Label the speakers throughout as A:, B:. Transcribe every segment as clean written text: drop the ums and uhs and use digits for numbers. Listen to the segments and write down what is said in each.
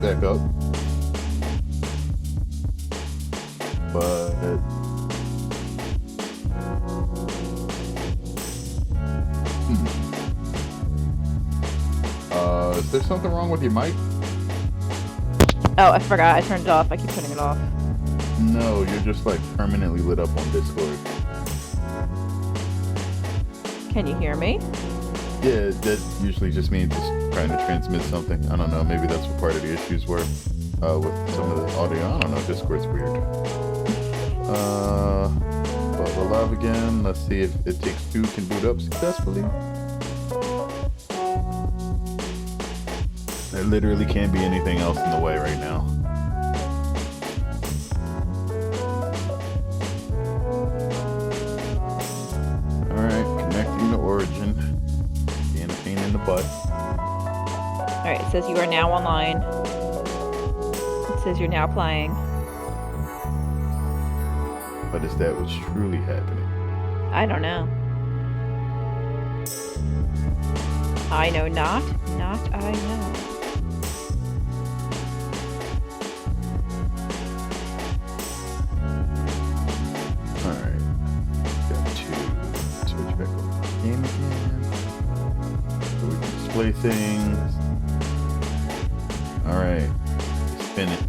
A: back up. But is there something wrong with your mic?
B: Oh, I forgot. I turned it off. I keep turning it off.
A: No, you're just like permanently lit up on Discord.
B: Can you hear me?
A: Yeah, that usually just means it's trying to transmit something. I don't know. Maybe that's what part of the issues were with some of the audio. I don't know. Discord's weird. But we're live again. Let's see if It Takes Two can boot up successfully. There literally can't be anything else in the way right now. Alright, connecting to Origin. Being a pain in the butt.
B: Alright, it says you are now online. It says you're now playing.
A: But is that what's truly happening?
B: I don't know. I know not. Not I know.
A: Alright. Got to switch back over to the game again. So we can display things. Alright. Spin it.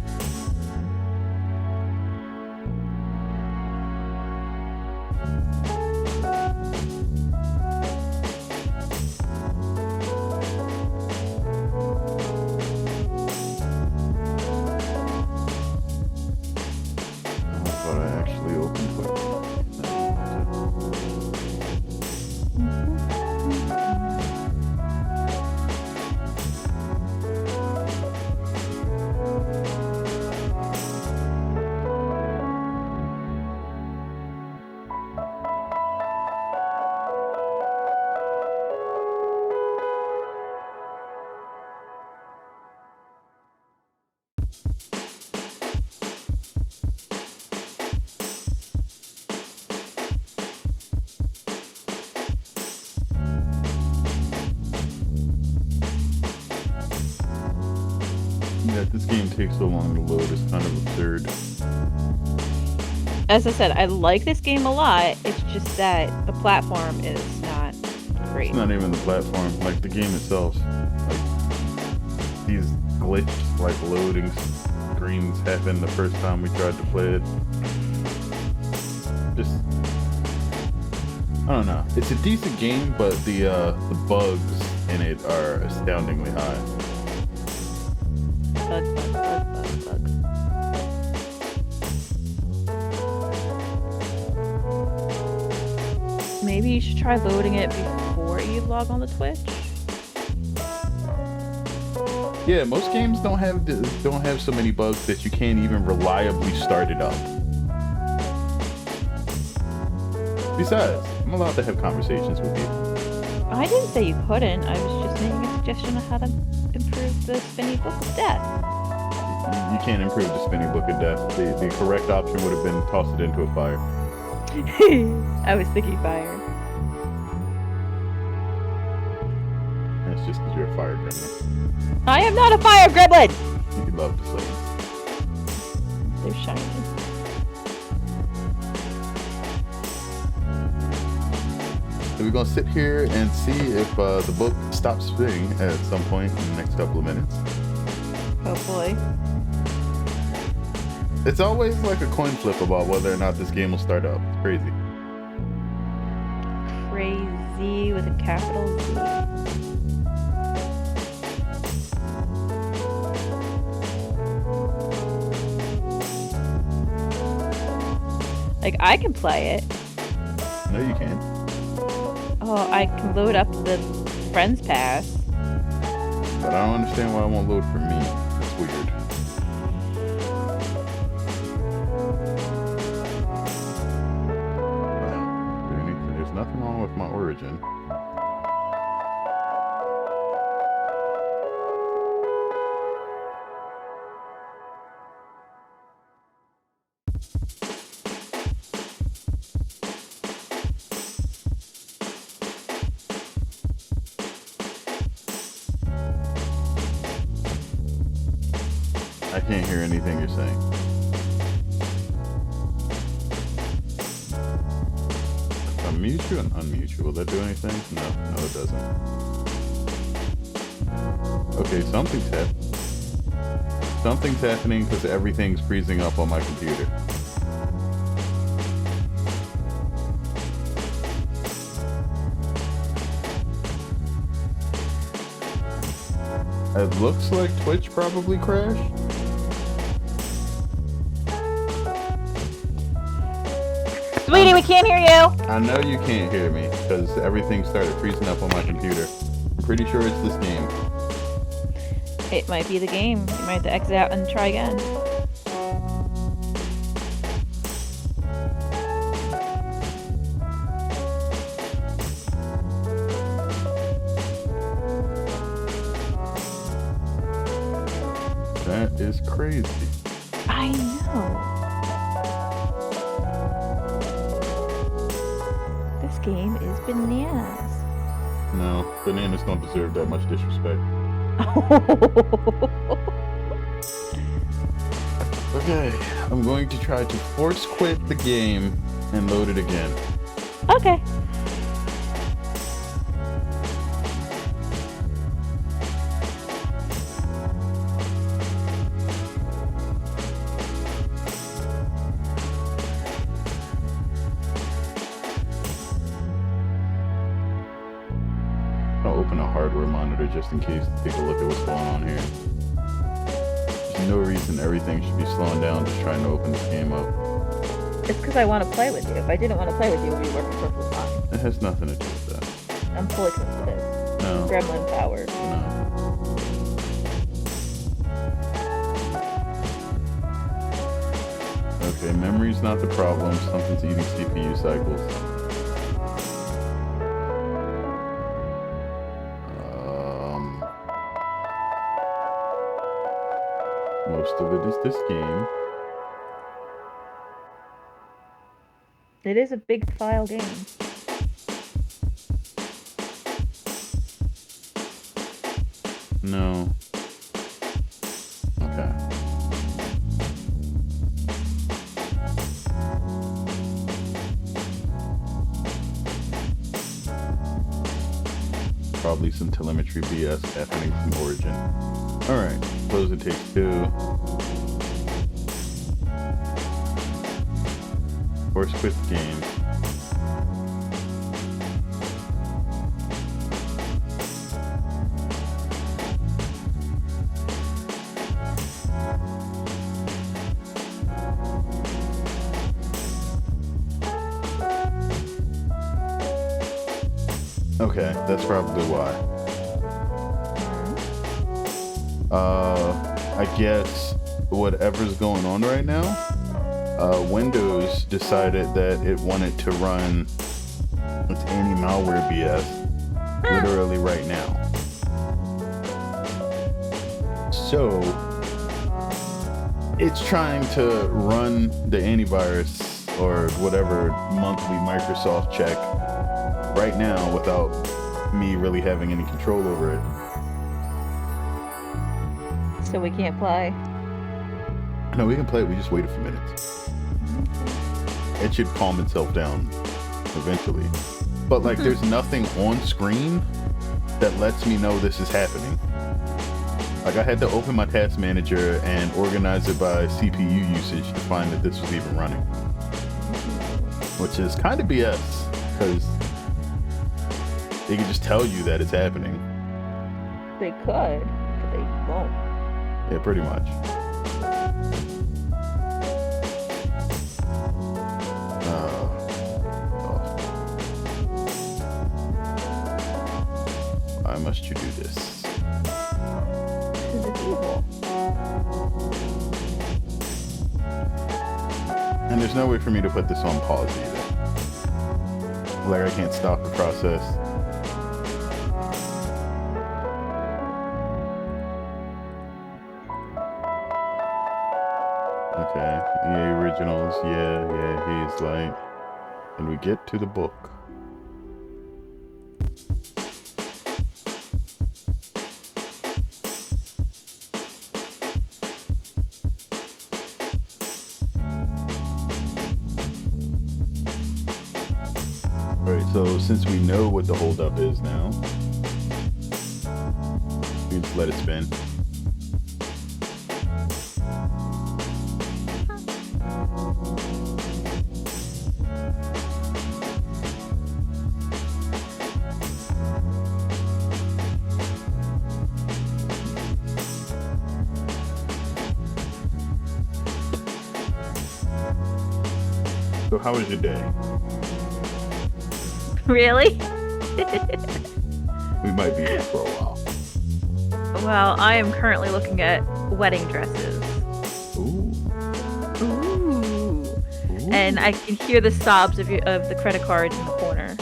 A: Yeah, this game takes so long to load. It's kind of absurd.
B: As I said, I like this game a lot. It's just that the platform is not great.
A: It's not even the platform. Like, the game itself. Like, these glitched, like, loading screens happened the first time we tried to play it. Just... I don't know. It's a decent game, but the bugs in it are astoundingly high.
B: Bug. Maybe you should try loading it before you log on to Twitch.
A: Yeah, most games don't have so many bugs that you can't even reliably start it up. Besides, I'm allowed to have conversations with you.
B: I didn't say you couldn't. I was just making a suggestion of how to improve the spinny book of death.
A: You can't improve the spinning book of death. The correct option would have been toss it into a fire.
B: I was thinking fire.
A: That's just because you're a fire gremlin.
B: I am not a fire gremlin!
A: You love the flames.
B: They're shiny.
A: So we're going to sit here and see if the book stops spinning at some point in the next couple of minutes.
B: Hopefully.
A: It's always like a coin flip about whether or not this game will start up. It's crazy.
B: Crazy with a capital Z. Like, I can play it.
A: No, you can't.
B: Oh, I can load up the Friends Pass.
A: But I don't understand why it won't load for me. It's weird. There's nothing wrong with my Origin. I can't hear anything you're saying. Unmute you and unmute you. Will that do anything? No, it doesn't. Okay, something's happening because everything's freezing up on my computer. It looks like Twitch probably crashed.
B: Sweetie, we can't hear you!
A: I know you can't hear me because everything started freezing up on my computer. I'm pretty sure it's this game.
B: It might be the game. You might have to exit out and try again.
A: That is crazy.
B: I know. This game is bananas.
A: No, bananas don't deserve that much disrespect. Okay, I'm going to try to force quit the game and load it again.
B: Okay.
A: I'll open a hardware monitor just in case to take a look at what's going on here. There's no reason everything should be slowing down just trying to open this game up.
B: It's because I want to play with you. If I didn't want to play with you, it would be working perfectly fine.
A: It has nothing to do with that.
B: I'm fully convinced it is.
A: No.
B: Gremlin power.
A: No. Okay, memory's not the problem. Something's eating CPU cycles. Most of it is this game.
B: It is a big file game.
A: No. Okay. Probably some telemetry BS happening from Origin. Alright, suppose it takes two. Force quit the game. Okay, that's probably why. I guess whatever's going on right now, Windows decided that it wanted to run its anti-malware BS literally right now. So it's trying to run the antivirus or whatever monthly Microsoft check right now without me really having any control over it.
B: So we can't play.
A: No, we can play it. We just wait a few minutes. It should calm itself down eventually. But like, there's nothing on screen that lets me know this is happening. Like, I had to open my task manager and organize it by CPU usage to find that this was even running. Which is kind of BS, because they can just tell you that it's happening.
B: They could, but they won't.
A: Yeah, pretty much. Why must you do this?
B: Because it's evil.
A: And there's no way for me to put this on pause either. Like, I can't stop the process. Okay, EA Originals, yeah, Haze Light. And we get to the book. Alright, so since we know what the holdup is now, we just let it spin. So how was your day?
B: Really?
A: We might be here for a while.
B: Well, I am currently looking at wedding dresses.
A: Ooh.
B: Ooh.
A: Ooh.
B: And I can hear the sobs of the credit card in the corner.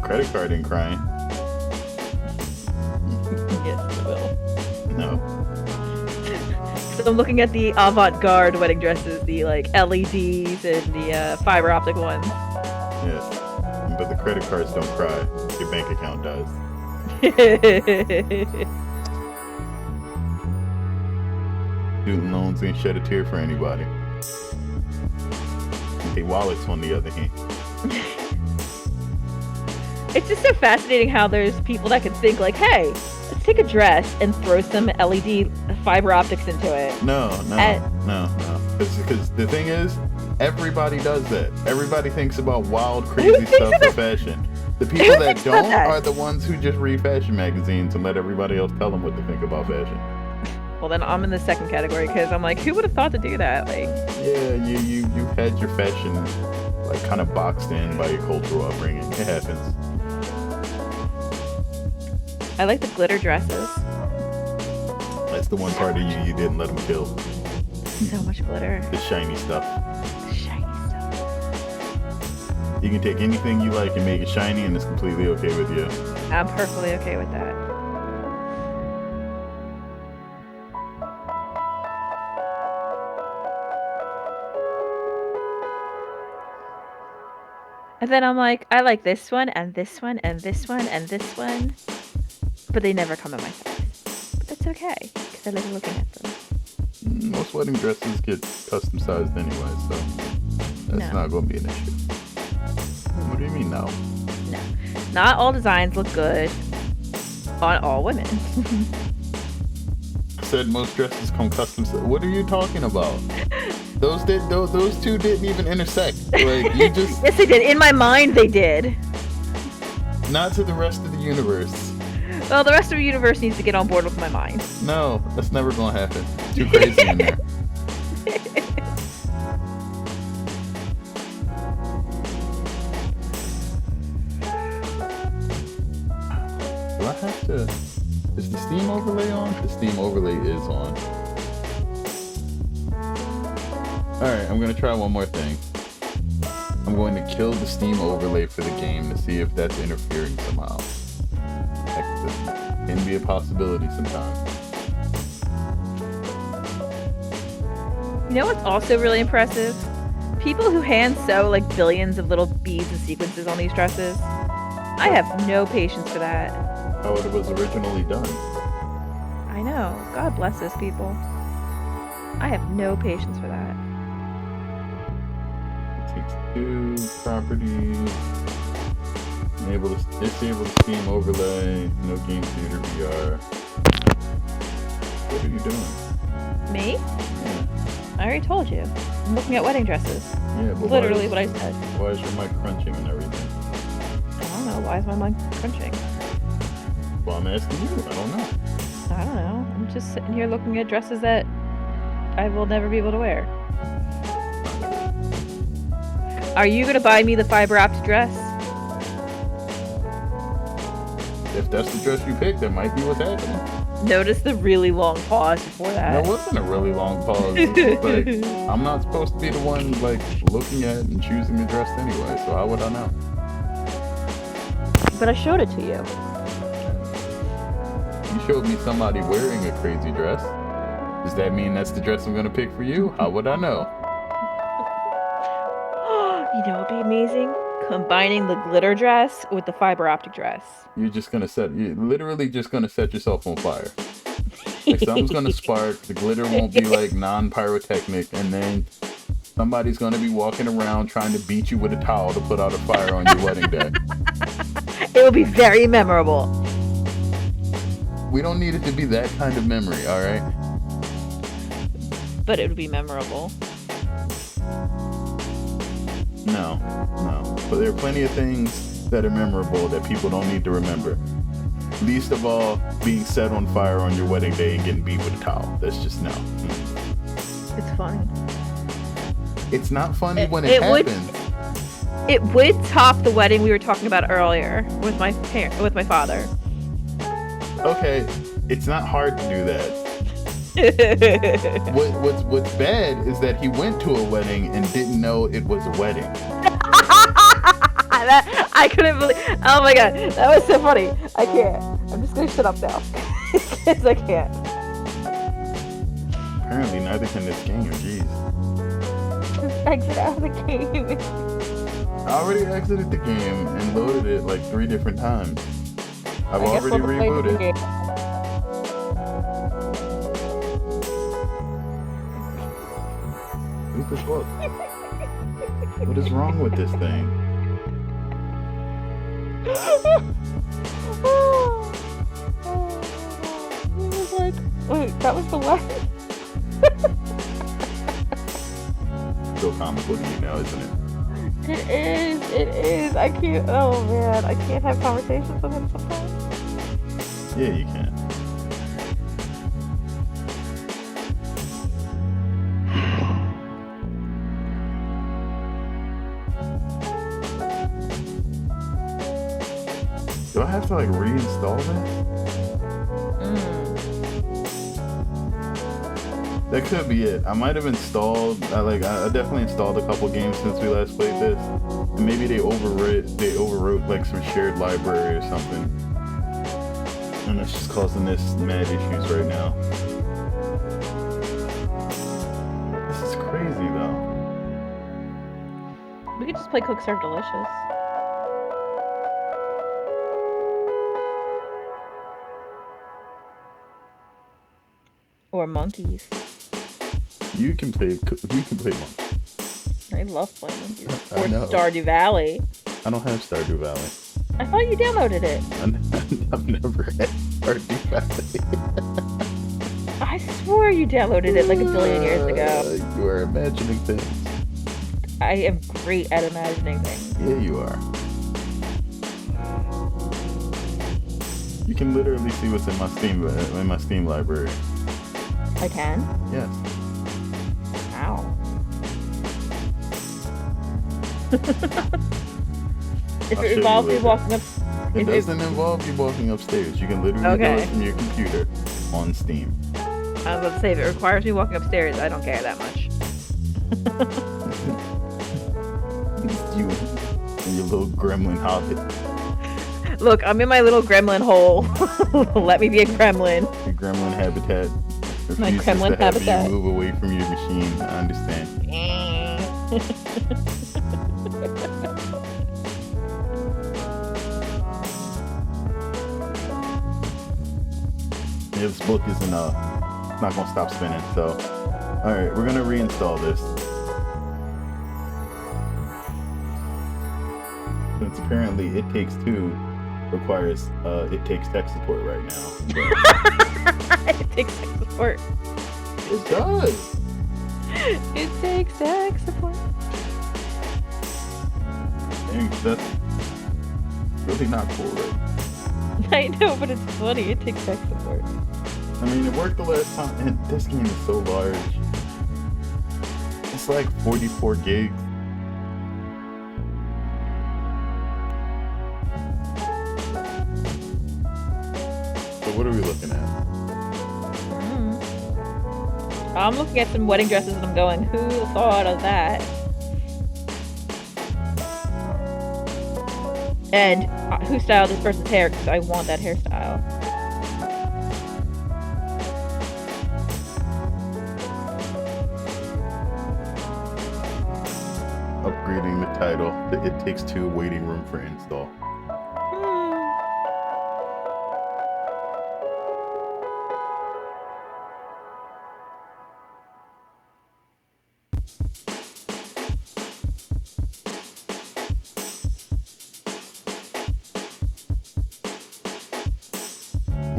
A: Credit card ain't crying.
B: Yes, it will.
A: No.
B: So I'm looking at the avant-garde wedding dresses, the like LEDs and the fiber optic ones.
A: Yes. But the credit cards don't cry. Your bank account does. Student loans ain't shed a tear for anybody. Hey, wallets on the other hand.
B: It's just so fascinating how there's people that can think like, hey, let's take a dress and throw some LED fiber optics into it.
A: No. Because the thing is, everybody does that. Everybody thinks about wild, crazy stuff for fashion. The people that don't are the ones who just read fashion magazines and let everybody else tell them what to think about fashion.
B: Well, then I'm in the second category because I'm like, who would have thought to do that? Like,
A: yeah, you had your fashion like kind of boxed in by your cultural upbringing. It happens.
B: I like the glitter dresses.
A: That's the one part of you didn't let them kill.
B: So much glitter.
A: The shiny stuff.
B: The shiny stuff.
A: You can take anything you like and make it shiny, and it's completely okay with you.
B: I'm perfectly okay with that. And then I'm like, I like this one, and this one, and this one, and this one. But they never come in my size. But that's okay, because I like looking at them.
A: Most wedding dresses get custom sized anyway, so that's not going to be an issue. What do you mean, no?
B: No. Not all designs look good on all women.
A: I said most dresses come custom sized. What are you talking about? Those two didn't even intersect. Like, you just...
B: Yes, they did. In my mind, they did.
A: Not to the rest of the universe.
B: Well, the rest of the universe needs to get on board with my mind.
A: No, that's never gonna happen. Too crazy in there. Do I have to... Is the Steam overlay on? The Steam overlay is on. Alright, I'm gonna try one more thing. I'm going to kill the Steam overlay for the game to see if that's interfering somehow. That can be a possibility sometimes.
B: You know what's also really impressive? People who hand sew like billions of little beads and sequences on these dresses. I have no patience for that.
A: How it was originally done.
B: I know. God bless those people. I have no patience for that.
A: It takes two properties. Disable the Steam overlay. No game theater VR. What are you doing?
B: Me?
A: Yeah.
B: I already told you. I'm looking at wedding dresses.
A: Yeah, but
B: literally what I said.
A: Why is your mic crunching and everything?
B: I don't know. Why is my mic crunching?
A: Well, I'm asking you. I don't know.
B: I don't know. I'm just sitting here looking at dresses that I will never be able to wear. Are you going to buy me the fiber optic dress?
A: If that's the dress you picked, that might be what's happening.
B: Notice the really long pause before that.
A: That wasn't a really long pause. Like, I'm not supposed to be the one like looking at and choosing the dress anyway, so how would I know?
B: But I showed it to you.
A: You showed me somebody wearing a crazy dress. Does that mean that's the dress I'm gonna pick for you? How would I know?
B: You know what'd be amazing? Combining the glitter dress with the fiber optic dress.
A: You're literally just gonna set yourself on fire. Like something's gonna spark, the glitter won't be like non-pyrotechnic, and then Somebody's going to be walking around trying to beat you with a towel to put out a fire on your wedding day.
B: It will be very memorable.
A: We don't need it to be that kind of memory, all right?
B: But it would be memorable.
A: No. But there are plenty of things that are memorable that people don't need to remember. Least of all, being set on fire on your wedding day and getting beat with a towel. That's just no.
B: It's funny.
A: It's not funny when it happens.
B: It would top the wedding we were talking about earlier with my father.
A: Okay, it's not hard to do that. What's bad is that he went to a wedding and didn't know it was a wedding.
B: I couldn't believe. Oh my god, that was so funny. I can't. I'm just gonna shut up now because I can't.
A: Apparently, neither can this game. Jeez.
B: Just exit out of the game.
A: I already exited the game and loaded it like 3 different times. I've already rebooted. Read this book. What is wrong with this thing?
B: It was like, wait, that was the last.
A: Still comical to you now, isn't it?
B: It is. I can't, oh man, I can't have conversations with him sometimes.
A: Yeah, you can. Do I have to like reinstall this? That could be it. I might have installed. I definitely installed a couple games since we last played this. And maybe they overwrote like some shared library or something. And that's just causing this mad issues right now. This is crazy though.
B: We could just play Cook Serve Delicious. Or Monkeys.
A: You can play Monkeys.
B: I love playing Monkeys.
A: I
B: Or
A: know.
B: Stardew Valley.
A: I don't have Stardew Valley.
B: I thought you downloaded it.
A: I've never had Stardew Valley.
B: I swore you downloaded it like a billion years ago.
A: You are imagining things.
B: I am great at imagining things.
A: Yeah, you are. You can literally see what's in my Steam library.
B: I can?
A: Yes.
B: Ow. If
A: I'll
B: it
A: show
B: involves
A: you
B: me
A: later.
B: walking up...
A: It doesn't involve you walking upstairs. You can literally do it from your computer on Steam.
B: I was about to say, if it requires me walking upstairs, I don't care that much.
A: It's you and your little gremlin hobbit.
B: Look, I'm in my little gremlin hole. Let me be a gremlin.
A: Your gremlin habitat
B: My
A: refuses
B: gremlin
A: to have
B: habitat.
A: you move away from your machine. I understand. Yeah, this book isn't it's not gonna stop spinning, so alright, we're gonna reinstall this. Since apparently It Takes Two requires It Takes tech support right now.
B: It takes tech support.
A: It does!
B: It takes tech support.
A: Dang, that's really not cool, right?
B: I know, but it's funny. It takes tech support.
A: I mean, it worked the last time, and this game is so large. It's like 44 gigs. So what are we looking at?
B: I'm looking at some wedding dresses and I'm going, who thought of that? And who styled this person's hair? Because I want that hairstyle.
A: Upgrading the title. It Takes Two waiting room for install.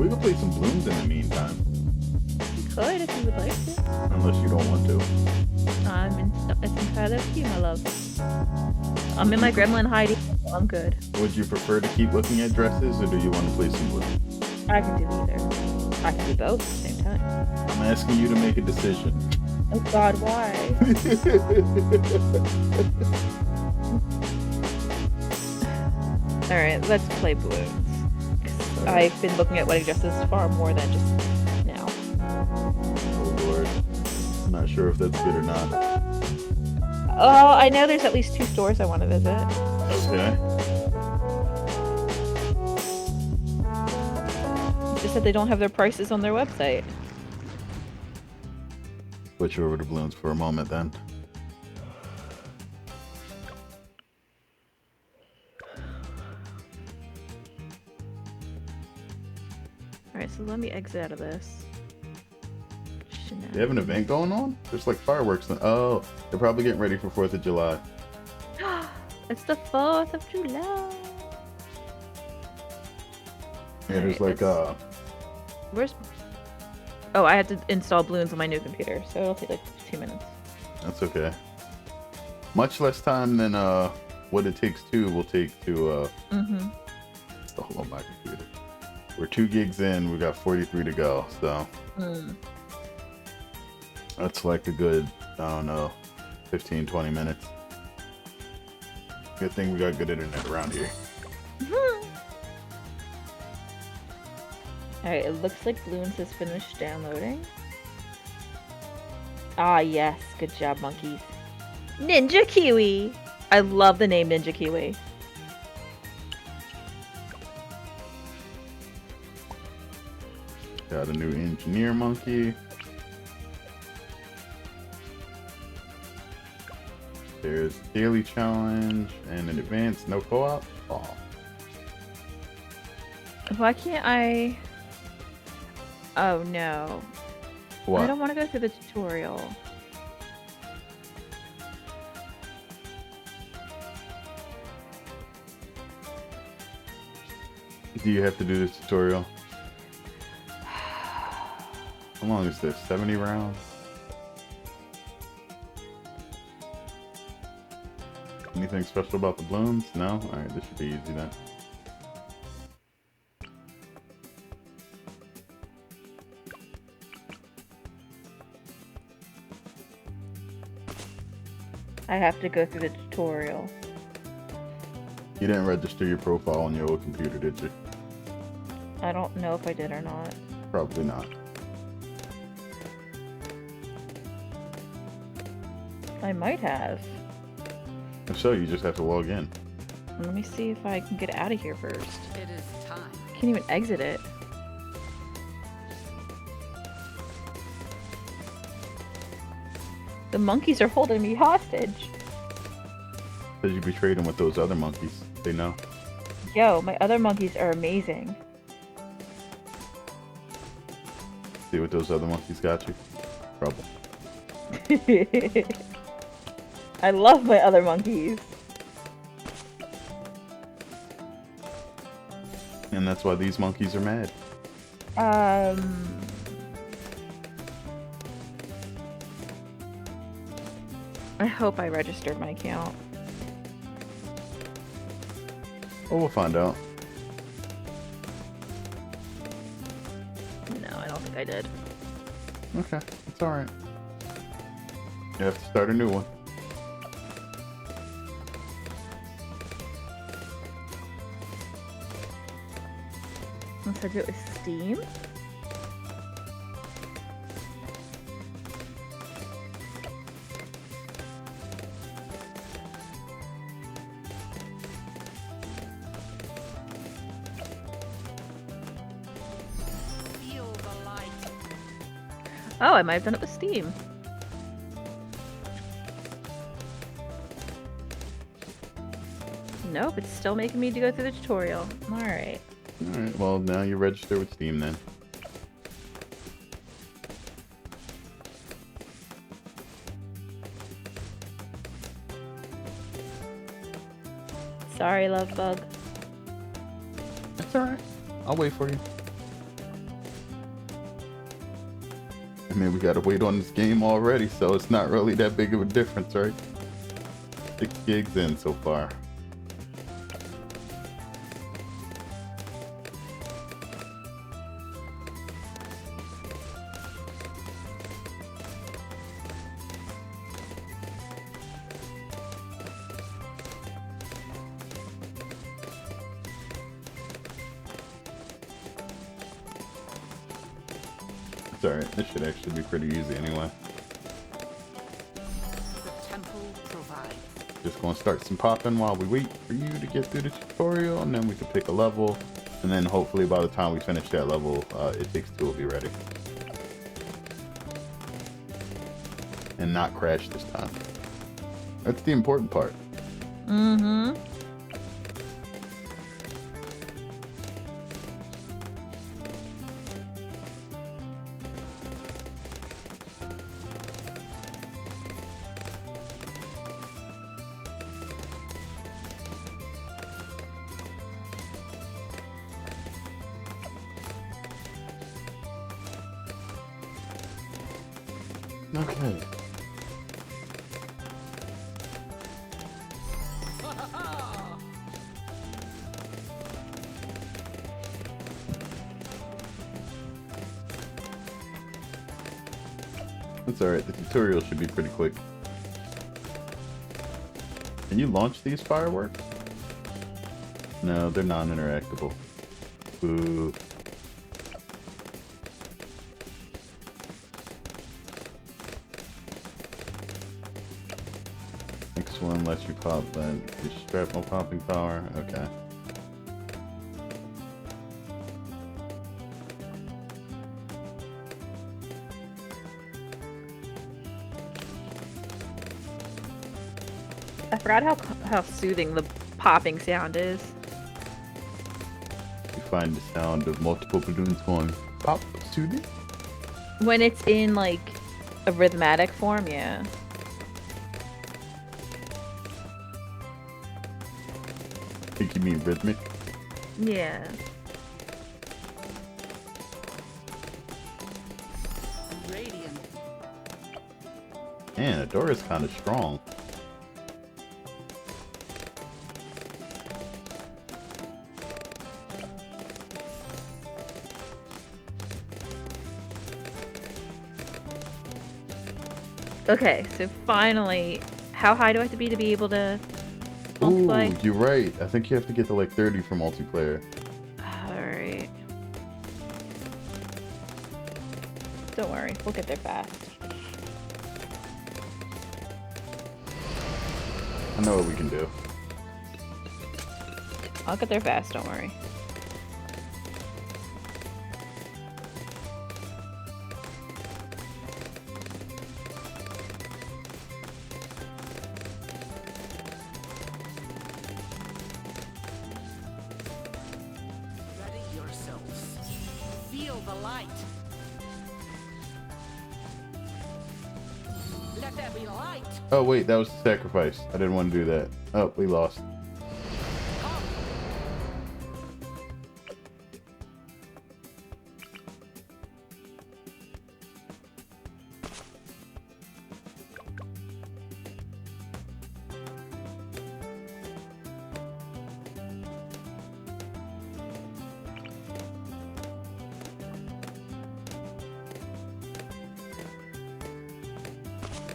A: We can play some Blooms in the meantime.
B: You could if you would like to.
A: Unless you don't want to.
B: It's entirely up to you, my love. I'm in my gremlin hiding. So I'm good.
A: Would you prefer to keep looking at dresses, or do you want to play some Blooms?
B: I can do either. I can do both at the same time.
A: I'm asking you to make a decision.
B: Oh God, why? All right, let's play Balloons. I've been looking at wedding dresses far more than just now.
A: Oh Lord, I'm not sure if that's good or not.
B: Oh, I know there's at least 2 stores I want to visit.
A: Okay.
B: Just that they don't have their prices on their website.
A: Switch over to Balloons for a moment then.
B: Alright, so let me exit out of this.
A: They have an event going on? There's like fireworks. Oh, they're probably getting ready for 4th of July.
B: It's the 4th of July.
A: Yeah, there's
B: Alright,
A: like
B: where's... Oh, I had to install Balloons on my new computer, so it'll take like 2 minutes.
A: That's okay. Much less time than what It Takes Two will take to install on my computer. We're 2 gigs in, we got 43 to go, so that's like a good, I don't know, 15-20 minutes. Good thing we got good internet around here.
B: Alright, it looks like Balloons has finished downloading. Ah, yes. Good job, monkeys. Ninja Kiwi! I love the name Ninja Kiwi.
A: Got a new engineer monkey. There's daily challenge and an advanced no co-op. Oh.
B: Why can't I... Oh, no.
A: What?
B: I don't want to go through the tutorial.
A: Do you have to do this tutorial? How long is this? 70 rounds? Anything special about the balloons? No? Alright, this should be easy then.
B: I have to go through the tutorial.
A: You didn't register your profile on your old computer, did you?
B: I don't know if I did or not.
A: Probably not.
B: I might have.
A: If so, you just have to log in.
B: Let me see if I can get out of here first.
C: It is time.
B: I can't even exit it. The monkeys are holding me hostage.
A: Because you betrayed them with those other monkeys. They know.
B: Yo, my other monkeys are amazing.
A: See what those other monkeys got you? Trouble.
B: I love my other monkeys.
A: And that's why these monkeys are mad.
B: I hope I registered my account.
A: Oh, we'll find out.
B: No, I don't think I did.
A: Okay, it's alright. You have to start a new one.
B: Unless I do it with Steam?
C: Feel the light.
B: Oh, I might have done it with Steam. Nope, it's still making me go through the tutorial. Alright.
A: Alright, well now you register with Steam then.
B: Sorry, love bug.
A: It's alright. I'll wait for you. I mean, we gotta wait on this game already, so it's not really that big of a difference, right? 6 gigs in so far. It's alright, this should actually be pretty easy anyway.
C: The temple provides.
A: Just gonna start some popping while we wait for you to get through the tutorial, and then we can pick a level, and then hopefully by the time we finish that level, It Takes Two will be ready. And not crash this time. That's the important part.
B: Mm-hmm.
A: Okay. That's alright, the tutorial should be pretty quick. Can you launch these fireworks? No, they're non-interactable. Boo. Next one lets you pop that. Your shrapnel popping power. Okay.
B: I forgot how soothing the popping sound is.
A: You find the sound of multiple balloons going pop, soothing.
B: When it's in like a rhythmatic form, yeah.
A: I think you mean rhythmic.
B: Yeah.
C: Radiant.
A: Man, Adora's kind of strong.
B: Okay, so finally, how high do I have to be able to
A: Ooh,
B: multiply?
A: you're right. I think you have to get to like 30 for multiplayer.
B: Alright. Don't worry, we'll get there fast.
A: I know what we can do.
B: I'll get there fast, don't worry.
C: Ready yourselves. Feel the light. Let there be light.
A: Oh wait, that was the sacrifice. I didn't want to do that. Oh, we lost.
C: Come.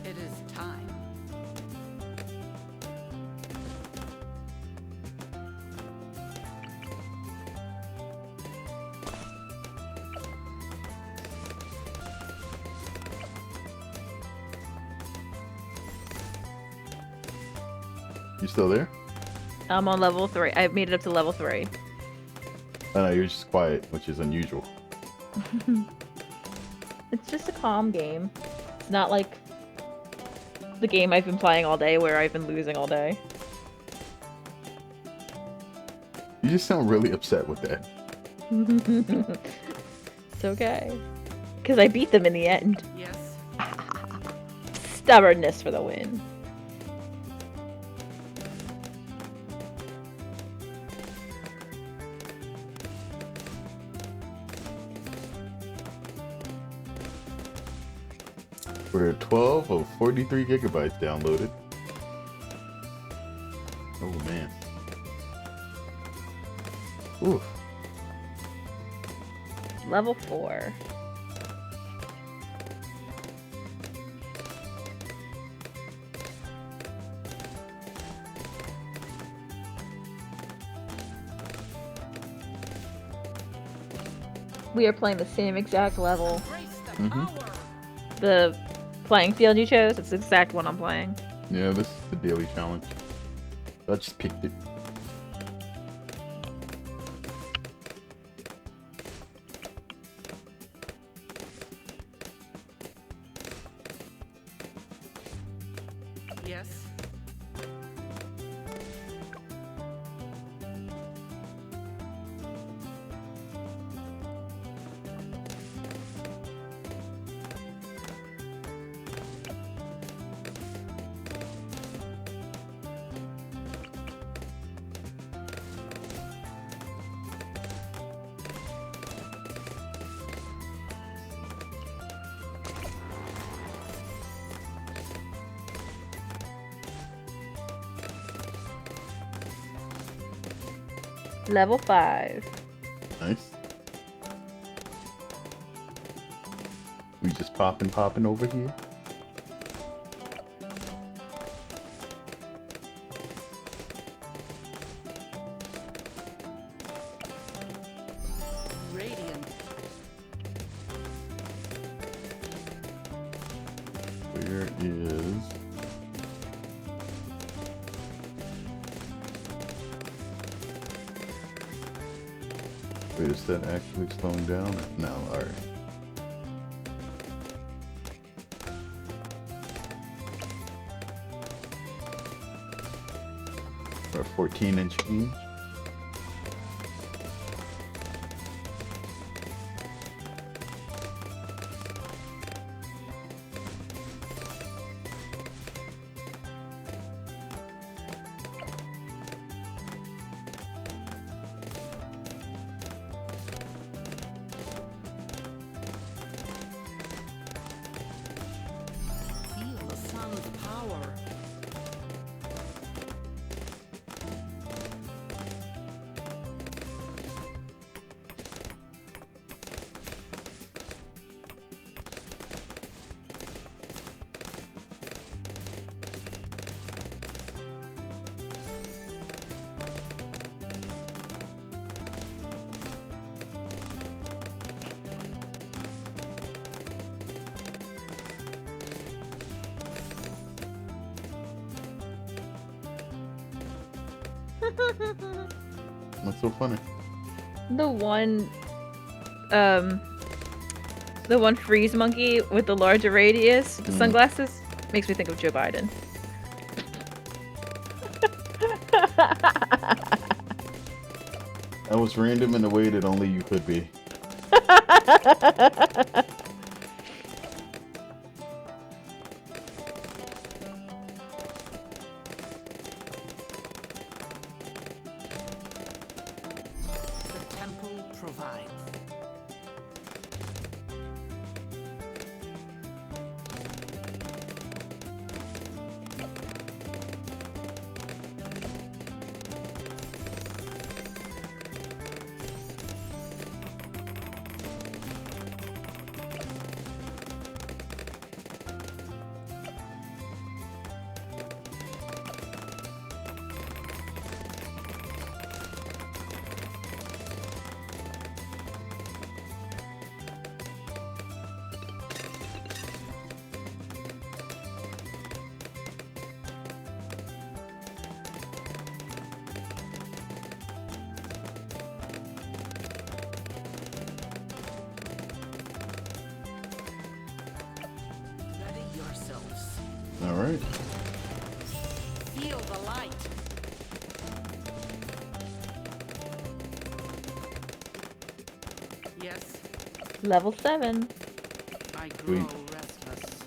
C: It is time.
A: You still there?
B: I'm on level 3. I've made it up to level 3.
A: Oh no, you're just quiet, which is unusual.
B: It's just a calm game. It's not like the game I've been playing all day where I've been losing all day.
A: You just sound really upset with that.
B: It's okay. Because I beat them in the end.
C: Yes.
B: Stubbornness for the win.
A: We're at 12 of 43 gigabytes downloaded. Oh man. Oof.
B: Level 4. We are playing the same exact level.
C: Embrace the
A: Mhm.
C: power.
B: The playing field you chose, it's the exact one I'm playing.
A: Yeah, this is the daily challenge. I just picked it.
C: Yes.
B: Level 5.
A: Nice. We just popping over here.
C: Radiant.
A: Where is... Wait, is that actually slowing down? No, alright. Or 14-inch change.
C: Feel the sun's power.
A: What's so funny?
B: The one freeze monkey with the larger radius, the sunglasses, makes me think of Joe Biden.
A: That was random in a way that only you could be.
C: The temple provides. Ready yourselves.
A: Alright.
C: Feel the light. Yes,
B: Level 7.
C: I grow
A: Sweet.
C: restless.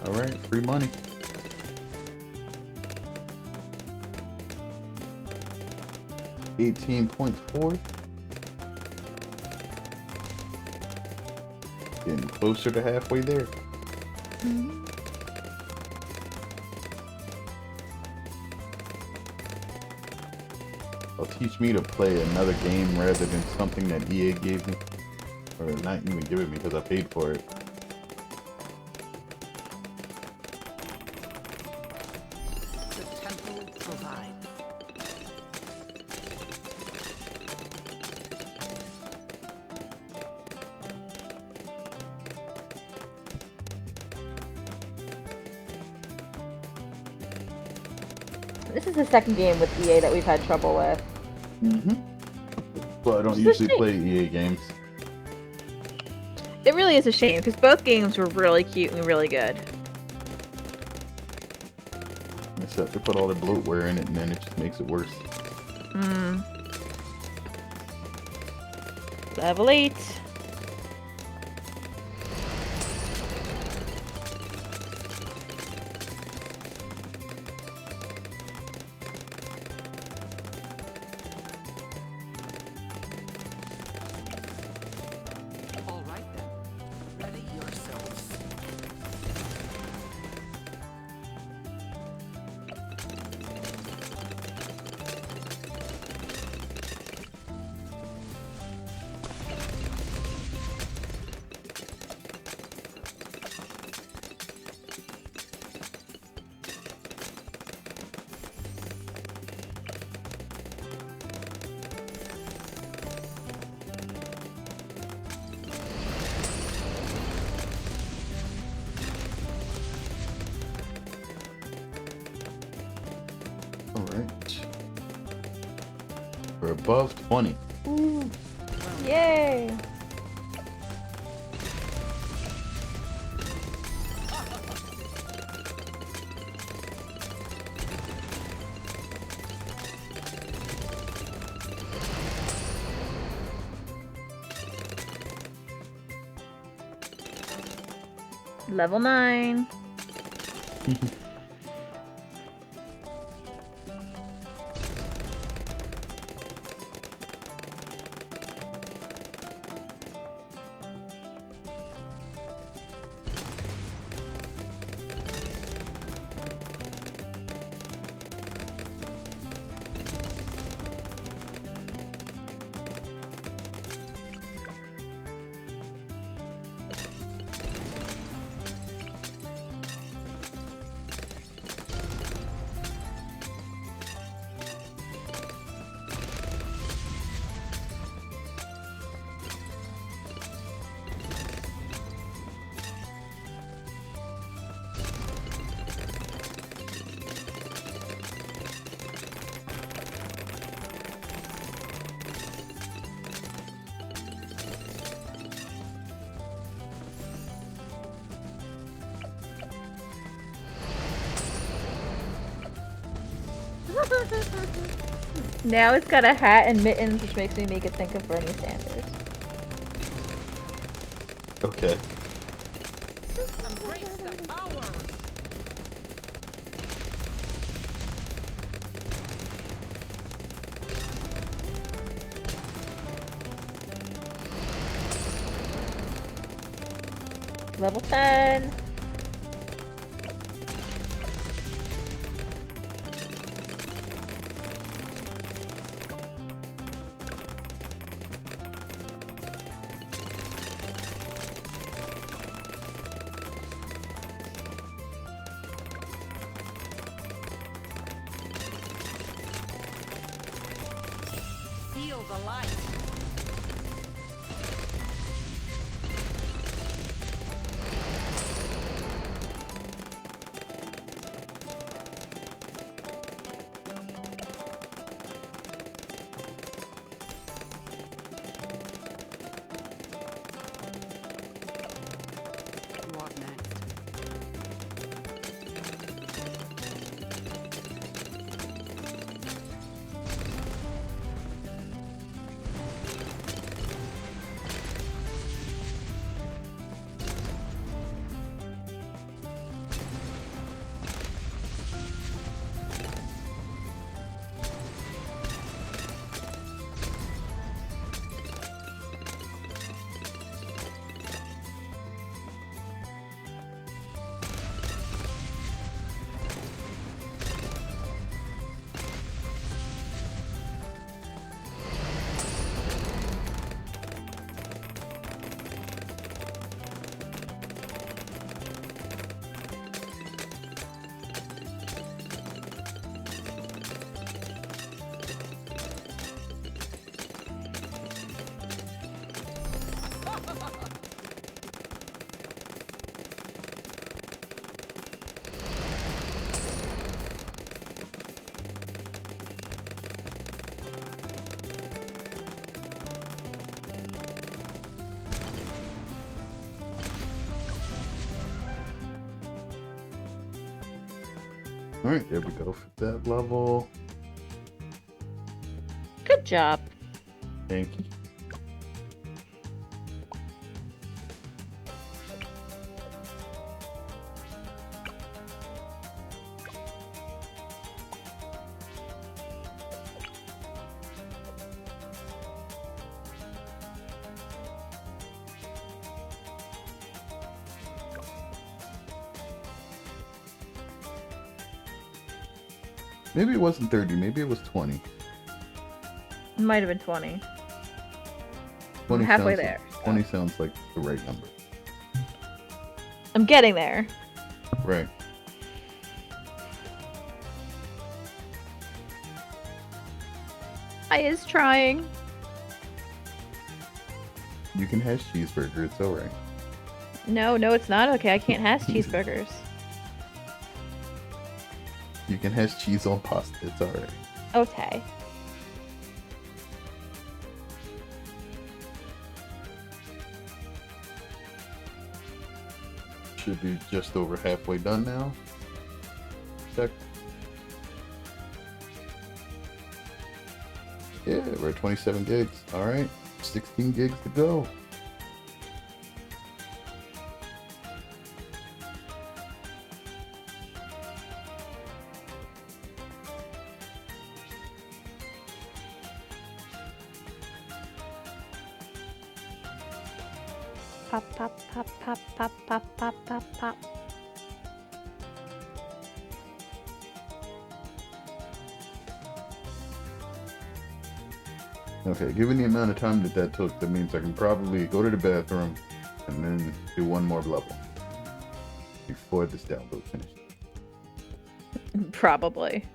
A: Alright, free money. 18.4. Getting closer to halfway there. It'll teach me to play another game rather than something that EA gave me. Or not even give it me because I paid for it.
C: The temple provides.
B: This is the second game with EA that we've had trouble with.
A: Well, I don't
B: It's a
A: usually
B: shame.
A: play EA games.
B: It really is a shame because both games were really cute and really good.
A: Except they put all the bloatware in it and then it just makes it worse.
B: Level 8.
C: All right then. Ready yourselves.
A: Alright. We're above 20.
B: Yay! Level 9. Now it's got a hat and mittens, which makes me make it think of Bernie Sanders.
A: Okay.
C: Embrace the power.
B: Level 10.
C: Feel the light. You are next.
A: All right, there we go for that level.
B: Good job.
A: Thank you. Maybe it wasn't 30, maybe it was 20.
B: Might have been 20.
A: 20
B: halfway
A: sounds
B: there,
A: Like,
B: so.
A: 20 sounds like the right number.
B: I'm getting there.
A: Right.
B: I is trying.
A: You can hash cheeseburger, it's alright.
B: No, it's not okay. I can't have cheeseburgers.
A: You can hash cheese on pasta, it's alright.
B: Okay.
A: Should be just over halfway done now. Check. Yeah, we're at 27 gigs. Alright. 16 gigs to go.
B: Pop, pop, pop, pop, pop, pop, pop, pop, pop.
A: Okay, given the amount of time that took, that means I can probably go to the bathroom and then do one more level before this download finishes.
B: Probably.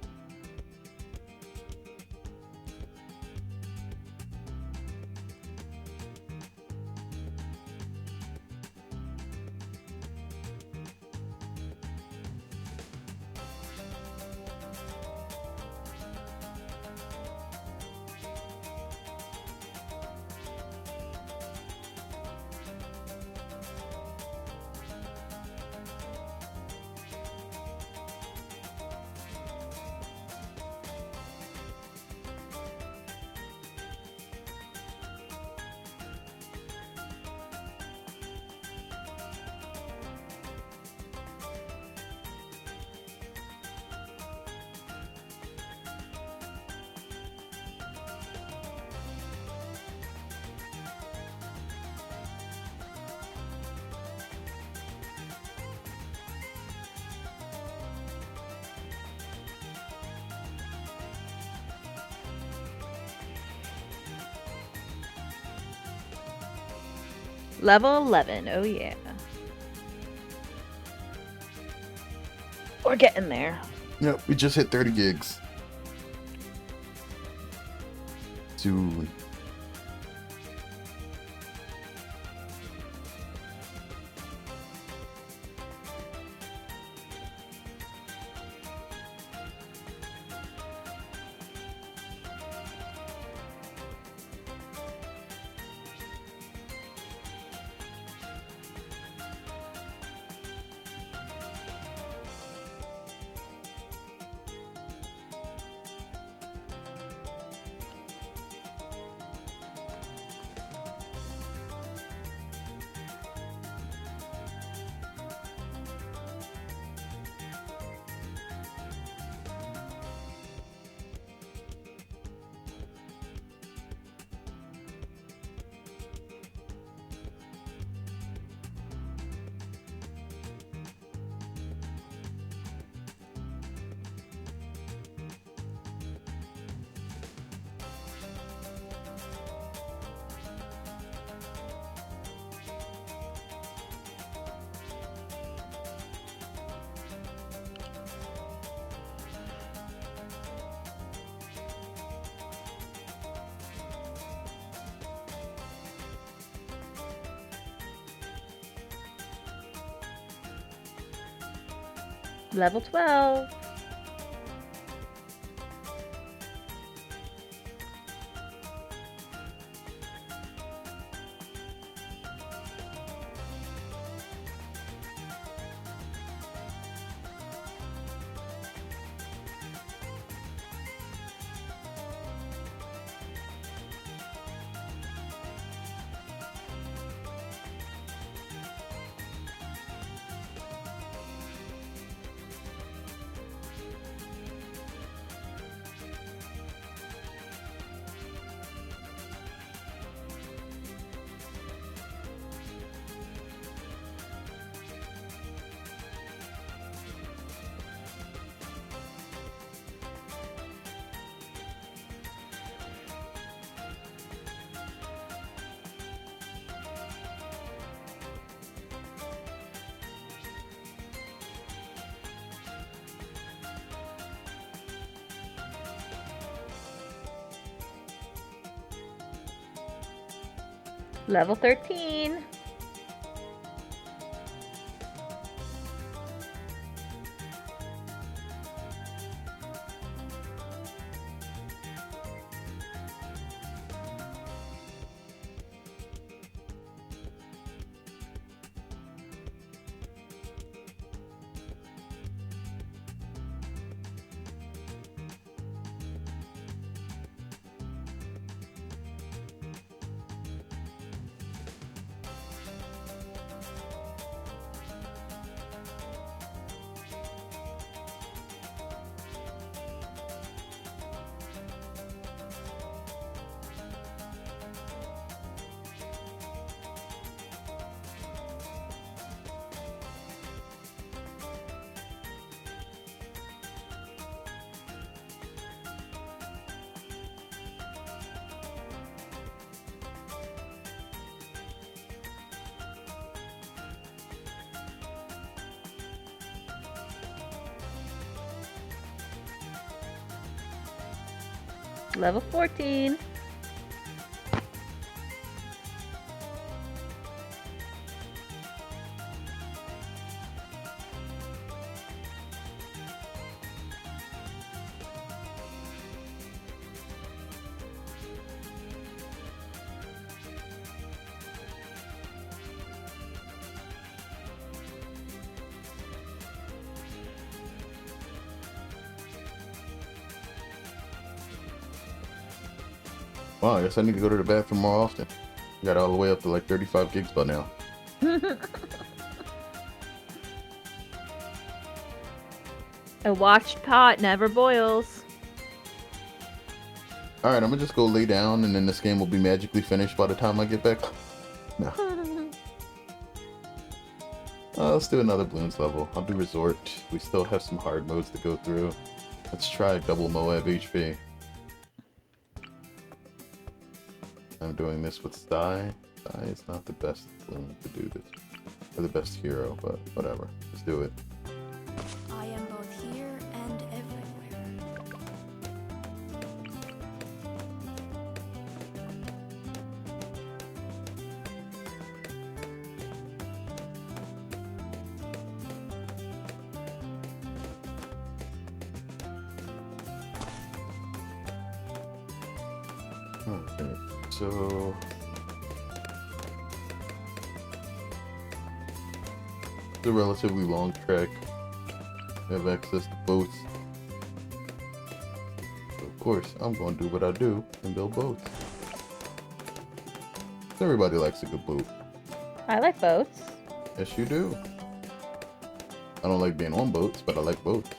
B: Level 11. Oh, yeah. We're getting there.
A: Yep, we just hit 30 gigs. Soon.
B: Level 12. Level 13. Level 14.
A: Wow, I guess I need to go to the bathroom more often. Got all the way up to like 35 gigs by now.
B: A watched pot never boils.
A: Alright, I'm gonna just go lay down and then this game will be magically finished by the time I get back. No. Let's do another Bloons level. I'll do Resort. We still have some hard modes to go through. Let's try double Moab HP. I'm doing this with Sty. Sty is not the best Bloon to do this. Or the best hero, but whatever. Let's do it.
D: I am both here and everywhere.
A: Okay, so it's a relatively long trek. We have access to boats. So of course, I'm going to do what I do and build boats. Everybody likes a good boat.
B: I like boats.
A: Yes, you do. I don't like being on boats, but I like boats.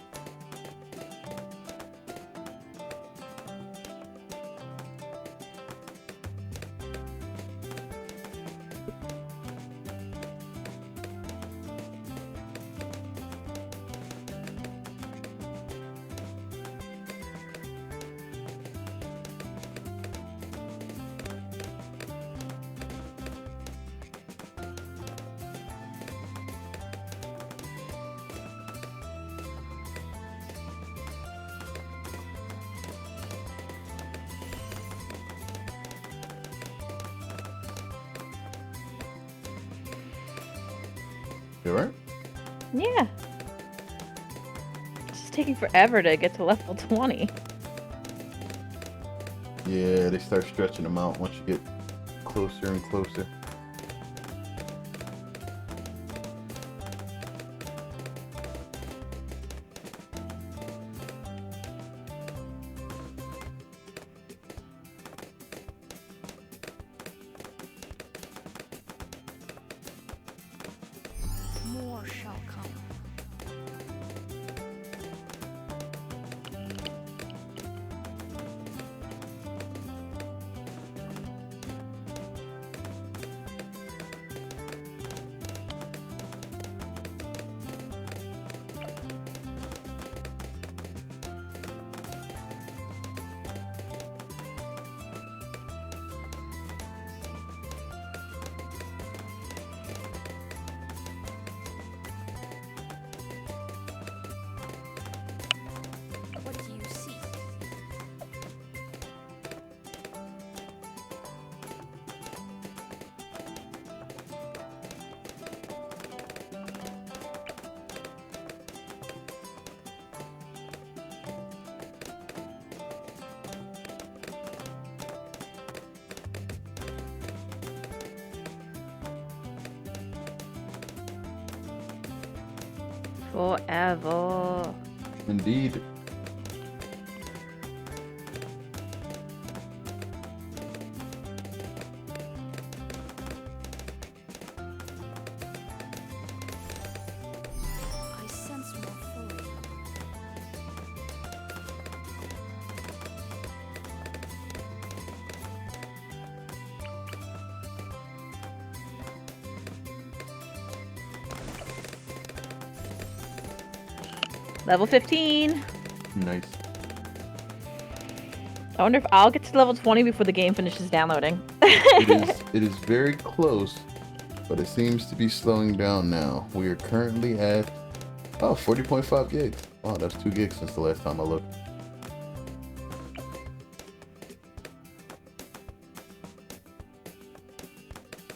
A: You alright?
B: Yeah. It's just taking forever to get to level 20.
A: Yeah, they start stretching them out once you get closer and closer.
D: More shall come.
B: Forever.
A: Indeed.
D: I sense more fully.
B: Level 15.
A: Nice.
B: I wonder if I'll get to level 20 before the game finishes downloading.
A: It is very close, but it seems to be slowing down now. We are currently at 40.5 gigs. Wow, that's 2 gigs since the last time I looked.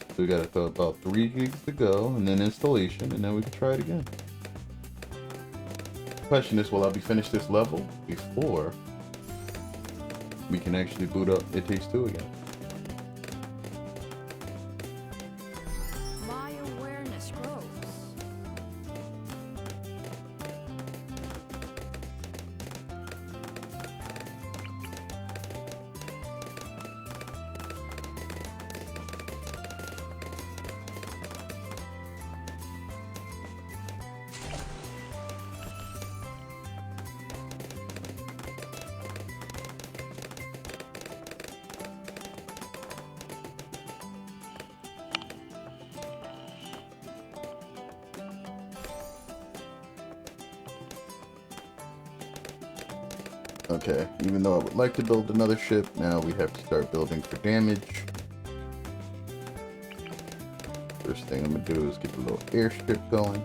A: So we got about 3 gigs to go, and then installation, and then we can try it again. Question is, will I be finished this level before we can actually boot up It Takes Two again?
D: My awareness grows.
A: Okay, even though I would like to build another ship, now we have to start building for damage. First thing I'm gonna do is get a little airstrip going.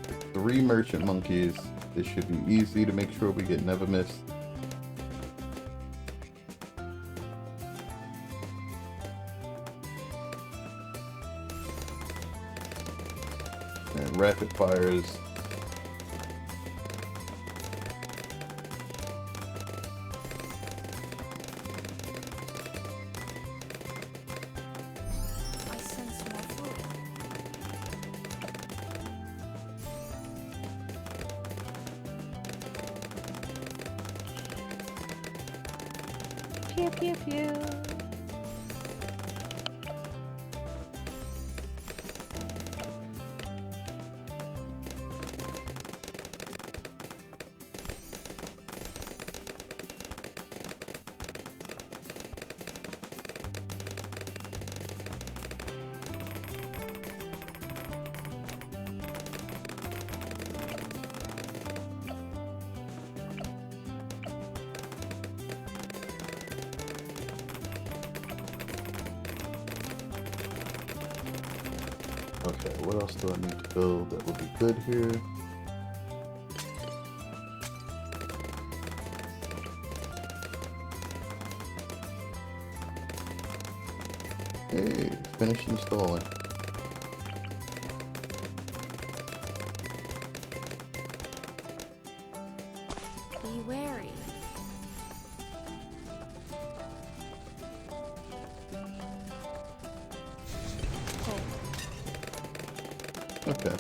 A: With 3 merchant monkeys. This should be easy to make sure we get never missed. And rapid fires.
D: I sense more fully.
B: Pew pew pew.
A: Okay, what else do I need to build that would be good here? Hey, finish installing.
D: Be wary.
A: Okay.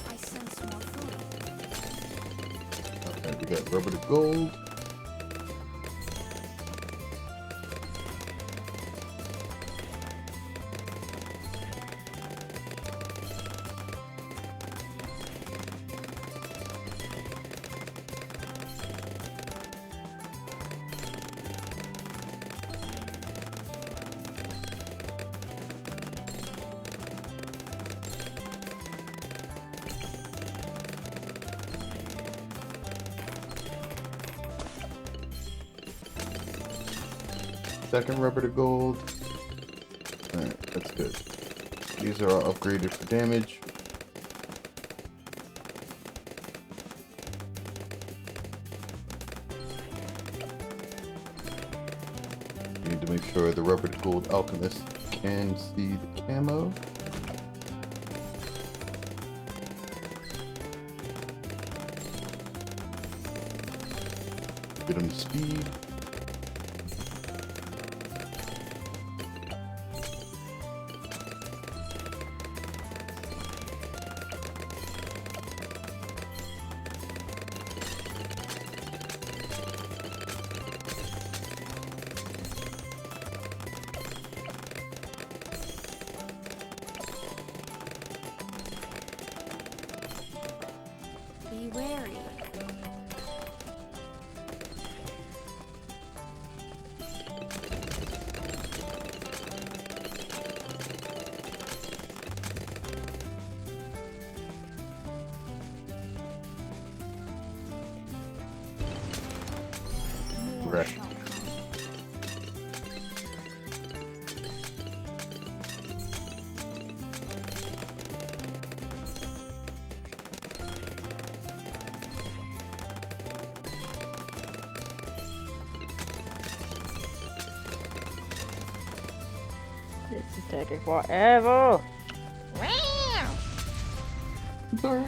D: I sense more fully.
A: Okay, we got rubber to gold. Second rubber to gold. Alright, that's good. These are all upgraded for damage. need to make sure the rubber gold alchemist can see the camo. Get him to speed.
D: Be wary. More
A: Right.
D: shall come.
B: This is taking forever.
A: It's alright.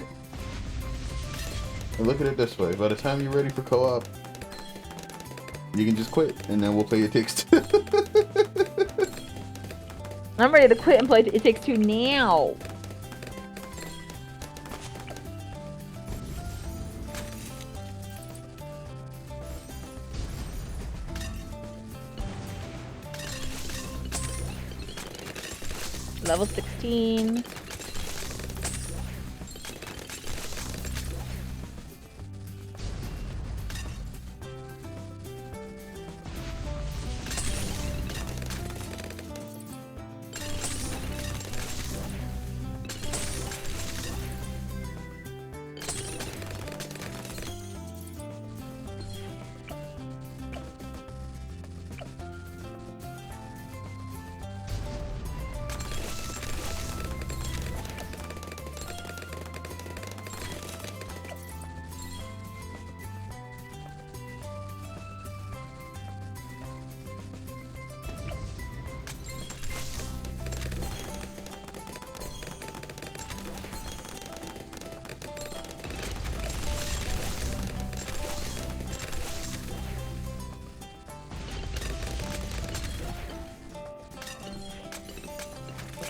A: Look at it this way. By the time you're ready for co-op, you can just quit, and then we'll play It Takes Two.
B: I'm ready to quit and play It Takes Two now. Level 16.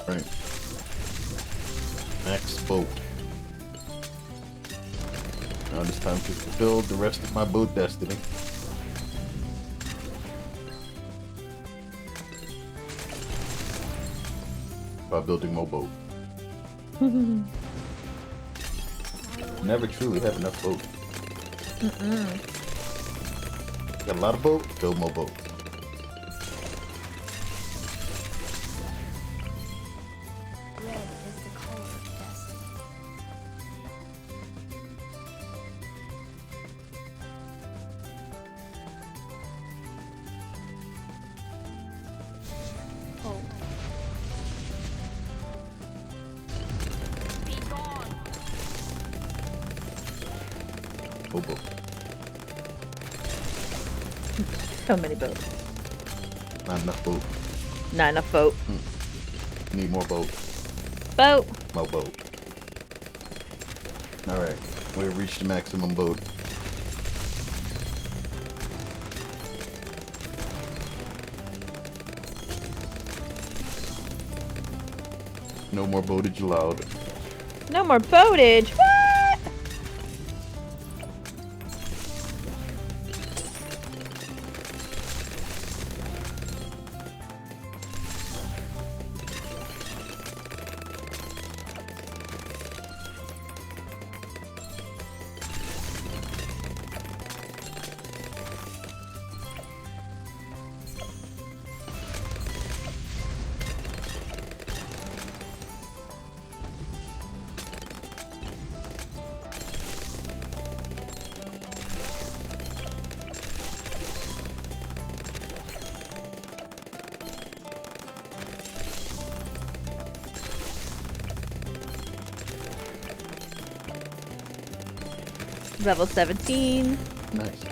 A: Right. Max boat. Now it's time to fulfill the rest of my boat destiny. By building more boat. Never truly have enough boat. Got a lot of boat, build more boat.
D: Red is the color of destiny. Hold.
C: Be gone.
A: Oh, boat.
B: So many boats.
A: Not enough boat.
B: Not enough boat.
A: Need more boat.
B: Boat.
A: More boat. Alright. We've reached the maximum boat. No more boatage allowed.
B: No more boatage. What? Level 17.
A: Nice.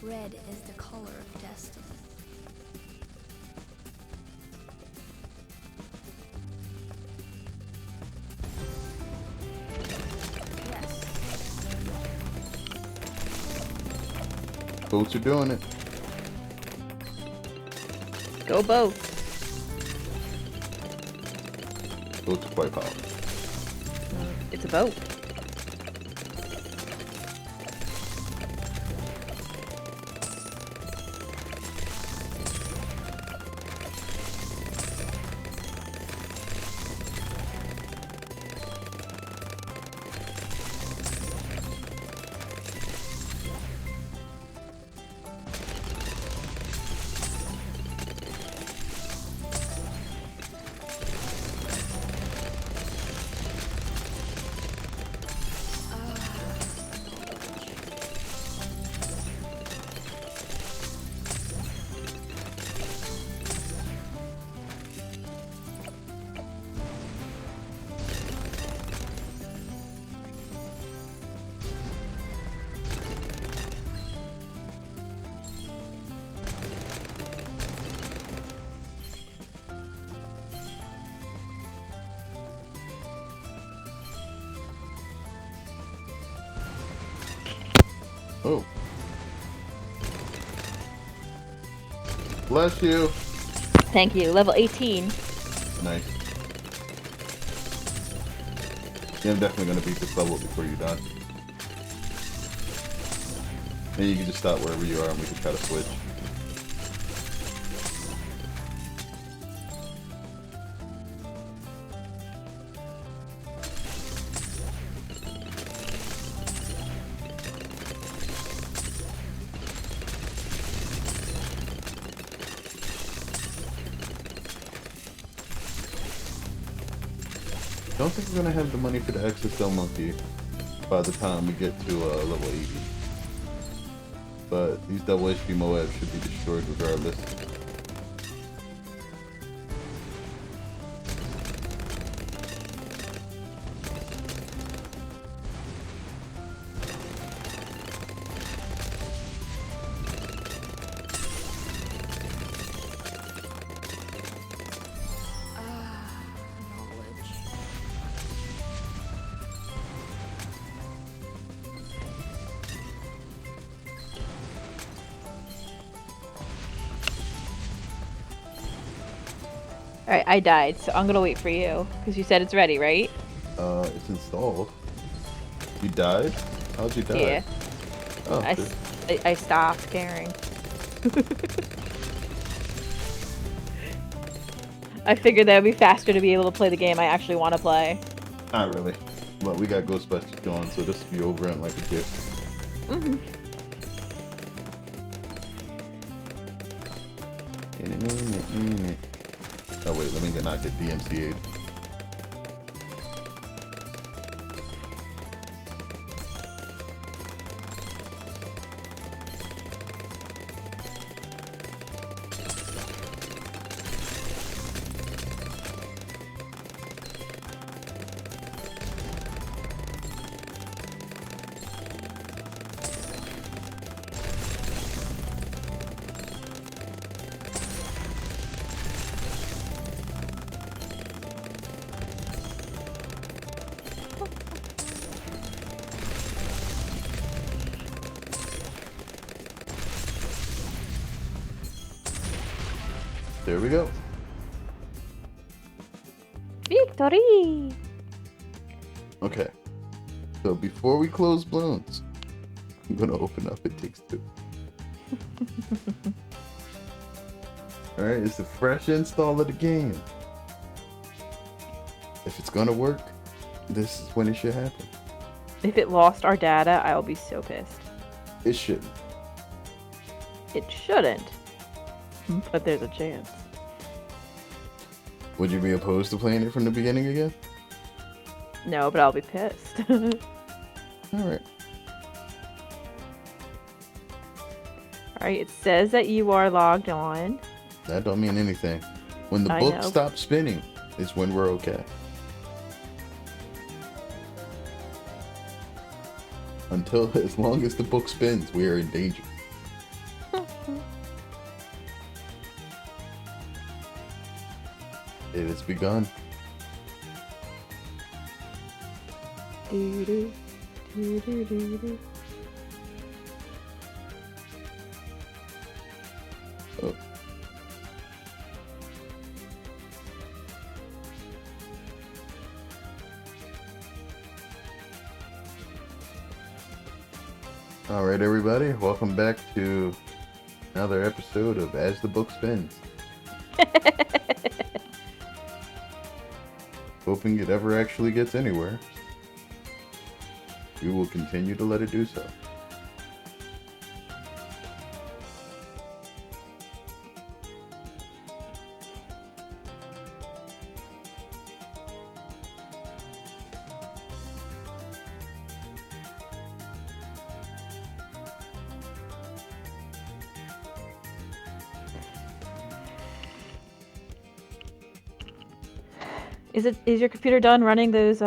D: Red is the color of destiny. Yes.
A: Boats are doing it.
B: Go boats.
A: Boats are quite powerful.
B: It's a boat.
A: Oh. Bless you.
B: Thank you. Level 18.
A: Nice. Yeah, I'm definitely gonna beat this level before you die. And you can just stop wherever you are and we can try to switch. I don't think we're gonna have the money for the Exocell Monkey by the time we get to level 80. But these double HP Moabs should be destroyed regardless.
D: Knowledge.
B: Alright, I died, so I'm gonna wait for you. Because you said it's ready, right?
A: It's installed. You died? How'd you die?
B: Yeah.
A: Oh,
B: I,
A: shit.
B: I stopped caring. I figured that would be faster to be able to play the game I actually want to play.
A: Not really. But we got Ghostbusters going, so this will be over in like a bit.
B: Mm-hmm.
A: Oh wait, let me not get DMCA'd. There we go.
B: Victory!
A: Okay. So before we close balloons, I'm gonna open up It Takes Two. Alright, it's a fresh install of the game. If it's gonna work, this is when it should happen.
B: If it lost our data, I'll be so pissed.
A: It shouldn't.
B: It shouldn't. But there's a chance.
A: Would you be opposed to playing it from the beginning again?
B: No, but I'll be pissed.
A: Alright.
B: Alright, it says that you are logged on.
A: That don't mean anything. When the
B: I
A: book
B: know.
A: stops spinning is when we're okay. Until, as long as the book spins, we are in danger. It has begun.
B: Doo-doo, doo-doo-doo-doo.
A: Oh. All right, everybody, welcome back to another episode of As the Book Spins. Hoping it ever actually gets anywhere. We will continue to let it do so.
B: Is your computer done running those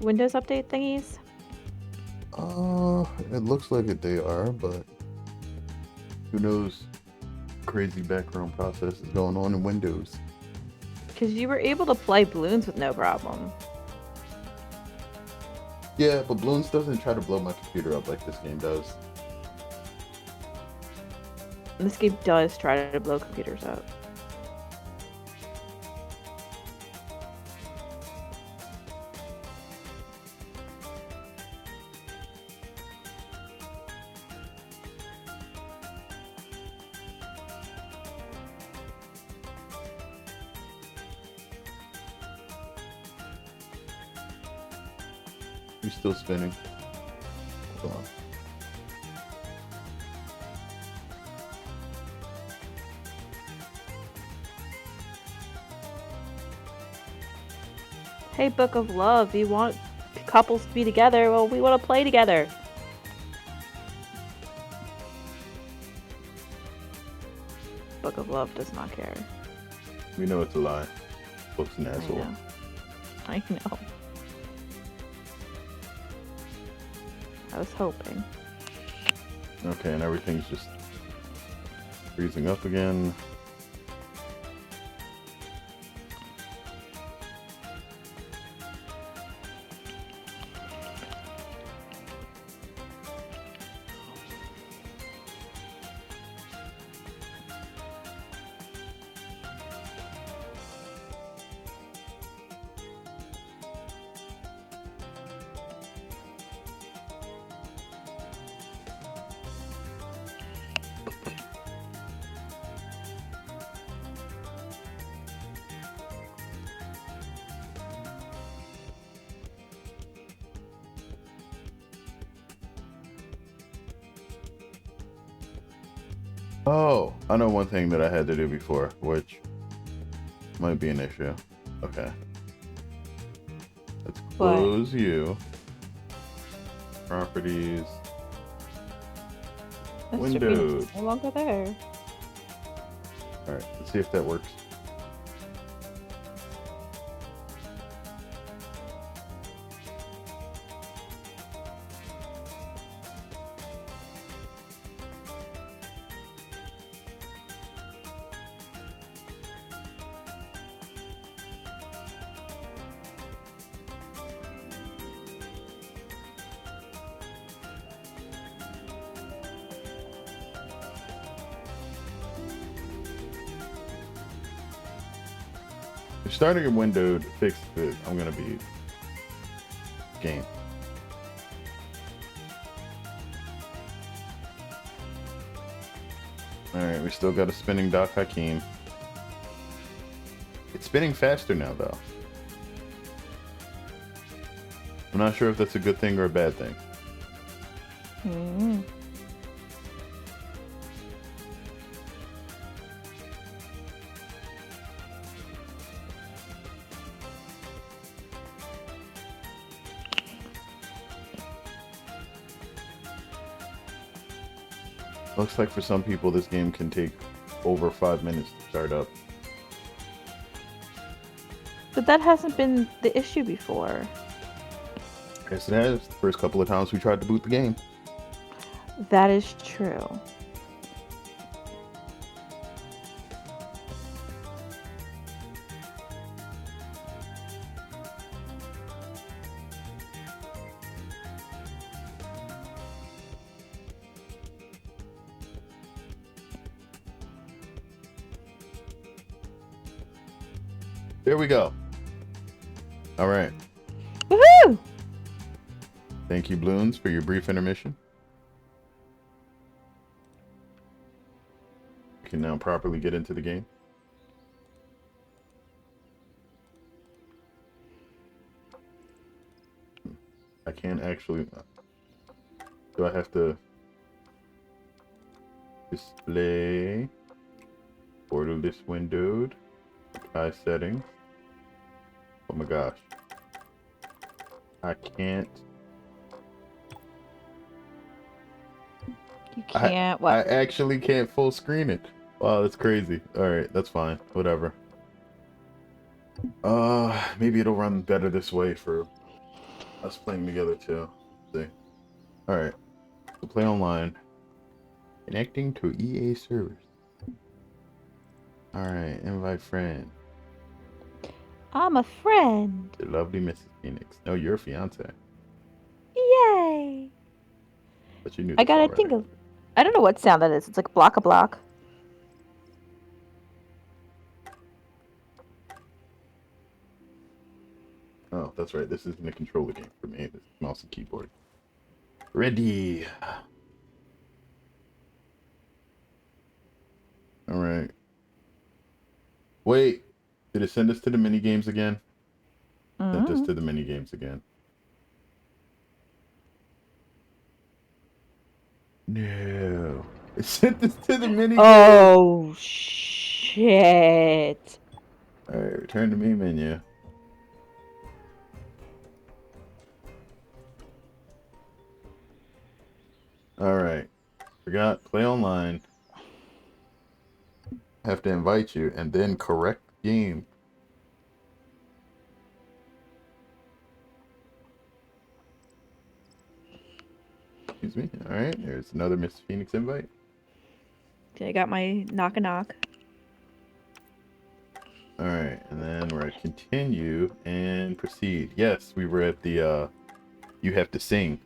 B: Windows update thingies?
A: It looks like it they are, but who knows? Crazy background process is going on in Windows.
B: Because you were able to play Bloons with no problem.
A: Yeah, but Bloons doesn't try to blow my computer up like this game does.
B: And this game does try to blow computers up.
A: You're still spinning. Hold on.
B: Hey, Book of Love, you want couples to be together? Well, we want to play together. Book of Love does not care.
A: We know it's a lie. Book's an
B: I
A: asshole.
B: know. I know. I was hoping.
A: Okay, and everything's just freezing up again. Oh, I know one thing that I had to do before, which might be an issue. Okay. Let's
B: What?
A: close you. Properties.
B: That's
A: Windows.
B: no longer there.
A: Alright, let's see if that works. If starting a window to fix it, I'm gonna be game. Alright, we still got a spinning Doc Hakim. It's spinning faster now though. I'm not sure if that's a good thing or a bad thing.
B: Hmm.
A: Looks like for some people this game can take over 5 minutes to start up.
B: But that hasn't been the issue before.
A: Yes, it has. The first couple of times we tried to boot the game.
B: That is true.
A: There we go. All right.
B: Woohoo!
A: Thank you, Bloons, for your brief intermission. We can now properly get into the game. I can't actually... Do I have to display portal this windowed? Apply settings. Oh my gosh. I can't.
B: You can't. What?
A: I actually can't full screen it. Wow, that's crazy. Alright, that's fine. Whatever. Maybe it'll run better this way for us playing together too. Let's see. Alright. So play online. Connecting to EA servers. Alright, invite friend.
B: I'm a friend.
A: The lovely Mrs. Phoenix. No, you're a fiance.
B: Yay!
A: But you knew
B: I
A: this
B: got a
A: already.
B: tingle. I don't know what sound that is. It's like block a block.
A: Oh, that's right. This isn't a controller game for me. This is mouse and keyboard. Ready. Alright. Wait. Did it send us to the mini games again? Sent us to the mini games again. No. It sent us to the mini games.
B: Oh, shit.
A: Alright, return to me menu. Alright. Forgot. Play online. Have to invite you and then correct game. Excuse me. Alright, there's another Miss Phoenix invite.
B: Okay, I got my knock a knock.
A: Alright, and then we're at continue and proceed. Yes, we were at the you have to sing.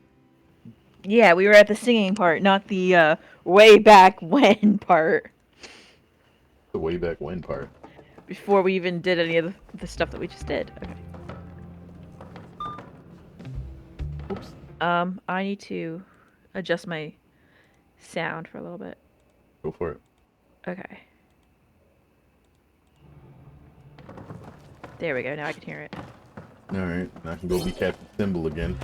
B: Yeah, we were at the singing part, not the way back when part.
A: The way back when part.
B: Before we even did any of the stuff that we just did. Okay.
A: Oops.
B: I need to adjust my sound for a little bit.
A: Go for it.
B: Okay. There we go, now I can hear it.
A: Alright, now I can go be Captain Thimble again.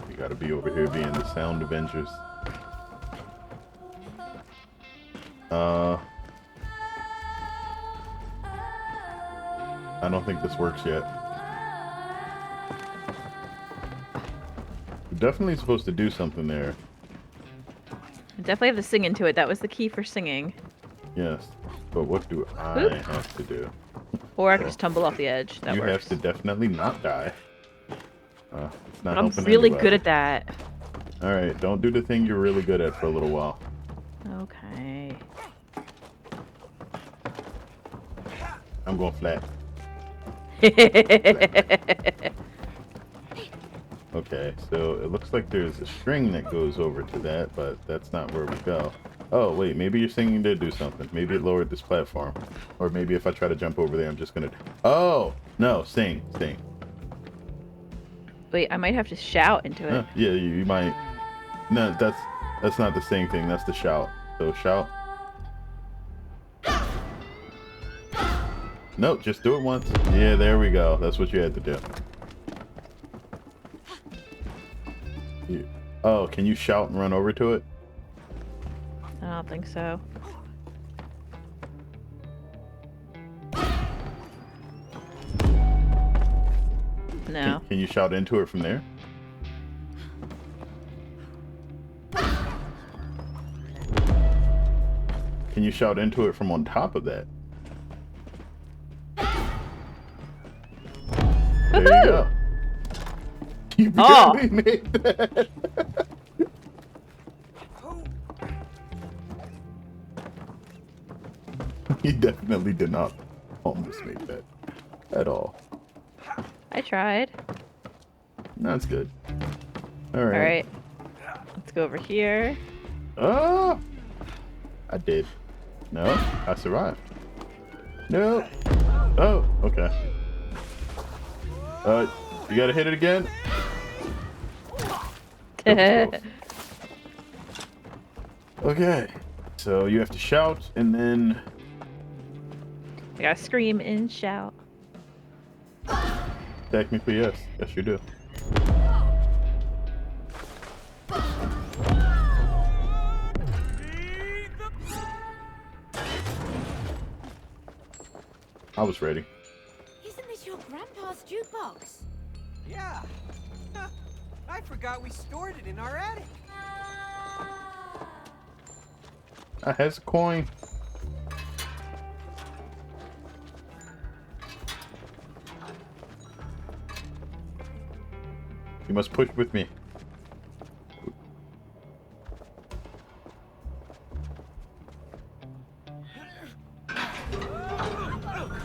A: We gotta be over here being the Sound Avengers. I don't think this works yet. We're definitely supposed to do something there.
B: I definitely have to sing into it. That was the key for singing.
A: Yes. But what do I
B: Oop.
A: have to do?
B: Or I could just tumble off the edge. That
A: You
B: works.
A: have to definitely not die. It's not
B: But I'm
A: helping
B: really
A: anybody.
B: good at that.
A: Alright, don't do the thing you're really good at for a little while.
B: Okay.
A: I'm going flat. Okay, so it looks like there's a string that goes over to that, but that's not where we go. Oh, wait, maybe your singing did do something. Maybe it lowered this platform. Or maybe if I try to jump over there, I'm just gonna... Oh! No, sing.
B: Wait, I might have to shout into it.
A: Yeah, you might... No, that's not the same thing. That's the shout. So shout. Nope, just do it once. Yeah, there we go. That's what you had to do. Oh, can you shout and run over to it?
B: I don't think so. No.
A: Can you shout into it from there? Can you shout into it from on top of that? There you go. You barely made that. He definitely did not almost make that at all.
B: I tried.
A: That's good. All
B: All
A: right.
B: right. Let's go over here.
A: Oh, I did. No, I survived. No. Oh, okay. You gotta hit it again. That was close. Okay, so you have to shout and then.
B: I gotta scream and shout.
A: Technically, yes. Yes, you do. I was ready.
D: Isn't this your grandpa's jukebox?
E: Yeah. I forgot we stored it in our attic.
A: I has a coin. You must push with me.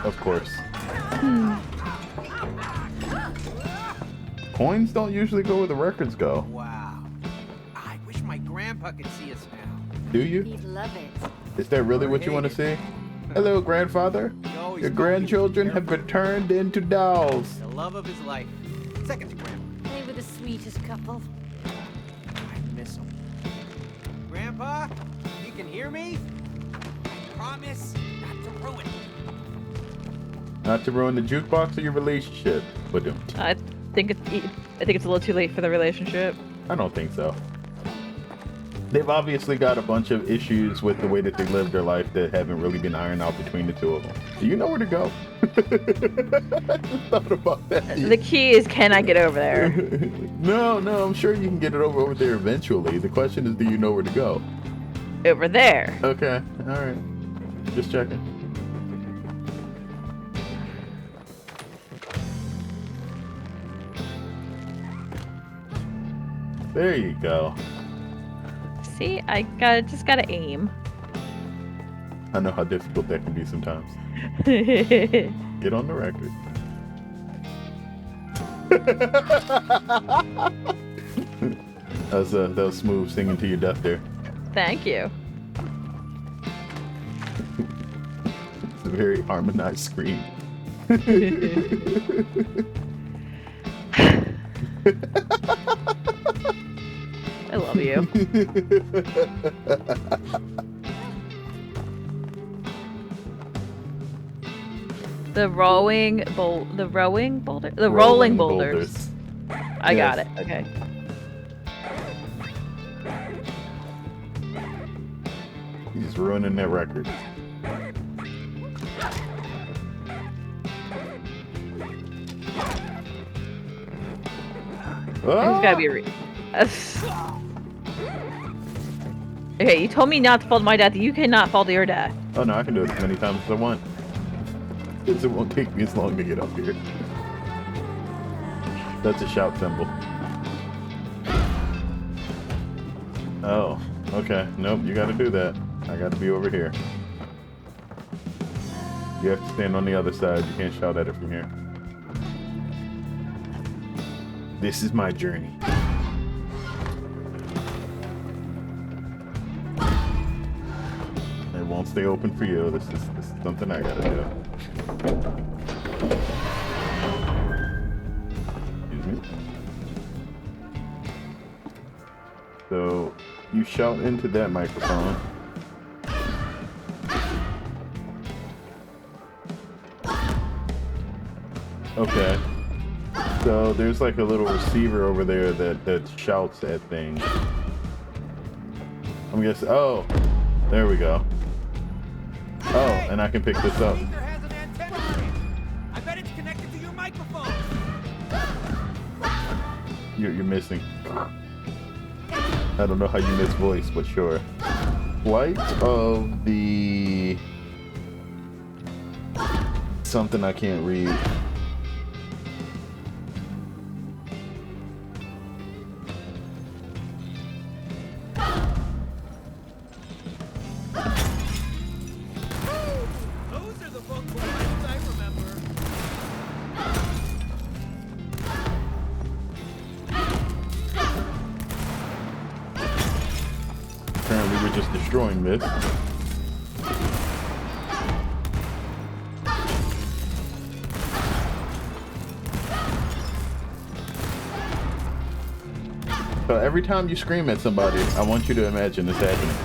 A: Of course. Coins don't usually go where the records go.
E: Wow. I wish my grandpa could see us now.
A: Do you?
D: He'd love it.
A: Is that really what you want to see? Hello, grandfather.
E: He always
A: Your
E: told me to be
A: grandchildren have
E: careful.
A: been turned into dolls.
E: The love of his life. Second to grandpa.
D: They were the sweetest couple.
E: I miss him. Grandpa, you can hear me? I promise not to ruin it.
A: Not to ruin the jukebox of your relationship. But
B: I think it's a little too late for the relationship.
A: I don't think so. They've obviously got a bunch of issues with the way that they live their life that haven't really been ironed out between the two of them. Do you know where to go? I just thought about that.
B: The key is, can I get over there?
A: No, I'm sure you can get it over there eventually. The question is, do you know where to go?
B: Over there.
A: Okay, alright. Just checking. There you go.
B: See, I just gotta aim.
A: I know how difficult that can be sometimes. Get on the record. that was smooth singing to your death there.
B: Thank you.
A: It's a very harmonized scream.
B: I love you. The rolling boulders. I got
A: Yes.
B: it. Okay.
A: He's ruining that record.
B: There's gotta be a Okay, you told me not to fall to my death. You cannot fall to your death.
A: Oh no, I can do it as many times as I want. Because it won't take me as long to get up here. That's a shout symbol. Oh, okay. Nope, you gotta do that. I gotta be over here. You have to stand on the other side. You can't shout at it from here. This is my journey. It won't stay open for you. This is something I gotta do. Excuse me. So you shout into that microphone. Okay. So there's like a little receiver over there that shouts at things. I'm guessing. Oh, there we go. Oh, and I can pick this up.
E: Speaker has an antenna on it. I bet it's connected to your microphone.
A: You're missing. I don't know how you miss voice, but sure. Flight of the something I can't read.
E: Those are the vocal lines I remember.
A: just destroying this. So every time you scream at somebody, I want you to imagine this happening.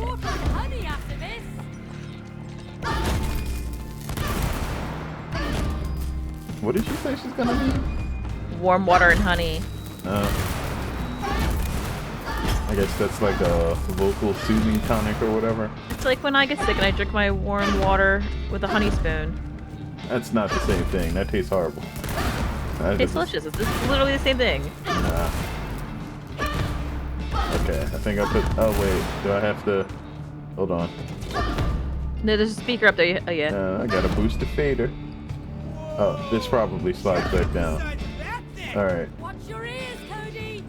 C: More for honey after this.
A: What did she say she's gonna need?
B: Warm water and honey.
A: I guess that's like a vocal soothing tonic or whatever.
B: It's like when I get sick and I drink my warm water with a honey spoon.
A: That's not the same thing. That tastes horrible. That
B: It's
A: doesn't-
B: delicious. It's literally the same thing.
A: Nah. Okay, I think I put. Oh wait, do I have to? Hold on.
B: No, there's a speaker up there. Oh yeah.
A: I got a booster fader. Oh, this probably slides back down.
E: Besides that thing,
A: All right.
C: Watch your ears, Cody.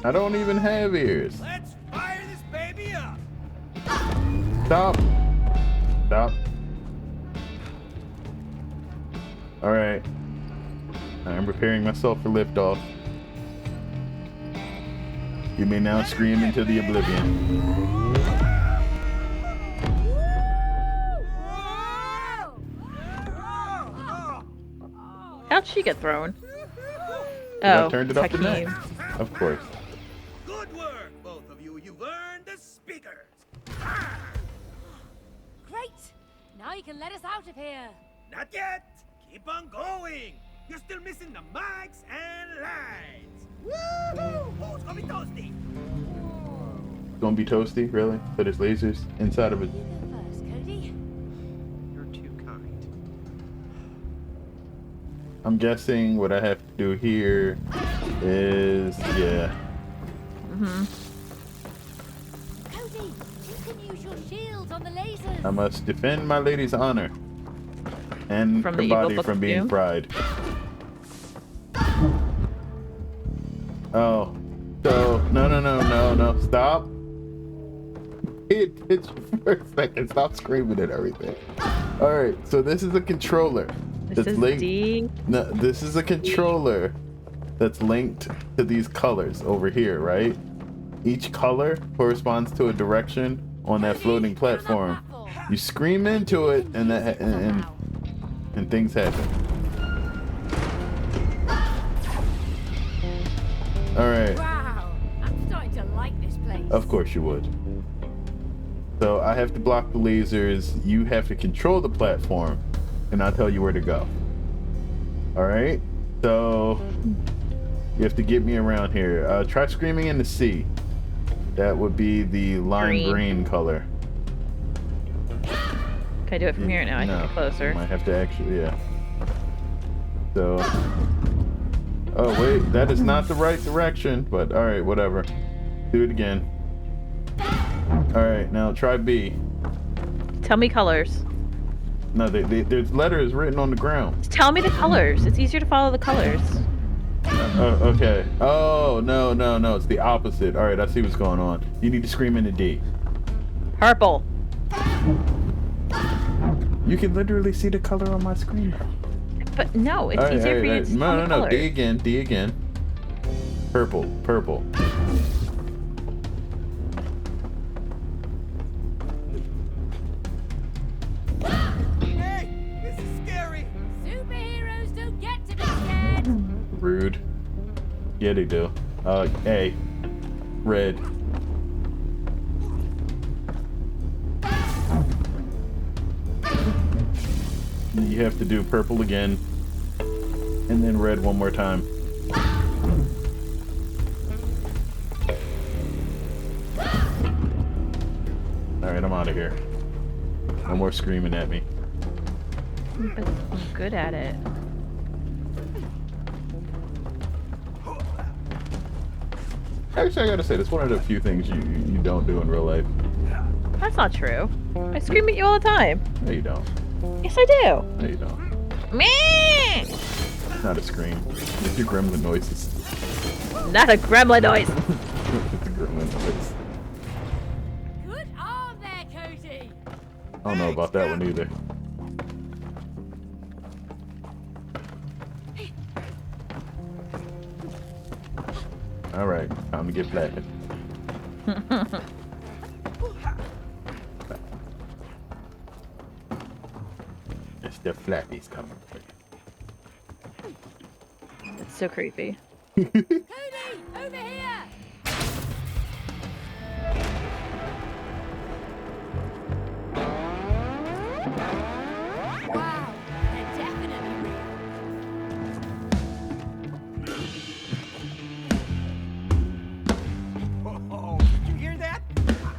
A: I don't even have ears.
E: let's fire this baby up.
A: Stop. Stop. All right. I'm preparing myself for liftoff. You may now scream into the oblivion.
B: How'd she get thrown?
A: I
B: Oh,
A: turned it up to
B: Hakeem.
A: max. Of course.
E: Good work, both of you. You've earned the speakers.
C: Great. Now you can let us out of here.
E: Not yet. Keep on going. You're still missing the mics and lights. Woohoo! Who's gonna be toasty?
A: Gonna be toasty, really? But it's lasers inside of it.
C: You go first, Cody.
E: You're too kind.
A: I'm guessing what I have to do here is, yeah.
C: Cody, you can use your shield on the lasers.
A: I must defend my lady's honor and
B: From
A: her
B: the evil
A: body
B: Book
A: from
B: of
A: being
B: Doom?
A: fried. Oh, so no! Stop! Pay attention for a second. Stop screaming at everything. All right, so this is a controller.
B: This
A: that's
B: is
A: linked.
B: D.
A: No, this is a controller that's linked to these colors over here, right? Each color corresponds to a direction on that floating platform. You scream into it, and that and things happen. All right.
C: Wow, I'm starting to like this place.
A: Of course you would. So I have to block the lasers. You have to control the platform, and I'll tell you where to go. All right. So you have to get me around here. Try screaming in the C. That would be the lime green color.
B: Can I do it from here now? I can get closer.
A: Might have to actually, yeah. So. Oh wait, that is not the right direction. But all right, whatever. Do it again. All right, now try B.
B: Tell me colors.
A: No, there's letters written on the ground.
B: Just tell me the colors. It's easier to follow the colors.
A: Okay. Oh, no. It's the opposite. All right, I see what's going on. You need to scream into D.
B: Purple.
A: You can literally see the color on my screen.
B: But no, it's
A: All right,
B: easier for you
A: all
B: to
A: right.
B: tell me
A: No.
B: colors.
A: D again. Purple.
E: Hey, this is scary.
C: Superheroes don't get to be scared.
A: Rude. Yeah, they do. A. Red. You have to do purple again, and then red one more time. Alright, I'm out of here. No more screaming at me.
B: But I'm good at it.
A: Actually, I gotta say, that's one of the few things you don't do in real life.
B: That's not true. I scream at you all the time.
A: No, you don't.
B: Yes, I do.
A: No, you don't.
B: Meh!
A: It's not a scream. It's your gremlin noises.
B: Not a gremlin noise.
A: It's a gremlin noise.
C: Good arm there, Cody.
A: I don't know about that one either. Alright, time to get platinum. Mr. Flappy's coming.
B: It's so creepy.
C: Cody, over here! Wow, they're definitely real.
E: Oh, did you hear that?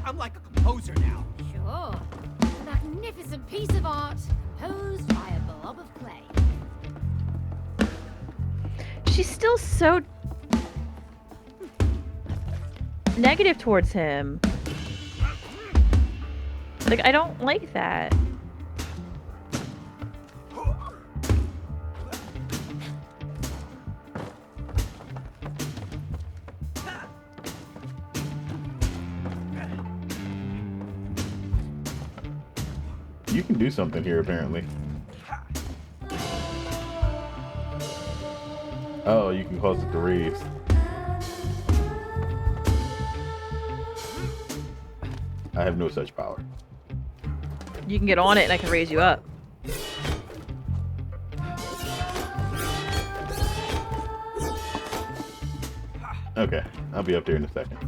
E: I'm like a composer now.
C: Sure. A magnificent piece of art composed by a blob of clay.
B: She's still so negative towards him. Like, I don't like that.
A: You can do something here, apparently. Oh, you can cause it to raise. I have no such power.
B: You can get on it and I can raise you up.
A: Okay, I'll be up there in a second.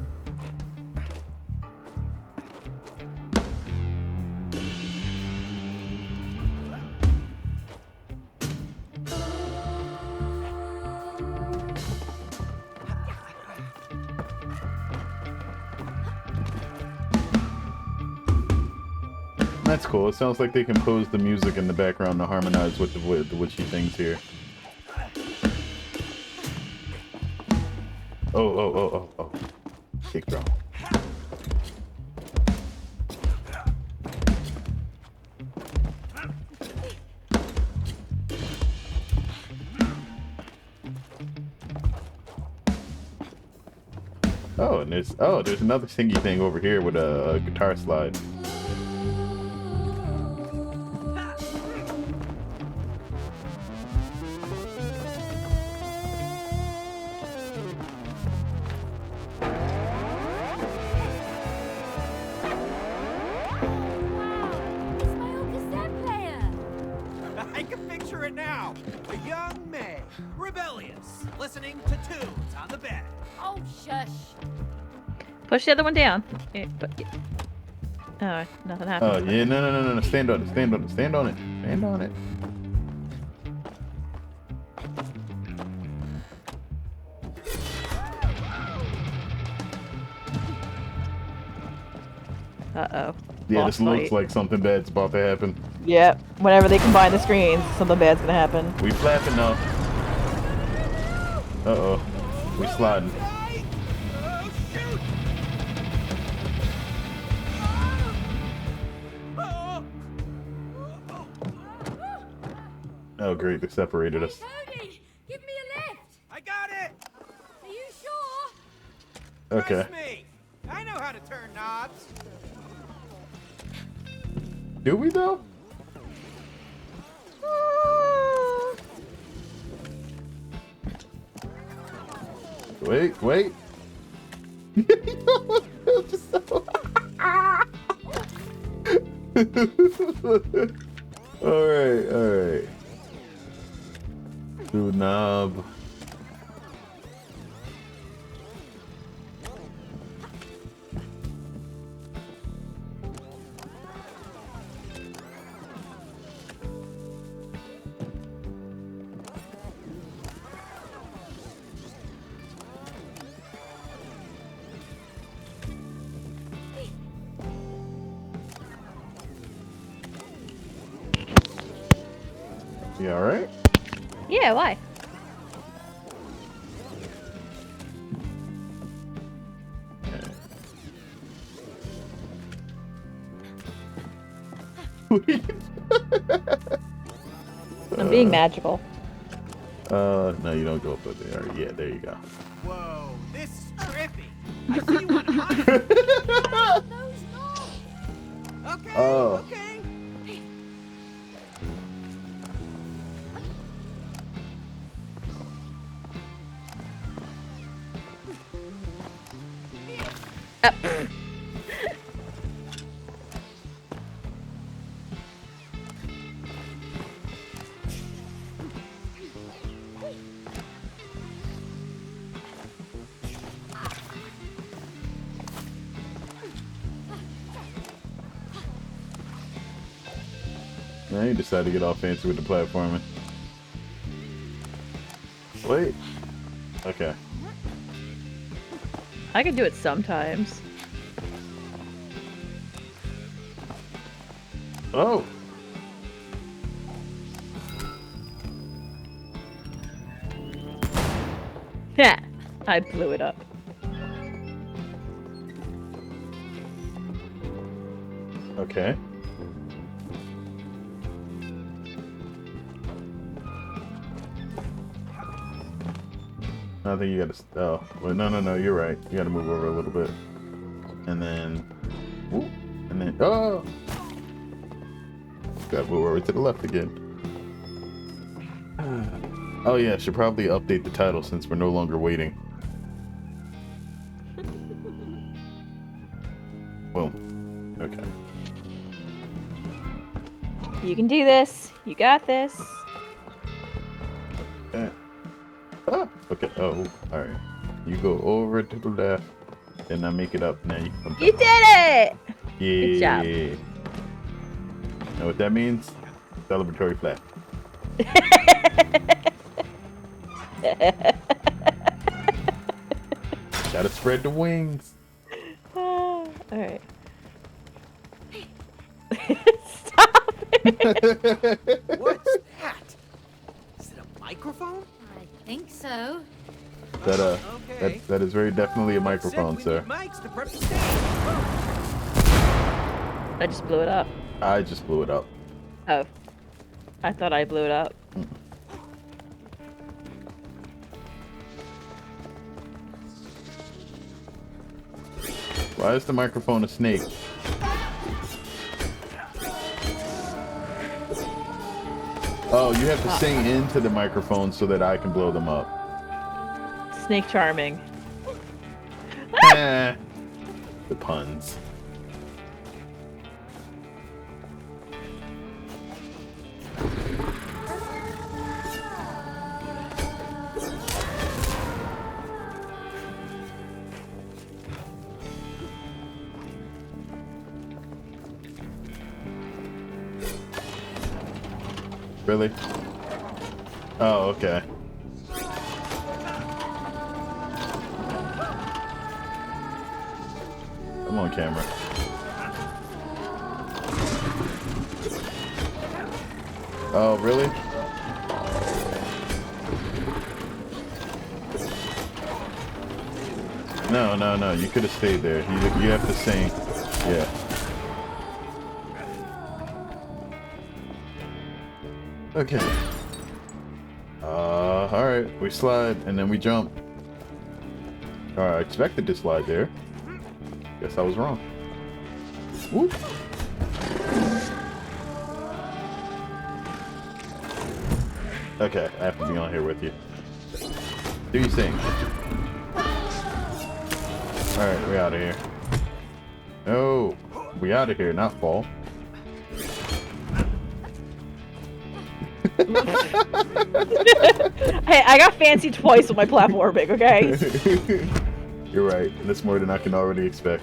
A: That's cool. It sounds like they composed the music in the background to harmonize with the witchy things here. Oh. Kick drum. Oh, and there's another singy thing over here with a guitar slide.
C: Wow, it's my old cassette player.
E: I can picture it now. A young May, rebellious, listening to tunes on the bed.
C: Oh, shush.
B: Push the other one down. Oh, nothing happened.
A: Oh yeah, no. Stand on it. Stand on it. Stand on it. Stand on it.
B: Uh-oh.
A: Yeah,
B: Boss
A: this looks
B: fight.
A: like something bad's about to happen.
B: Yep. Whenever they combine the screens, something bad's gonna happen.
A: We flapping now. Uh-oh. We sliding.
E: Right? Oh, shoot! Oh!
A: Oh great, they separated us.
C: Cody, give me a lift.
E: I got it!
C: Are you sure?
A: Okay.
E: Trust me. I know how to turn knobs.
A: Do we though? Wait. Alright. Do knob. You alright?
B: Yeah, why? I'm being magical.
A: No, you don't go up there. Yeah, there you go.
E: Whoa, this is trippy. I see you on hot.
C: Those knobs.
E: Okay,
A: Oh.
E: okay.
B: pfft.
A: Now you decided to get all fancy with the platforming. Wait. Okay.
B: I can do it sometimes.
A: Oh!
B: Yeah, I blew it up.
A: Okay. I think you gotta. Oh, well, no, you're right. You gotta move over a little bit. And then. Whoop, and then. Oh! Gotta move over to the left again. Oh, yeah, should probably update the title since we're no longer waiting. Boom. Okay.
B: You can do this. You got this.
A: Okay. Ah, okay. Oh, alright. You go over to the left, and I make it up. Now you come
B: You
A: down.
B: did it!
A: Yeah.
B: Good job.
A: Know what that means? Celebratory flag. Gotta spread the wings.
B: Alright. Stop it!
E: What's that? Is it a microphone?
C: I think so.
A: That
E: Okay.
A: that is very definitely a microphone,
E: Except we
A: sir.
E: need mics to prep the stage.
B: I just blew it up.
A: I just blew it up.
B: Oh. I thought I blew it up.
A: Why is the microphone a snake? Oh, you have to sing into the microphone so that I can blow them up.
B: Snake charming.
A: Eh. The puns. Really? Oh, okay. I'm on camera. Oh, really? No. You could have stayed there. You have to sing. Yeah. Okay. Alright. We slide and then we jump. Alright, I expected to slide there. Guess I was wrong. Whoop. Okay, I have to be on here with you. Do you sing? Alright, we out of here. No, we out of here, not fall.
B: Hey, I got fancy twice with my platforming, okay?
A: You're right. That's more than I can already expect.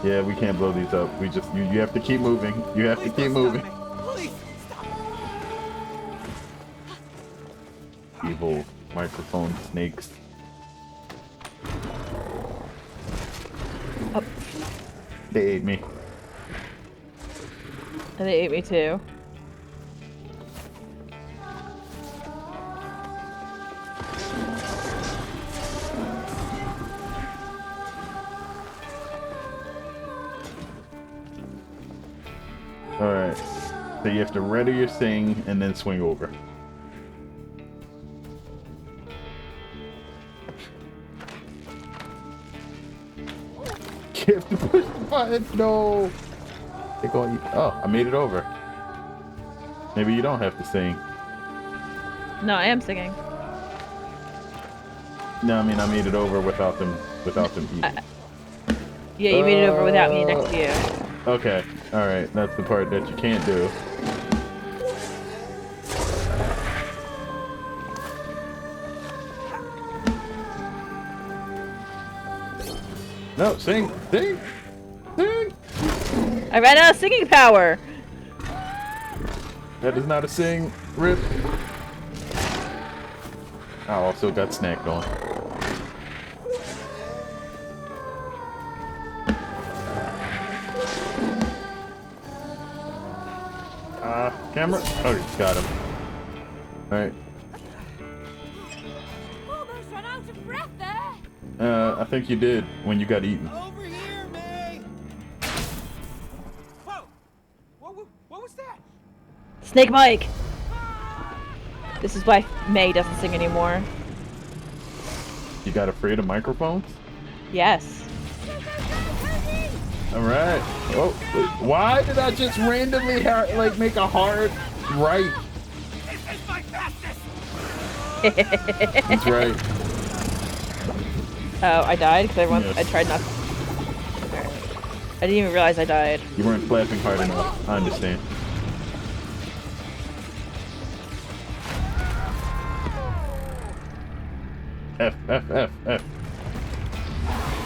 A: Yeah, we can't blow these up. We just you have to keep moving. You have to keep moving.
E: Please stop it.
A: Evil microphone snakes.
B: Up.
A: They ate me.
B: And they ate me too.
A: Alright. So you have to ready your thing and then swing over. You have to push the button. No. They're going. Oh, I made it over. Maybe you don't have to sing.
B: No, I am singing.
A: No, I mean I made it over without them eating.
B: Yeah, you made it over without me next to you.
A: Okay, all right. That's the part that you can't do. No, sing.
B: I ran out of singing power.
A: That is not a sing. Rip. I also got snacked on. Camera. Oh, got him. All right.
C: Almost ran out of breath there.
A: I think you did when you got eaten.
E: Over here, May! Whoa! What was that?
B: Snake Mike. This is why May doesn't sing anymore.
A: You got afraid of microphones?
B: Yes.
A: All right. Oh, why did I just randomly like make a hard right?
E: This is my fastest!
A: That's right.
B: Oh, I died because
A: Yes.
B: I tried not. Alright. I didn't even realize I died.
A: You weren't flapping hard enough. I understand. F.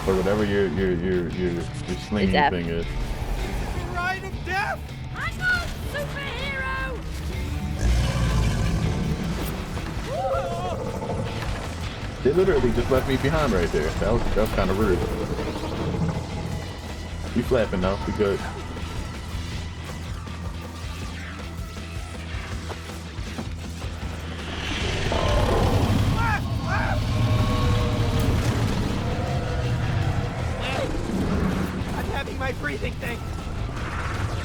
A: Or whatever your slinging
B: It's F.
A: thing is.
E: The Ride of Death!
C: Hang on, superhero!
A: They literally just left me behind right there. That was kind of rude. We flapping now. We good.
E: I'm having my breathing thing.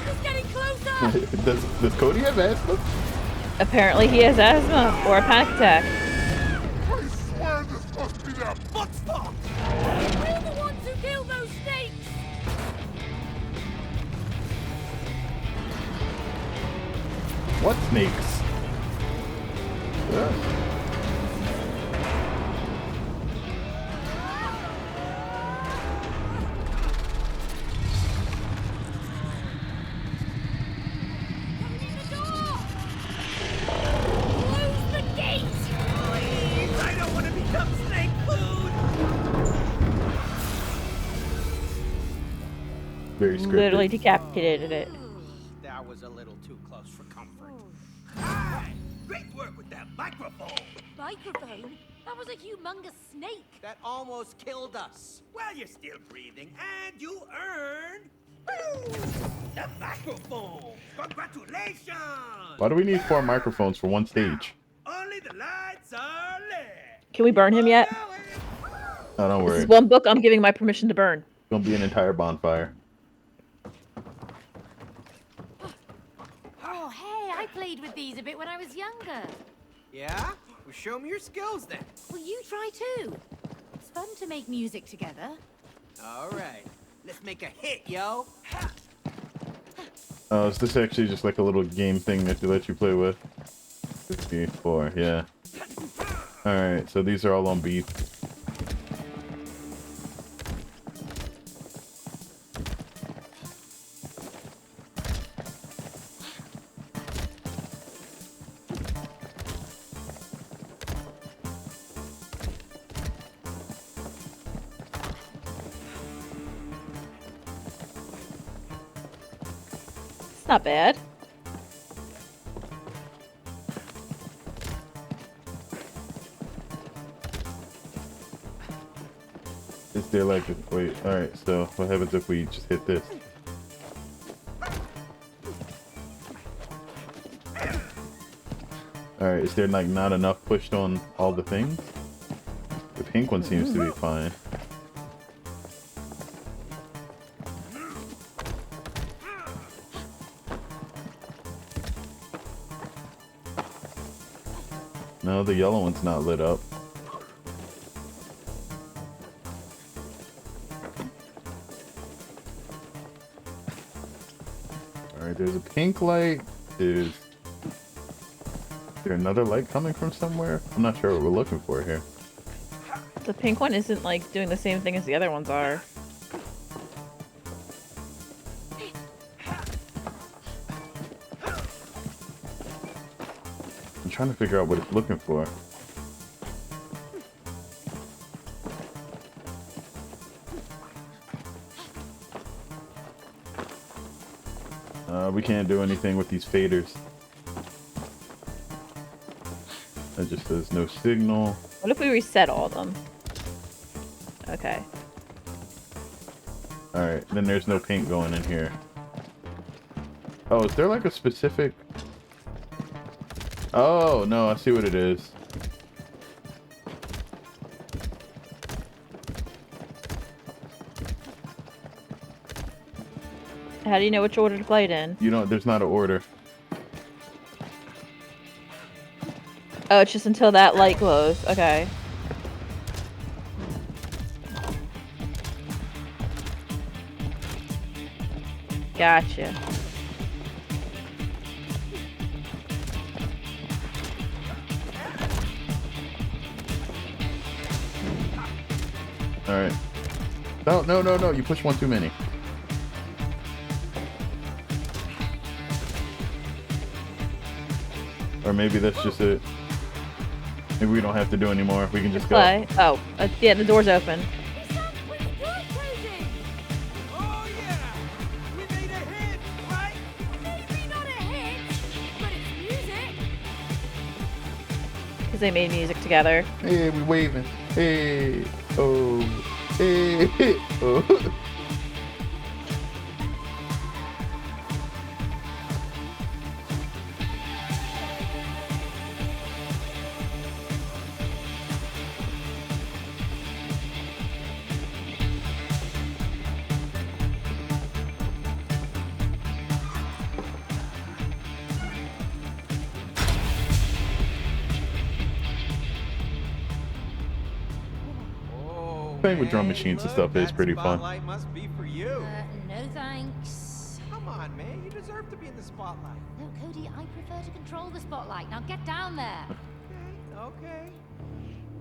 C: He's getting closer!
A: does Cody have asthma?
B: Apparently he has asthma or a panic attack.
F: I swear this must be that
E: What's that?
C: We're the ones who killed those snakes!
A: What snakes? Yeah.
C: Opening the door! Close the gate!
E: Please, I don't want to become snake food!
A: Very scripted.
B: Literally decapitated it.
E: That was a little too close for comfort. Alright, great work with that microphone!
C: Microphone? That was a humongous snake!
E: That almost killed us. Well, you're still breathing, and you earned... the microphone! Congratulations!
A: Why do we need 4 microphones for one stage?
E: Only the lights are lit!
B: Can we burn him yet?
A: Oh, don't
B: This
A: worry.
B: is one book I'm giving my permission to burn.
A: It's gonna be an entire bonfire.
C: Oh, hey, I played with these a bit when I was younger.
E: Yeah? Well, show me your skills then.
C: Well, you try too. It's fun to make music together.
E: Alright, let's make a hit, yo!
A: Oh, is this actually just like a little game thing that they let you play with? 54, yeah. Alright, so these are all on beat.
B: It's not bad.
A: Is there like a, wait, alright, so what happens if we just hit this? Alright, is there like not enough pushed on all the things? The pink one seems to be fine. No, the yellow one's not lit up. Alright, there's a pink light. There's there another light coming from somewhere? I'm not sure what we're looking for here.
B: The pink one isn't like doing the same thing as the other ones are.
A: I'm trying to figure out what it's looking for. We can't do anything with these faders. It just says no signal.
B: What if we reset all of them? Okay.
A: Alright, then there's no paint going in here. Oh, is there like a specific... Oh, no, I see what it is.
B: How do you know which order to play it in?
A: You know, there's not an order.
B: Oh, it's just until that light glows. Okay. Gotcha.
A: Alright. No, no, no, no, you pushed one too many. Or maybe that's just it. Maybe we don't have to do anymore. We can just go.
B: Play. Oh, yeah, the door's open.
C: You sound pretty good, Cody.
E: Oh yeah! We made a hit, right?
C: Maybe not a hit, but it's music.
B: Because they made music together.
A: Hey, we waving. Hey, oh, hey, oh. Playing with drum machines and stuff is pretty fun.
E: Spotlight must be for you.
C: No thanks.
E: Come on, man. You deserve to be in the spotlight.
C: No, Cody, I prefer to control the spotlight. Now get down there.
E: Okay.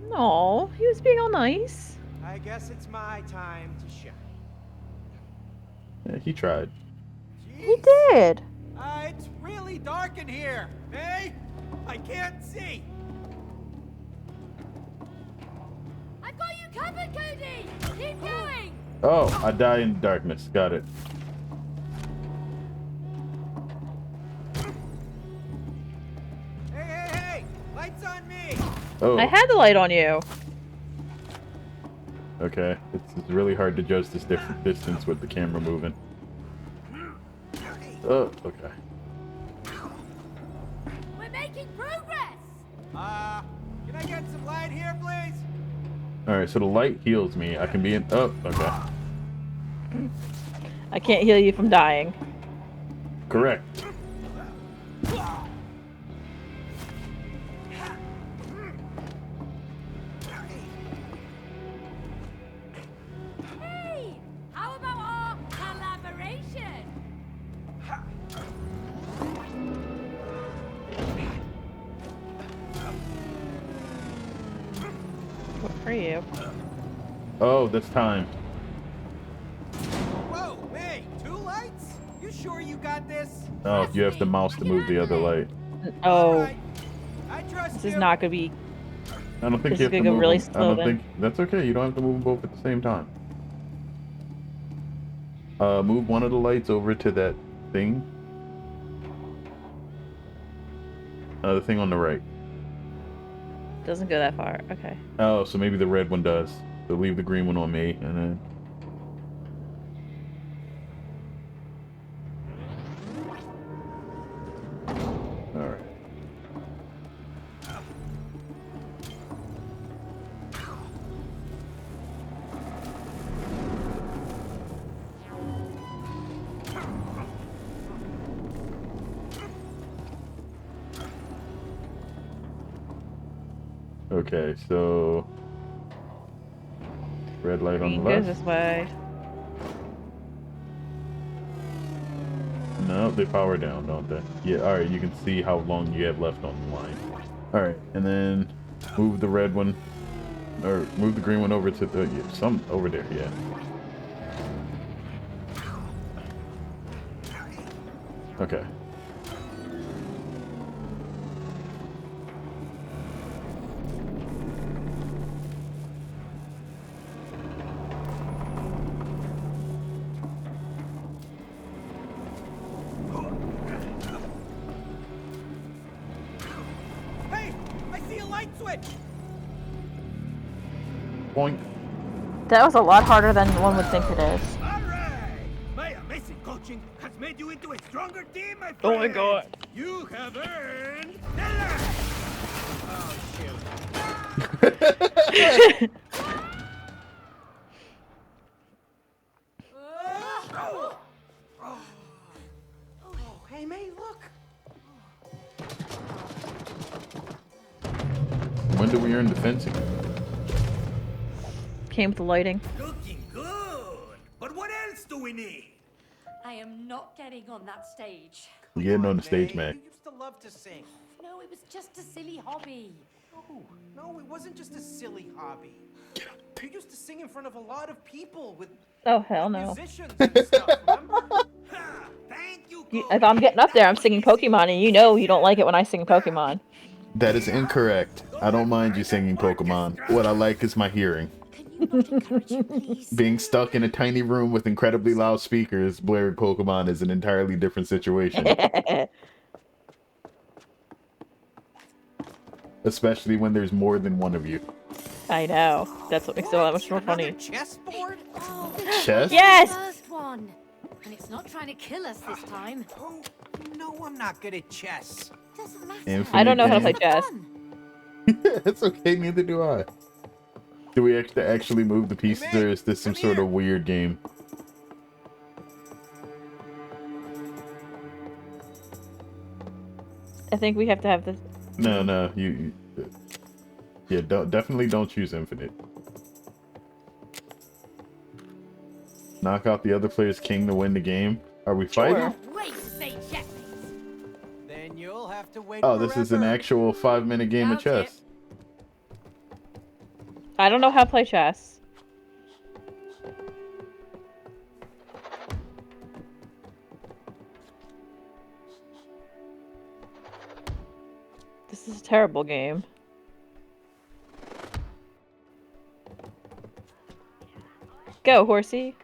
B: No, he was being all nice.
E: I guess it's my time to shine.
A: Yeah, he tried.
B: He did.
E: It's really dark in here. Hey, I can't see.
C: I've got you covered, Cody. Keep going.
A: Oh, I die in darkness. Got it.
E: Hey, hey, hey! Lights on me.
A: Oh,
B: I had the light on you.
A: okay. It's really hard to judge this different distance with the camera moving. Oh, okay.
C: We're making progress.
E: Can I get some light here, please?
A: Alright, so the light heals me. I can be in... Oh, okay.
B: I can't heal you from dying.
A: Correct.
C: Hey, how about our collaboration?
B: What are you?
A: Oh, that's time.
E: Whoa, hey, 2 lights? You sure you got this?
A: Oh, you have the mouse to move the other light.
B: Oh,
E: Alright, I trust
B: this
E: you.
B: is not gonna be.
A: I don't think
B: This
A: you
B: is
A: have to
B: gonna go
A: move
B: really
A: them. I
B: slow
A: don't
B: then.
A: think... That's okay. You don't have to move them both at the same time. Move one of the lights over to that thing. The thing on the right.
B: Doesn't go that far. Okay.
A: Oh, so maybe the red one does. So leave the green one on me, and then... Alright. Okay, so... Red light on
B: Green
A: the
B: goes
A: left.
B: this way.
A: No, No, they power down, don't they? Yeah, alright, you can see how long you have left on the line. Alright, and then move the red one, or move the green one over to the, yeah, some, over there, yeah. Okay.
E: Hey, I see a light switch.
A: Point.
B: That was a lot harder than one would think it is.
E: All right. My amazing coaching has made you into a stronger team, my friend.
B: Oh my god.
E: You have earned the light. Oh shoot. Oh, hey, May, look.
A: When do we earn the fencing?
B: Came with the lighting.
E: Looking good. But what else do we need?
G: I am not getting on that stage.
A: We're getting on the stage,
E: May,
A: man.
E: You used to love to sing.
G: No, it was just a silly hobby.
E: No, it wasn't just a silly hobby. You used to sing in front of a lot of people with
B: Oh hell no.
E: musicians and stuff, remember? Ha, thank you,
B: If I'm getting up there, I'm singing Pokemon, and you know you don't like it when I sing Pokemon.
A: That is incorrect. I don't mind you singing Pokemon. What I like is my hearing.
D: Can you not encourage him, please?
A: Being stuck in a tiny room with incredibly loud speakers blaring Pokemon is an entirely different situation. Especially when there's more than one of you.
B: I know. That's what makes it that much more funny.
E: Another chessboard?
C: Oh,
A: Chess?
B: Yes!
C: first one. And it's not trying to kill us this time.
E: Oh, no, I'm not good at chess.
C: Doesn't matter.
A: Infinite
B: I don't know how to play
A: game.
B: chess.
C: Fun.
A: It's okay, neither do I. Do we actually move the pieces, or is this some sort of weird game?
B: I think we have to have this.
A: No, yeah, definitely don't choose infinite. Knock out the other player's king to win the game. Are we fighting?
C: Wait to say checkmate.
E: Then you'll have to wait
A: Oh, this is an
E: forever.
A: actual 5-minute game of
C: Doubt it.
A: chess.
B: I don't know how to play chess. This is a terrible game. Go, horsey.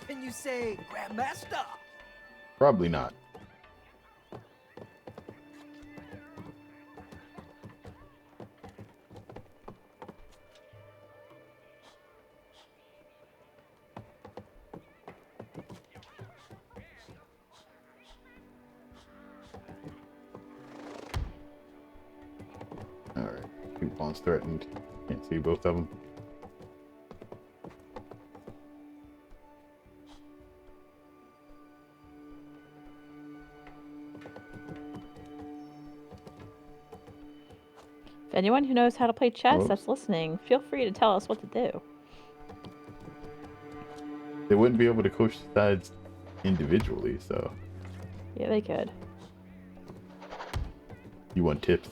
E: Can you say Grandmaster?
A: Probably not. Alright, 2 pawns threatened. Can't see both of them.
B: If anyone who knows how to play chess
A: Whoops.
B: that's listening, feel free to tell us what to do.
A: They wouldn't be able to coach the sides individually, so
B: Yeah, they could.
A: you want tips?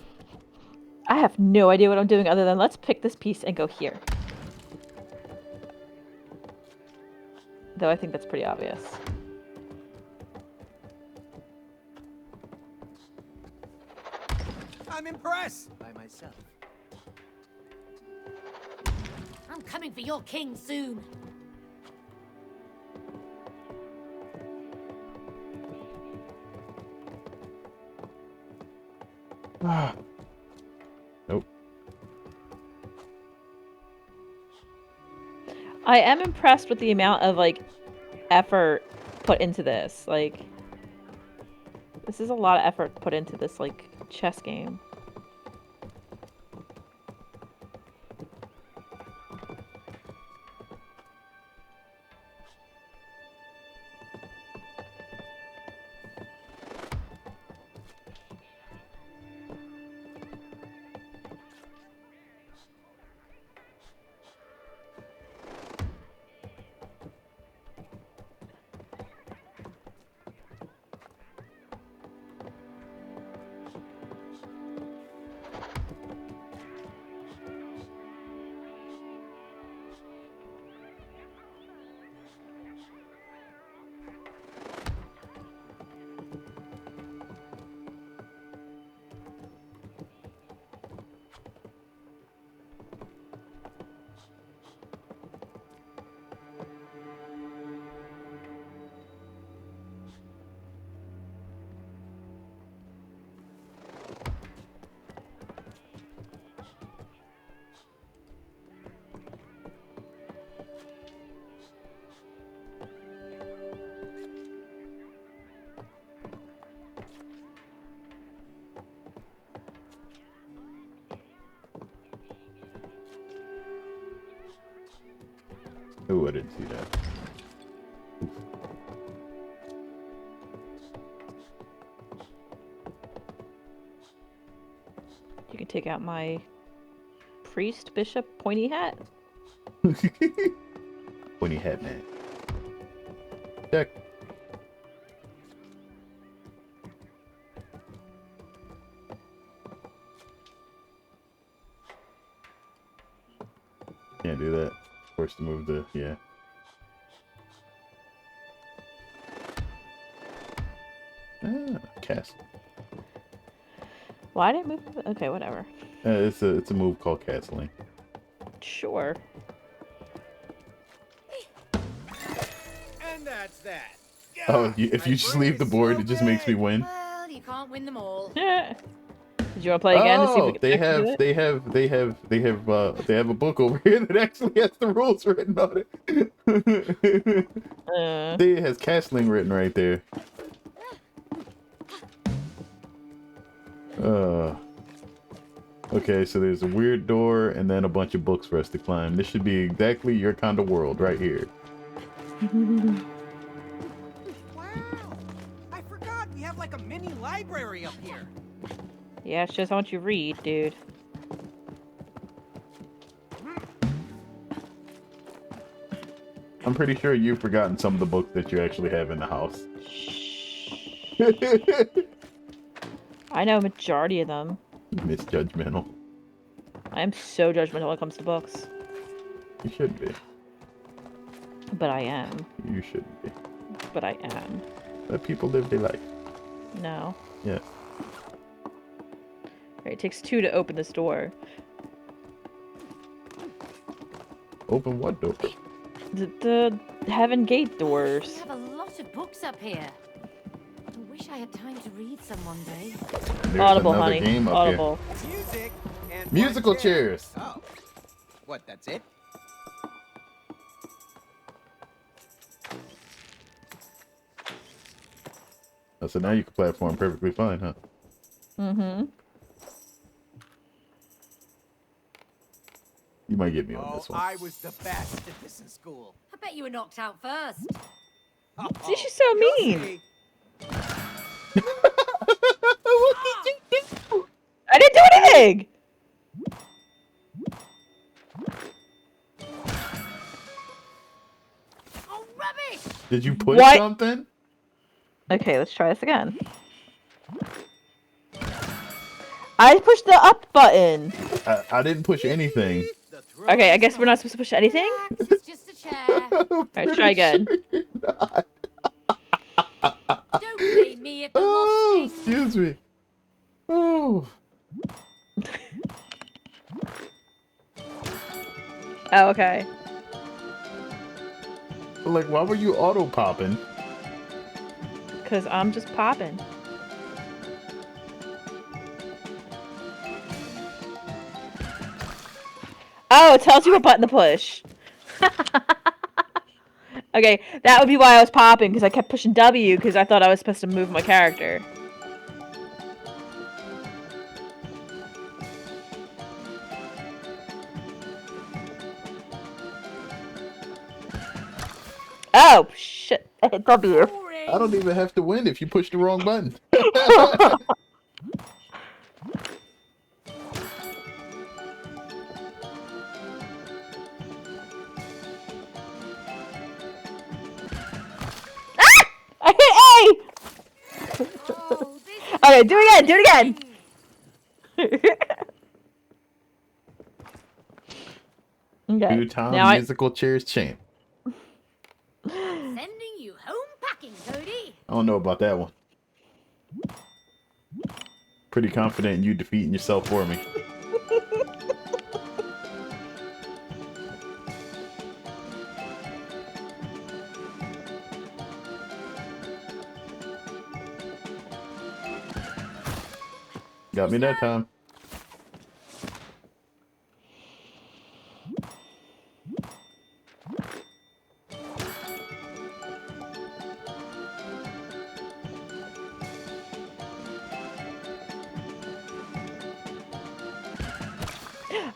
B: I have no idea what I'm doing other than let's pick this piece and go here. Though I think that's pretty obvious.
E: I'm impressed by myself.
C: I'm coming for your king soon.
A: Nope.
B: I am impressed with the amount of like effort put into this. Like this is a lot of effort put into this like chess game.
A: Oh, I didn't see that.
B: You can take out my priest, bishop, pointy hat.
A: Pointy hat man. Check. Can't do that. Forced to move the, yeah. Ah, castle.
B: Why did it move? Okay, whatever.
A: It's a move called castling.
B: Sure.
E: And that's that.
A: Oh, if you just leave the board, it just makes me win.
G: Well, you can't win them all.
B: Yeah. Did you want to play again to see if we
A: Oh,
B: can
A: they
B: actually do
A: have a book over here that actually has the rules written on it.
B: it?
A: It has castling written right there. Okay, so there's a weird door and then a bunch of books for us to climb. This should be exactly your kind of world right here.
E: Wow. I forgot we have like a mini library up here.
B: Yeah, it shows how much you read, dude.
A: I'm pretty sure you've forgotten some of the books that you actually have in the house.
B: I know a majority of them.
A: Misjudgmental.
B: I am so judgmental when it comes to books.
A: You should be.
B: But I am.
A: You shouldn't be.
B: But I am.
A: Let people live their life.
B: No.
A: Yeah.
B: Alright, it takes 2 to open this door.
A: Open what door?
B: The Heaven Gate
G: We
B: doors.
G: have a lot of books up here. I wish I had time to read some one day.
A: There's
B: Audible,
A: another
B: honey.
A: game up
B: Audible.
E: Music and
A: Musical
E: one chair.
A: chairs.
E: Oh. What, that's it?
A: Oh, so now you can platform perfectly fine, huh?
B: Mm-hmm.
A: You might get me on
E: Oh,
A: this one.
E: I was the best at this in school.
G: I bet you were knocked out first.
B: She's just so
E: You'll
B: mean.
E: see.
B: What did you do? I didn't do anything!
G: Oh, rubbish!
A: Did you push
B: What?
A: something?
B: Okay, let's try this again. I pushed the up button.
A: I didn't push anything.
E: The throne
B: Okay, I
E: is
B: guess we're not supposed to push anything?
G: Relax, it's just a chair.
B: Alright, try again.
G: Don't blame me if the
A: Oh,
G: lost thing.
A: excuse me. Oh.
B: Oh, okay.
A: Like, why were you auto popping?
B: Because I'm just popping. Oh, it tells you what button to push. Okay, that would be why I was popping, because I kept pushing W, because I thought I was supposed to move my character. Oh, shit. I hit W.
G: Boring.
A: I don't even have to win if you push the wrong button.
B: I hit A!
G: Oh, this is
B: Okay, do it again, do it again! Okay,
A: Two-time
B: now I...
A: musical chairs champ.
G: sending you home packing, Cody.
A: I don't know about that one. Pretty confident in you defeating yourself for me. Got me that time.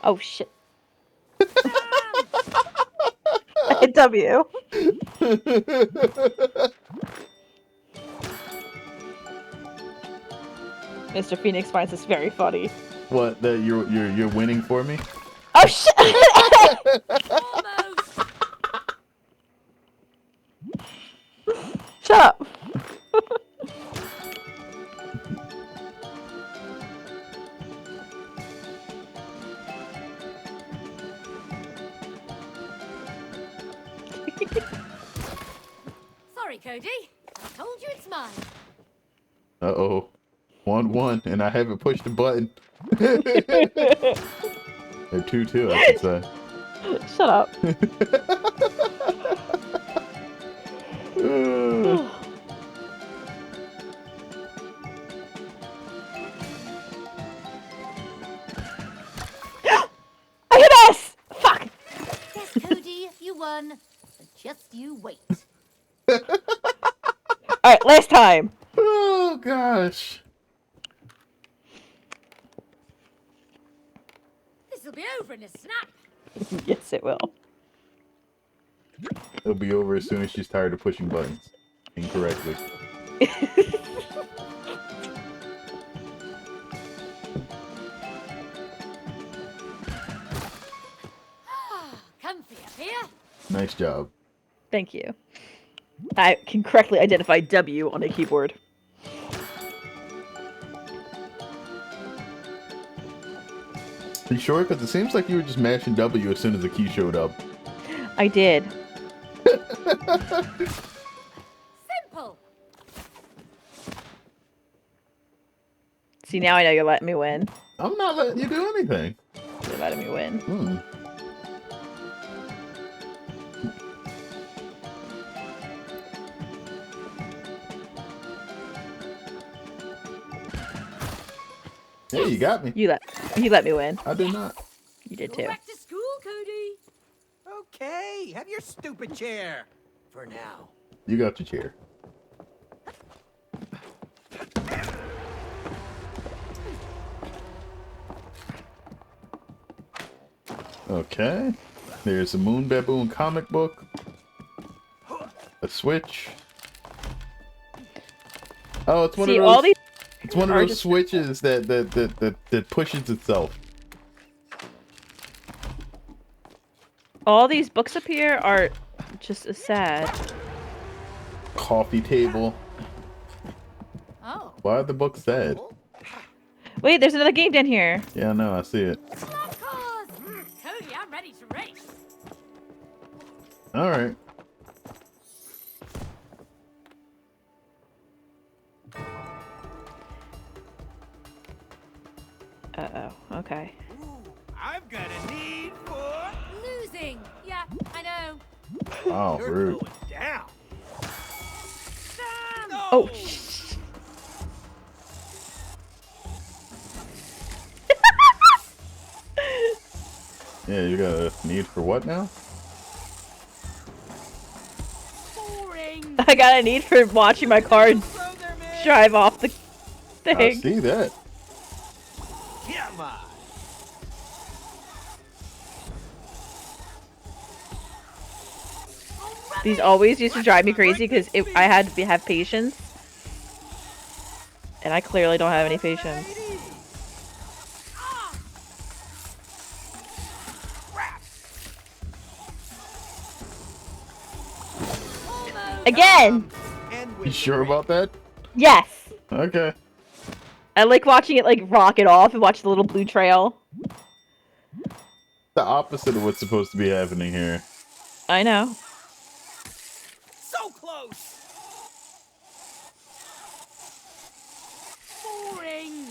B: Oh, shit. I hit W. Mr. Phoenix finds this very funny.
A: What? That you're winning for me?
B: Oh shit!
G: Almost.
B: Shut up.
G: Sorry, Cody. I told you it's mine.
A: Uh-oh. 1-1, and I haven't pushed the button. Or 2-2, I should say.
B: Shut up. I hit S! Fuck!
G: Yes, Cody, you won. But just you wait.
B: Alright, last time.
A: Oh, gosh.
G: This'll be over in a snap.
B: Yes, it will.
A: It'll be over as soon as she's tired of pushing buttons incorrectly.
G: Comfy up here.
A: Nice job.
B: Thank you. I can correctly identify W on a keyboard.
A: You sure? Because it seems like you were just mashing W as soon as the key showed up.
B: I did.
G: Simple.
B: See, now I know you're letting me win.
A: I'm not letting you do anything.
B: You're letting me win.
A: Hmm. Yeah, you got me.
B: You let me win.
A: I did not.
B: You did
G: Go
B: too.
G: back to school, Cody.
E: Okay, have your stupid chair. For now.
A: You got your chair. Okay. There's a Moon Baboon comic book. A Switch. Oh, it's one
B: See,
A: of those.
B: all these
A: It's one of
B: are
A: those
B: just-
A: switches that pushes itself.
B: all these books up here are just as sad.
A: Coffee table.
G: Oh.
A: Why are the books sad?
B: Wait, there's another game down here.
A: Yeah, no, I see it.
G: Slot cars. Cody, I'm ready to race.
A: All right.
B: Uh-oh. Okay.
E: Ooh, I've got a need for.
G: Losing. Yeah, I know.
A: Wow,
E: You're
A: rude.
E: going down. No!
B: Oh,
A: Yeah, you got a need for what now?
G: Boring.
B: I got a need for watching my car
E: Slow there, man.
B: drive off the
A: I
B: thing.
A: see that.
E: Come on.
B: These always used to drive me crazy because I had to have patience. And I clearly don't have any patience.
E: Ah! Crap.
G: Almost.
B: Again!
E: And with
A: You sure about that?
B: Yes!
A: Okay.
B: I like watching it like rocket off and watch the little blue trail.
A: The opposite of what's supposed to be happening here.
B: I know.
E: so close.
G: Boring.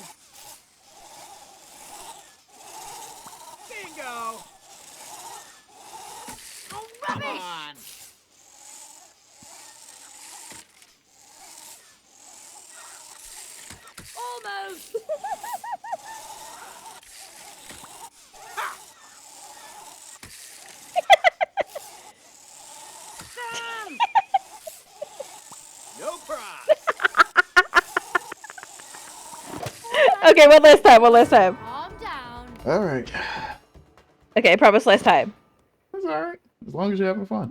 E: Bingo.
G: Oh,
E: Come
G: rubbish.
E: on.
G: Almost. Sam.
E: No prize.
B: Okay, one last time, one last time.
G: Calm down.
A: All right.
B: Okay, I promise last time.
A: That's all right. As long as you're having fun.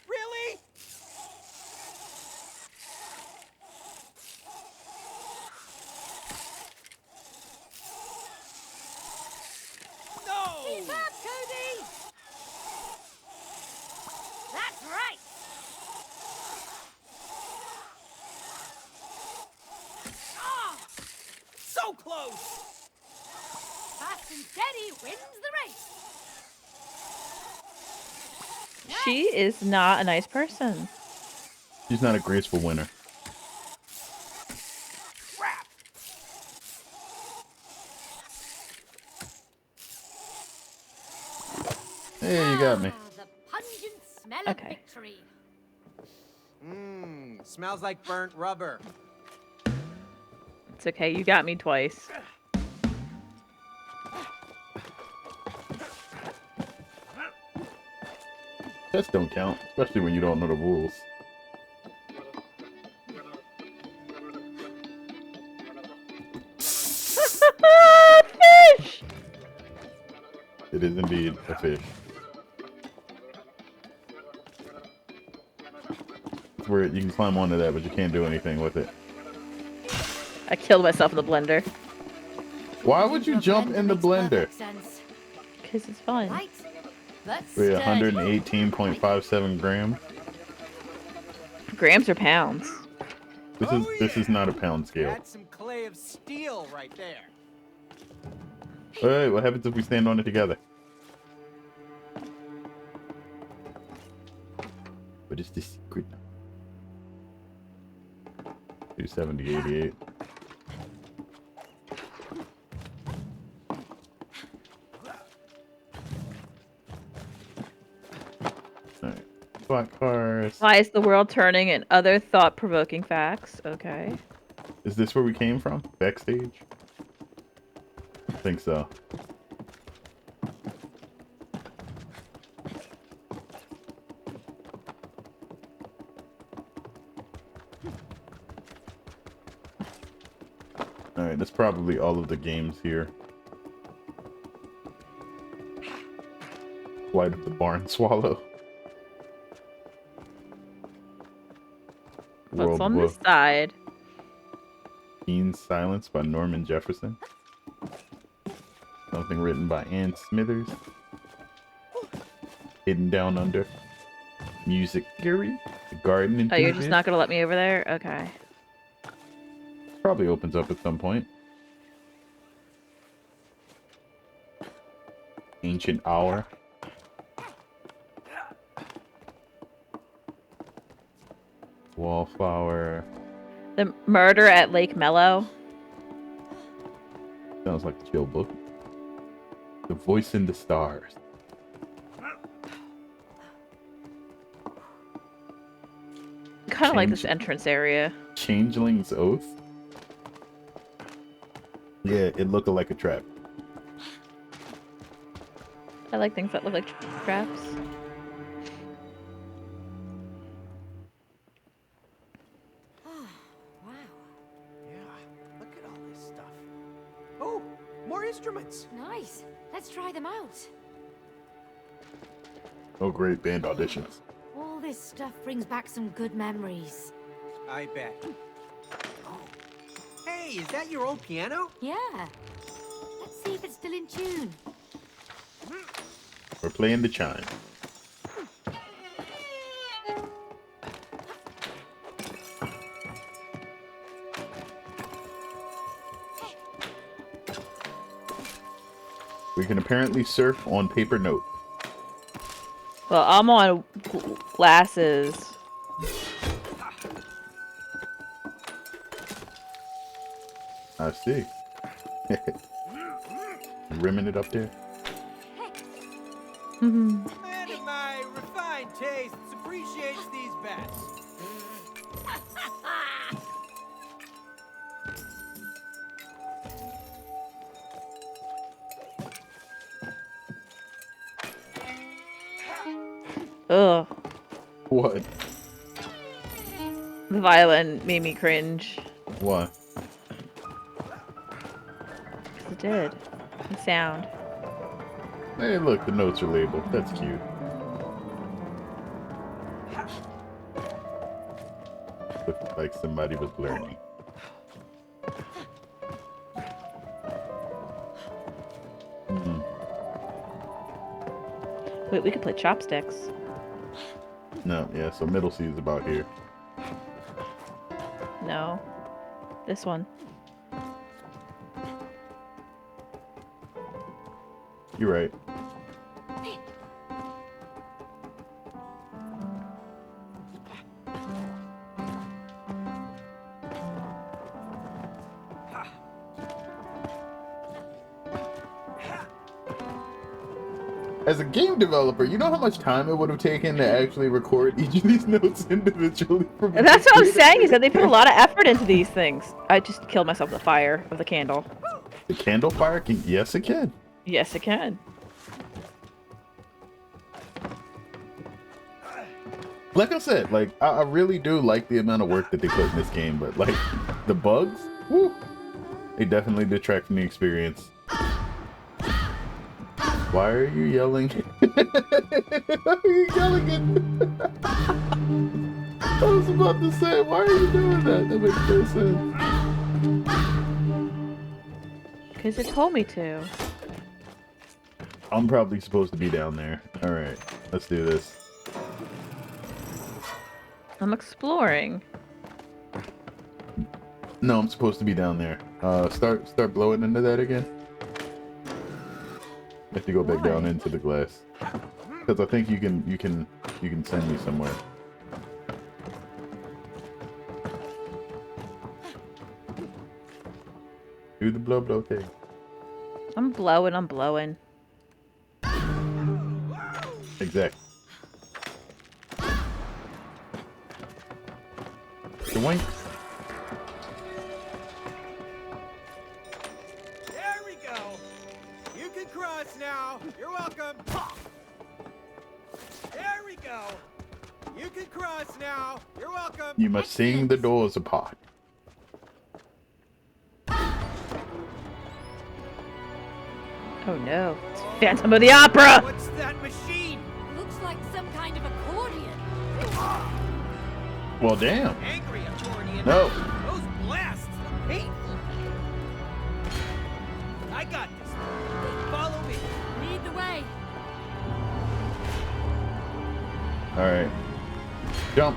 E: Really? No!
C: Keep up, Cody! That's right!
E: Ah! So close!
C: Fast and steady wins the race!
B: She is not a nice person.
A: She's not a graceful winner.
E: Crap!
A: Hey, you got me.
C: Ah, the pungent smell
B: Okay.
C: of victory.
E: Mmm, smells like burnt rubber.
B: It's okay, you got me twice.
A: Tests don't count, especially when you don't know the rules.
B: Fish!
A: It is indeed a fish. It's where you can climb onto that, but you can't do anything with it.
B: I killed myself in the blender.
A: Why would you jump in the
G: Makes
A: blender?
G: perfect sense.
B: Because it's fun.
G: Light, but
A: Weigh
G: sturdy.
A: 118.57 grams.
B: Grams or pounds?
A: This is not a pound scale.
E: That's some clay of steel right there.
A: Hey, what happens if we stand on it together? What is the secret? 270, 88. Alright. Black cars.
B: Why is the world turning and other thought-provoking facts? Okay.
A: Is this where we came from? Backstage? I think so. Alright, that's probably all of the games here. Flight of the Barn Swallow.
B: What's
A: World
B: on
A: War
B: this side?
A: Keen's Silence by Norman Jefferson. Something written by Ann Smithers. Hidden Down Under. Music Theory. The Garden
B: Oh, you're just
A: Enthusiast.
B: not gonna let me over there? Okay.
A: Probably opens up at some point. Ancient Hour. Wallflower.
B: The Murder at Lake Mellow.
A: Sounds like a chill book. The Voice in the Stars.
B: Kind of like this
A: Change-
B: entrance area.
A: Changeling's Oath. Yeah, it looked like a trap.
B: I like things that look like traps.
G: Wow.
E: Yeah, look at all this stuff. Oh, more instruments.
G: Nice. Let's try them out.
A: Oh, great band auditions.
G: All this stuff brings back some good memories.
E: I bet. Oh. Hey, is that your old piano?
G: Yeah. Let's see if it's still in tune.
A: We're playing the chime. We can apparently surf on paper note.
B: Well, I'm on glasses.
A: I see. Rimming it up there.
B: Mhm.
E: Man of my refined tastes appreciates these best.
B: Ugh.
A: What?
B: The violin made me cringe.
A: Why?
B: 'Cause it did. The sound.
A: Hey, look, the notes are labeled. That's cute. Looked like somebody was learning.
B: Wait, we could play chopsticks.
A: No, yeah, so middle C is about here.
B: No. This one.
A: You're right. As a game developer, you know how much time it would have taken to actually record each of these notes individually?
B: And that's what I'm saying, is that they put a lot of effort into these things. I just killed myself with the fire of the candle.
A: The candle fire can... Yes, it can.
B: Yes, it can.
A: Like I said, like, I really do like the amount of work that they put in this game, but, like, the bugs, woo, they definitely detract from the experience. Why are you yelling? Why are you yelling at me? I was about to say, why are you doing that? That makes no sense.
B: Because it told me to.
A: I'm probably supposed to be down there. Alright, let's do this.
B: I'm exploring.
A: No, I'm supposed to be down there. Start blowing into that again. I have to go back down into the glass. Because I think you can send me somewhere. Do the blow thing.
B: I'm blowing.
A: Exactly. Doink.
E: There we go. You can cross now. You're welcome. There we go. You can cross now. You're welcome.
A: You must sing the doors apart.
B: Oh no. It's Phantom of the Opera!
E: What's that machine?
G: Looks like some kind of accordion.
A: Well, damn.
E: Angry accordion.
A: No.
E: Those blasts are painful. I got this. Follow me.
G: Lead the way.
A: Alright. Jump.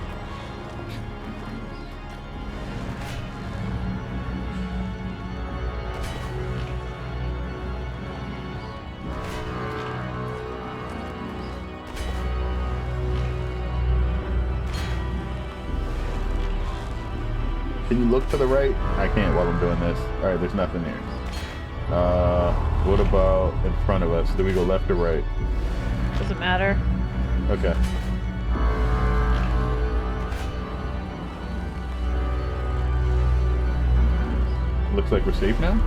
A: Can you look to the right? I can't while I'm doing this. Alright, there's nothing there. What about in front of us? Do we go left or right?
B: Doesn't matter.
A: Okay. Looks like we're safe now?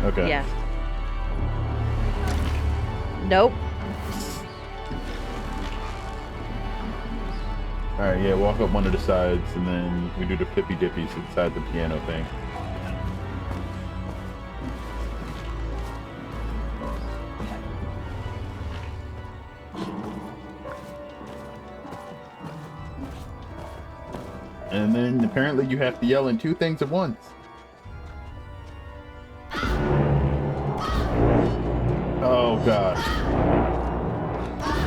A: Okay.
B: Yeah. Nope.
A: Alright, yeah, walk up one of the sides and then we do the flippy dippies inside the piano thing. And then apparently you have to yell in 2 things at once. Oh gosh.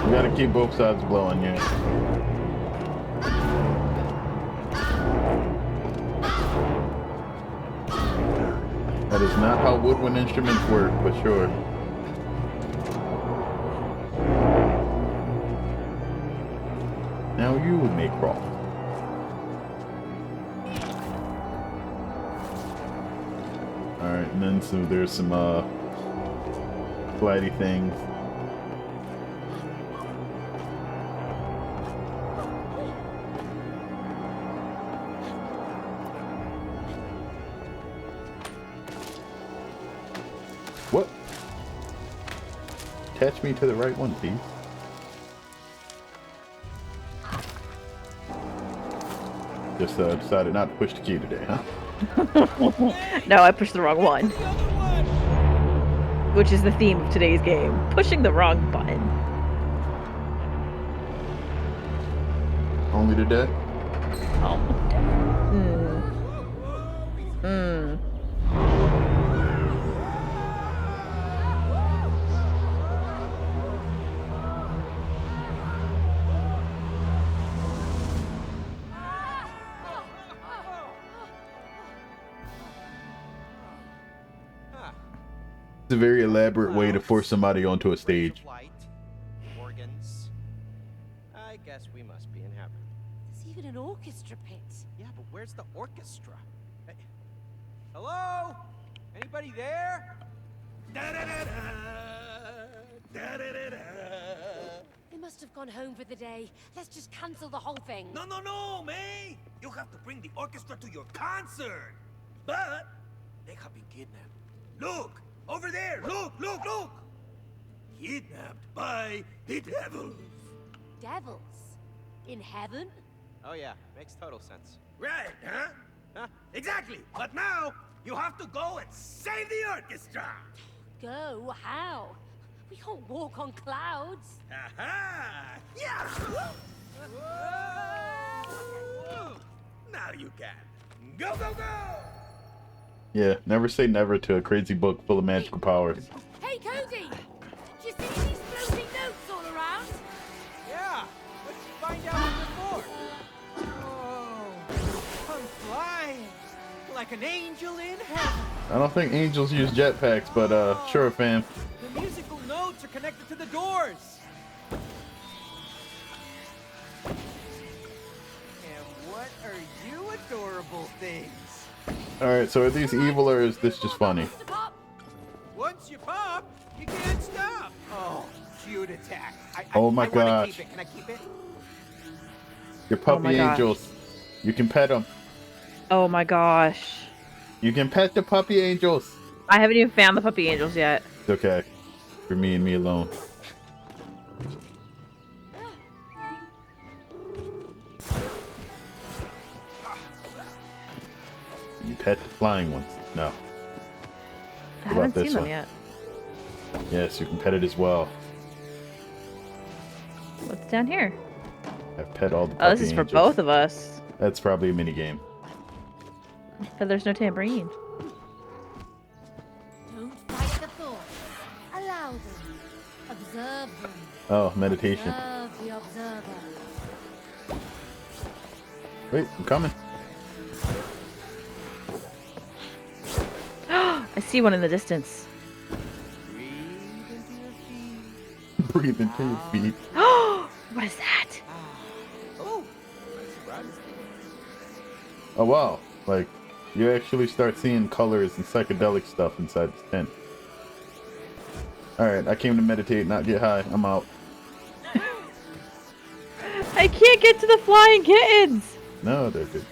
A: We gotta keep both sides blowing, yeah. That is not how woodwind instruments work, but sure. Now you may crawl. Alright, and then so there's some glidey things. What? Attach me to the right one, please. Just decided not to push the key today, huh?
B: No, I pushed the wrong one.
E: The other one.
B: which is the theme of today's game. Pushing the wrong button.
A: Only today?
B: Oh.
A: It's a very elaborate way to force somebody onto a stage.
E: Light, organs. I guess we must be in heaven.
G: There's even an orchestra pit.
E: Yeah, but where's the orchestra? Hey, hello? Anybody there? Da-da-da-da, da-da-da-da.
G: They must have gone home for the day. Let's just cancel the whole thing.
E: No, May! You have to bring the orchestra to your concert! But they have been kidnapped. Look! Over there! Look! Kidnapped by the devils.
G: Devils? In heaven?
E: Oh yeah, makes total sense. Right, huh? Huh? Exactly! But now, you have to go and save the orchestra!
G: Go? How? We can't walk on clouds.
E: Aha! Yeah! Now you can. Go!
A: Yeah, never say never to a crazy book full of magical powers.
G: Hey, Cody! Do you see these floating notes all around?
E: Yeah! Let's find out what they're for. Oh, I'm flying like an angel in heaven.
A: I don't think angels use jetpacks, but sure, fam.
E: The musical notes are connected to the doors. And what are you adorable things?
A: Alright, so are these evil or is this just funny?
G: Pop!
E: Once you pop, you can't stop. Oh, cute attack.
A: Oh my
E: I wanna
A: gosh.
E: keep it. Can I keep it?
A: Your
B: Oh
A: puppy
B: my gosh.
A: angels. You can pet them.
B: Oh my gosh.
A: You can pet the puppy angels.
B: I haven't even found the puppy angels yet.
A: It's okay. For me and me alone. You pet the flying ones. No.
B: I
A: What
B: haven't
A: about this
B: seen them
A: one?
B: yet.
A: Yes, you can pet it as well.
B: What's down here?
A: I've pet all the puppy
B: Oh, this is for
A: angels.
B: both of us.
A: That's probably a mini game.
B: But there's no tambourine.
C: Don't fight the thoughts. Allow them. Observe them.
A: Oh, meditation.
C: Observe the observer.
A: Wait, I'm coming.
B: I see one in the distance.
E: Breathe into your feet.
A: Breathe into your feet.
B: What is that?
E: Oh, surprise.
A: Oh wow. Like, you actually start seeing colors and psychedelic stuff inside this tent. Alright, I came to meditate, not get high. I'm out.
B: I can't get to the flying kittens!
A: No, they're good.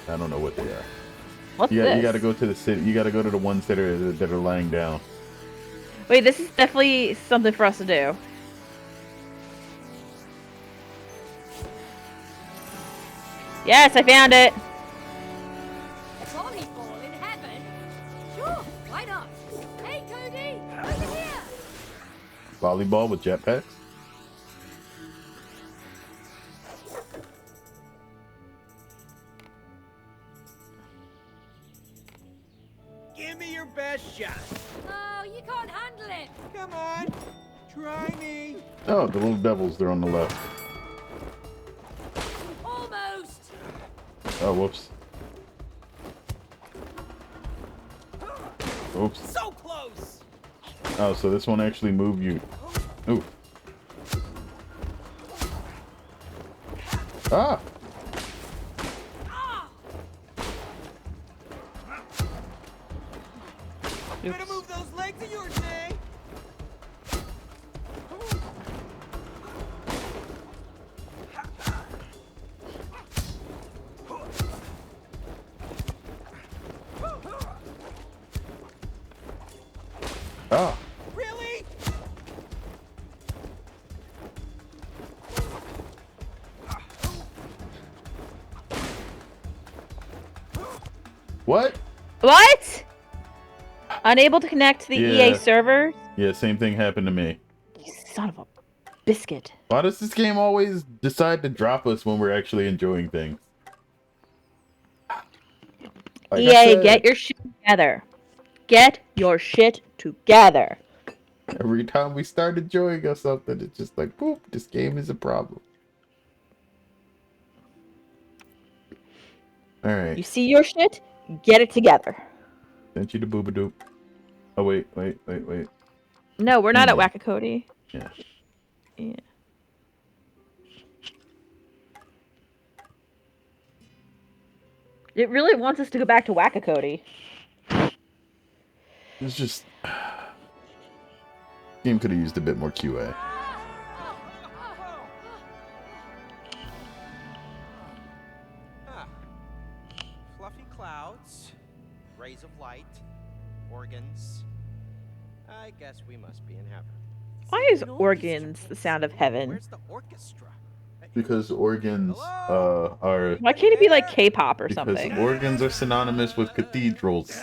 A: I don't know what they are.
B: What's
A: You
B: this?
A: gotta go to the city. You gotta go to the ones that are lying down.
B: Wait, this is definitely something for us to do. Yes, I found it!
G: Volleyball in heaven? Sure, why not? Hey, Cody! Over here!
A: Volleyball with jetpacks?
E: Give me your best shot.
G: Oh, you can't handle it!
E: Come on, try me.
A: Oh, the little devils, they're on the left.
G: Almost!
A: Oh, whoops. Oops.
E: So close.
A: Oh, so this won't actually move you. Ooh. Ah!
E: Better move those legs of yours, May.
A: Ah!
E: Really?
A: What?
B: What? Unable to connect to the EA
A: Yeah.
B: servers?
A: Yeah, same thing happened to me.
B: You son of a biscuit.
A: Why does this game always decide to drop us when we're actually enjoying things? Like I
B: EA,
A: said,
B: get your shit together. Get your shit together.
A: every time we start enjoying something, it's just like, boop, this game is a problem. All
B: You
A: right,
B: see your shit? Get it together.
A: sent you to Boobadoop. Oh wait.
B: No, we're not at
A: Hmm.
B: Wackacody.
A: Yeah.
B: Yeah. It really wants us to go back to Wackacody.
A: It's just game could have used a bit more QA.
E: Ah. Fluffy clouds, rays of light, organs. I guess we must be in heaven.
B: Why is organs the sound of heaven?
E: Where's the orchestra?
A: Because organs are
B: Why can't it be like K-pop or
A: because
B: something?
A: organs are synonymous with cathedrals.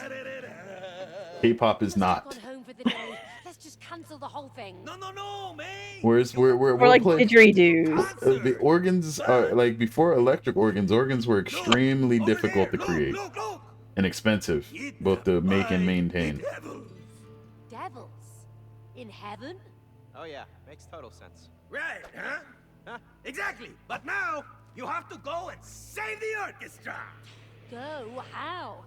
A: K-pop is not.
G: Gone home for the day. Let's just cancel the whole thing.
E: No, man.
A: Whereas we're
B: Or like didgeridoos.
A: the organs are like before electric organs. Organs were extremely difficult to create
E: Look.
A: and expensive, both to make and maintain.
G: Devils? In heaven?
E: Oh yeah, makes total sense. Right, huh? Exactly. But now you have to go and save the orchestra.
G: Go? How?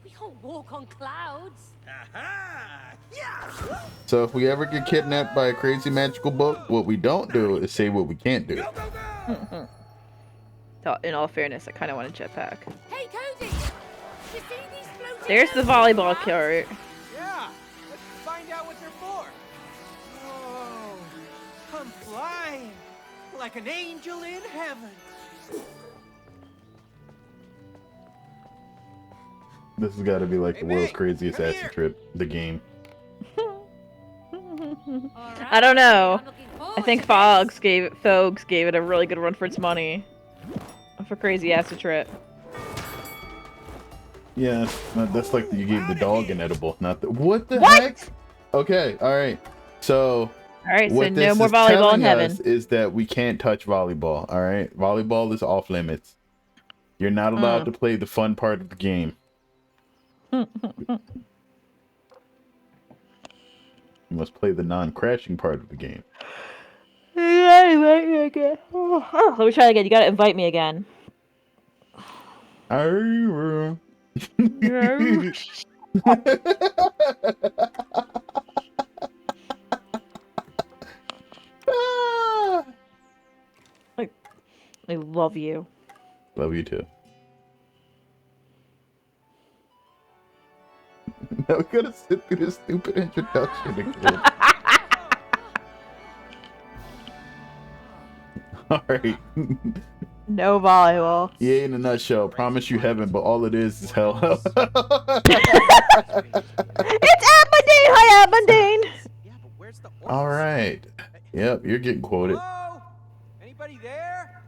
G: We can't walk on clouds.
E: Aha! Yeah.
A: So if we ever get kidnapped by a crazy magical book, what we don't do is say what we can't do.
E: Go.
B: So, in all fairness, I kind of want a jetpack.
G: Hey, Cody! You see these floating
B: There's the
G: devils
B: volleyball
G: around?
B: court.
E: Yeah. Let's find out what they're for. Oh, I'm flying like an angel in heaven.
A: This has got to be like the
E: Hey,
A: world's
E: mate,
A: craziest
E: come
A: acid
E: here.
A: trip. The game.
B: I don't know.
G: I'm looking
B: I
G: forward
B: think
G: to
B: Fogs gave it a really good run for its money. For Crazy Acid Trip.
A: Yeah, that's like you gave the dog an edible, not the what the
B: What?
A: heck? Okay, all right. So
B: Alright, so
A: what
B: no
A: this
B: more
A: is
B: volleyball in
A: telling
B: heaven.
A: us is that we can't touch volleyball. All right, volleyball is off limits. You're not allowed to play the fun part of the game. You must play the non-crashing part of the game.
B: Let me try again. You gotta invite me again. I love you.
A: Love you too. Now we gotta sit through this stupid introduction again. Alright.
B: No volleyball.
A: Yeah, in a nutshell. Promise you heaven, but all it is hell.
B: It's Aberdeen! Hi, Aberdeen!
E: Yeah, but where's the orchestra?
A: Alright. Yep, you're getting quoted.
E: Hello? Anybody there?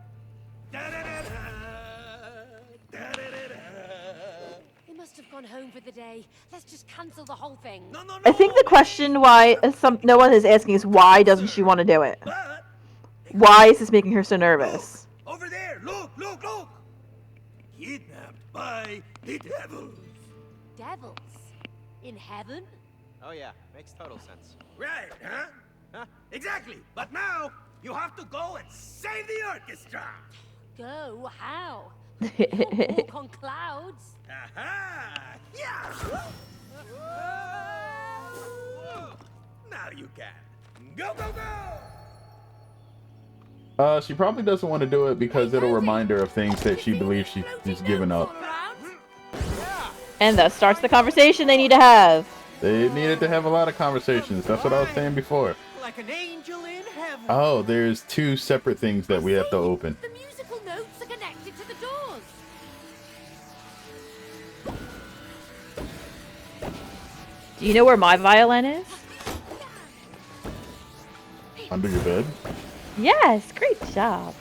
G: They must have gone home for the day. Let's just cancel the whole thing.
E: No.
B: I think the question why no one is asking is why doesn't she want to do it?
E: But
B: Why is this making her so nervous?
E: over there, look. Kidnapped by the devils.
G: Devils? In heaven?
E: Oh yeah, makes total sense. Right, huh? Exactly. But now you have to go and save the orchestra.
G: Go? How? We can't walk on clouds.
E: Aha! Yeah. Now you can. Go.
A: She probably doesn't want to do it because it'll remind her of things that she believes she's given up.
B: And thus starts the conversation they need to have.
A: They needed to have a lot of conversations. That's what I was saying before.
E: Like an angel in heaven.
A: Oh, there's two separate things that we have to open.
G: The musical notes are connected to the doors.
B: Do you know where my violin is?
A: Under your bed?
B: Yes, great job.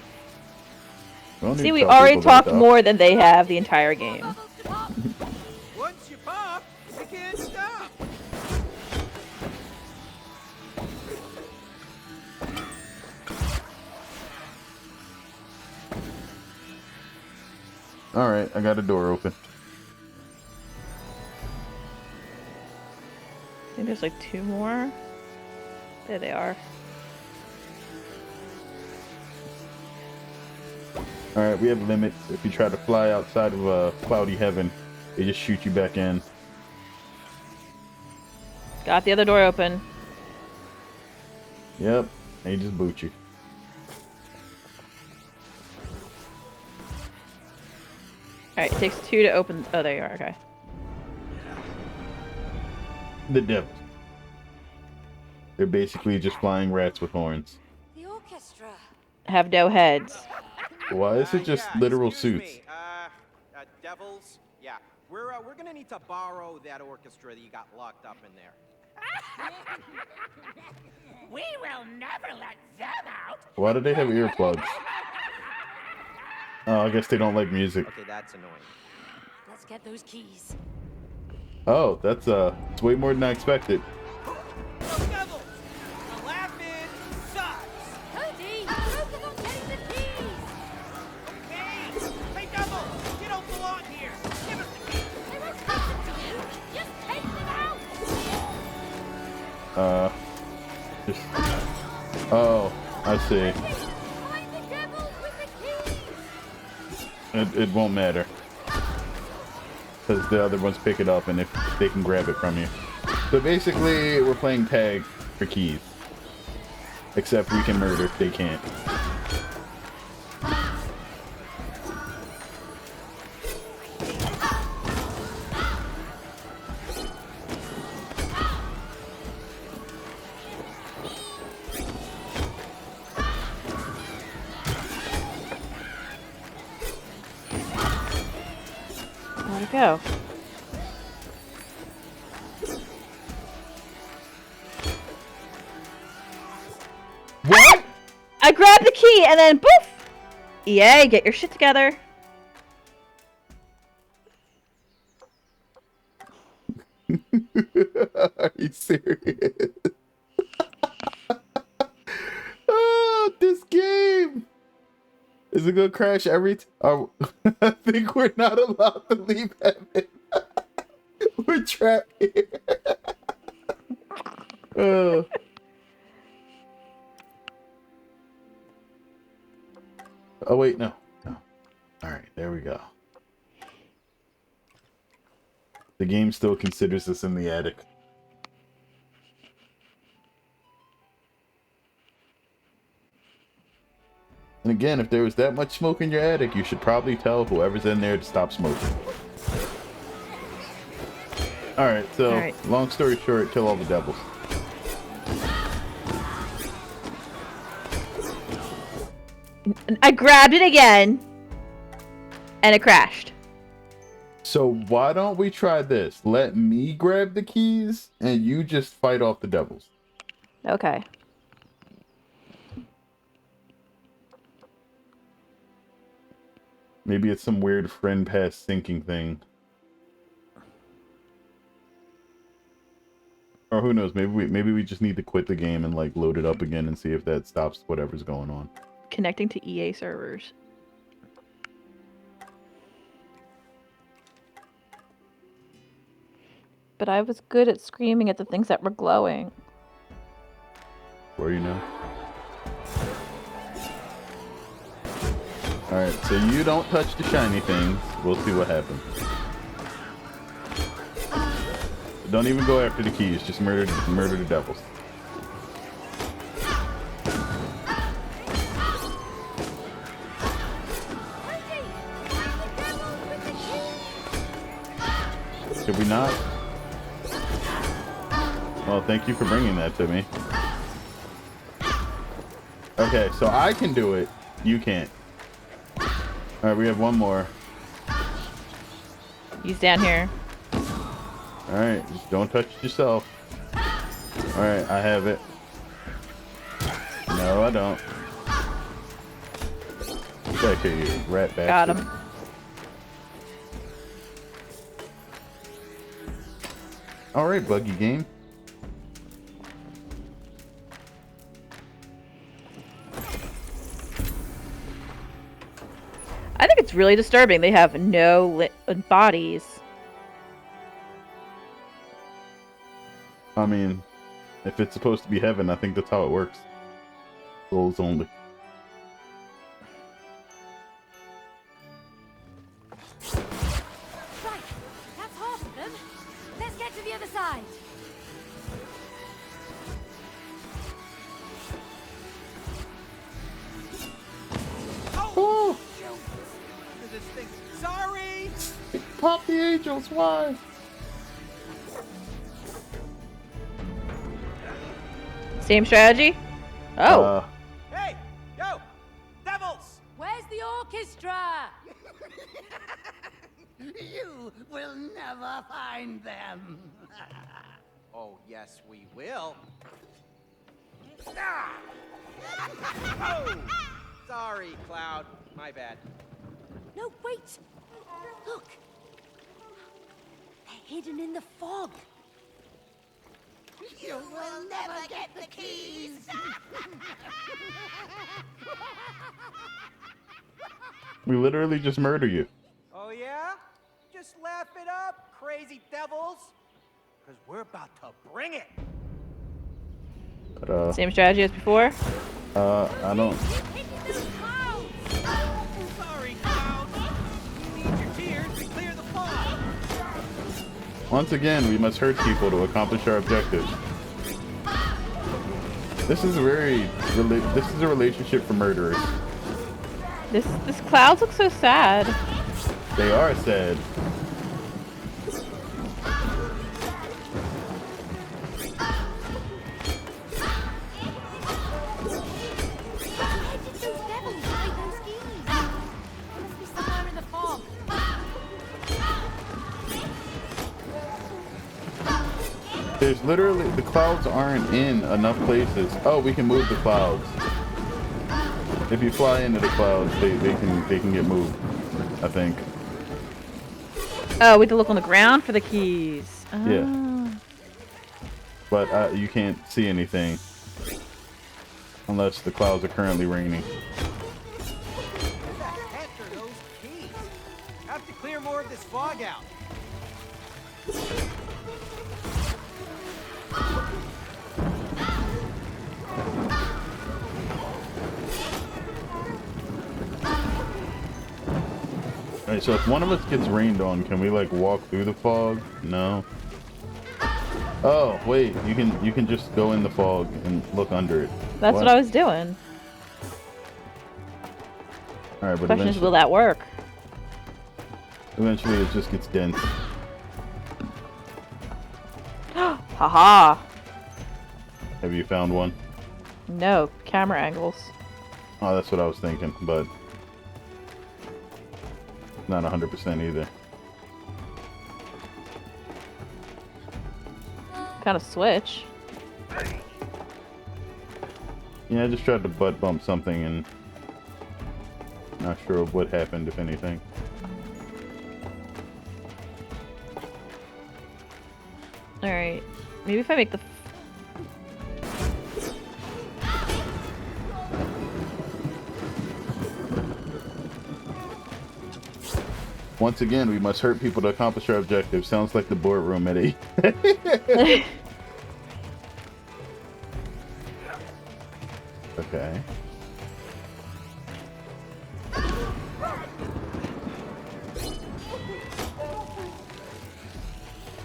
A: don't need
B: See,
A: to
B: we
A: tell
B: already
A: people that,
B: talked
A: though.
B: more than they have the entire game.
E: Once you pop, you can't stop.
A: All right, I got a door open.
B: I think there's like 2 more. There they are.
A: All right, we have limits. If you try to fly outside of cloudy heaven, they just shoot you back in.
B: Got the other door open.
A: Yep, they just boot you.
B: Alright, it takes 2 to open. Oh, there you are. Okay.
A: The devils. They're basically just flying rats with horns.
G: The orchestra.
B: Have no heads.
A: Why is it just
E: Yeah,
A: literal
E: excuse
A: suits?
E: me, devils? Yeah, we're gonna need to borrow that orchestra that you got locked up in there.
H: We will never let them out.
A: Why do they have earplugs? Oh, I guess they don't like music.
E: Okay, that's annoying.
G: Let's get those keys.
A: Oh, that's it's way more than I expected.
E: Those devils! The laughing sucks!
G: Cody, focus on getting the keys.
E: Okay! Hey, devils! You don't belong here! Give us the keys!
G: They won't listen to you. Just take them out.
A: Just. Oh, I see.
G: Find the devils with the keys.
A: It won't matter. Because the other ones pick it up and if they can grab it from you. So basically, we're playing tag for keys. Except we can murder, they can't.
B: Where'd it go?
A: What?
B: I grabbed the key and then poof! EA, get your shit together.
A: Are you serious? Oh, this game is it gonna crash every time? I think we're not allowed to leave heaven. We're trapped here. Oh. Oh wait, no. All right, there we go. The game still considers us in the attic. And again, if there was that much smoke in your attic, you should probably tell whoever's in there to stop smoking. Alright, so,
B: Alright.
A: long story short, kill all the devils.
B: I grabbed it again and it crashed.
A: So why don't we try this? Let me grab the keys and you just fight off the devils.
B: Okay.
A: Maybe it's some weird friend pass syncing thing. Or who knows, maybe we just need to quit the game and like load it up again and see if that stops whatever's going on.
B: Connecting to EA servers. But I was good at screaming at the things that were glowing.
A: Where you know? Alright, so you don't touch the shiny things. We'll see what happens. Don't even go after the keys, just murder the devils. Should we not? Well, thank you for bringing that to me. Okay, so I can do it. You can't. Alright, we have one more.
B: He's down here.
A: Alright, just don't touch it yourself. Alright, I have it. No, I don't. Get back here, you rat bastard.
B: Got him.
A: Alright, buggy game.
B: I think it's really disturbing. They have no bodies.
A: I mean, if it's supposed to be heaven, I think that's how it works. Souls only.
C: Right, that's half of them. Let's get to the other side.
A: Oh!
E: This thing. Sorry!
A: Pop the angels, why?
B: Same strategy? Oh.
E: Hey! Yo! Devils!
G: Where's the orchestra?
H: You will never find them.
E: Oh, yes, we will. Ah! Oh! Sorry, Cloud. My bad.
G: No, wait. Look. They're hidden in the fog.
H: You will never get the keys.
A: We literally just murder you.
E: Oh, yeah? Just laugh it up, crazy devils. Because we're about to bring it.
A: But,
B: Same strategy as before?
A: I don't...
E: Sorry, Cloud. You need your tears to clear the fog.
A: Once again, we must hurt people to accomplish our objectives. This is a this is a relationship for murderers.
B: This clouds look so sad.
A: They are sad.
C: Where did those devils hide those keys? They must be somewhere in the fog.
A: There's literally, the clouds aren't in enough places. Oh, we can move the clouds. If you fly into the clouds, they can get moved, I think.
B: Oh, we have to look on the ground for the keys. Oh.
A: Yeah. But you can't see anything unless the clouds are currently raining.
E: Where the heck are those keys? Have to clear more of this fog out.
A: Alright, so if one of us gets rained on, can we like walk through the fog? No. Oh, wait, you can just go in the fog and look under it.
B: That's what I was doing.
A: Alright, but
B: Question is, will that work?
A: eventually it just gets dense.
B: Haha.
A: Have you found one?
B: No, camera angles.
A: Oh, that's what I was thinking, but not 100% either.
B: Kind of switch.
A: Yeah, I just tried to butt bump something and not sure what happened, if anything.
B: Alright. Maybe if I make the...
A: Once again, we must hurt people to accomplish our objectives. Sounds like the boardroom at 8. Okay.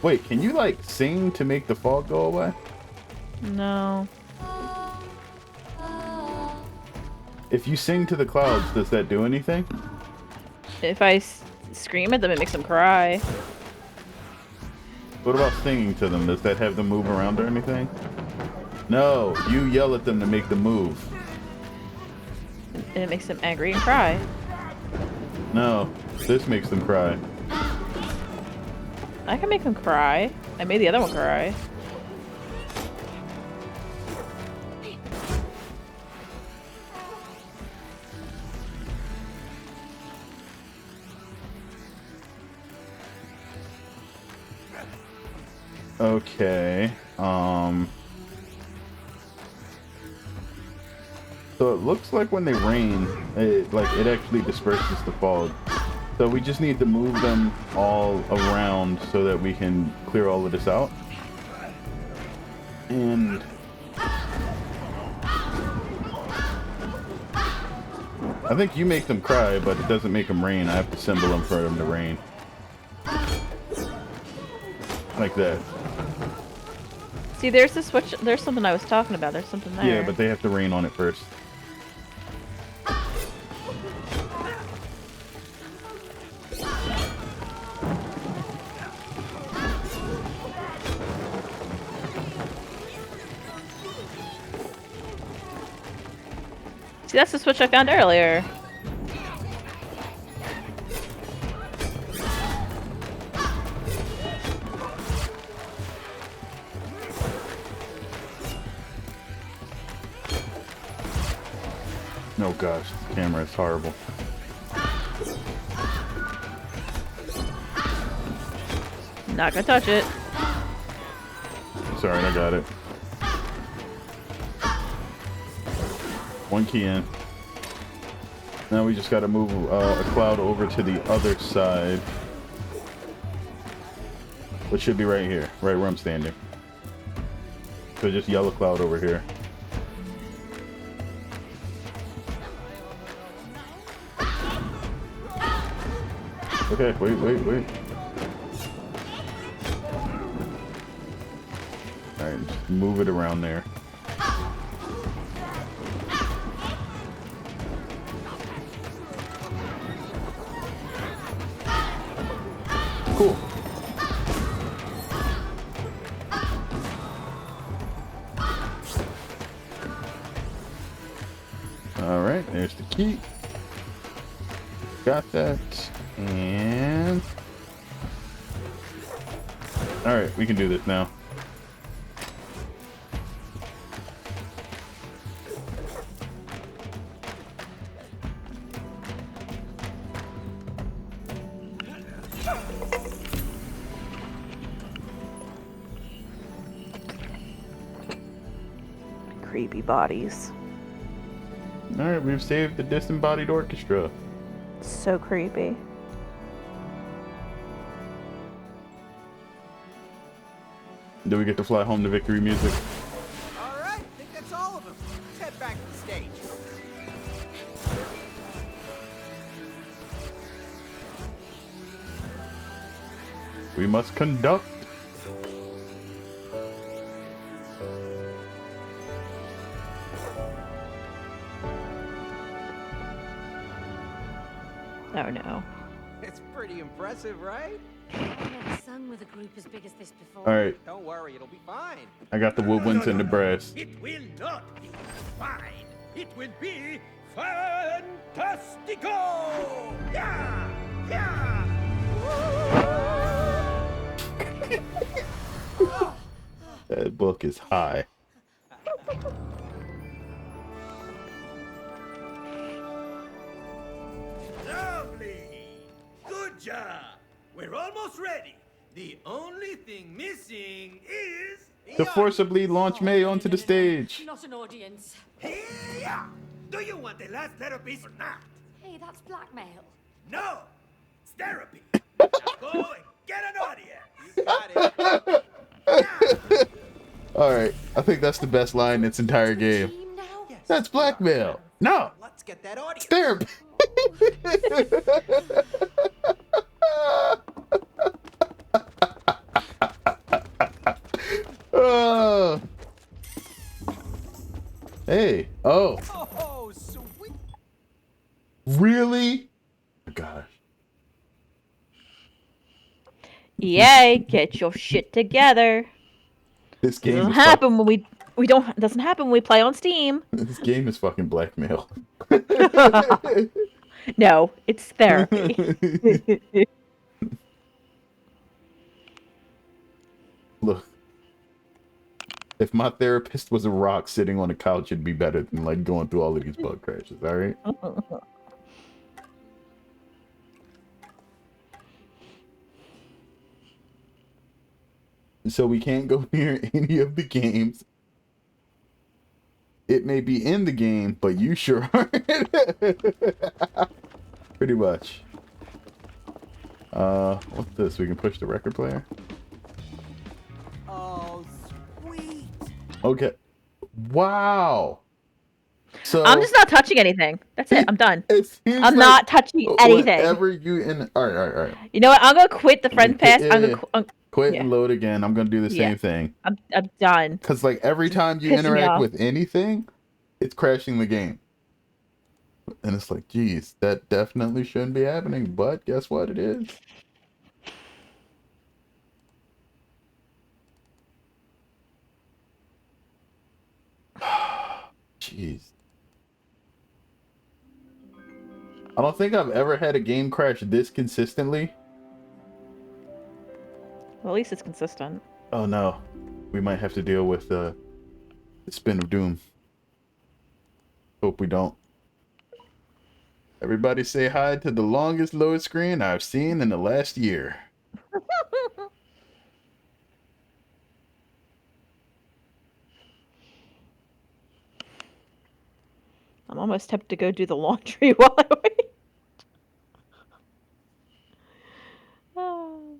A: Wait, can you like sing to make the fog go away?
B: No.
A: If you sing to the clouds, does that do anything?
B: If I scream at them, it makes them cry.
A: What about singing to them? Does that have them move around or anything? No, you yell at them to make them move.
B: And it makes them angry and cry.
A: No, this makes them cry.
B: I can make them cry. I made the other one cry.
A: Okay. So So it looks like when they rain, it actually disperses the fog. So we just need to move them all around so that we can clear all of this out. And I think you make them cry, but it doesn't make them rain. I have to symbol them for them to rain. Like that.
B: See, there's the switch. There's something I was talking about. There's something there.
A: Yeah, but they have to rain on it first.
B: See, that's the switch I found earlier.
A: Oh gosh, the camera is horrible.
B: Not gonna touch it.
A: Sorry, I got it. One key in. Now we just gotta move a cloud over to the other side. Which should be right here, right where I'm standing. So just yellow cloud over here. Okay, wait. Alright, just move it around there. Cool. Alright, there's the key. Got that. And alright, we can do this now.
B: Creepy bodies.
A: Alright, we've saved the disembodied orchestra.
B: So creepy.
A: Do we get to fly home to victory music?
E: All right, I think that's all of them. Let's head back to the stage.
A: We must conduct.
B: Oh no.
E: It's pretty impressive, right?
G: I've never sung with a group as big as this before.
A: Alright,
E: Don't worry, it'll be fine.
A: I got the woodwinds and the brass.
E: It will not be fine. It will be fantastico! Yeah! Yeah!
A: That book is high.
E: Lovely! Good job! We're almost ready. The only thing missing is...
A: To forcibly launch May onto the stage.
G: Not an audience.
E: Yeah! Do you want the last therapist or not?
G: Hey, that's blackmail.
E: No! It's therapy! Now go and get an audience! You got it!
A: Alright, I think that's the best line in this entire game.
G: Team now?
A: That's blackmail. No,
E: Let's get that audience!
A: therapy. Oh. Hey. Oh.
E: Oh, sweet!
A: Really? Oh, gosh.
B: Yay! Get your shit together.
A: This game
B: Doesn't
A: is
B: happen when we don't. Doesn't happen when we play on Steam.
A: this game is fucking blackmail.
B: No, it's therapy.
A: Look. If my therapist was a rock sitting on a couch, it'd be better than like going through all of these bug crashes, alright? So we can't go near any of the games. It may be in the game, but you sure aren't. Pretty much. What's this? We can push the record player?
E: Oh, sweet.
A: Okay. Wow. So
B: I'm just not touching anything. That's it. I'm done.
A: it seems
B: I'm
A: like
B: not touching anything.
A: Whenever you in, all right.
B: You know what? I'm gonna quit the friend pass.
A: Yeah,
B: I'm
A: yeah.
B: gonna
A: Quit
B: yeah.
A: and load again. I'm gonna do the
B: Yeah.
A: same thing.
B: I'm done.
A: Cause like every time you
B: pissing me
A: interact
B: off.
A: with anything, it's crashing the game. And it's like, geez, that definitely shouldn't be happening. But guess what? It is. Jeez. I don't think I've ever had a game crash this consistently.
B: Well, at least it's consistent.
A: Oh no. We might have to deal with the spin of doom. Hope we don't. Everybody say hi to the longest load screen I've seen in the last year.
B: I'm almost tempted to go do the laundry while I wait. Oh.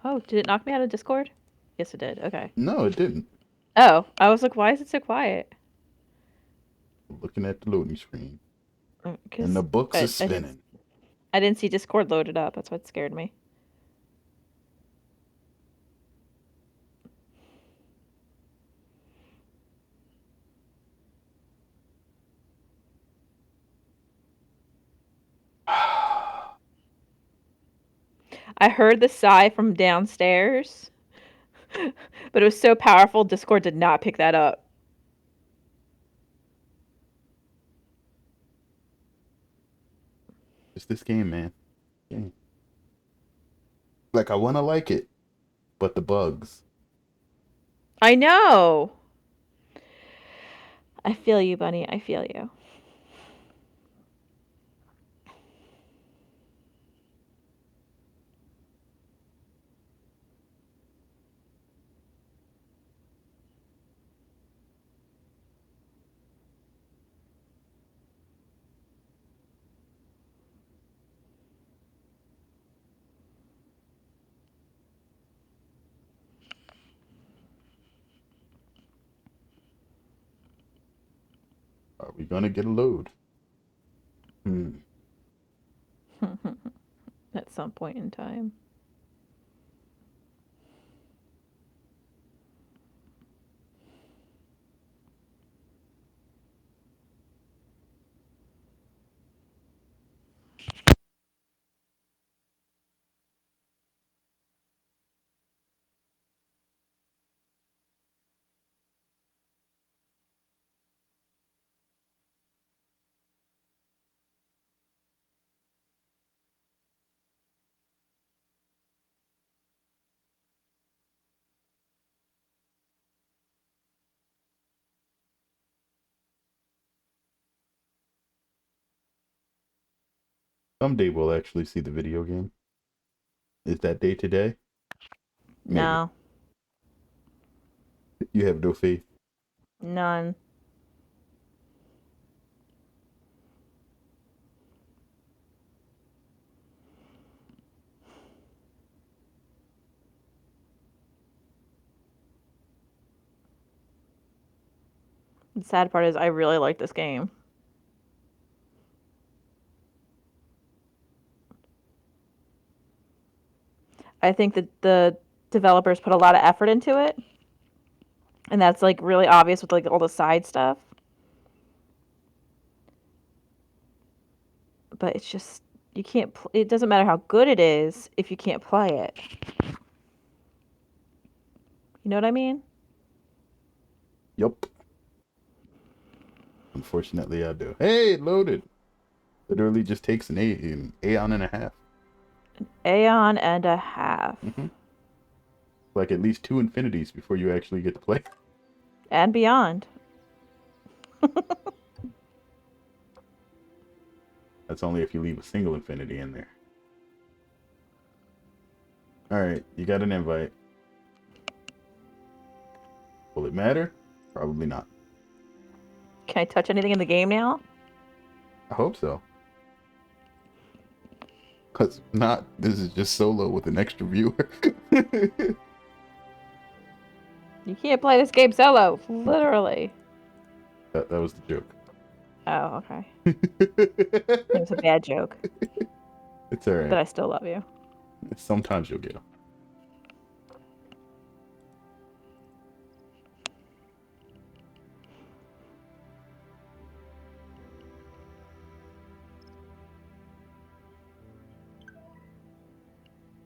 B: Oh, did it knock me out of Discord? Yes, it did. Okay.
A: No, it didn't.
B: Oh, I was like, why is it so quiet?
A: Looking at the loading screen.
B: 'Cause
A: And the books
B: I-
A: are spinning.
B: I didn't see Discord loaded up. That's what scared me. I heard the sigh from downstairs, but it was so powerful, Discord did not pick that up.
A: It's this game, man. Game. Like, I want to like it, but the bugs.
B: I know. I feel you, Bunny. I feel you.
A: Are we going to get a load?
B: At some point in time.
A: Someday we'll actually see the video game. Is that day today? Maybe.
B: No.
A: You have no faith.
B: None. The sad part is I really like this game. I think that the developers put a lot of effort into it. And that's like really obvious with like all the side stuff. But it's just you can't it doesn't matter how good it is if you can't play it. You know what I mean?
A: Yup. Unfortunately, I do. Hey, it loaded. Literally just takes an aeon and a half.
B: Aeon and a half.
A: Like at least 2 infinities before you actually get to play.
B: And beyond.
A: That's only if you leave a single infinity in there. Alright, you got an invite. Will it matter? Probably not.
B: Can I touch anything in the game now?
A: I hope so. Cause not, this is just solo with an extra viewer.
B: You can't play this game solo, literally.
A: That was the joke.
B: Oh, okay. It was a bad joke,
A: It's alright.
B: but I still love you.
A: Sometimes you'll get them.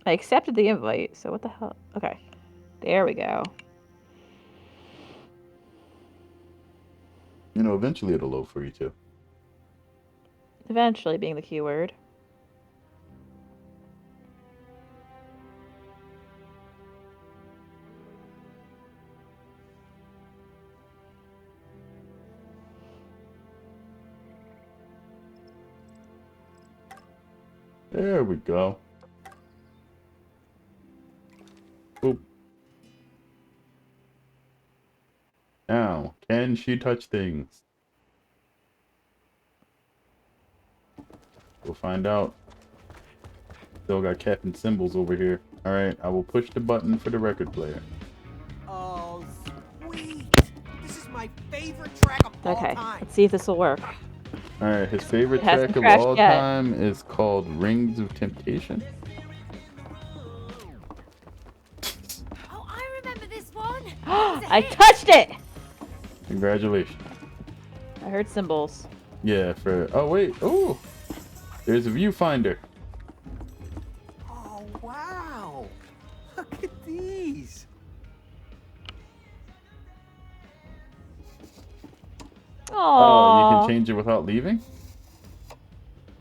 B: I accepted the invite, so what the hell? Okay. There we go.
A: You know, eventually it'll load for you too.
B: Eventually being the keyword.
A: There we go. Boop. Now, can she touch things? We'll find out. Still got Captain Symbols over here. Alright, I will push the button for the record player.
E: Oh, sweet. This is my favorite track of all
B: Okay,
E: time.
B: let's see if this will work.
A: Alright, his favorite
B: It hasn't
A: track of
B: crashed
A: all
B: yet.
A: time is called Rings of Temptation.
G: Oh, I remember this one.
B: I touched it!
A: Congratulations.
B: I heard symbols.
A: Yeah, for... Oh, wait. Oh! There's a viewfinder.
E: Oh, wow. Look at these.
A: Oh, you
B: Oh,
A: can change it without leaving?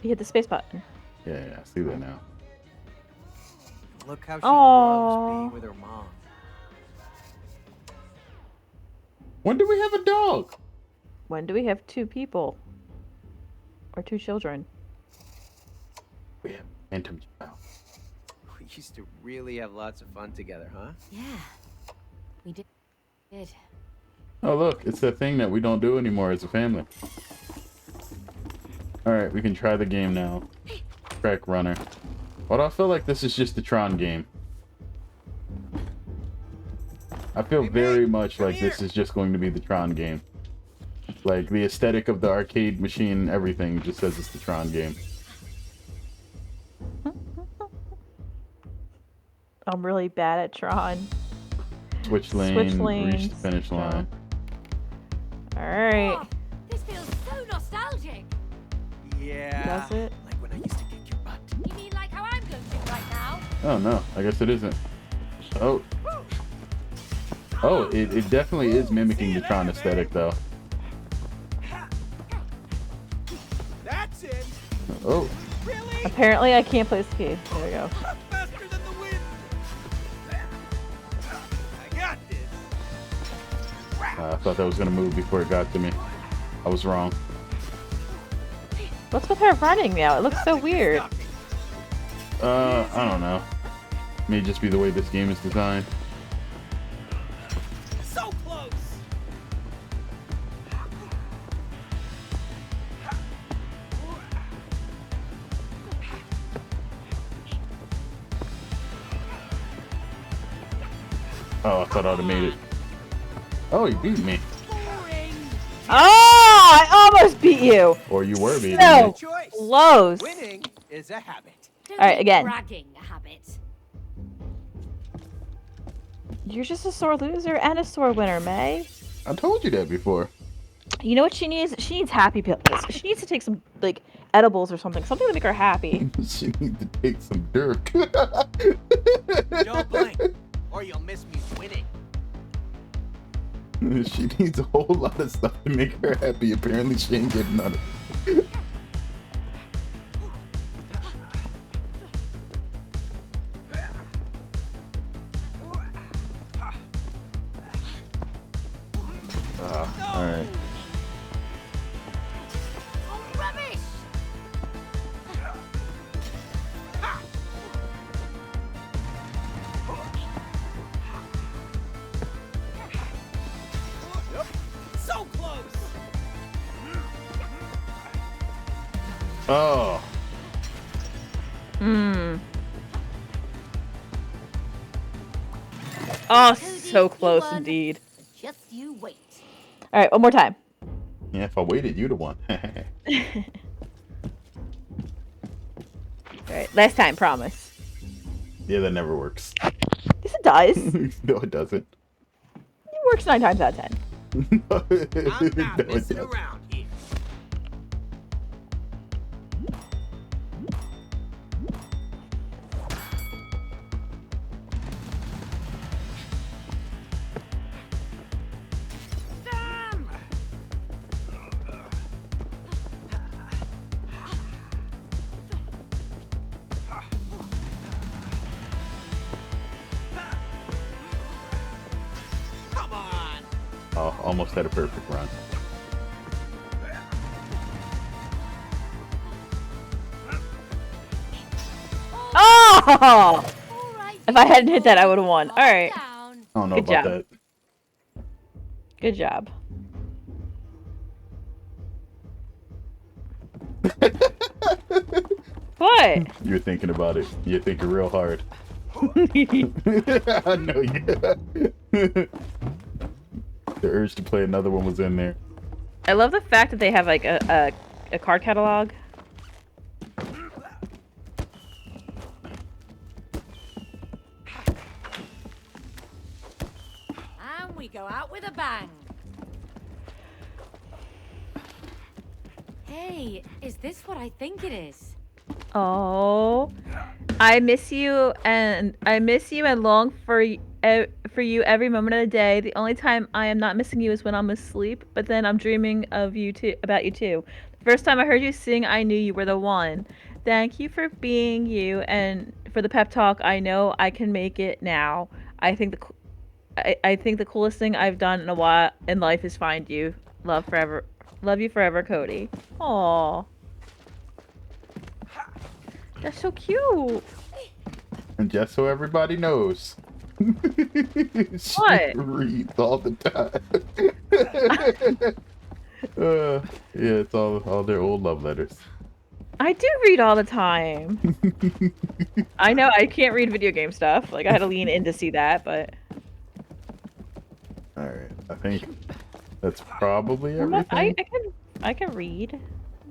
B: you hit the space button.
A: Yeah, I see that now.
E: Look how she
B: Aw.
E: loves being with her mom.
A: When do we have a dog?
B: When do we have 2 people? Or 2 children?
A: We have Phantom Child.
E: We used to really have lots of fun together, huh?
G: Yeah, we did.
A: Oh, look, it's that thing that we don't do anymore as a family. Alright, we can try the game now. Track Runner. But I feel like this is just the Tron game. I feel very much like this is just going to be the Tron game. Like, the aesthetic of the arcade machine, everything just says it's the Tron game.
B: I'm really bad at Tron.
A: Switch lane,
B: Switch
A: reach
B: lanes.
A: the finish line.
B: Alright.
G: Oh, this feels so nostalgic.
E: Yeah.
B: Does it?
E: Like when I used to kick your butt.
G: You mean like how I'm going to right now?
A: Oh no, I guess it isn't. Oh. Oh, it definitely is mimicking the Tron aesthetic though.
E: That's it.
A: Oh,
E: Really?
B: Apparently I can't play this game. There we go.
E: Faster than the wind. I got this.
A: I thought that was gonna move before it got to me. I was wrong.
B: What's with her running now? It looks so weird.
A: I don't know. May just be the way this game is designed.
E: So close.
A: Oh, I thought I'd have made it. Oh, you beat me.
E: Boring.
B: Oh, I almost beat you.
A: Or you were beating
B: No.
A: me.
E: Choice.
B: Close.
E: Winning is a habit.
G: Don't
B: All right,
G: make
B: again.
G: bragging a habit.
B: You're just a sore loser and a sore winner, May.
A: I told you that before.
B: You know what she needs? She needs happy pills. She needs to take some, like, edibles or something. Something to make her happy.
A: She needs to take some dirt.
E: Don't blink, or you'll miss me winning.
A: She needs a whole lot of stuff to make her happy. Apparently, she ain't getting none of it. Alright.
C: Oh, rubbish!
E: So close!
A: Oh.
B: Oh, so close indeed.
G: Just you wait.
B: All right, one more time.
A: Yeah, if I waited, you'd have won.
B: All right, last time, promise.
A: Yeah, that never works.
B: Yes, it does. It
A: No, it doesn't.
B: works 9 times out of 10.
E: I'm not
A: No, it
E: messing
A: doesn't.
E: around here. Damn! Come on!
A: Oh, almost had a perfect run.
B: Oh!
C: All right,
B: If I hadn't hit that, I would have won. All
C: calm
B: right,
C: down.
A: I don't know
B: Good
A: about
B: job. Good job. What?
A: that. You're thinking about it. You're thinking real hard. I know you. The urge to play another one was in there.
B: I love the fact that they have like a card catalog.
G: And we go out with a bang. Hey, is this what I think it is?
B: Oh, I miss you and long for you every moment of the day. The only time I am not missing you is when I'm asleep, but then I'm dreaming of you too, about you too. The first time I heard you sing, I knew you were the one. Thank you for being you and for the pep talk. I know I can make it now. I think the coolest thing I've done in a while in life is find you. Love forever. Love you forever, Cody. Aw. That's so cute.
A: And just so everybody knows. She
B: What?
A: reads all the time. Yeah, it's all their old love letters.
B: I do read all the time. I know I can't read video game stuff. Like I had to lean in to see that, but
A: Alright, I think that's probably
B: I'm not-
A: everything.
B: I can read.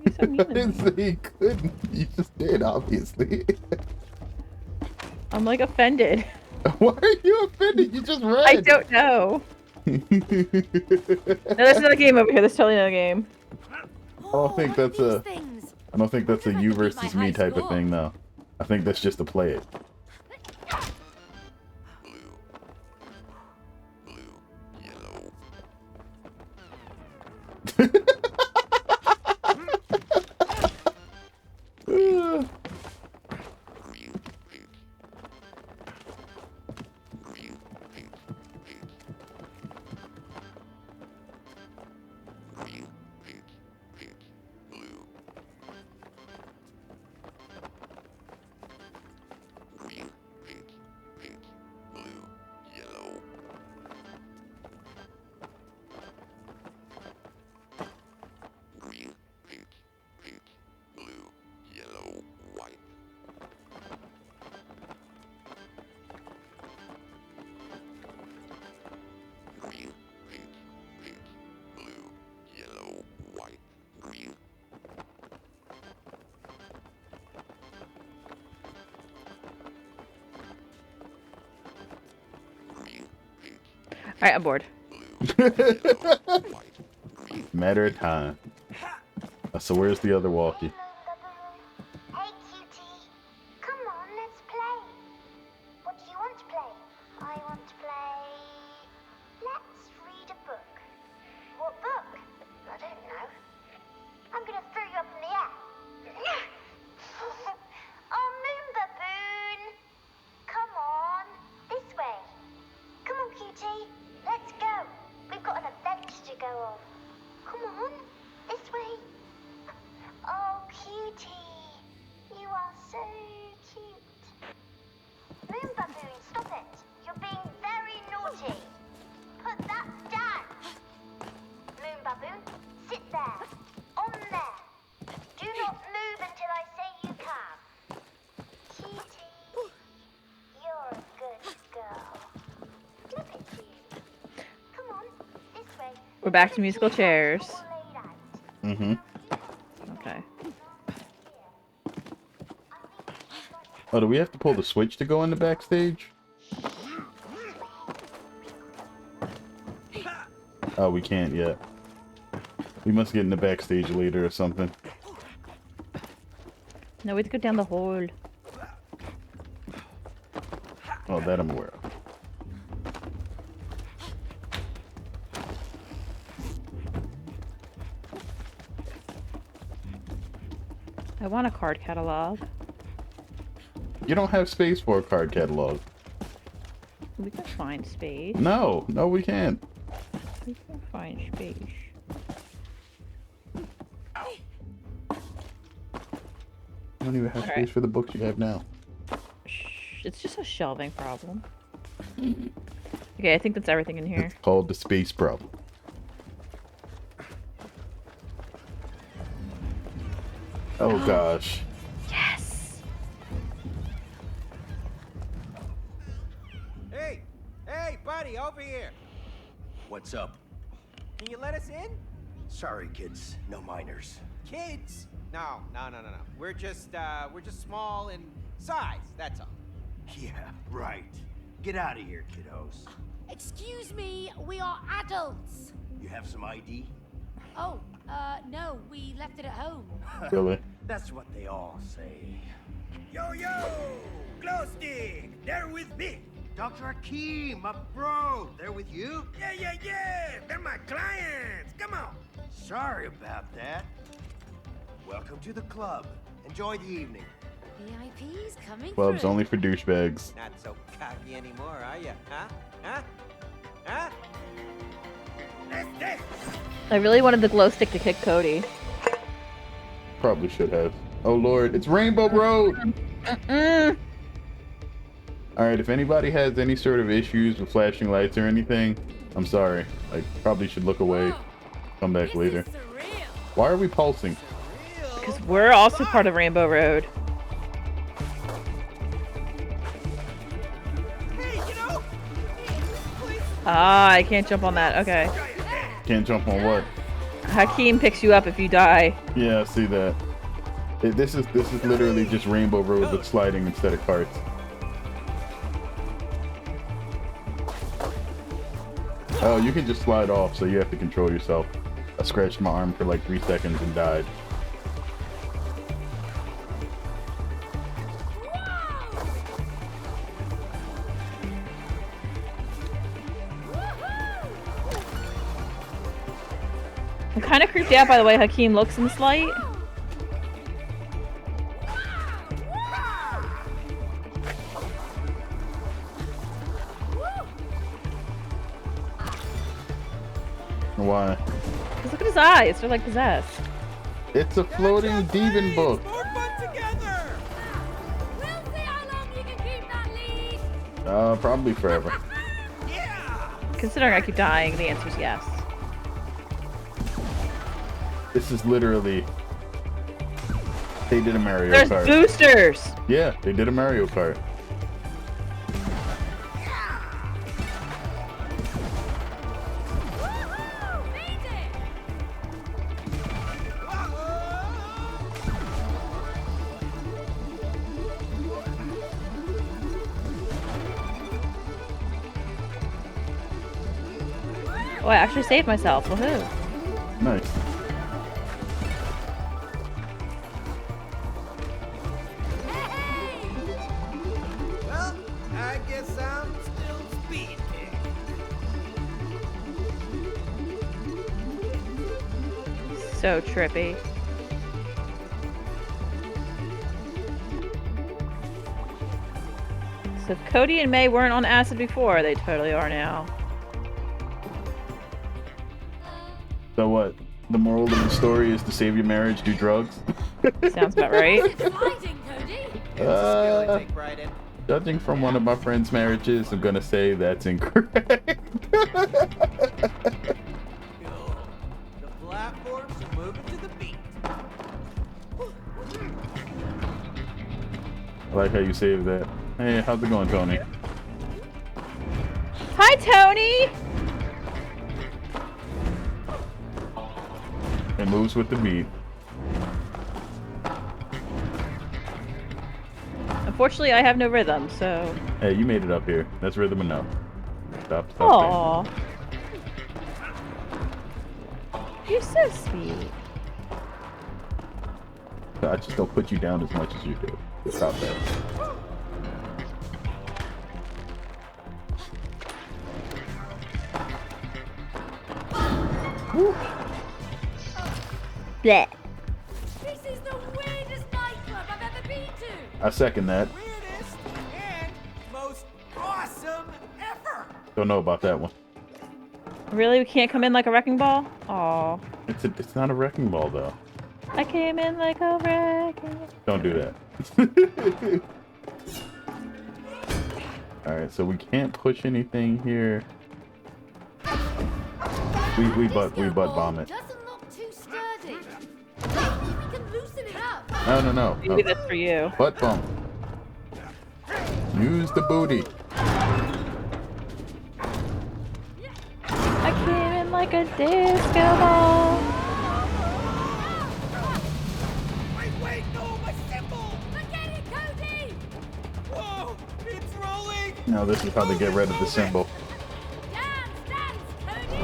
B: You're so mean
A: I
B: to
A: didn't
B: me.
A: say you couldn't. You just did, obviously.
B: I'm like offended.
A: Why are you offended? You just read.
B: I don't know. No, there's another game over here. There's totally another game.
A: don't think
G: what are
A: that's a-
G: these things?
A: I don't think that's a
G: Wonder if I
A: you
G: could beat
A: versus
G: my
A: me
G: high
A: type of
G: score.
A: thing, though. I think that's just to play it.
B: Alright, I'm bored.
A: Matter of time. So where's the other walkie?
I: Hey, cutie. Come on, let's play. What do you want to play? I want to play... Let's read a book. What book? I don't know. I'm gonna throw you up in the air. Oh, Moon Baboon. Come on, this way. Come on, cutie. Let's go. We've got an adventure to go
B: We're back to musical chairs.
A: Mm-hmm.
B: Okay.
A: Oh, do we have to pull the switch to go in the backstage? Oh, we can't yet. We must get in the backstage later or something.
B: No, we have to go down the hall.
A: Oh, that I'm aware of.
B: I want a card catalog.
A: You don't have space for a card catalog.
B: We can find space.
A: No, we can't.
B: We can find space.
A: You don't even have
B: All
A: space
B: right.
A: for the books you have now.
B: Shh, it's just a shelving problem. Okay, I think that's everything in here.
A: It's called the space problem. Oh gosh.
B: Yes!
E: Hey! Hey, buddy, over here!
H: What's up?
E: Can you let us in?
H: Sorry, kids. No minors.
E: Kids? No. We're just small in size, that's all.
H: Yeah, right. Get out of here, kiddos.
C: Excuse me, we are adults.
H: You have some ID?
C: Oh, no, we left it at home.
A: Really?
H: That's what they all say.
E: Yo! Glow stick! They're with me!
H: Dr. Akeem, my bro, they're with you?
E: Yeah! They're my clients! Come on!
H: Sorry about that. Welcome to the club. Enjoy the evening.
C: VIPs coming
A: Club's
C: through.
A: only for douchebags.
E: Not so cocky anymore, are you? Huh? This!
B: I really wanted the glow stick to kick Cody.
A: Probably should have. Oh lord, it's Rainbow Road! Alright, if anybody has any sort of issues with flashing lights or anything, I'm sorry. I probably should look away. Come back later. Why are we pulsing?
B: Because we're also part of Rainbow Road.
E: Hey, please.
B: Ah, I can't jump on that. Okay.
A: Can't jump on what?
B: Hakeem picks you up if you die.
A: Yeah, I see that. This is literally just Rainbow Road with sliding instead of carts. Oh, you can just slide off, so you have to control yourself. I scratched my arm for like 3 seconds and died.
B: I'm kind of creeped out by the way Hakeem looks in this light.
A: Why?
B: Just look at his eyes. They're like possessed.
A: It's a floating demon book.
E: More fun together!
C: We'll see how long you can keep that lead.
A: Probably forever.
E: Yeah!
B: Considering I keep dying, the answer is yes.
A: This is literally... They did a Mario
B: There's
A: Kart.
B: boosters!
A: Yeah, they did a Mario Kart.
C: Woohoo! Beat it!
B: Oh, I actually saved myself. Woohoo.
A: Nice.
E: Well, I guess I'm still speeding.
B: So trippy. So if Cody and May weren't on acid before, they totally are now.
A: So what? The moral of the story is to save your marriage, do drugs?
B: Sounds about right.
C: Sliding, Cody.
E: It's a skill I take pride in.
A: Judging from one of my friends' marriages, I'm gonna say that's incorrect.
E: The platforms are moving to the beat.
A: I like how you saved that. Hey, how's it going, Tony?
B: Hi, Tony!
A: It moves with the beat.
B: Unfortunately, I have no rhythm, so.
A: Hey, you made it up here. That's rhythm enough. Stop.
B: Aww. You're so sweet.
A: I just don't put you down as much as you do. Just stop that.
B: Bleh.
C: This is the weirdest nightclub I've ever been to.
A: I second that.
E: Weirdest and most awesome ever.
A: Don't know about that one.
B: Really? We can't come in like a wrecking ball? Aw.
A: It's not a wrecking ball though.
B: I came in like a wrecking ball.
A: Don't do that. Alright, so we can't push anything here. We butt bomb it.
G: Doesn't look too sturdy. Maybe we can loosen it up.
A: No.
B: Maybe that's for you.
A: Butt bump. Use the booty.
B: I came in like a disco ball.
E: Wait, no, my symbol!
C: Forget it, Cody!
E: Whoa, it's rolling!
A: Now this is how they get rid of the symbol.
C: Dance, Cody!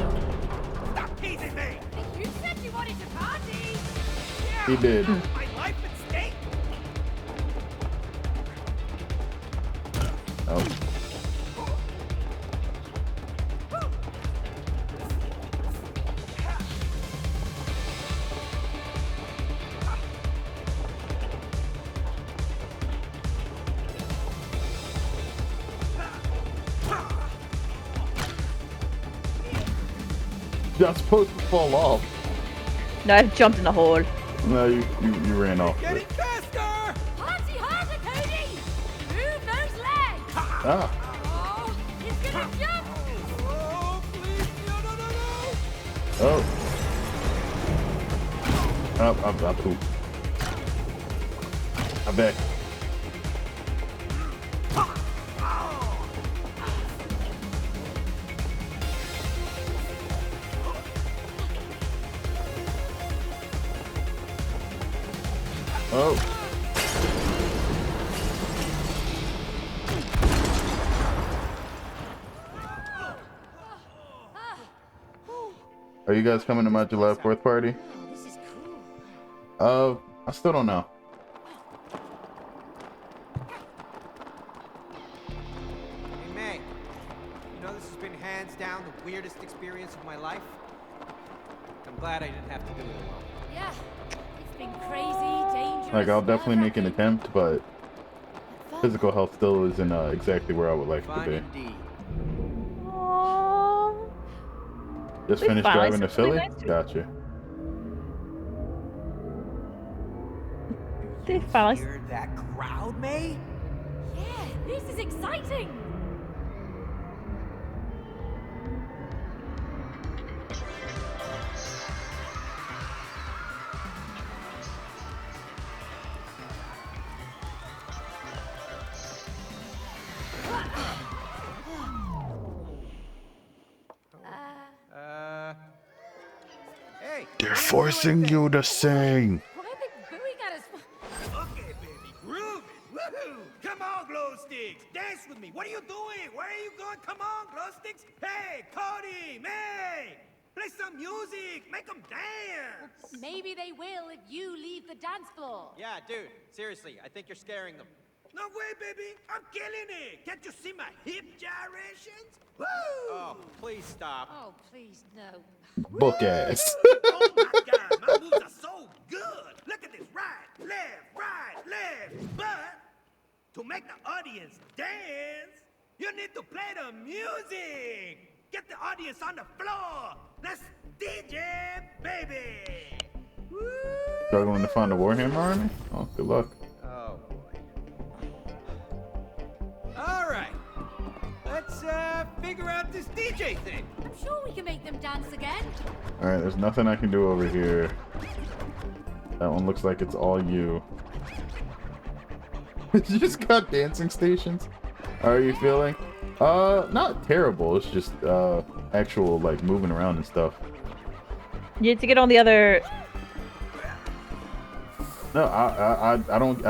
E: Stop teasing me!
C: You said you wanted to party!
A: He did.
E: My life at stake?
A: Oh. Not supposed to fall off.
B: No, I jumped in a hole.
A: No, you ran off.
E: Getting faster!
C: Party harder, Cody! Move those legs!
A: Ah.
C: Oh, it's gonna jump!
E: Oh, please, no.
A: Oh. I pooped. I bet. Oh. Are you guys coming to my July 4th party?
G: This is cool.
A: I still don't know.
E: Hey, May. You know this has been hands down the weirdest experience of my life? I'm glad I didn't have to do it alone.
C: Yeah, it's been crazy, dangerous.
A: Like, I'll definitely make an
C: nerve-wracking.
A: attempt, but physical health still isn't exactly where I would like
E: Fun
A: to be.
E: indeed.
B: Aww.
A: Just
B: We
A: finished
B: finally
A: driving to
B: something
A: Philly?
B: nice to-
A: Gotcha.
B: They finally.
E: Hear that crowd, May?
C: Yeah, this is exciting!
E: Hey.
A: They're forcing you to sing.
C: Why are they booing at us?
E: Okay, baby, groove it. Woohoo! Come on, glow sticks, dance with me. What are you doing? Where are you going? Come on, glow sticks. Hey, Cody, May, play some music. Make them dance.
G: Maybe they will if you leave the dance floor.
J: Yeah, dude, seriously, I think you're scaring them.
E: No way, baby. I'm killing it. Can't you see my hip gyrations? Woo!
J: Oh, please stop.
G: Oh, please, no.
A: Book ass.
E: Oh my God, my moves are so good. Look at this, right, left. But to make the audience dance, you need to play the music. Get the audience on the floor. Let's DJ, baby. Woo!
A: Struggling to find a Warhammer army? Oh, good luck.
J: Oh, boy.
E: All right, let's figure out this DJ thing.
C: I'm sure we can make them dance again.
A: Alright, there's nothing I can do over here. That one looks like it's all you. You just got dancing stations? How are you feeling? Not terrible. It's just, actual, like, moving around and stuff.
B: You have to get on the other
A: No, I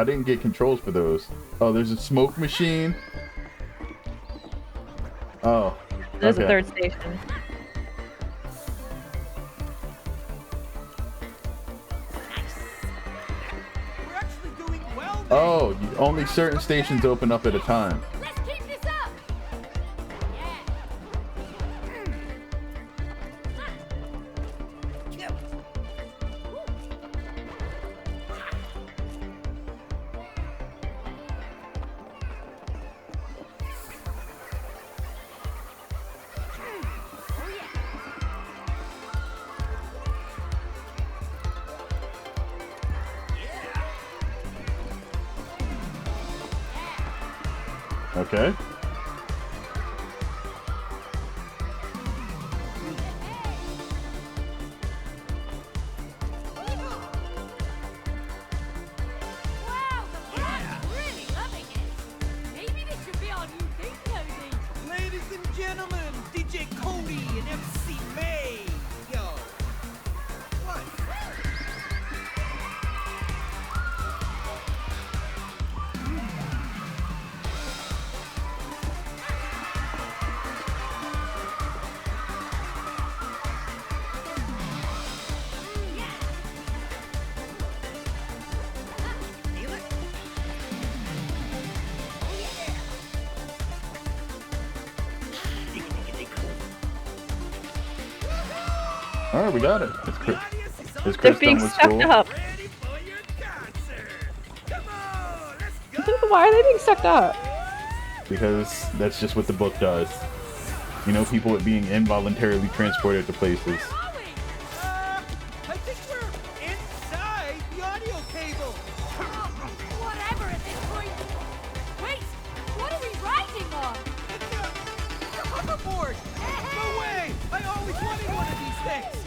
A: didn't get controls for those. Oh, there's a smoke machine. Oh,
B: There's
A: okay.
B: a third station.
E: We're actually doing well, man.
A: Oh, only certain stations open up at a time.
C: Let's keep this up!
A: Okay.
C: Wow, the crowd's really loving it. Maybe this should be our new thing, Cody.
E: Ladies and gentlemen, DJ Cody and MC May. Yo. What?
A: All right, we got it. It's Chris. Is
B: They're
A: Chris
B: being
A: done with
B: sucked
A: school?
B: up.
E: Ready for your concert. Come on, let's go.
B: Why are they being sucked up?
A: Because that's just what the book does. You know, people being involuntarily transported to places.
E: Where are we? I think we're inside the audio cable.
C: Whatever at this point. Wait, what are we riding on?
E: It's a hoverboard. No way. I always wanted one of these things.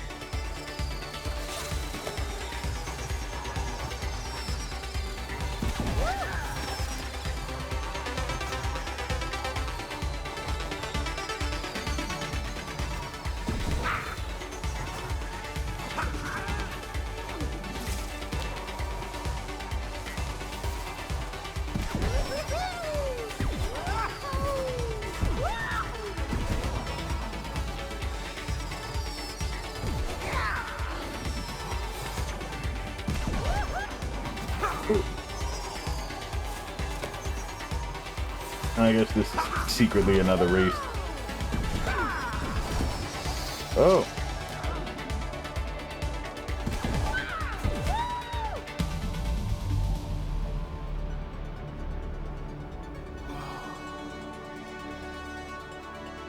A: I guess this is secretly another race. Oh.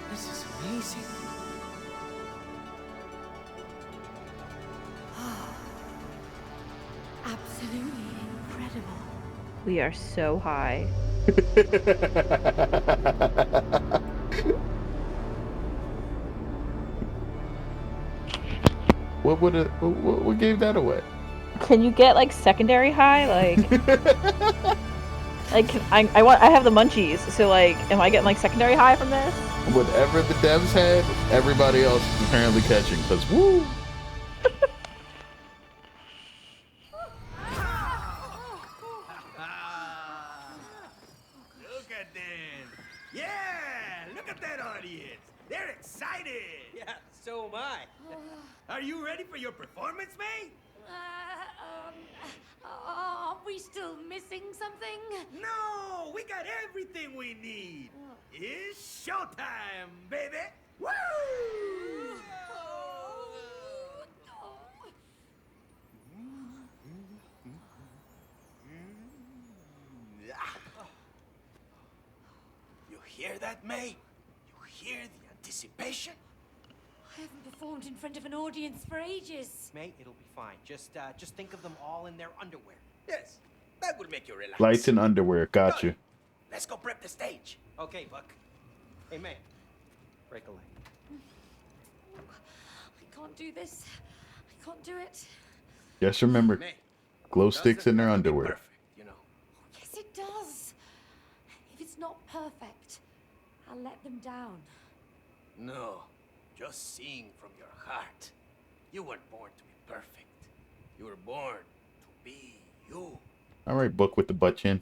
E: This is amazing.
G: Absolutely incredible.
B: We are so high.
A: What gave that away?
B: Can you get like secondary high? Like, like I have the munchies. So like, am I getting like secondary high from this?
A: Whatever the devs had, everybody else is apparently catching. Cause woo.
E: Look at them. Yeah, look at that audience. They're excited.
J: Yeah, so am I.
E: Are you ready for your performance, May?
C: Are we still missing something?
E: No, we got everything we need. It's showtime, baby. Woo! You hear that, May? You hear the anticipation?
G: I haven't performed in front of an audience for ages.
J: May, it'll be fine. Just think of them all in their underwear.
E: Yes, that will make you relax.
A: Lights and underwear. Gotcha.
E: Let's go prep the stage.
J: Okay, Buck. Hey, May. Break a leg.
G: I can't do this. I can't do it.
A: Just remember,
E: May,
A: glow sticks in their
E: doesn't have to be
A: underwear.
E: perfect, you know.
G: Yes, it does. If it's not perfect, I'll let them down.
E: No, just sing from your heart. You weren't born to be perfect. You were born to be you.
A: All right, book with the butt chin.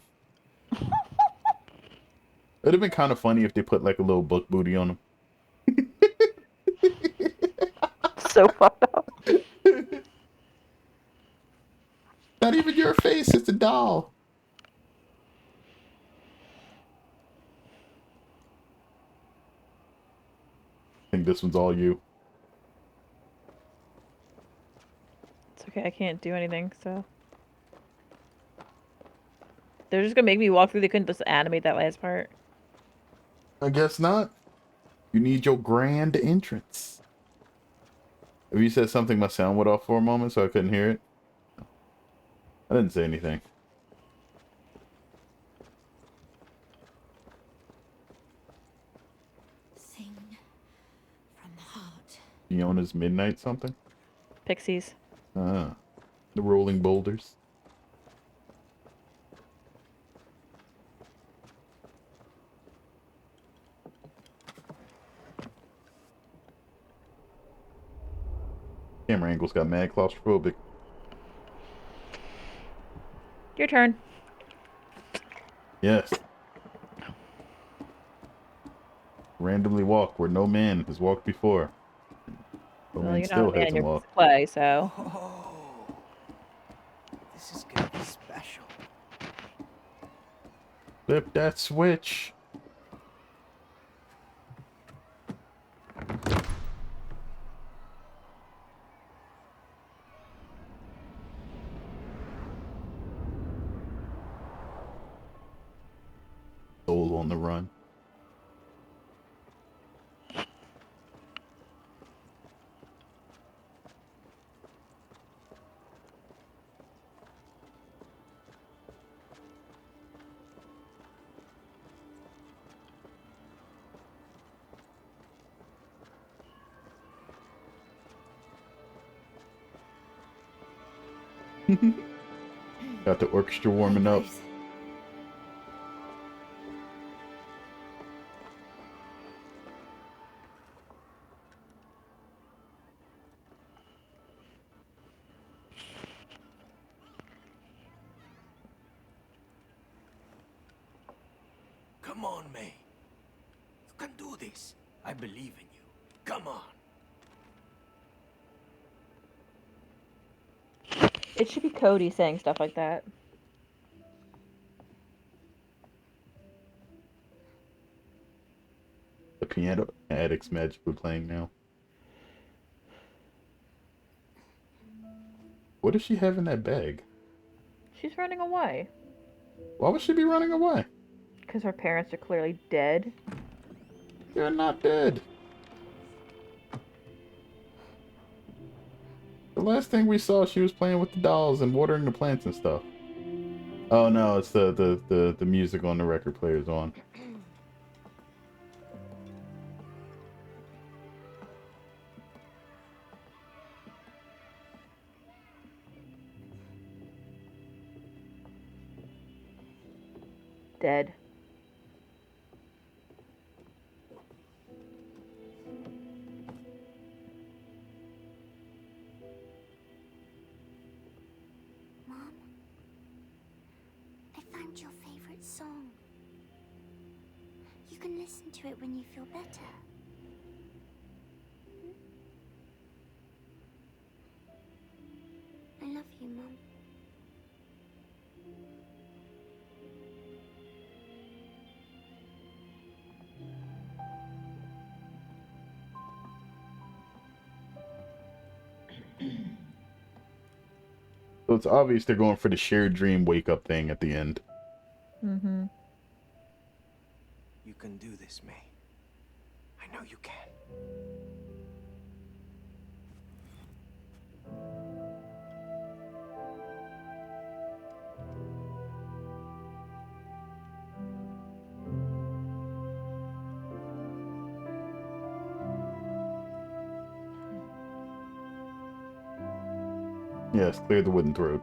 A: It'd have been kind of funny if they put like a little book booty on him.
B: So fucked up.
A: Not even your face, it's a doll. I think this one's all you.
B: It's okay, I can't do anything, so. They're just gonna make me walk through, they couldn't just animate that last part.
A: I guess not. You need your grand entrance. If you said something, my sound went off for a moment, so I couldn't hear it. I didn't say anything.
G: Sing from the heart.
A: Fiona's Midnight something?
B: Pixies.
A: Ah. The Rolling Boulders. Camera angles got mad claustrophobic.
B: Your turn.
A: Yes. Randomly walk where no man has walked before. No
B: Well,
A: man
B: you're
A: still
B: not a man,
A: hasn't
B: you're
A: walked.
B: Clay, so.
E: Oh, this is gonna be special.
A: Flip that switch. Soul on the run. Got the orchestra warming up.
E: Come on, May. You can do this. I believe in you. Come on.
B: It should be Cody saying stuff like that.
A: The Piano Addicts magically playing now. What does she have in that bag?
B: She's running away.
A: Why would she be running away?
B: Because her parents are clearly dead.
A: They're not dead. The last thing we saw, she was playing with the dolls and watering the plants and stuff. Oh no, it's the music on the record player's on.
B: Dead.
I: Mom, I found your favorite song. You can listen to it when you feel better. I love you, Mom.
A: So it's obvious they're going for the shared dream wake up thing at the end.
B: Mm-hmm.
E: You can do this, May. I know you can.
A: Yes, clear the wooden throat.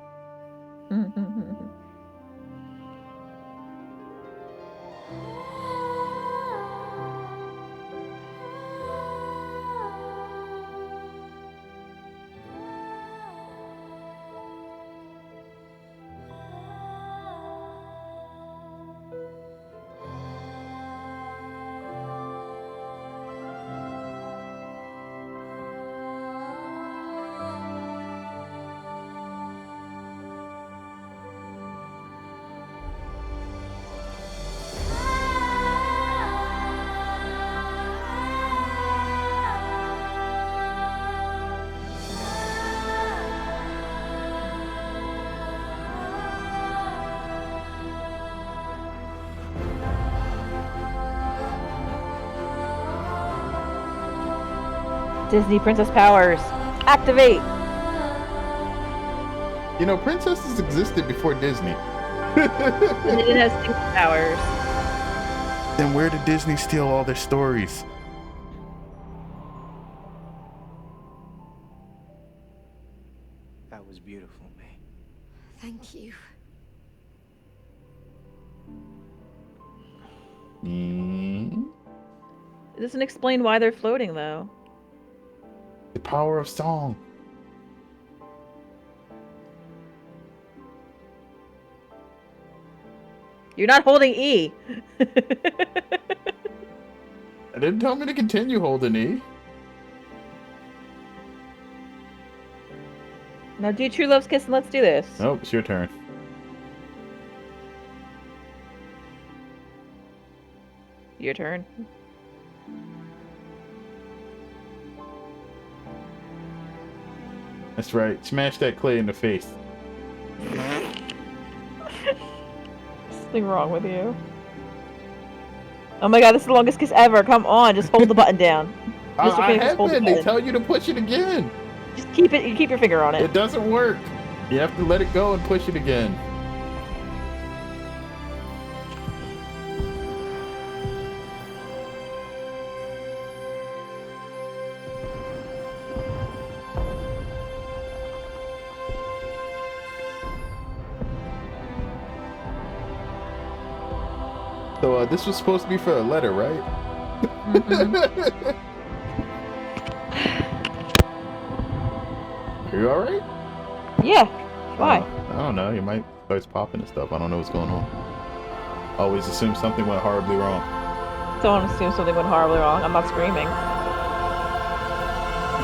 B: Disney princess powers. Activate.
A: You know, princesses existed before Disney.
B: And it has super powers.
A: Then where did Disney steal all their stories?
J: That was beautiful, May.
G: Thank you.
B: It doesn't explain why they're floating, though.
A: The power of song.
B: You're not holding E.
A: I didn't tell me to continue holding E.
B: Now do True Love's Kiss and let's do this.
A: Oh, it's your turn.
B: Your turn.
A: That's right. Smash that clay in the face.
B: Something wrong with you. Oh my god, this is the longest kiss ever. Come on, just hold the button down. Mr.
A: I
B: Phoenix,
A: have
B: hold the
A: been. They
B: button.
A: tell you to push it again.
B: Just keep it. You keep your finger on it.
A: It doesn't work. You have to let it go and push it again. So this was supposed to be for a letter, right? Are you alright?
B: Yeah. Why?
A: I don't know. You might start popping and stuff. I don't know what's going on. Always assume something went horribly wrong.
B: Don't assume something went horribly wrong. I'm not screaming.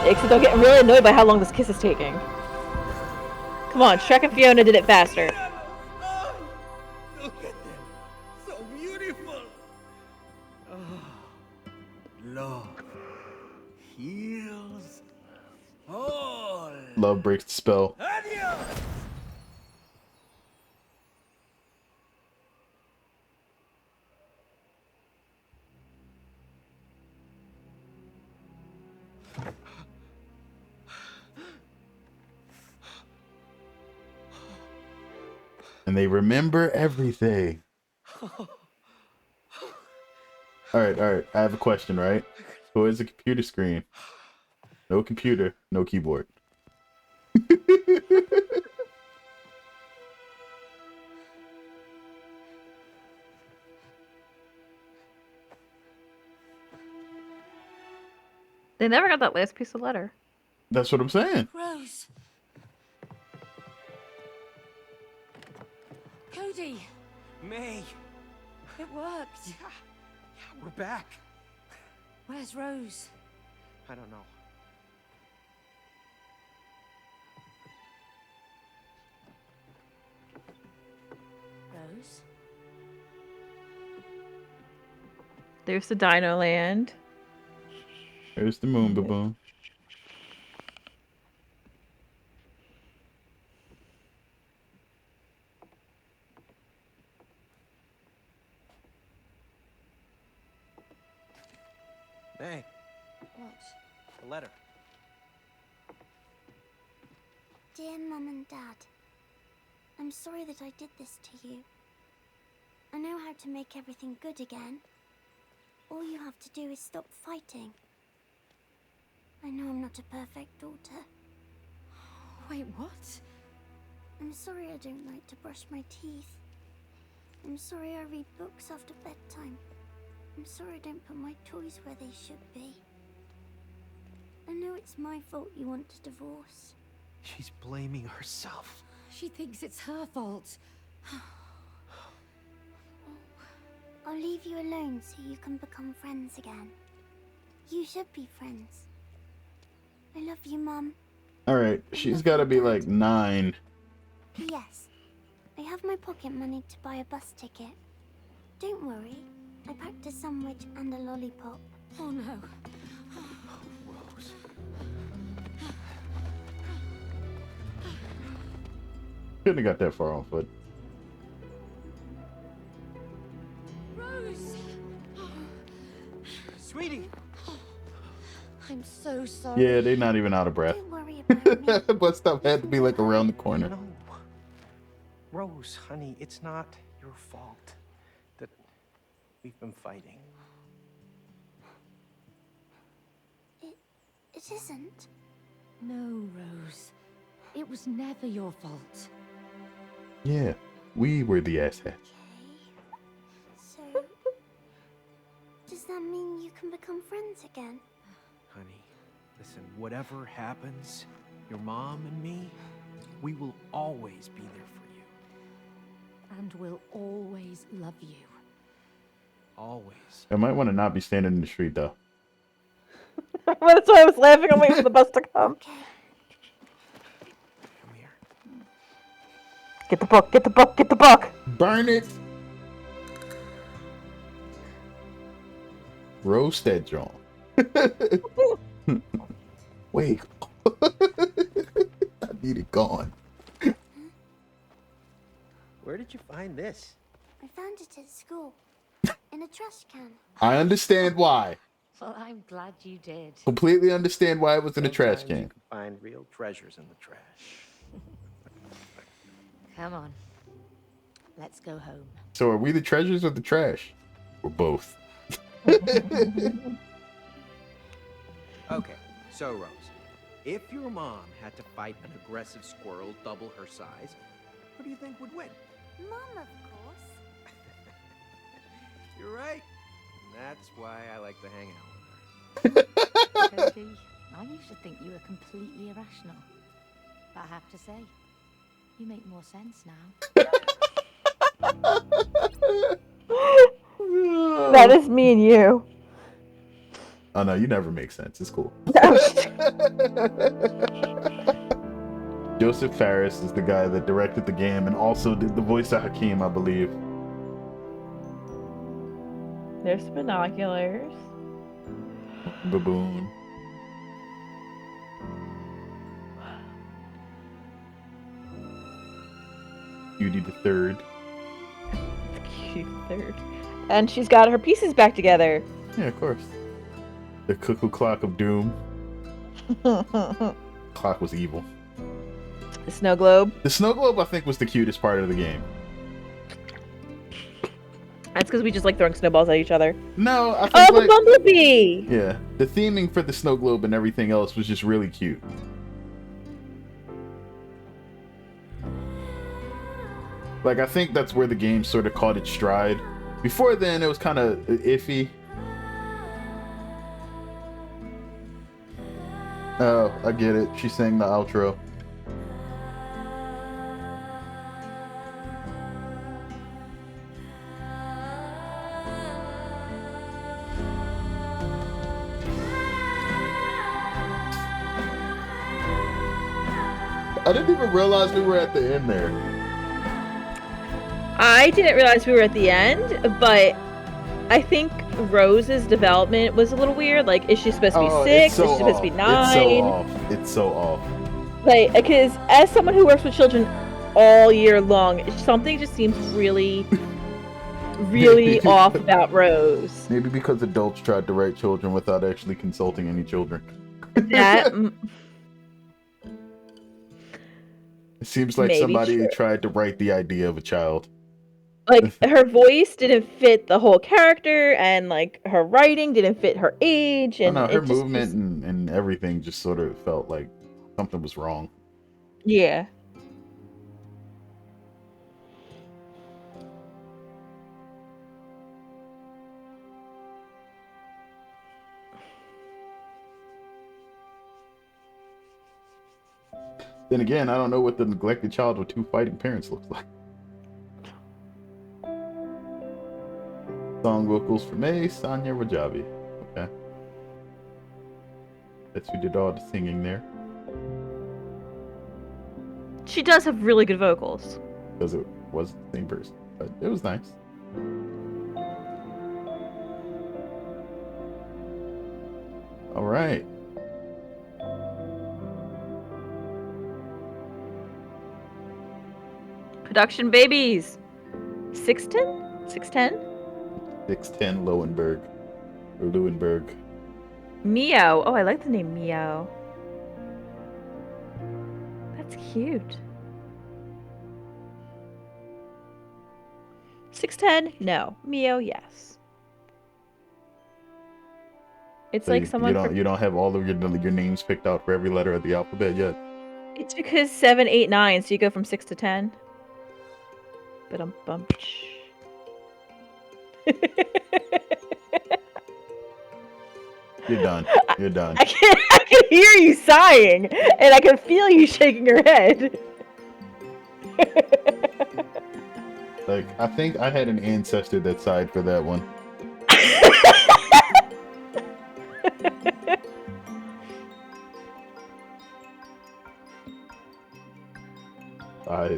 B: Except I'm getting really annoyed by how long this kiss is taking. Come on, Shrek and Fiona did it faster.
E: Oh, look at them. So beautiful. Oh, love heals all.
A: Love breaks the spell.
E: Adios.
A: And they remember everything. Alright. I have a question, right? So is a computer screen? No computer, no keyboard.
B: They never got that last piece of letter.
A: That's what I'm saying.
G: Rose. Cody.
J: May!
G: It worked.
J: Yeah, we're back.
G: Where's Rose?
J: I don't know.
G: Rose?
B: There's the Dino Land.
A: There's the moon baboon.
J: May,
G: What?
J: the letter.
I: Dear Mum and Dad, I'm sorry that I did this to you. I know how to make everything good again. All you have to do is stop fighting. I know I'm not a perfect daughter.
G: Wait, what?
I: I'm sorry I don't like to brush my teeth. I'm sorry I read books after bedtime. I'm sorry I don't put my toys where they should be. I know it's my fault you want a divorce.
J: She's blaming herself.
G: She thinks it's her fault.
I: I'll leave you alone so you can become friends again. You should be friends. I love you, Mum.
A: Alright, she's gotta be like 9.
I: Yes, I have my pocket money to buy a bus ticket. Don't worry, I packed a sandwich and a lollipop.
G: Oh no.
J: Rose.
A: Couldn't have got that far on foot.
G: Rose!
J: Sweetie!
G: I'm so sorry.
A: Yeah, they're not even out of breath.
I: Don't worry about me.
A: Bus stop had to be like around the corner.
J: No. Rose, honey, it's not your fault that we've been fighting.
I: It isn't.
G: No, Rose. It was never your fault.
A: Yeah, we were the asshats.
I: Okay. So, does that mean you can become friends again?
J: Honey, listen, whatever happens, your mom and me, we will always be there for you.
G: And we'll always love you.
J: Always.
A: I might want to not be standing in the street though.
B: That's why I was laughing. I'm waiting for the bus to come.
I: Okay.
J: Come here.
B: Get the book. Get the book. Get the book.
A: Burn it. Roast that John. Wait. I need it gone.
J: Where did you find this?
I: I found it at school. In a trash can.
A: I understand why.
G: Well, I'm glad you did.
A: Completely understand why it was in a trash
J: Sometimes
A: can.
J: you can find real treasures in the trash.
G: Come on. Let's go home.
A: So are we the treasures or the trash? Or both?
J: Okay, so Rose, if your mom had to fight an aggressive squirrel double her size, who do you think would win?
I: Mom, of course.
J: You're right. And that's why I like to hang out with her.
G: Cody, I used to think you were completely irrational. But I have to say, you make more sense now.
B: That is me and you.
A: Oh no, you never make sense. It's cool. Joseph Fares is the guy that directed the game and also did the voice of Hakim, I believe.
B: There's binoculars.
A: Baboon. Beauty the Third.
B: Cute third. And she's got her pieces back together.
A: Yeah, of course. The Cuckoo Clock of Doom. Clock was evil.
B: The snow globe.
A: The snow globe, I think, was the cutest part of the game.
B: That's because we just like throwing snowballs at each other.
A: No, I think
B: Oh, the
A: like,
B: bumblebee!
A: yeah, the theming for the snow globe and everything else was just really cute. Like, I think that's where the game sort of caught its stride. Before then, it was kind of iffy. Oh, I get it. She sang the outro. I didn't even realize we were at the end there.
B: I didn't realize we were at the end, but I think Rose's development was a little weird. Like, is she supposed to be 6?
A: It's so
B: is she supposed to be 9?
A: It's so off. It's so off.
B: Like, because as someone who works with children all year long, something just seems really, really off about Rose.
A: Maybe because adults tried to write children without actually consulting any children.
B: That
A: It seems like
B: Maybe
A: somebody
B: true.
A: tried to write the idea of a child.
B: like her voice didn't fit the whole character, and like her writing didn't fit her age,
A: I
B: and
A: don't know, her
B: it just
A: movement
B: was-
A: and everything just sort of felt like something was wrong.
B: yeah.
A: Then again, I don't know what the neglected child with 2 fighting parents looks like. Song vocals for May, Sanya Rajabi. Okay. That's who did all the singing there.
B: She does have really good vocals.
A: Because it was the same person. But it was nice. Alright.
B: Production babies. 610? 610?
A: 610 Lowenberg. Or Lewenberg.
B: Mio. Oh, I like the name Mio. That's cute. 6'10"? No. Mio, yes. It's
A: So
B: like
A: you
B: someone.
A: you don't have all of your names picked out for every letter of the alphabet yet.
B: It's because 7, 8, 9, so you go from 6 to 10. But bum.
A: You're done. You're done.
B: I can hear you sighing, and I can feel you shaking your head.
A: Like, I think I had an ancestor that sighed for that one.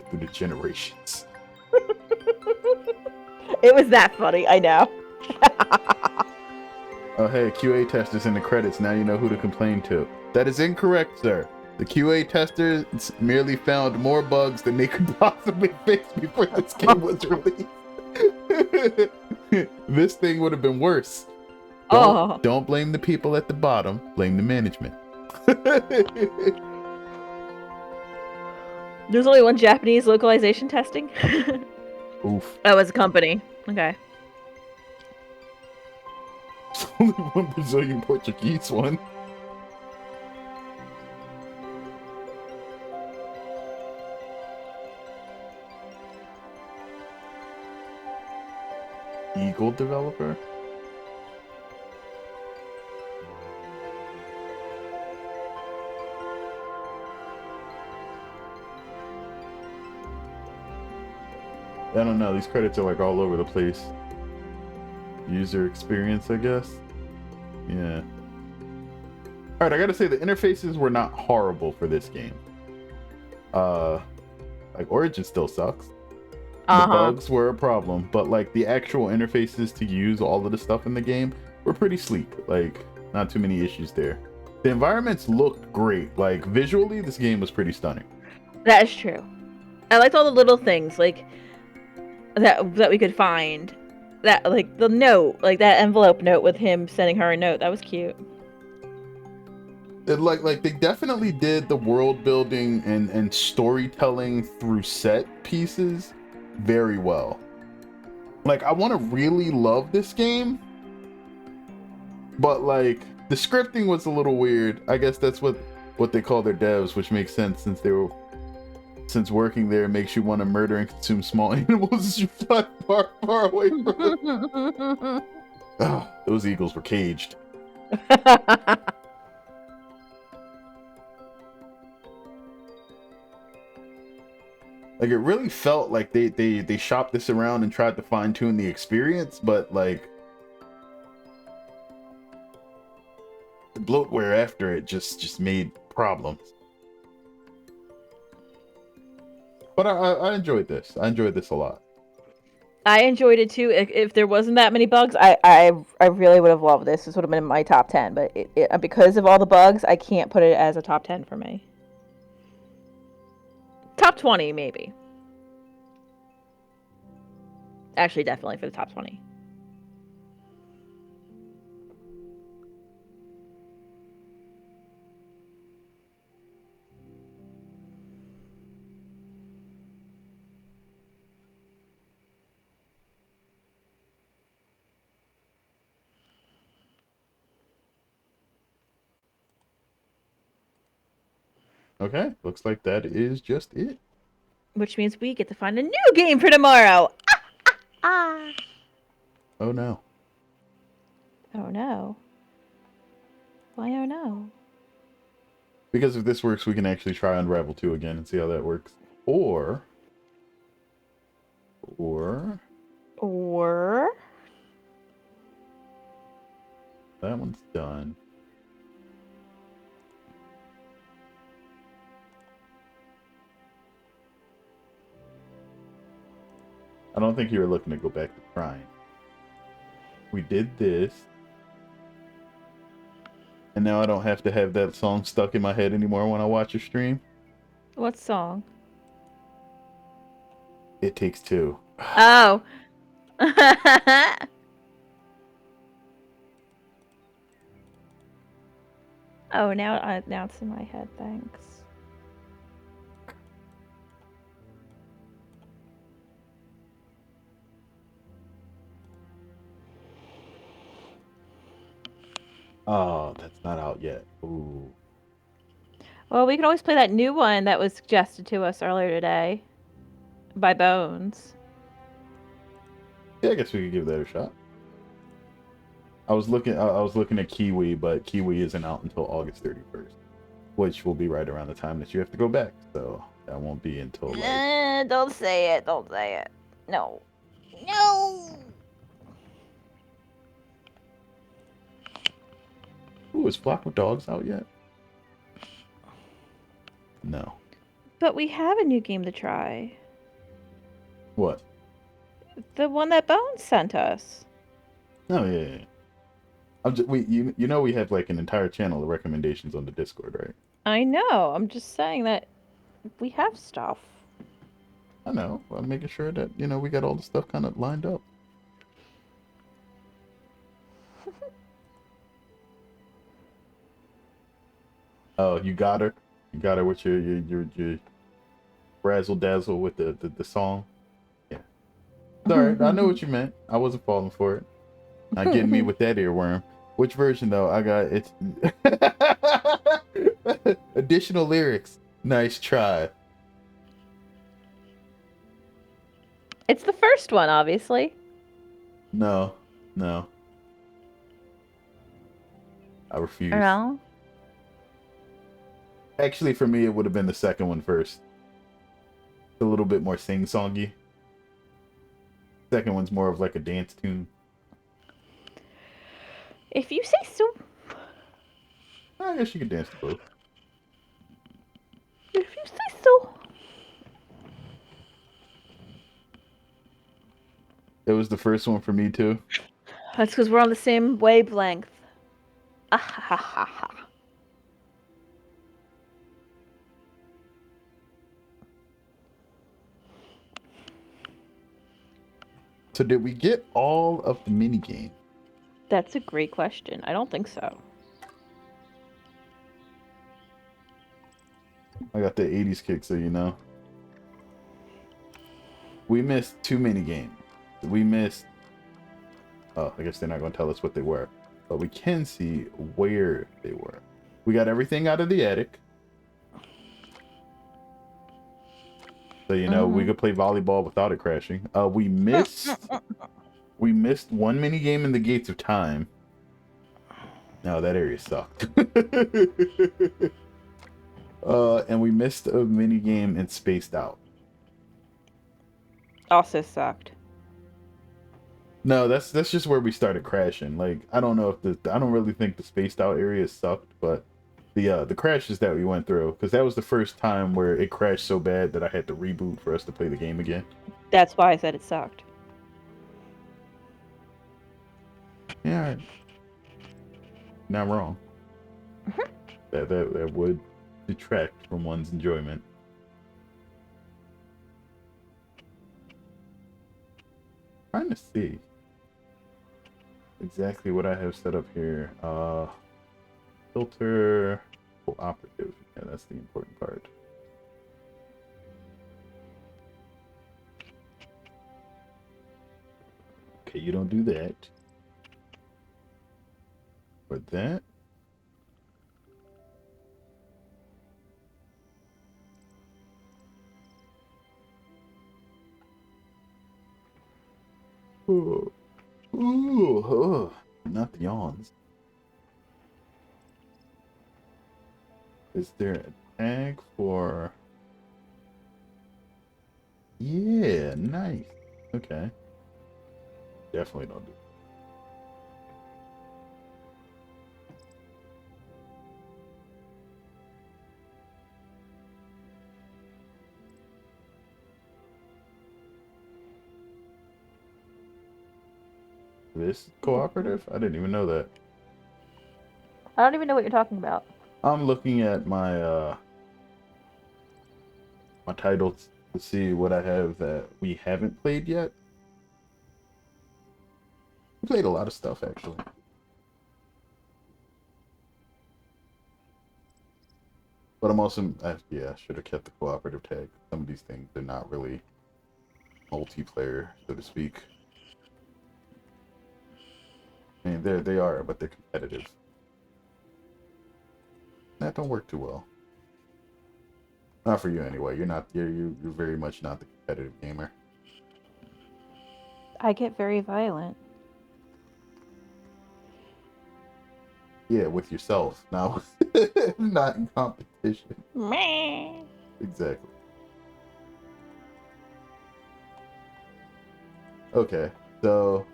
A: Through the generations.
B: It was that funny, I know.
A: Oh, hey, QA testers in the credits. Now you know who to complain to. That is incorrect, sir. The QA testers merely found more bugs than they could possibly fix before this game was released. This thing would have been worse. Don't blame the people at the bottom. Blame the management.
B: There's only one Japanese localization testing?
A: Oof.
B: Oh, as a company. Okay.
A: There's only one Brazilian Portuguese one. Eagle developer? I don't know, these credits are like all over the place. User experience, I guess? Yeah. Alright, I gotta say the interfaces were not horrible for this game. Like Origin still sucks. The bugs were a problem, but like the actual interfaces to use all of the stuff in the game were pretty sleek. Like, not too many issues there. The environments looked great. Like, visually, this game was pretty stunning.
B: That is true. I liked all the little things, like, that we could find. That, like, the note, like that envelope note with him sending her a note. That was cute.
A: It, like they definitely did the world building and storytelling through set pieces very well. Like, I want to really love this game, but like the scripting was a little weird. I guess that's what they call their devs, which makes sense since working there makes you want to murder and consume small animals as you fly far away from them. Oh, those eagles were caged. Like, it really felt like they shopped this around and tried to fine tune the experience, but like the bloatware after it just made problems. But I enjoyed this. I enjoyed this a lot.
B: I enjoyed it too. If there wasn't that many bugs, I really would have loved this. This would have been in my top 10, but because of all the bugs, I can't put it as a top 10 for me. Top 20, maybe. Actually, definitely for the top 20.
A: Okay, looks like that is just it.
B: Which means we get to find a new game for tomorrow.
A: Oh no.
B: Oh no. Why oh no?
A: Because if this works, we can actually try Unravel 2 again and see how that works. Or that one's done. I don't think you were looking to go back to Prime. We did this. And now I don't have to have that song stuck in my head anymore when I watch a stream.
B: What song?
A: It Takes Two.
B: Oh. Oh, now it's in my head. Thanks.
A: Oh, that's not out yet. Ooh.
B: Well, we can always play that new one that was suggested to us earlier today by Bones.
A: Yeah, I guess we could give that a shot. I was looking at Kiwi, but Kiwi isn't out until August 31st, which will be right around the time that you have to go back. So that won't be until like.
B: Don't say it. Don't say it. No. No.
A: Ooh, is Flock of Dogs out yet? No.
B: But we have a new game to try.
A: What?
B: The one that Bones sent us.
A: Oh yeah. I'm just, you know we have like an entire channel of recommendations on the Discord, right?
B: I know. I'm just saying that we have stuff.
A: I know. I'm making sure that we got all the stuff kind of lined up. Oh, you got her. You got her with your razzle dazzle with the song. Yeah. Sorry, I know what you meant. I wasn't falling for it. Not getting me with that earworm. Which version though? I got it's additional lyrics. Nice try.
B: It's the first one, obviously.
A: No. I refuse.
B: No.
A: Actually, for me, it would have been the second one first. It's a little bit more sing-songy. Second one's more of like a dance tune.
B: If you say so.
A: I guess you could dance to both.
B: If you say so.
A: It was the first one for me too.
B: That's because we're on the same wavelength. Ah ha ha ha.
A: So did we get all of the mini game?
B: That's a great question. I don't think so.
A: I got the 80s kick, so you know. We missed too many games. We missed... Oh, I guess they're not going to tell us what they were. But we can see where they were. We got everything out of the attic. So, you know, we could play volleyball without it crashing. We missed one mini game in the Gates of Time. No, that area sucked. And we missed a mini game in Spaced Out.
B: Also sucked.
A: No, that's just where we started crashing. Like, I don't know if I don't really think the Spaced Out area sucked, but the crashes that we went through, because that was the first time where it crashed so bad that I had to reboot for us to play the game again.
B: That's why I said it sucked.
A: Yeah, all right. Not wrong. That would detract from one's enjoyment. Trying to see exactly what I have set up here. Filter cooperative. Yeah, that's the important part. Okay, you don't do that. Or that. Ooh. Ooh. Not the yawns. Is there a tag for... Yeah, nice. Okay. Definitely don't do it. This cooperative? I didn't even know that.
B: I don't even know what you're talking about.
A: I'm looking at my my titles to see what I have that we haven't played yet. We played a lot of stuff actually. But I'm also, yeah, I should have kept the cooperative tag. Some of these things, they're not really multiplayer, so to speak. I mean, they are, but they're competitive. That don't work too well. Not for you anyway. You're very much not the competitive gamer.
B: I get very violent.
A: Yeah, with yourself, not not in competition.
B: Meh.
A: Exactly. Okay, so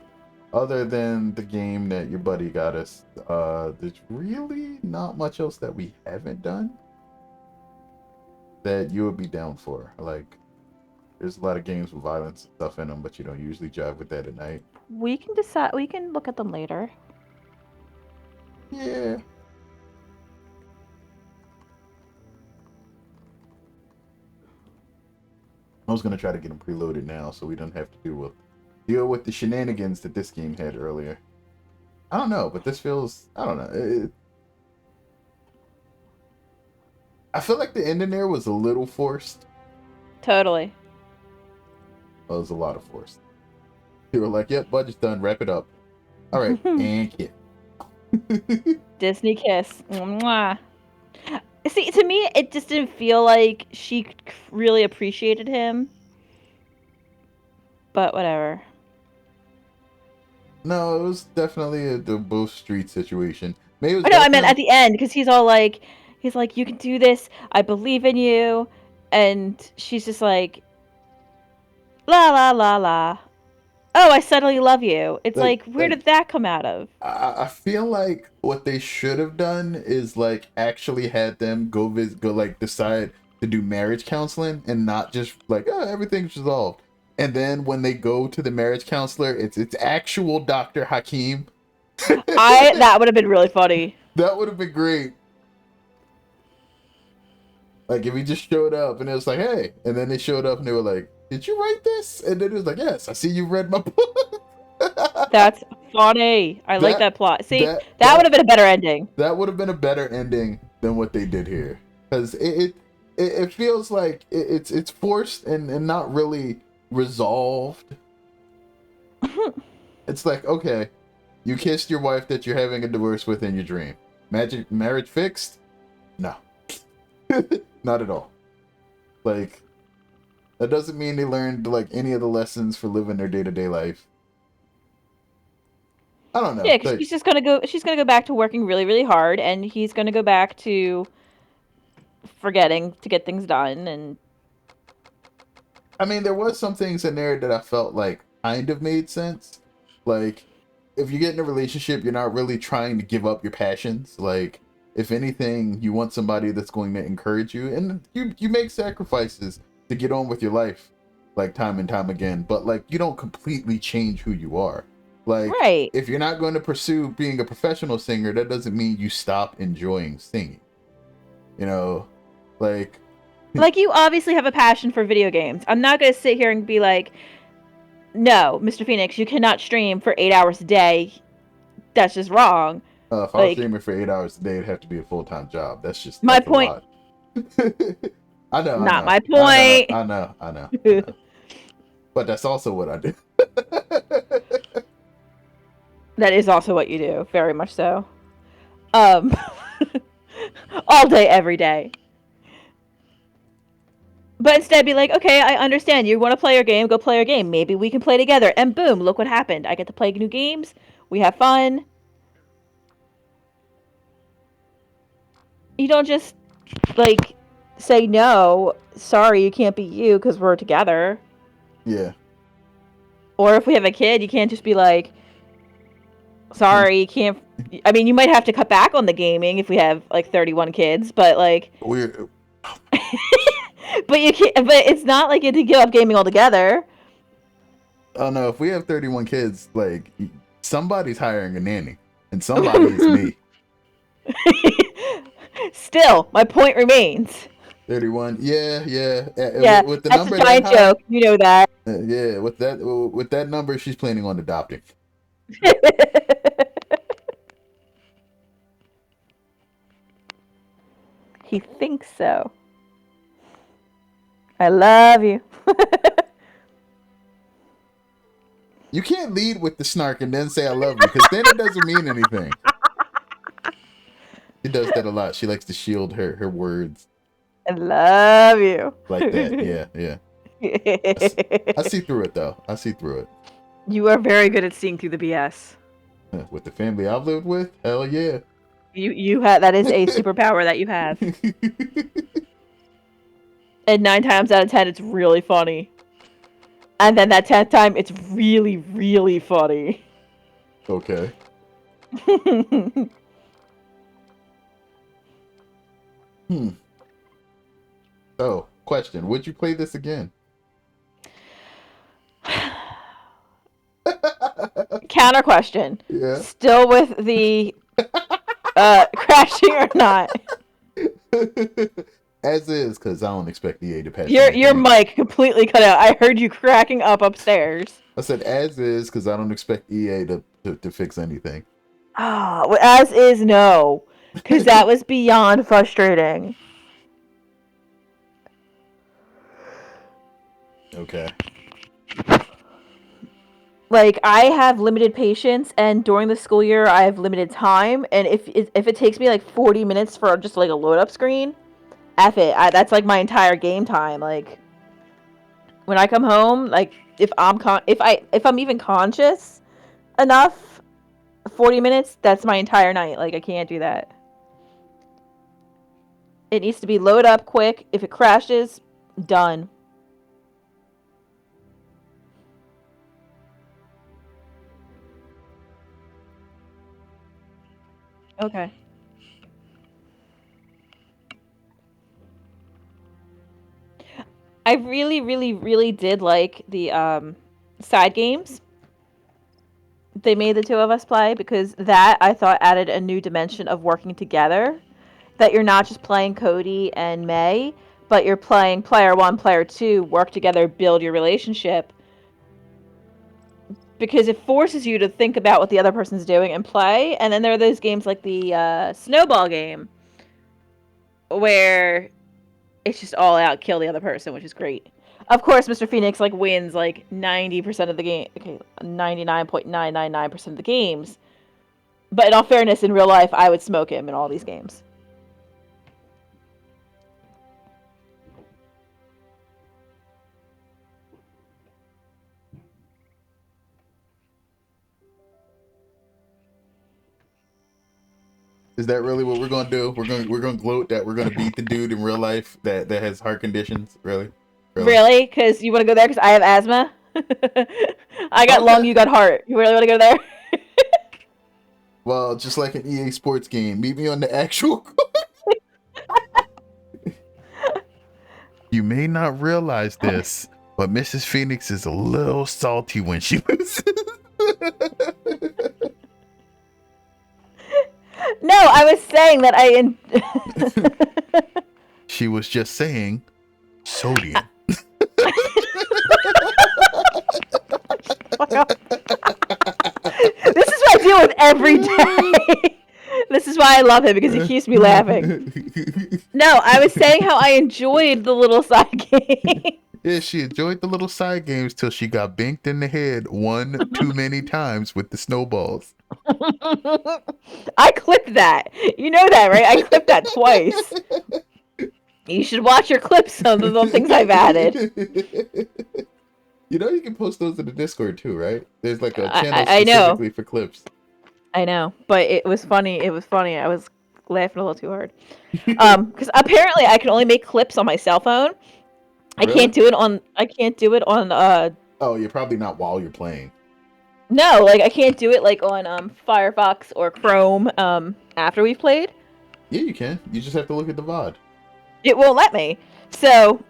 A: other than the game that your buddy got us, there's really not much else that we haven't done that you would be down for. Like, there's a lot of games with violence and stuff in them, but you don't usually jive with that at night.
B: We can decide. We can look at them later.
A: Yeah. I was gonna try to get them preloaded now, so we don't have to deal with the shenanigans that this game had earlier. I don't know, but this feels, I don't know. I feel like the ending there was a little forced.
B: Totally.
A: Well, it was a lot of forced. They were like, "Yep, budget's done. Wrap it up." All right, and kid.
B: Disney kiss. Mwah. See, to me, it just didn't feel like she really appreciated him. But whatever.
A: No, it was definitely the both street situation. Maybe it was
B: Oh, no, I meant
A: definitely-
B: at the end, because he's like, "You can do this. I believe in you," and she's just like, "La la la la." Oh, I suddenly love you. It's like, where did that come out of?
A: I feel like what they should have done is like actually had them go like decide to do marriage counseling and not just like, oh, everything's resolved. And then when they go to the marriage counselor, it's actual Dr. Hakim.
B: That would have been really funny.
A: That would have been great. Like if he just showed up and it was like, hey, and then they showed up and they were like, did you write this? And then it was like, yes, I see you read my book.
B: That's funny. I like that plot. See, that would have been a better ending.
A: That would have been a better ending than what they did here, because it feels like it's forced and not really resolved. It's like, okay, you kissed your wife that you're having a divorce with in your dream. Marriage fixed? No, not at all. Like, that doesn't mean they learned like any of the lessons for living their day-to-day life. I don't know.
B: Yeah, because she's gonna go back to working really, really hard, and he's gonna go back to forgetting to get things done. And
A: I mean, there was some things in there that I felt like kind of made sense. Like, if you get in a relationship, you're not really trying to give up your passions. Like, if anything, you want somebody that's going to encourage you, and you make sacrifices to get on with your life, like time and time again. But like, you don't completely change who you are. Like,
B: right.
A: If you're not going to pursue being a professional singer, that doesn't mean you stop enjoying singing. You know, like
B: you obviously have a passion for video games. I'm not gonna sit here and be like, no, Mr. Phoenix, you cannot stream for 8 hours a day. That's just wrong.
A: If I was streaming for 8 hours a day, it'd have to be a full-time job. That's just
B: my point.
A: I know.
B: Not my point.
A: I know. But that's also what I do.
B: That is also what you do, very much so. All day, every day. But instead be like, okay, I understand. You want to play your game, go play your game. Maybe we can play together. And boom, look what happened. I get to play new games. We have fun. You don't just, like, say, no, sorry, you can't be you because we're together.
A: Yeah.
B: Or if we have a kid, you can't just be like, sorry, you can't. I mean, you might have to cut back on the gaming if we have like 31 kids, but like,
A: weird.
B: but you can't. But it's not like you have to give up gaming altogether.
A: Oh no! If we have 31 kids, like somebody's hiring a nanny, and somebody is me.
B: Still, my point remains.
A: 31. Yeah.
B: Yeah,
A: with the
B: that's
A: number
B: a giant
A: that
B: joke. You know that.
A: Yeah, with that number, she's planning on adopting.
B: She thinks so. I love you.
A: You can't lead with the snark and then say I love you, because then it doesn't mean anything. She does that a lot. She likes to shield her words
B: I love you.
A: like that. Yeah. I see through it, though. I see through it.
B: You are very good at seeing through the BS.
A: With the family I've lived with, hell yeah.
B: You have that is a superpower that you have. And 9 times out of 10, it's really funny. And then that 10th time, it's really, really funny.
A: Okay. So, question: would you play this again?
B: Counter question.
A: Yeah.
B: Still with the crashing or not?
A: As is, because I don't expect EA to patch.
B: Your mic completely cut out. I heard you cracking up upstairs.
A: I said as is because I don't expect EA to fix anything.
B: Ah, well, as is no, because that was beyond frustrating.
A: Okay.
B: Like, I have limited patience, and during the school year, I have limited time. And if it takes me like 40 minutes for just like a load up screen, F it. That's like my entire game time. Like, when I come home, like if I'm even conscious enough, 40 minutes, that's my entire night. Like, I can't do that. It needs to be load up quick. If it crashes, done. Okay. I really, really, really did like the side games they made the two of us play, because that I thought added a new dimension of working together. That you're not just playing Cody and May, but you're playing player 1, player 2, work together, build your relationship. Because it forces you to think about what the other person's doing and play. And then there are those games like the snowball game, where it's just all out kill the other person, which is great. Of course, Mr. Phoenix like wins like 90% of the game, okay, 99.999% of the games. But in all fairness, in real life, I would smoke him in all these games.
A: Is that really what we're gonna do? We're gonna gloat that we're gonna beat the dude in real life that has heart conditions? Really?
B: Really? Because you want to go there? Because I have asthma. I got lung, you got heart. You really want to go there?
A: Well, just like an EA Sports game, meet me on the actual court. You may not realize this, but Mrs. Phoenix is a little salty when she loses.
B: No, I was saying that
A: She was just saying sodium.
B: This is what I deal with every day. This is why I love him, because he keeps me laughing. No, I was saying how I enjoyed the little side game.
A: Yeah, she enjoyed the little side games till she got binked in the head one too many times with the snowballs.
B: I clipped that. You know that, right? I clipped that twice. You should watch your clips of the things I've added.
A: You know you can post those in the Discord too, right? There's like a channel
B: I
A: specifically for clips.
B: I know, but it was funny. It was funny. I was laughing a little too hard. Because apparently I can only make clips on my cell phone.
A: Really?
B: I can't do it on
A: Oh, you're probably not while you're playing.
B: No, like I can't do it like on Firefox or Chrome after we've played.
A: Yeah, you can. You just have to look at the VOD.
B: It won't let me. So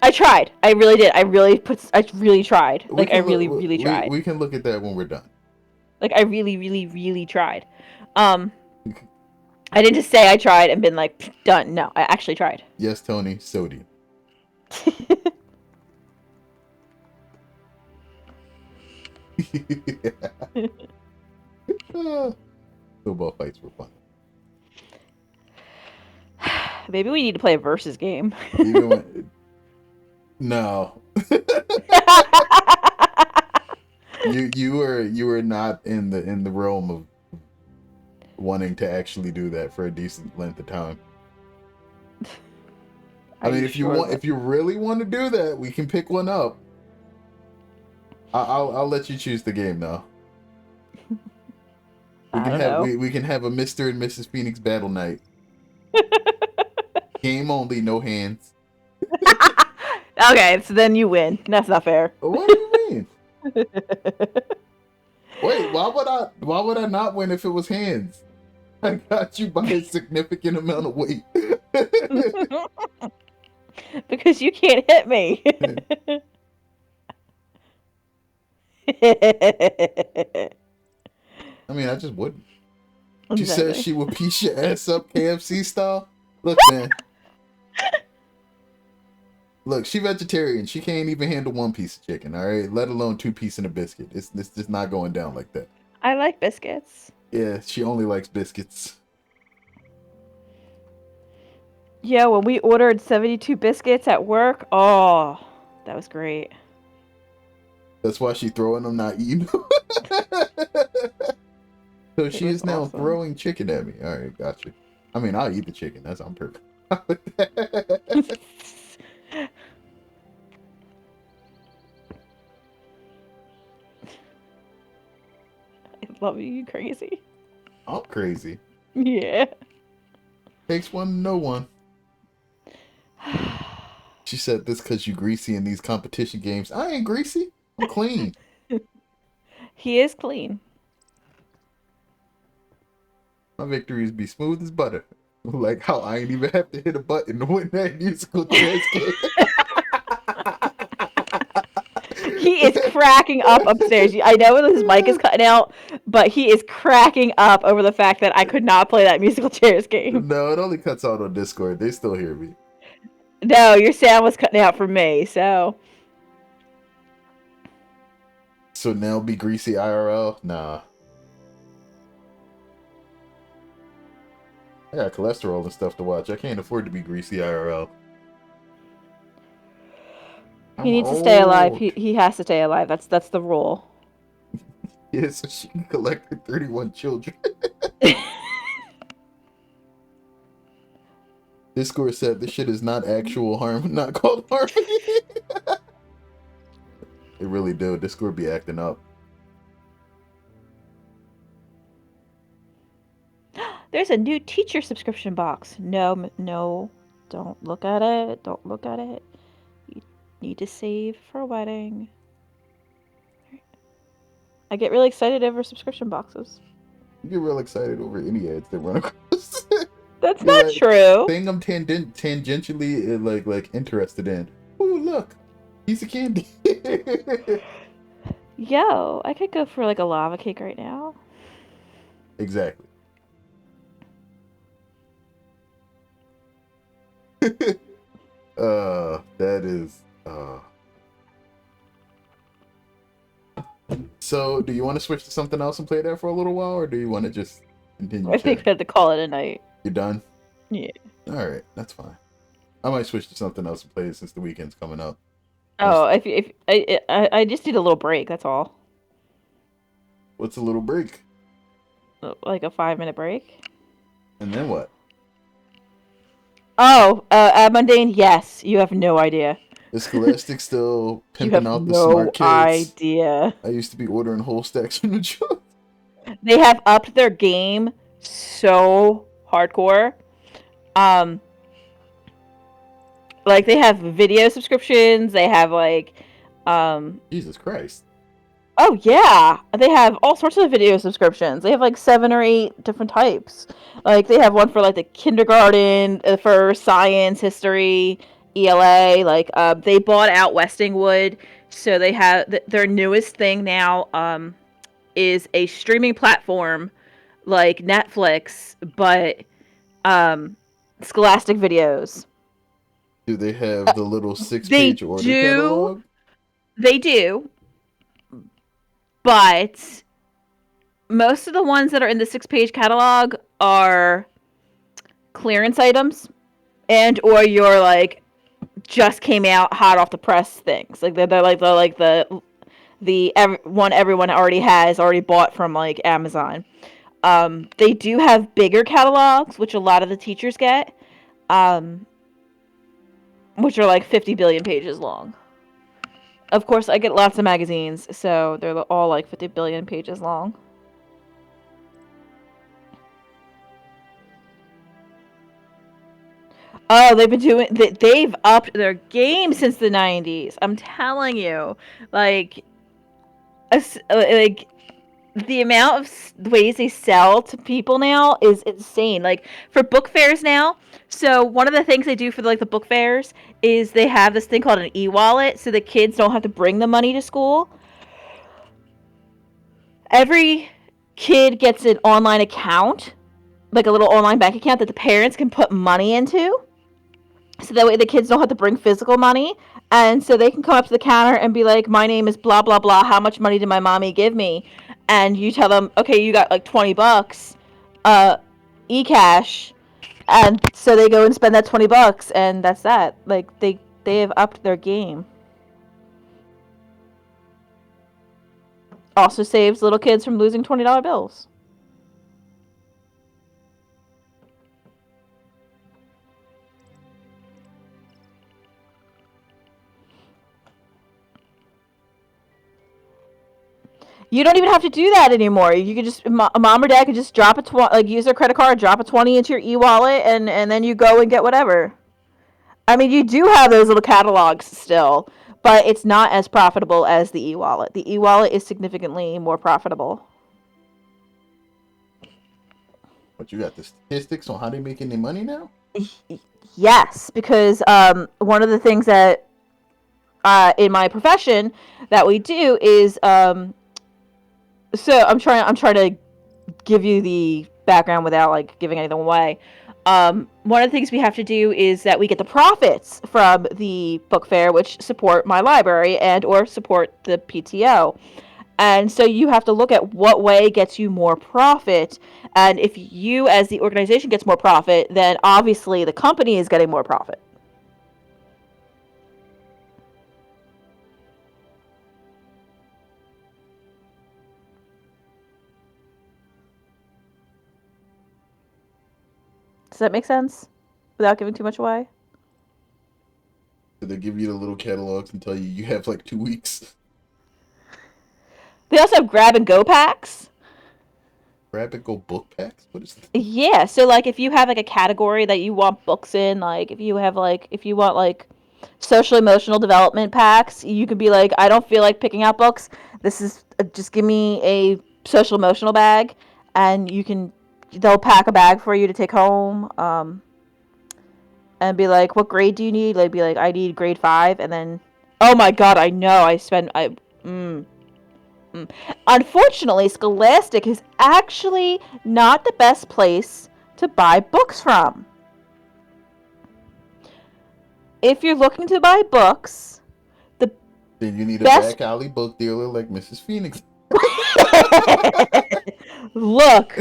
B: I tried. I really did. I really tried. Like I really tried.
A: We can look at that when we're done.
B: Like I really tried. I didn't just say I tried and been like done. No, I actually tried.
A: Yes, Tony, sodium. Football fights were fun.
B: Maybe we need to play a versus game.
A: Even when, no, you were not in the realm of wanting to actually do that for a decent length of time. I mean, if you really want to do that, we can pick one up. I'll let you choose the game now. We can have a Mr. and Mrs. Phoenix battle night. Game only, no hands.
B: Okay, so then you win. That's not fair.
A: What do you mean? Wait, why would I not win if it was hands? I got you by a significant amount of weight.
B: Because you can't hit me.
A: I mean, I just wouldn't. She
B: Exactly.
A: says she will piece your ass up KFC style. Look, man. Look, she vegetarian. She can't even handle one piece of chicken, all right? Let alone 2 pieces in a biscuit. It's just not going down like that.
B: I like biscuits.
A: Yeah, she only likes biscuits.
B: Yeah, when we ordered 72 biscuits at work, oh, that was great.
A: That's why she's throwing them, not eating them. So she is now
B: awesome.
A: throwing chicken at me. All right, gotcha. I mean, I'll eat the chicken. That's on purpose.
B: I love you crazy.
A: I'm crazy.
B: Yeah.
A: Takes one to know one. She said this because you greasy in these competition games. I ain't greasy. I'm clean.
B: He is clean.
A: My victories be smooth as butter. Like how I ain't even have to hit a button to win that musical chess game.
B: He is cracking up upstairs. I know his mic is cutting out, but he is cracking up over the fact that I could not play that musical chairs game.
A: No, it only cuts out on Discord. They still hear me.
B: No, your sound was cutting out for me, so.
A: So now be greasy IRL? Nah. I got cholesterol and stuff to watch. I can't afford to be greasy IRL.
B: He needs to stay alive. He has to stay alive. That's the rule.
A: Yeah, so she can collect her 31 children. Discord said this shit is not actual harm, not called harmony. It really do. Discord be acting up.
B: There's a new teacher subscription box. No, don't look at it. Don't look at it. You need to save for a wedding. I get really excited over subscription boxes.
A: You get real excited over any ads that run across.
B: That's not true.
A: Thing I'm tangentially like interested in. Ooh, look, piece of candy.
B: Yo, I could go for like a lava cake right now.
A: Exactly. That is So, do you want to switch to something else and play that for a little while, or do you want to just continue?
B: I think we have to call it a night.
A: You're done?
B: Yeah.
A: All right, that's fine. I might switch to something else and play it since the weekend's coming up.
B: Oh, if I just need a little break. That's all.
A: What's a little break?
B: Like a 5-minute break.
A: And then what?
B: Oh, mundane. Yes, you have no idea.
A: Is Scholastic still
B: You
A: pimping
B: have
A: out the
B: no
A: smart kids?
B: idea.
A: I used to be ordering whole stacks from the joint.
B: They have upped their game so hardcore. Like they have video subscriptions. They have like,
A: Jesus Christ.
B: Oh yeah, they have all sorts of video subscriptions. They have like 7 or 8 different types. Like they have one for like the kindergarten, for science, history, ELA. Like they bought out Westingwood, so they have their newest thing now is a streaming platform like Netflix, but Scholastic videos.
A: Do they have the little 6-page order catalog?
B: They do. But most of the ones that are in the 6-page catalog are clearance items. and or your like just came out hot off the press things. Like they're like one everyone already bought from like Amazon. They do have bigger catalogs, which a lot of the teachers get, which are like 50 billion pages long. Of course, I get lots of magazines, so they're all like 50 billion pages long. Oh, they've upped their game since the 90s. I'm telling you. Like the amount of ways they sell to people now is insane. Like for book fairs now, so one of the things they do for the book fairs is they have this thing called an e-wallet, so the kids don't have to bring the money to school. Every kid gets an online account, like a little online bank account that the parents can put money into. So that way the kids don't have to bring physical money. And so they can come up to the counter and be like, my name is blah, blah, blah. How much money did my mommy give me? And you tell them, okay, you got like $20, e-cash. And so they go and spend that $20 and that's that. Like they have upped their game. Also saves little kids from losing $20 bills. You don't even have to do that anymore. You can just, mom or dad can just drop use their credit card, drop a 20 into your e-wallet, and then you go and get whatever. I mean, you do have those little catalogs still, but it's not as profitable as the e-wallet. The e-wallet is significantly more profitable.
A: But you got the statistics on how they making their money now?
B: Yes, because one of the things that in my profession that we do is so I'm trying to give you the background without like giving anything away. One of the things we have to do is that we get the profits from the book fair, which support my library and or support the PTO. And so you have to look at what way gets you more profit. And if you as the organization gets more profit, then obviously the company is getting more profit. Does that make sense? Without giving too much away?
A: Do they give you the little catalogs and tell you have like 2 weeks?
B: They also have grab and go packs.
A: Grab and go book packs? What is that?
B: Yeah, so like if you have like a category that you want books in, like if you want like social emotional development packs, you could be like, I don't feel like picking out books. This is just give me a social emotional bag, and they'll pack a bag for you to take home, and be like, what grade do you need? Like, be like, I need grade 5, and then, oh my god, I know, Unfortunately, Scholastic is actually not the best place to buy books from. If you're looking to buy books,
A: then you need a back alley book dealer like Mrs. Phoenix.
B: Look,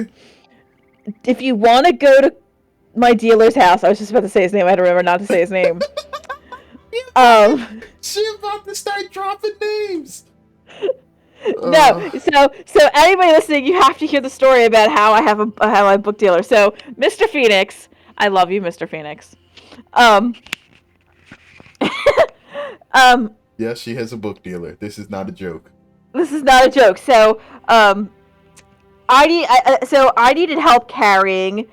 B: if you want to go to my dealer's house, I was just about to say his name. I had to remember not to say his name.
A: She's about to start dropping names.
B: No, so anybody listening, you have to hear the story about how I have a book dealer. So, Mr. Phoenix, I love you, Mr. Phoenix.
A: Yes, she has a book dealer. This is not a joke.
B: This is not a joke. So, I needed help carrying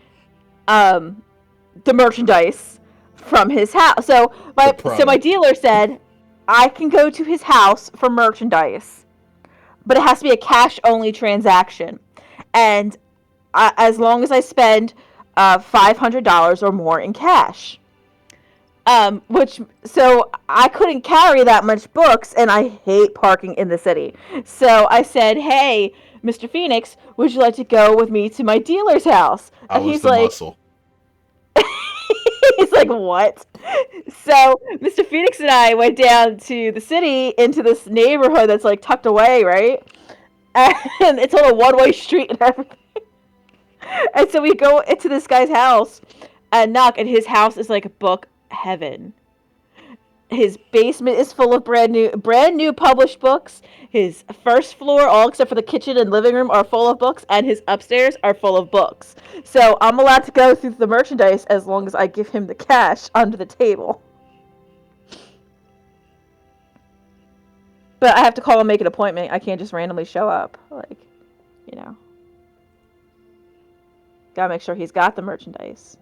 B: the merchandise from his house. So my dealer said I can go to his house for merchandise, but it has to be a cash only transaction, and as long as I spend $500 or more in cash. So I couldn't carry that much books, and I hate parking in the city. So I said, hey, Mr. Phoenix, would you like to go with me to my dealer's house? And he's like, muscle. He's like, what? So Mr. Phoenix and I went down to the city into this neighborhood that's like tucked away, right? And it's on a one-way street and everything. And so we go into this guy's house, and knock, and his house is like book heaven. His basement is full of brand new published books. His first floor, all except for the kitchen and living room, are full of books, and his upstairs are full of books. So I'm allowed to go through the merchandise as long as I give him the cash under the table. But I have to call and make an appointment. I can't just randomly show up. Like, you know. Gotta make sure he's got the merchandise.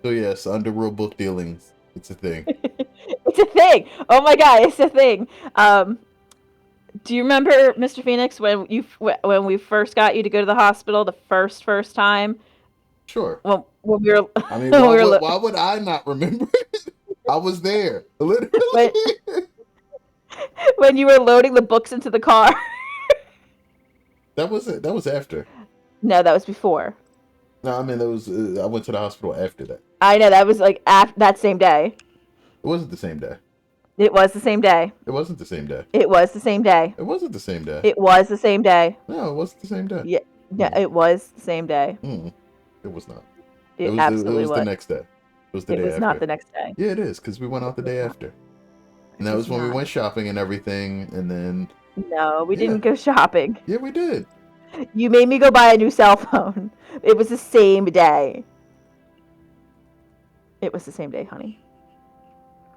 A: So yes, underworld book dealings. It's a thing.
B: It's a thing. Oh my god, it's a thing. Do you remember, Mr. Phoenix, when we first got you to go to the hospital the first time?
A: Sure.
B: When we were.
A: I mean, why would I not remember it? I was there, literally.
B: When you were loading the books into the car.
A: That was it. That was after.
B: No, that was before.
A: No, I mean, that was. I went to the hospital after that.
B: I know, that was like that same day.
A: It wasn't the same day.
B: It was the same day.
A: It wasn't the same day.
B: It was the same day.
A: It wasn't the same day.
B: It was the same day.
A: No, it wasn't the same day.
B: Yeah, it was the same day.
A: It was not.
B: It absolutely
A: was. The next day. It was the day after.
B: It was not the next day.
A: Yeah, it is, because we went out the day after. And that was when we went shopping and everything, and then...
B: No, we didn't go shopping.
A: Yeah, we did.
B: You made me go buy a new cell phone. It was the same day. It was the same day, honey.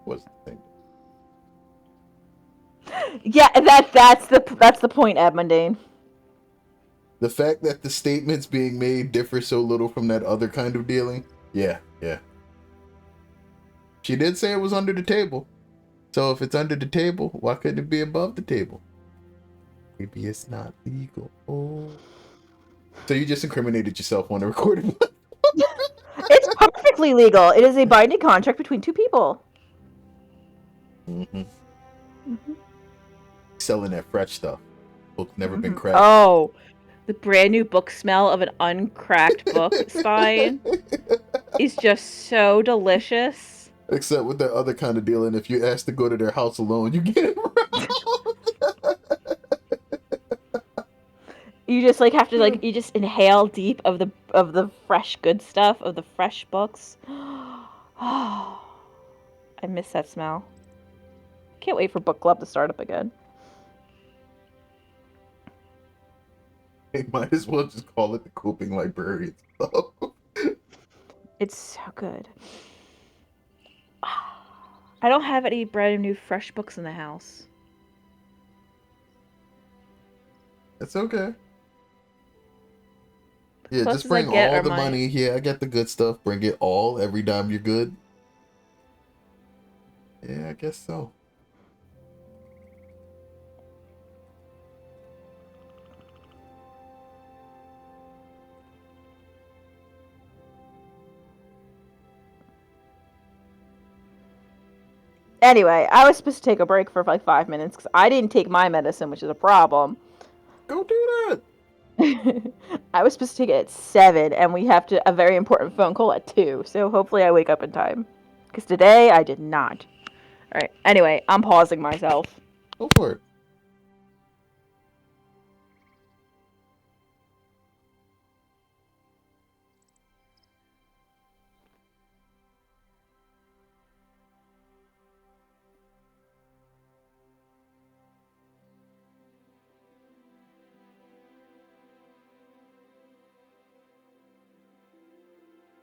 A: Was the same day.
B: Yeah, that's the point, Edmundine.
A: The fact that the statements being made differ so little from that other kind of dealing. Yeah. She did say it was under the table. So if it's under the table, why couldn't it be above the table? Maybe it's not legal. Oh. So you just incriminated yourself on the recording.
B: It's perfectly legal. It is a binding contract between two people.
A: Selling that fresh stuff. Book never been cracked.
B: Oh, the brand new book smell of an uncracked book spine is just so delicious.
A: Except with that other kind of dealing, if you ask to go to their house alone, you get it around.
B: You just like have to like you just inhale deep of the fresh good stuff of the fresh books. Oh, I miss that smell. Can't wait for book club to start up again.
A: They might as well just call it the Coping Librarians Club.
B: It's so good. I don't have any brand new fresh books in the house.
A: It's okay. Yeah, just bring all the money. Yeah, I got the good stuff. Bring it all every time you're good. Yeah, I guess so.
B: Anyway, I was supposed to take a break for like 5 minutes because I didn't take my medicine, which is a problem.
A: Go do that.
B: I was supposed to take it at 7, and we have a very important phone call at 2. So hopefully I wake up in time. Because today I did not. All right. Anyway, I'm pausing myself.
A: Go for it.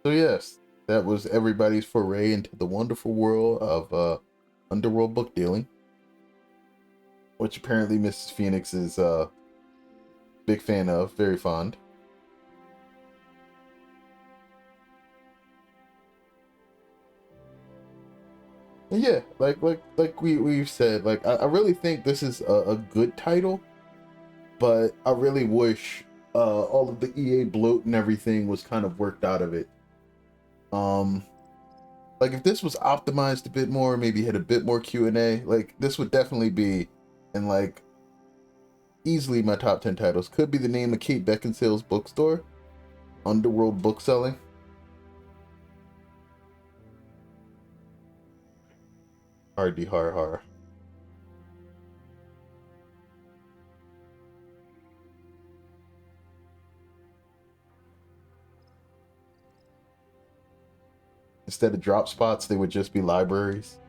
A: So yes, that was everybody's foray into the wonderful world of underworld book dealing, which apparently Mrs. Phoenix is a big fan of, very fond. And yeah, like we've said, like I really think this is a good title, but I really wish all of the EA bloat and everything was kind of worked out of it. Like if this was optimized a bit more, maybe had a bit more Q&A, like this would definitely be in like easily my top 10 titles. Could be the name of Kate Beckinsale's bookstore, Underworld Bookselling. Hardy har. Instead of drop spots, they would just be libraries.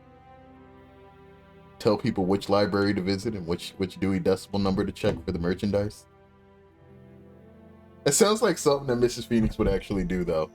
A: Tell people which library to visit and which Dewey Decimal number to check for the merchandise. It sounds like something that Mrs. Phoenix would actually do, though.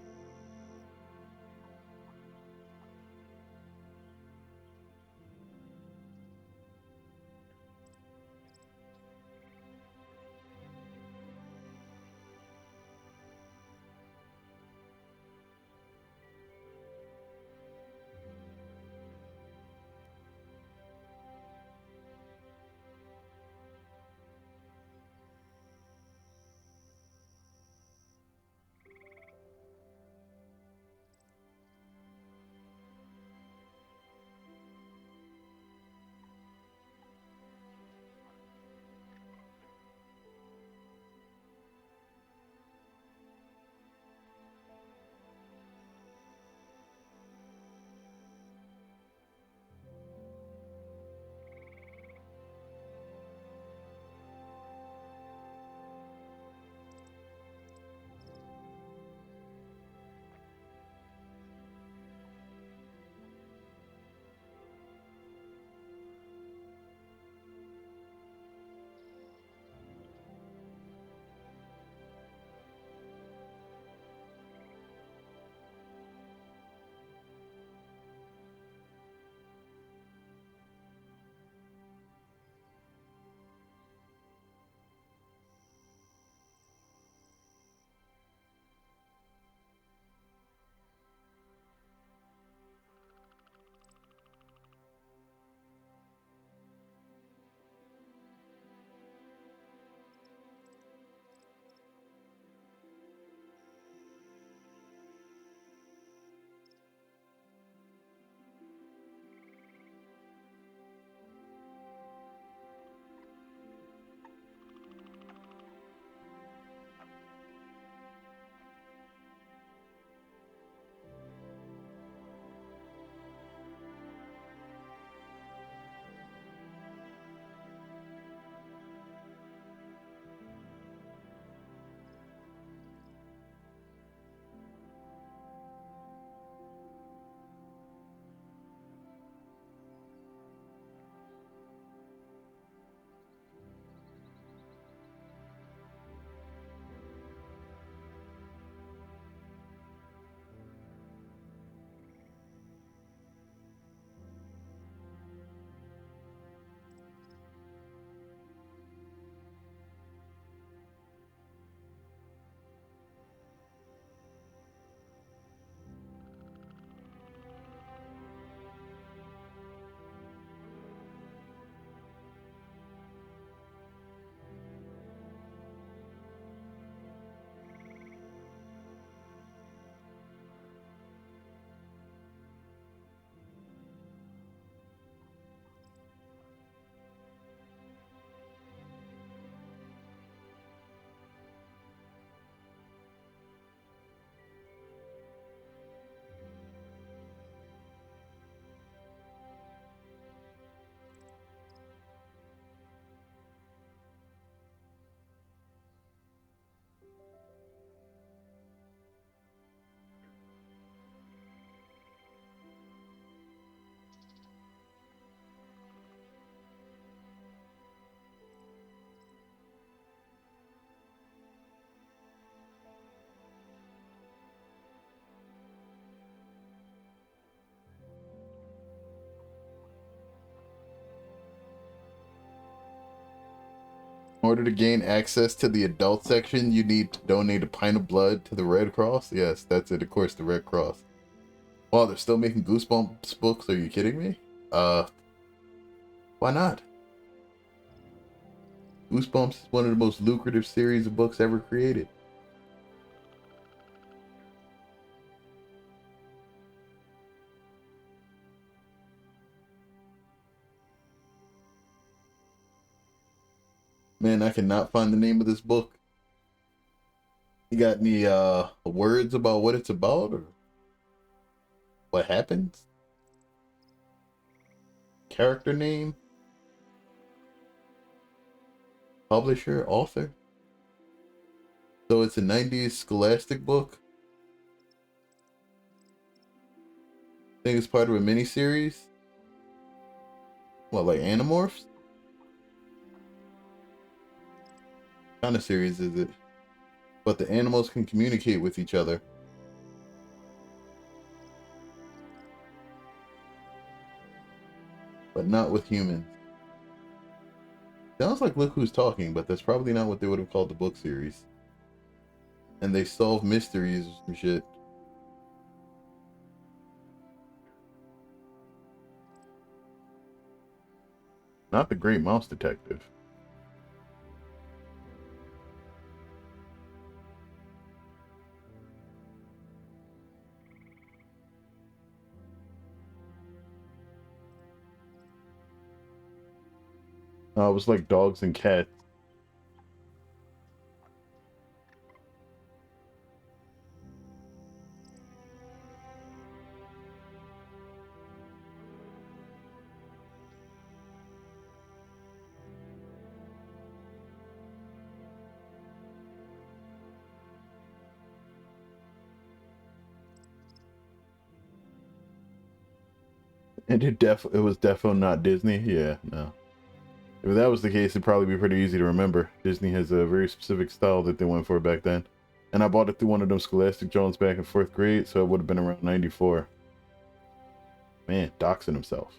A: In order to gain access to the adult section, you need to donate a pint of blood to the Red Cross. Yes, that's it. Of course, the Red Cross. Wow, they're still making Goosebumps books. Are you kidding me? Why not? Goosebumps is one of the most lucrative series of books ever created. Man, I cannot find the name of this book. You got any words about what it's about or what happens? Character name? Publisher? Author? So it's a 90s scholastic book? think it's part of a miniseries. What, like Animorphs? What kind of series is it? But the animals can communicate with each other. But not with humans. Sounds like Look Who's Talking, but that's probably not what they would have called the book series. And they solve mysteries and shit. Not the Great Mouse Detective. It was like Dogs and Cats. And it was definitely not Disney. Yeah, no. If that was the case, it'd probably be pretty easy to remember. Disney has a very specific style that they went for back then. And I bought it through one of them Scholastic Jones back in 4th grade, so it would have been around 94. Man, doxing himself.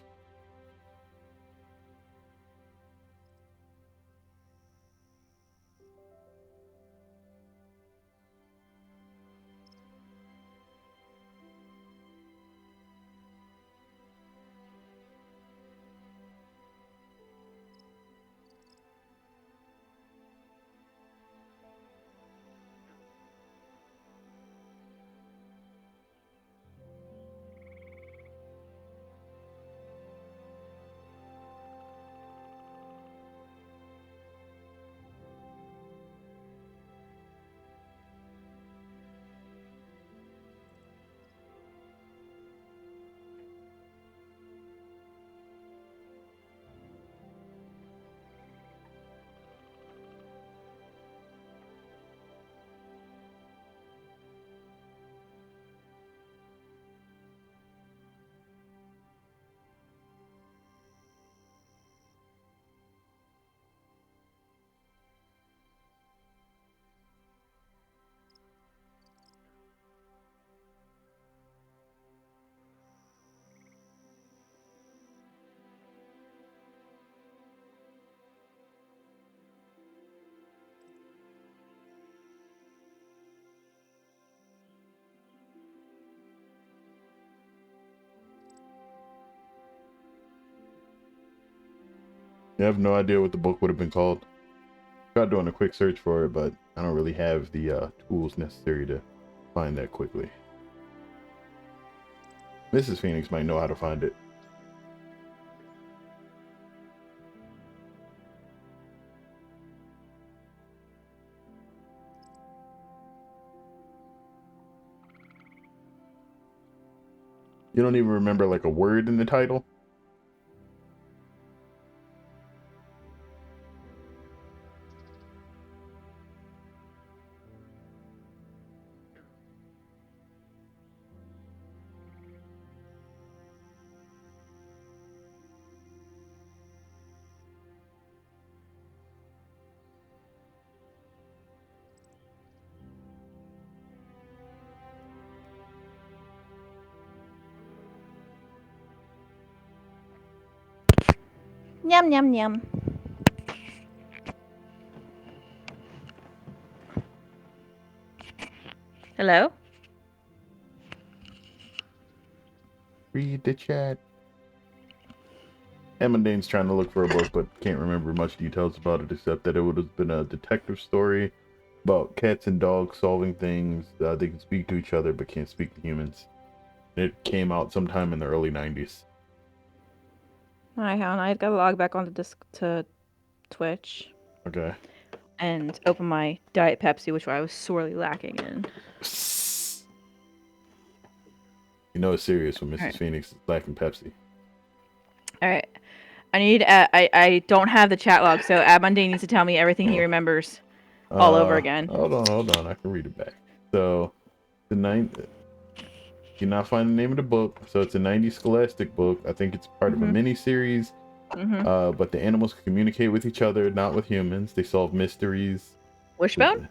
A: I have no idea what the book would have been called. Tried doing a quick search for it, but I don't really have the tools necessary to find that quickly. Mrs. Phoenix might know how to find it. You don't even remember like a word in the title?
B: Yum, yum, yum. Hello?
A: Read the chat. Amandane's trying to look for a book, but can't remember much details about it except that it would have been a detective story about cats and dogs solving things. They can speak to each other, but can't speak to humans. It came out sometime in the early 90s.
B: Alright, hon. I gotta log back onto to Twitch.
A: Okay.
B: And open my Diet Pepsi, which I was sorely lacking in.
A: You know it's serious when Mrs.
B: Right.
A: Phoenix is lacking Pepsi.
B: Alright. I need I don't have the chat log, so Ab Monday needs to tell me everything he remembers all over again.
A: Hold on. I can read it back. So, the ninth... You're not finding the name of the book, so it's a 90s Scholastic book. I think it's part of a mini series. But the animals communicate with each other, not with humans. They solve mysteries.
B: Wishbone?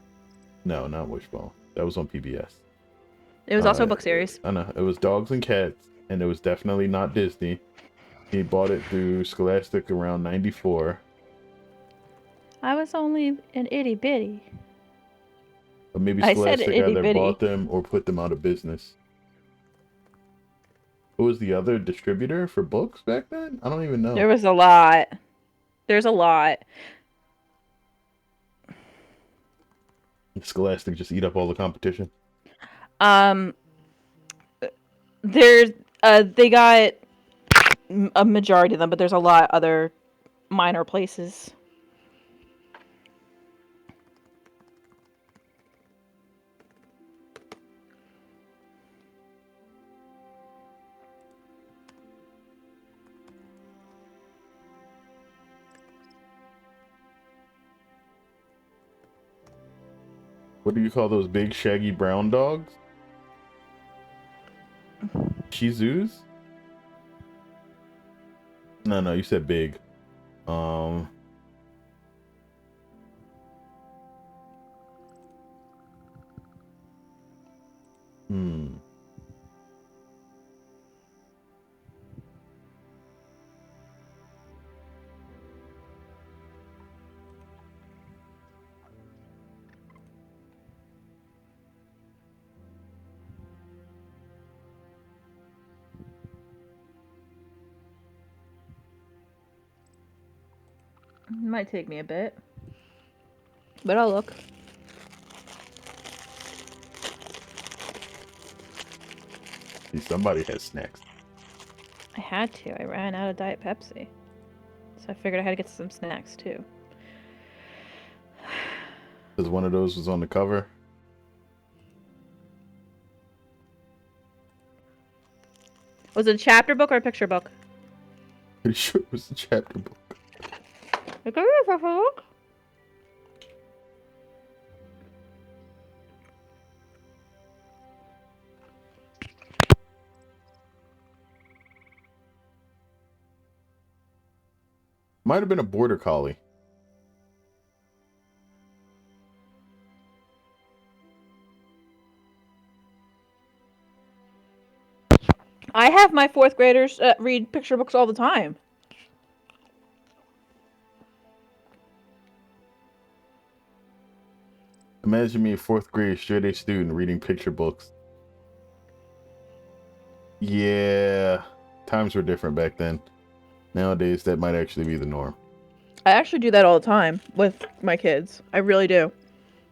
A: No, not Wishbone. That was on PBS.
B: It was also a book series.
A: I know. It was Dogs and Cats, and it was definitely not Disney. He bought it through Scholastic around 94.
B: I was only an itty bitty.
A: But maybe
B: I said
A: Scholastic
B: itty
A: either
B: bitty.
A: bought them or put them out of business. Who was the other distributor for books back then? I don't even know.
B: There was a lot. There's a lot.
A: Scholastic just eat up all the competition.
B: There's they got a majority of them, but there's a lot other minor places.
A: What do you call those big shaggy brown dogs? Shih Tzus? No, you said big.
B: It might take me a bit, but I'll look.
A: See, somebody has snacks.
B: I had to. I ran out of Diet Pepsi, so I figured I had to get some snacks too.
A: Because one of those was on the cover.
B: Was it a chapter book or a picture book?
A: Pretty sure it was the chapter book.
B: It could be a picture book.
A: Might have been a border collie.
B: I have my fourth graders read picture books all the time.
A: Imagine me, a fourth grade straight A student, reading picture books. Yeah, times were different back then. Nowadays, that might actually be the norm.
B: I actually do that all the time with my kids. I really do.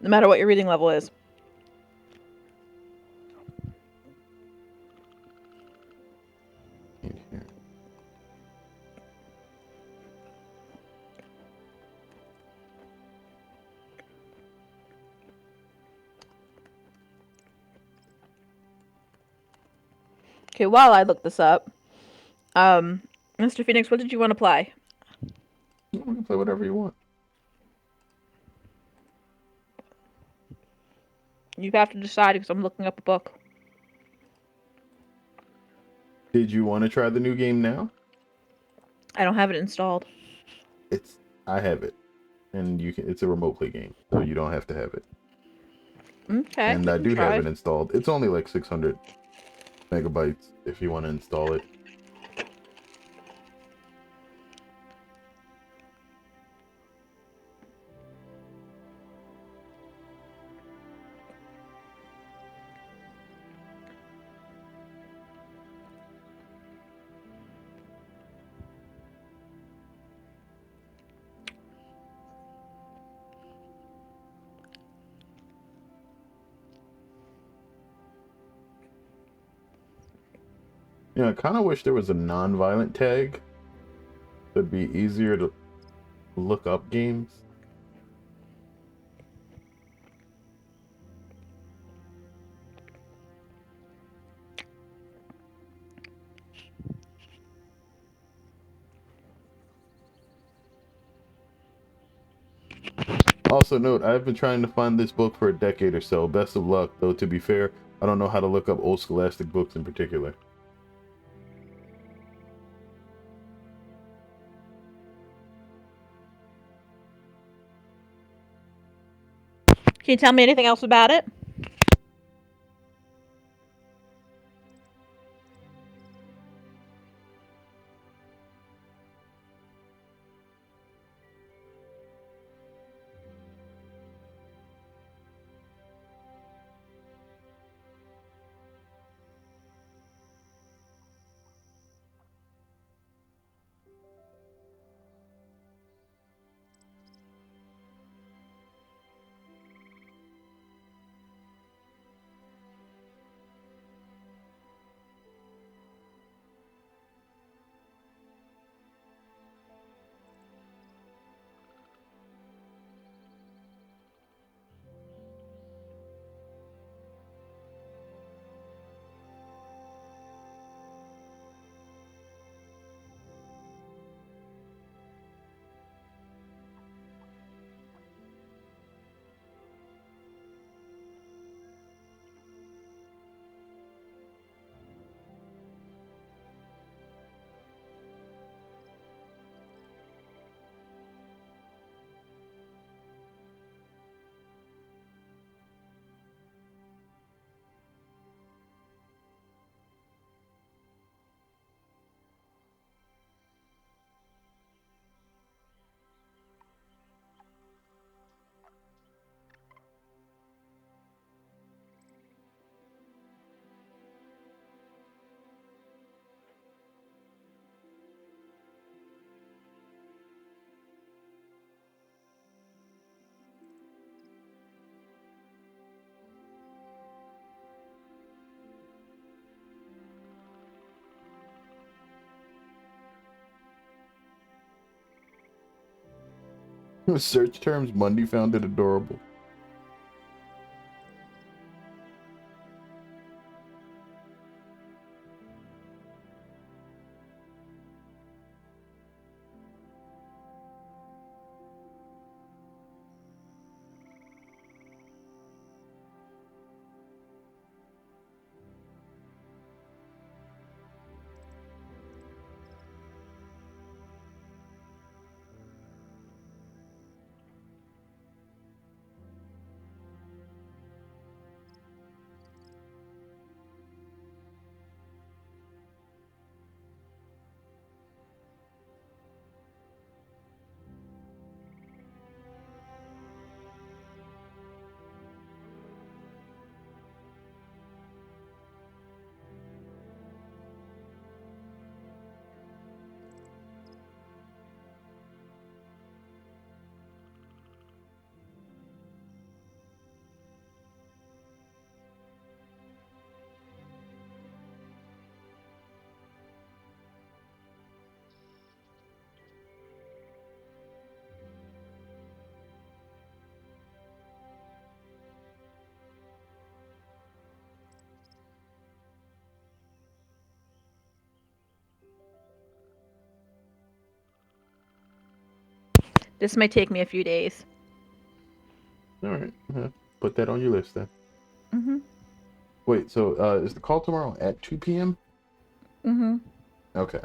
B: No matter what your reading level is. Okay, while I look this up, Mr. Phoenix, what did you want to play?
A: You can play whatever you want.
B: You have to decide because I'm looking up a book.
A: Did you want to try the new game now?
B: I don't have it installed.
A: I have it, and it's a remote play game, so you don't have to have it.
B: Okay.
A: And I do have it installed. It's only like 600 megabytes if you want to install it. I kind of wish there was a non-violent tag. It'd be easier to look up games. Also note, I've been trying to find this book for a decade or so. Best of luck, though to be fair, I don't know how to look up old Scholastic books in particular.
B: Can you tell me anything else about it?
A: Search terms Mundy found it adorable.
B: This might take me a few days.
A: Alright, put that on your list then.
B: Mm-hmm.
A: Wait, so is the call tomorrow at 2 p.m.?
B: Mm-hmm.
A: Okay.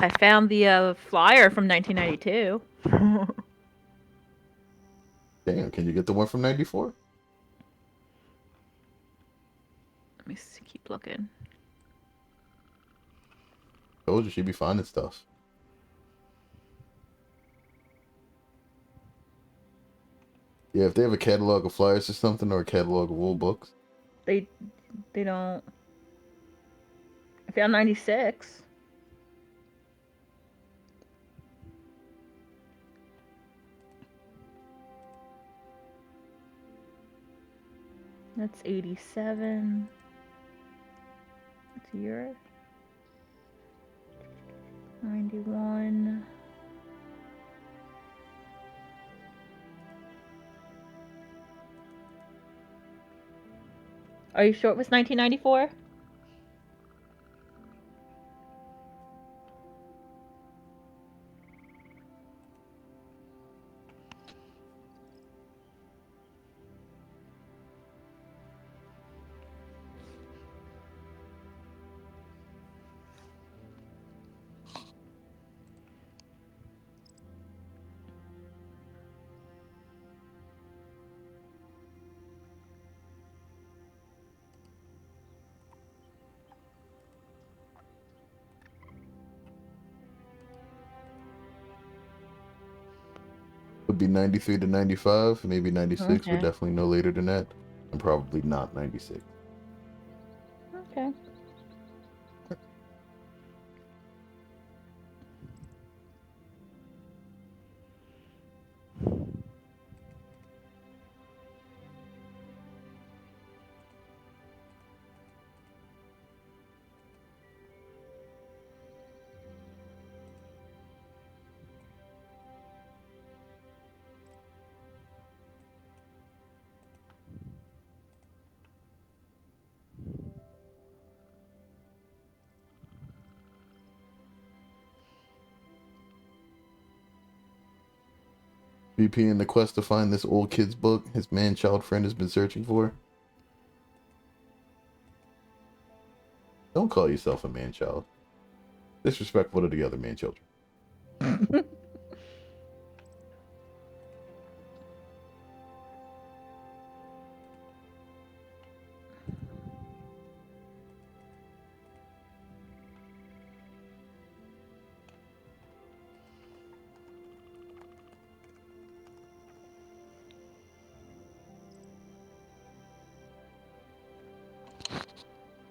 B: I found the flyer from 1992.
A: Damn, can you get the one from 94?
B: Let me see, keep looking.
A: Told you she'd be finding stuff. Yeah, if they have a catalog of flyers or something, or a catalog of old books.
B: They don't. I found 96. That's 87. That's your 91. Are you sure it was 1994?
A: Would be 93 to 95, maybe 96, but
B: Okay.
A: definitely no later than that. And probably not 96.
B: Okay.
A: VP in the quest to find this old kid's book his man-child friend has been searching for. Don't call yourself a man-child. Disrespectful to the other man-children.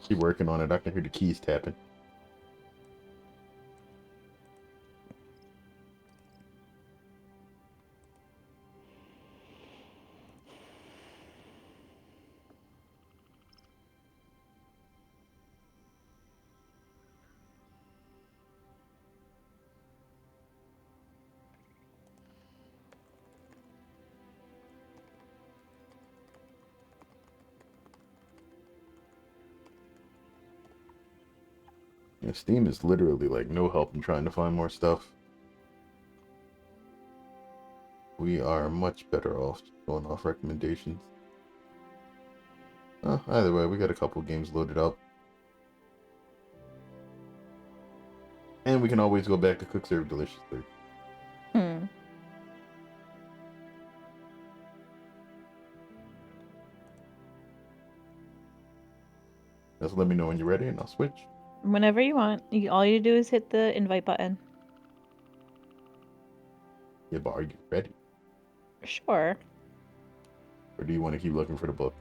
A: Keep working on it. I can hear the keys tapping. Yeah, Steam is literally like no help in trying to find more stuff. We are much better off going off recommendations. Either way, we got a couple games loaded up. And we can always go back to Cook Serve Deliciously. Just let me know when you're ready and I'll switch.
B: Whenever you want. All you do is hit the invite button.
A: Yeah, but are you ready?
B: Sure.
A: Or do you want to keep looking for the book?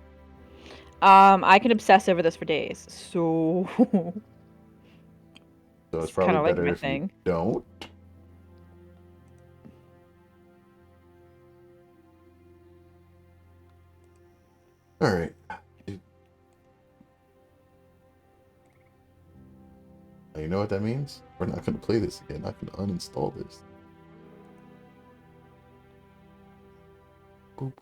B: I can obsess over this for days. So
A: So it's probably
B: kinda like
A: better
B: my
A: if
B: thing.
A: you don't. Alright. You know what that means? We're not going to play this again. I can uninstall this. Boop.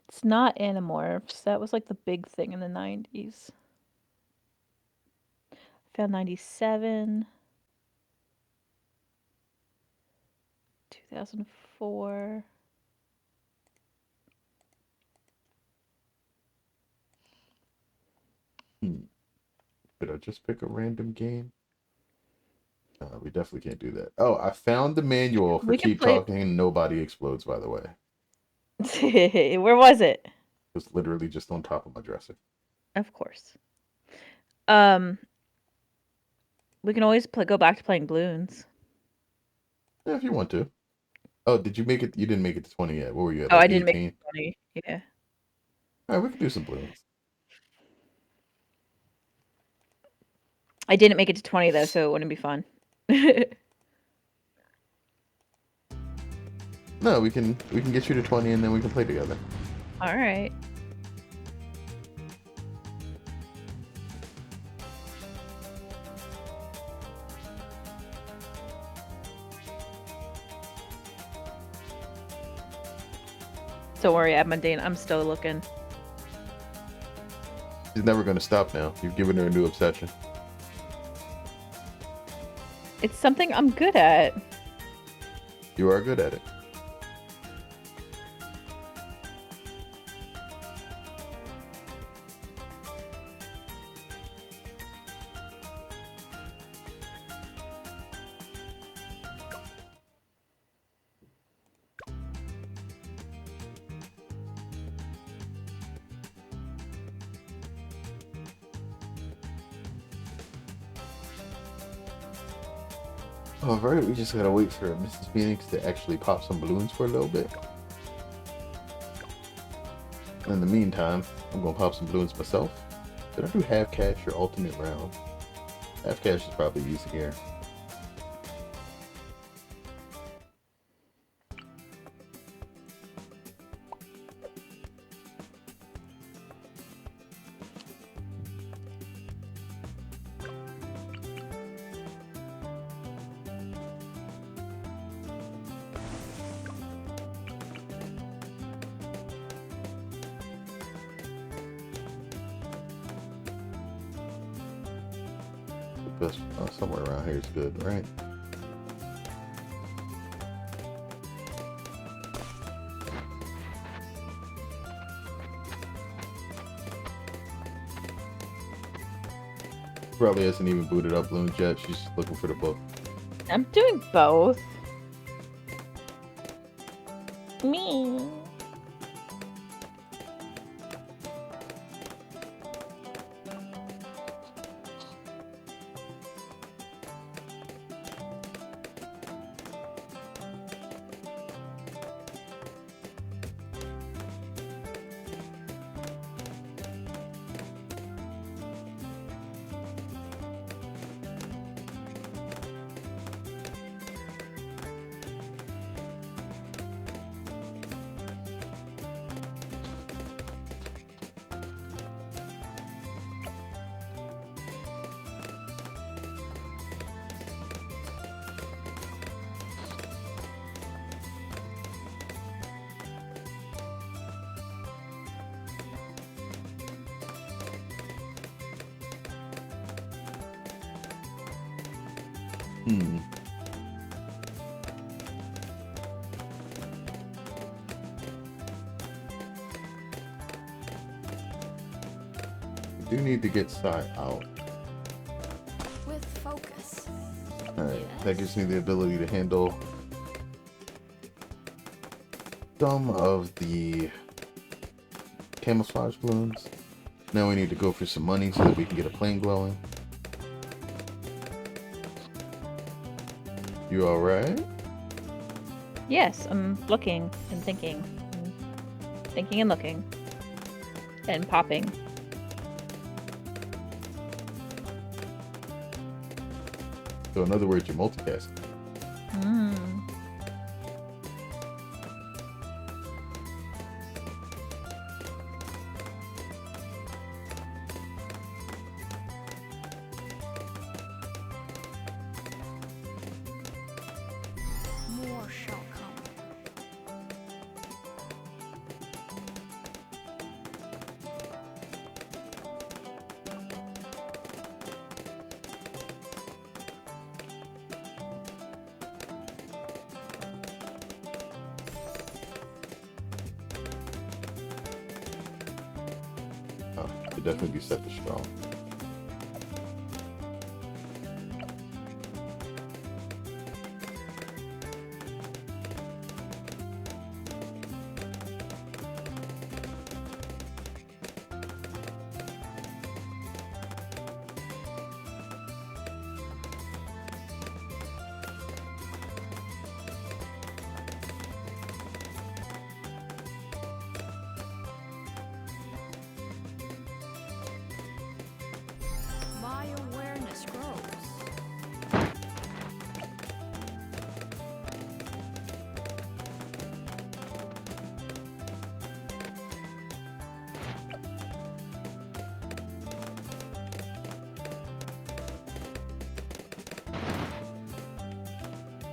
B: It's not Animorphs. That was like the big thing in the 90s. Found 97. 2004.
A: Did I just pick a random game? We definitely can't do that. Oh, I found the manual for
B: We can
A: Keep
B: play-
A: Talking and Nobody Explodes, by the way.
B: Where was it?
A: It was literally just on top of my dresser.
B: Of course. We can always go back to playing balloons.
A: Yeah, if you want to. Oh, did you make it? You didn't make it to 20 yet. What were you at?
B: Oh,
A: Like
B: I didn't
A: 18?
B: make 20. Yeah.
A: Alright, we can do some balloons.
B: I didn't make it to 20 though, so it wouldn't be fun.
A: No, we can get you to 20 and then we can play together.
B: All right. Don't worry, Amandine. I'm still looking.
A: She's never going to stop now. You've given her a new obsession.
B: It's something I'm good at.
A: You are good at it. Alright, we just gotta wait for Mrs. Phoenix to actually pop some balloons for a little bit. In the meantime, I'm gonna pop some balloons myself. Did I do half cash or alternate round? Half cash is probably easier. Somewhere around here is good, right? Probably hasn't even booted up balloons yet. She's just looking for the book.
B: I'm doing both. Me.
A: I do need to get Sai out.
D: With focus.
A: Alright, that gives me the ability to handle some of the camouflage balloons. Now we need to go for some money so that we can get a plane glowing. You alright?
B: Yes, I'm looking and thinking. Thinking and looking. And popping.
A: So in other words, you're multitasking.
D: More shall come.
A: Oh, should definitely be set to strong.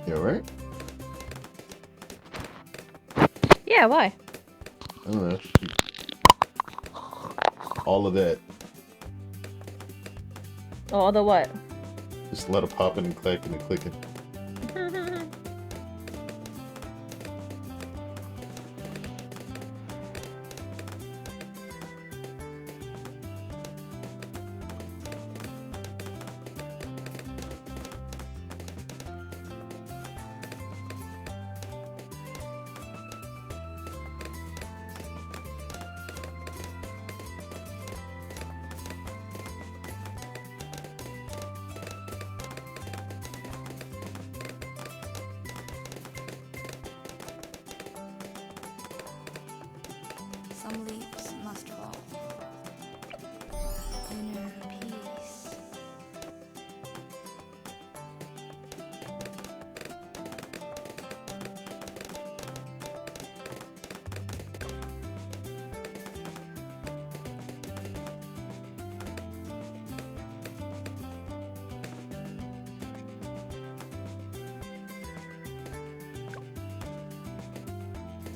A: You alright?
B: Yeah, why?
A: I don't know. All of that.
B: All the what?
A: Just a lot of popping and clacking and clicking.
D: Some leaves must fall. Inner peace.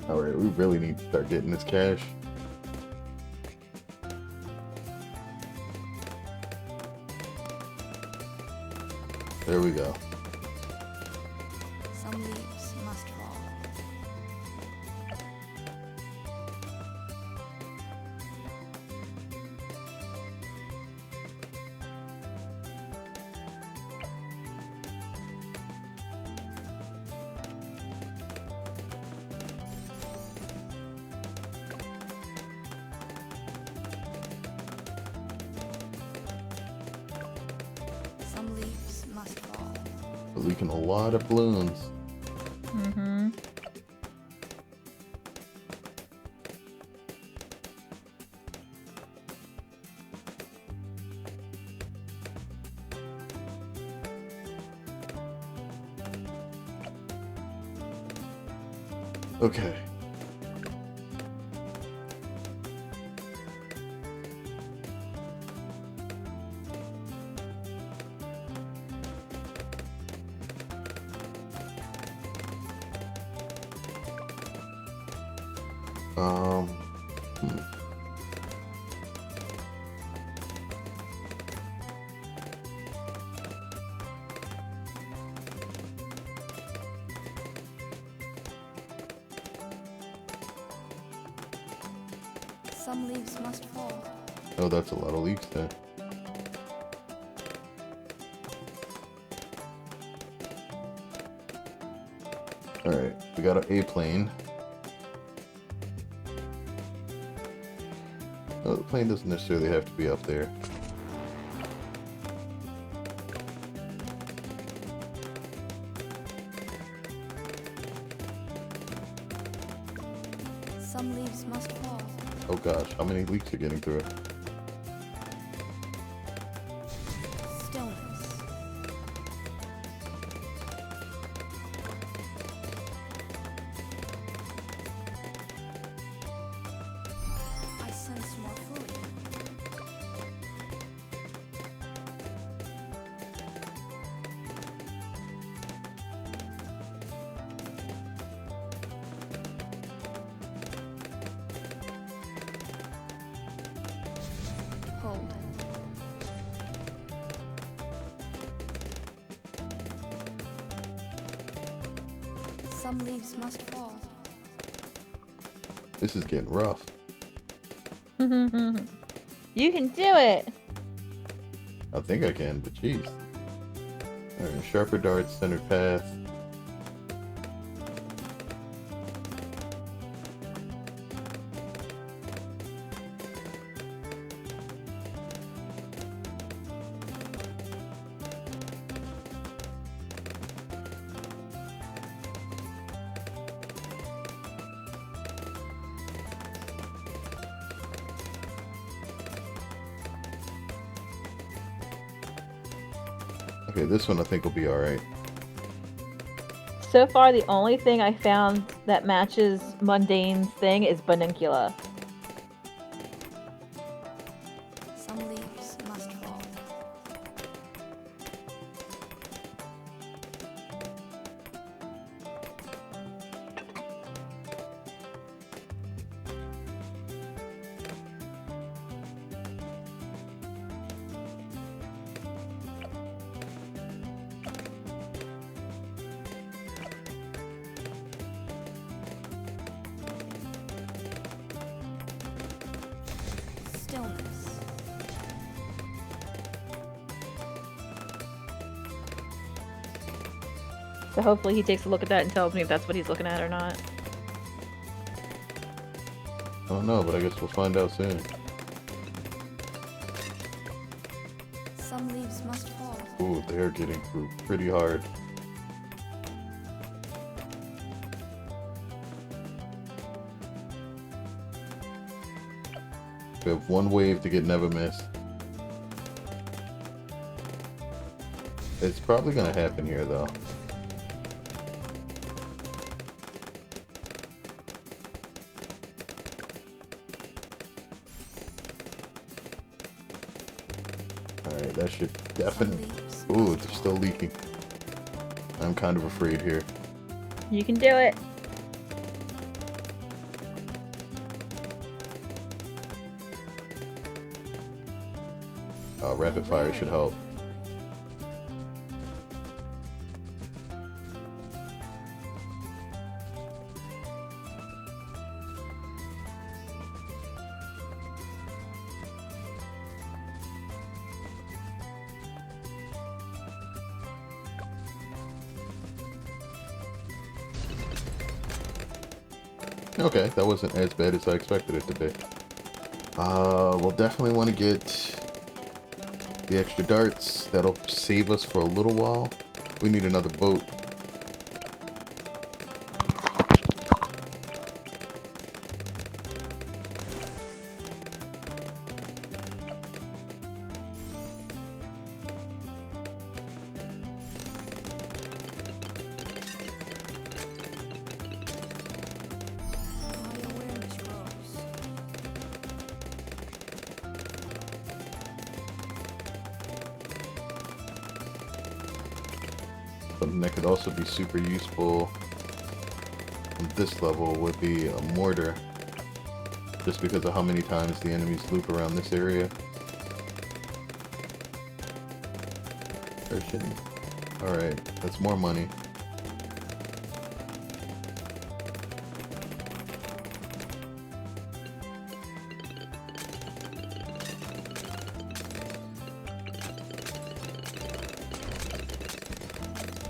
A: Alright, we really need to start getting this cash. There we go.
D: Some leaves must fall. Some leaves must fall.
A: We're leaking a lot of balloons.
B: Mm-hmm.
A: Okay. Hmm.
D: Some leaves must fall.
A: Oh, that's a lot of leaks there. Alright, we got an A-plane. Oh, the plane doesn't necessarily have to be up there.
D: Some leaves must fall.
A: Oh gosh, how many leaks are getting through it?
D: Stillness. I sense more fluid. Hold. Some leaves must fall.
A: This is getting rough.
B: You can do it.
A: I think I can, but jeez. Alright, sharper darts, centered path. Okay, this one I think will be alright.
B: So far, the only thing I found that matches Mundane's thing is Banuncula.
D: Some leaves must fall.
B: So hopefully he takes a look at that and tells me if that's what he's looking at or not.
A: I don't know, but I guess we'll find out soon.
D: Some leaves must fall.
A: Ooh, they're getting through pretty hard. We have one wave to get Never Miss. It's probably gonna happen here though. Alright, that should definitely... Ooh, they're still leaking. I'm kind of afraid here.
B: You can do it.
A: Rapid fire should help. Okay, that wasn't as bad as I expected it to be. We'll definitely want to get the extra darts. That'll save us for a little while. We need another boat.
D: My awareness grows.
A: Something that could also be super useful on this level would be a mortar. Just because of how many times the enemies loop around this area. Alright, that's more money.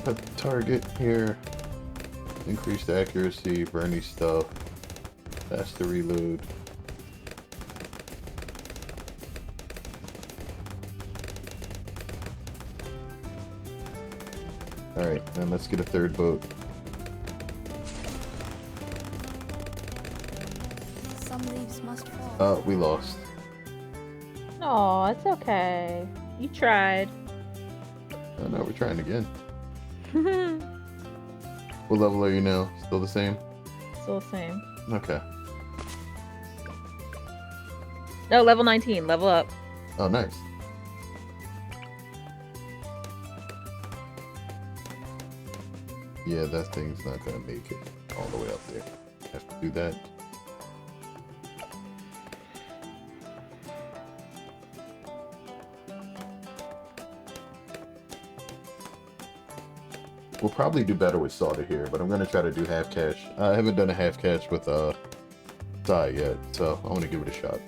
A: A target here. Increased accuracy, Bernie stuff, faster reload. Alright, then let's get a third boat.
D: Some leaves must fall.
A: Oh, we lost.
B: Oh, it's okay. You tried.
A: Oh no, we're trying again. What level are you now? Still the same?
B: Still the same.
A: Okay.
B: No, level 19. Level up.
A: Oh, nice. Yeah, that thing's not gonna make it all the way up there. Have to do that. We'll probably do better with Sauter here, but I'm gonna try to do half cash. I haven't done a half cash with Sai yet, so I'm gonna give it a shot.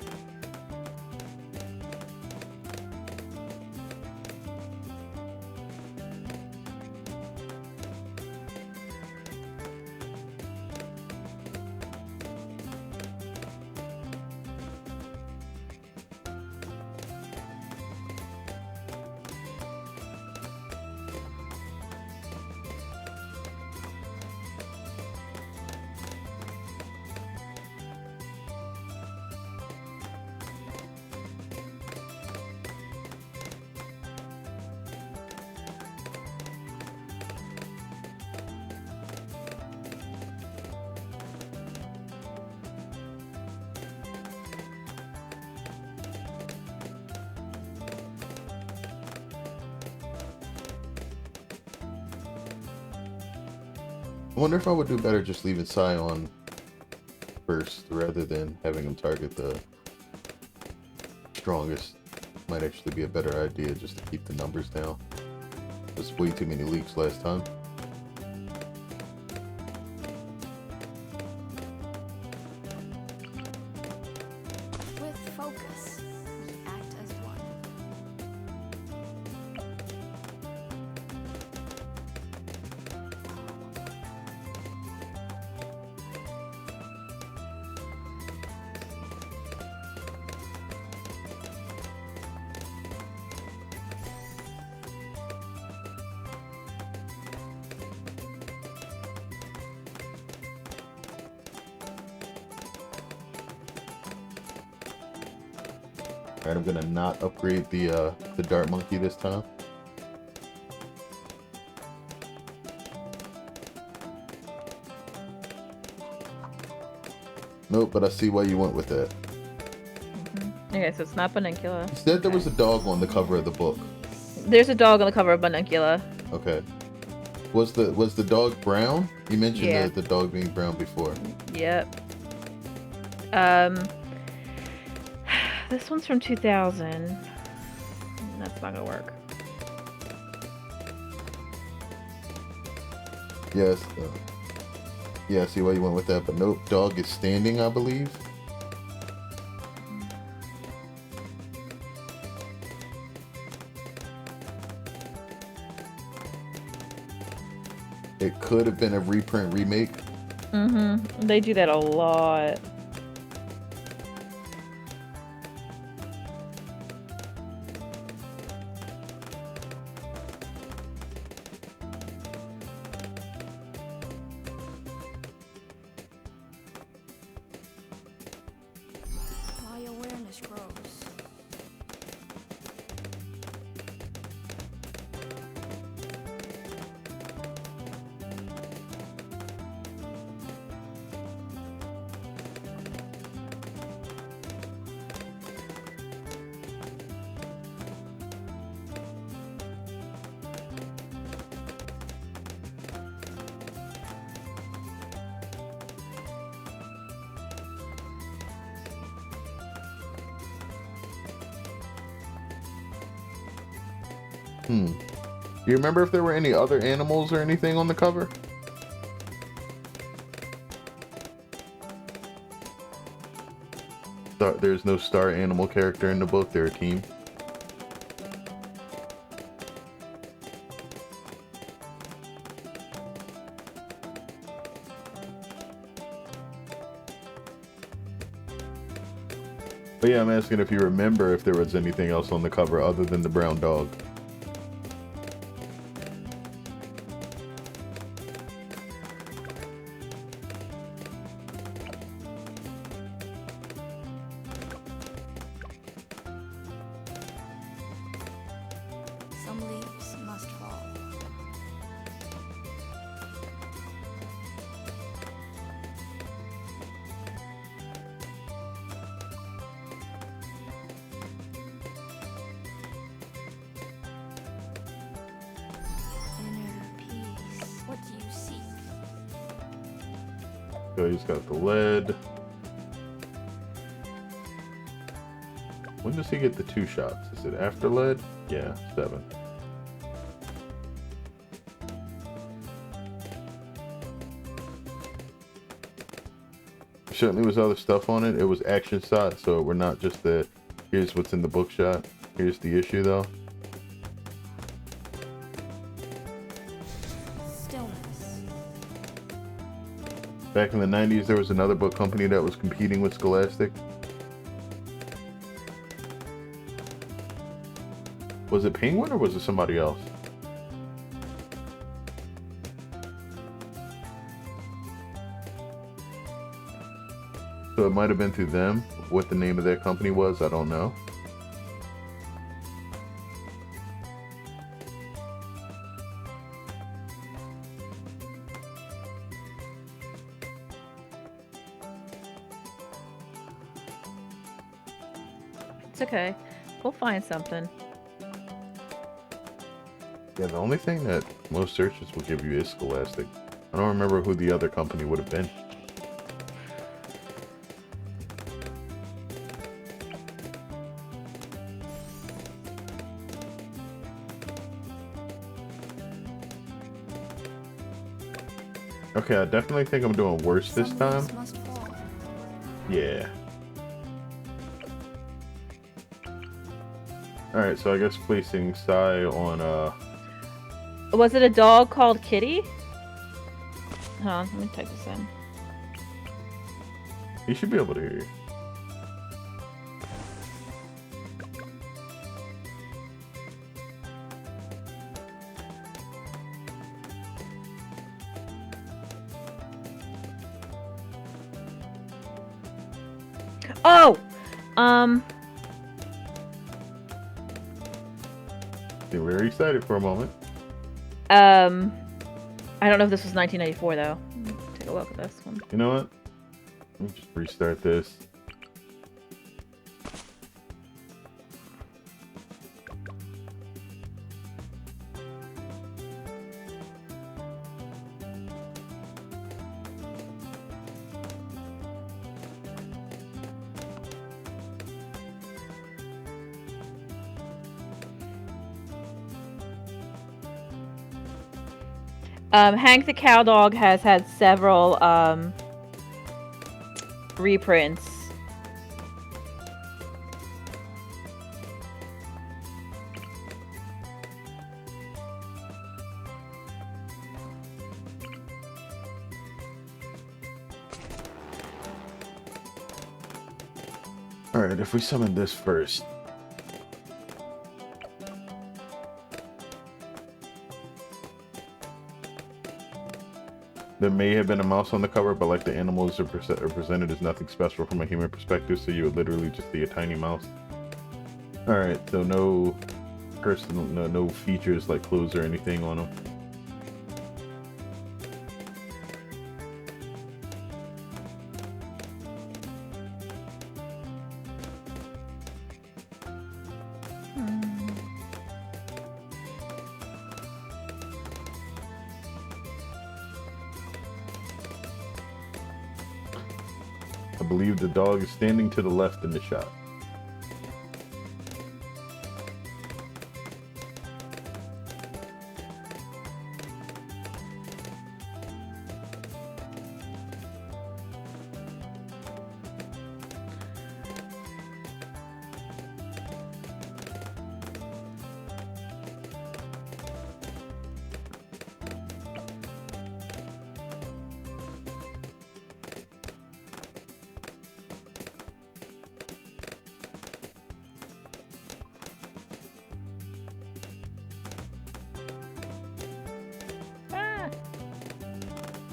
A: I wonder if I would do better just leaving Sai on first rather than having him target the strongest. Might actually be a better idea just to keep the numbers down. There's way too many leaks last time.
D: With focus, we act as one.
A: Alright, I'm gonna not upgrade the dart monkey this time. Nope, but I see why you went with that.
B: Okay, so it's not Banuncula.
A: You said there was a dog on the cover of the book.
B: There's a dog on the cover of Banuncula.
A: Okay. Was the dog brown? You mentioned
B: Yeah.
A: the dog being brown before.
B: Yep. This one's from 2000. That's not gonna work.
A: Yes. Yeah, I see why you went with that, but nope. Dog is standing, I believe. It could have been a reprint remake.
B: Mm-hmm. They do that a lot.
D: My awareness grows.
A: Do you remember if there were any other animals or anything on the cover? There's no star animal character in the book. They're a team. But yeah, I'm asking if you remember if there was anything else on the cover other than the brown dog.
D: Some leaves must fall. Inner peace. What do you seek?
A: So he's got the lead. When does he get the 2 shots? Is it after lead? Yeah, 7. Certainly was other stuff on it. It was action shot, so we're not just the here's what's in the book shot. Here's the issue though.
D: Stillness.
A: Back in the 90s, there was another book company that was competing with Scholastic. Was it Penguin or was it somebody else? So it might have been through them. What the name of their company was, I don't know.
B: It's okay. We'll find something.
A: Yeah, the only thing that most searches will give you is Scholastic. I don't remember who the other company would have been. Okay, I definitely think I'm doing worse this time.
D: Some leaves must fall.
A: Yeah. Alright, so I guess placing Sai on,
B: Was it a dog called Kitty? Hold on, let me type this in.
A: he should be able to hear you.
B: Oh!
A: You're very excited for a moment.
B: I don't know if this was 1994 though. Take a look at this one.
A: You know what? Let me just restart this.
B: Hank the Cowdog has had several reprints.
A: Alright, if we summon this first. There may have been a mouse on the cover, but like the animals are presented as nothing special from a human perspective, so you would literally just see a tiny mouse. Alright, so no personal, no features like clothes or anything on them. I believe the dog is standing to the left in the shot.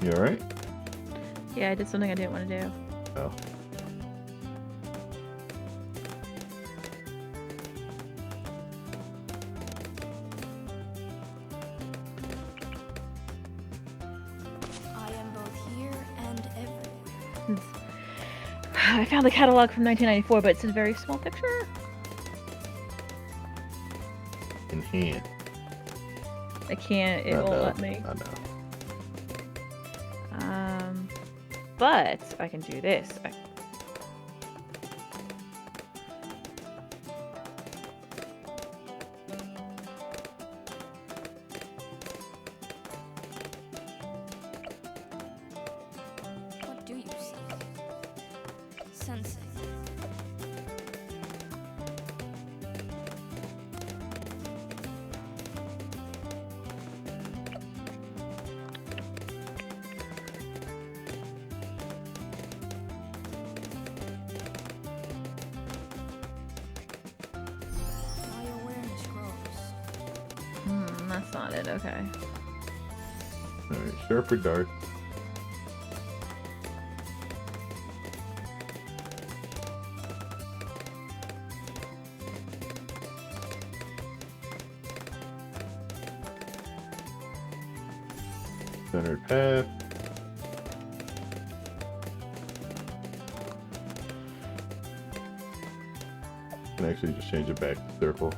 A: You alright?
B: Yeah, I did something I didn't want to do.
A: Oh.
D: I am both here and everywhere.
B: I found the catalog from 1994, but it's a very small picture.
A: In hand.
B: I can't, it
A: I
B: won't
A: know,
B: let me.
A: I know.
B: But I can do this.
D: What do you see? Sensei.
B: That's not it, okay.
A: Alright, sharper dart. Centered path. Can actually just change it back to circle.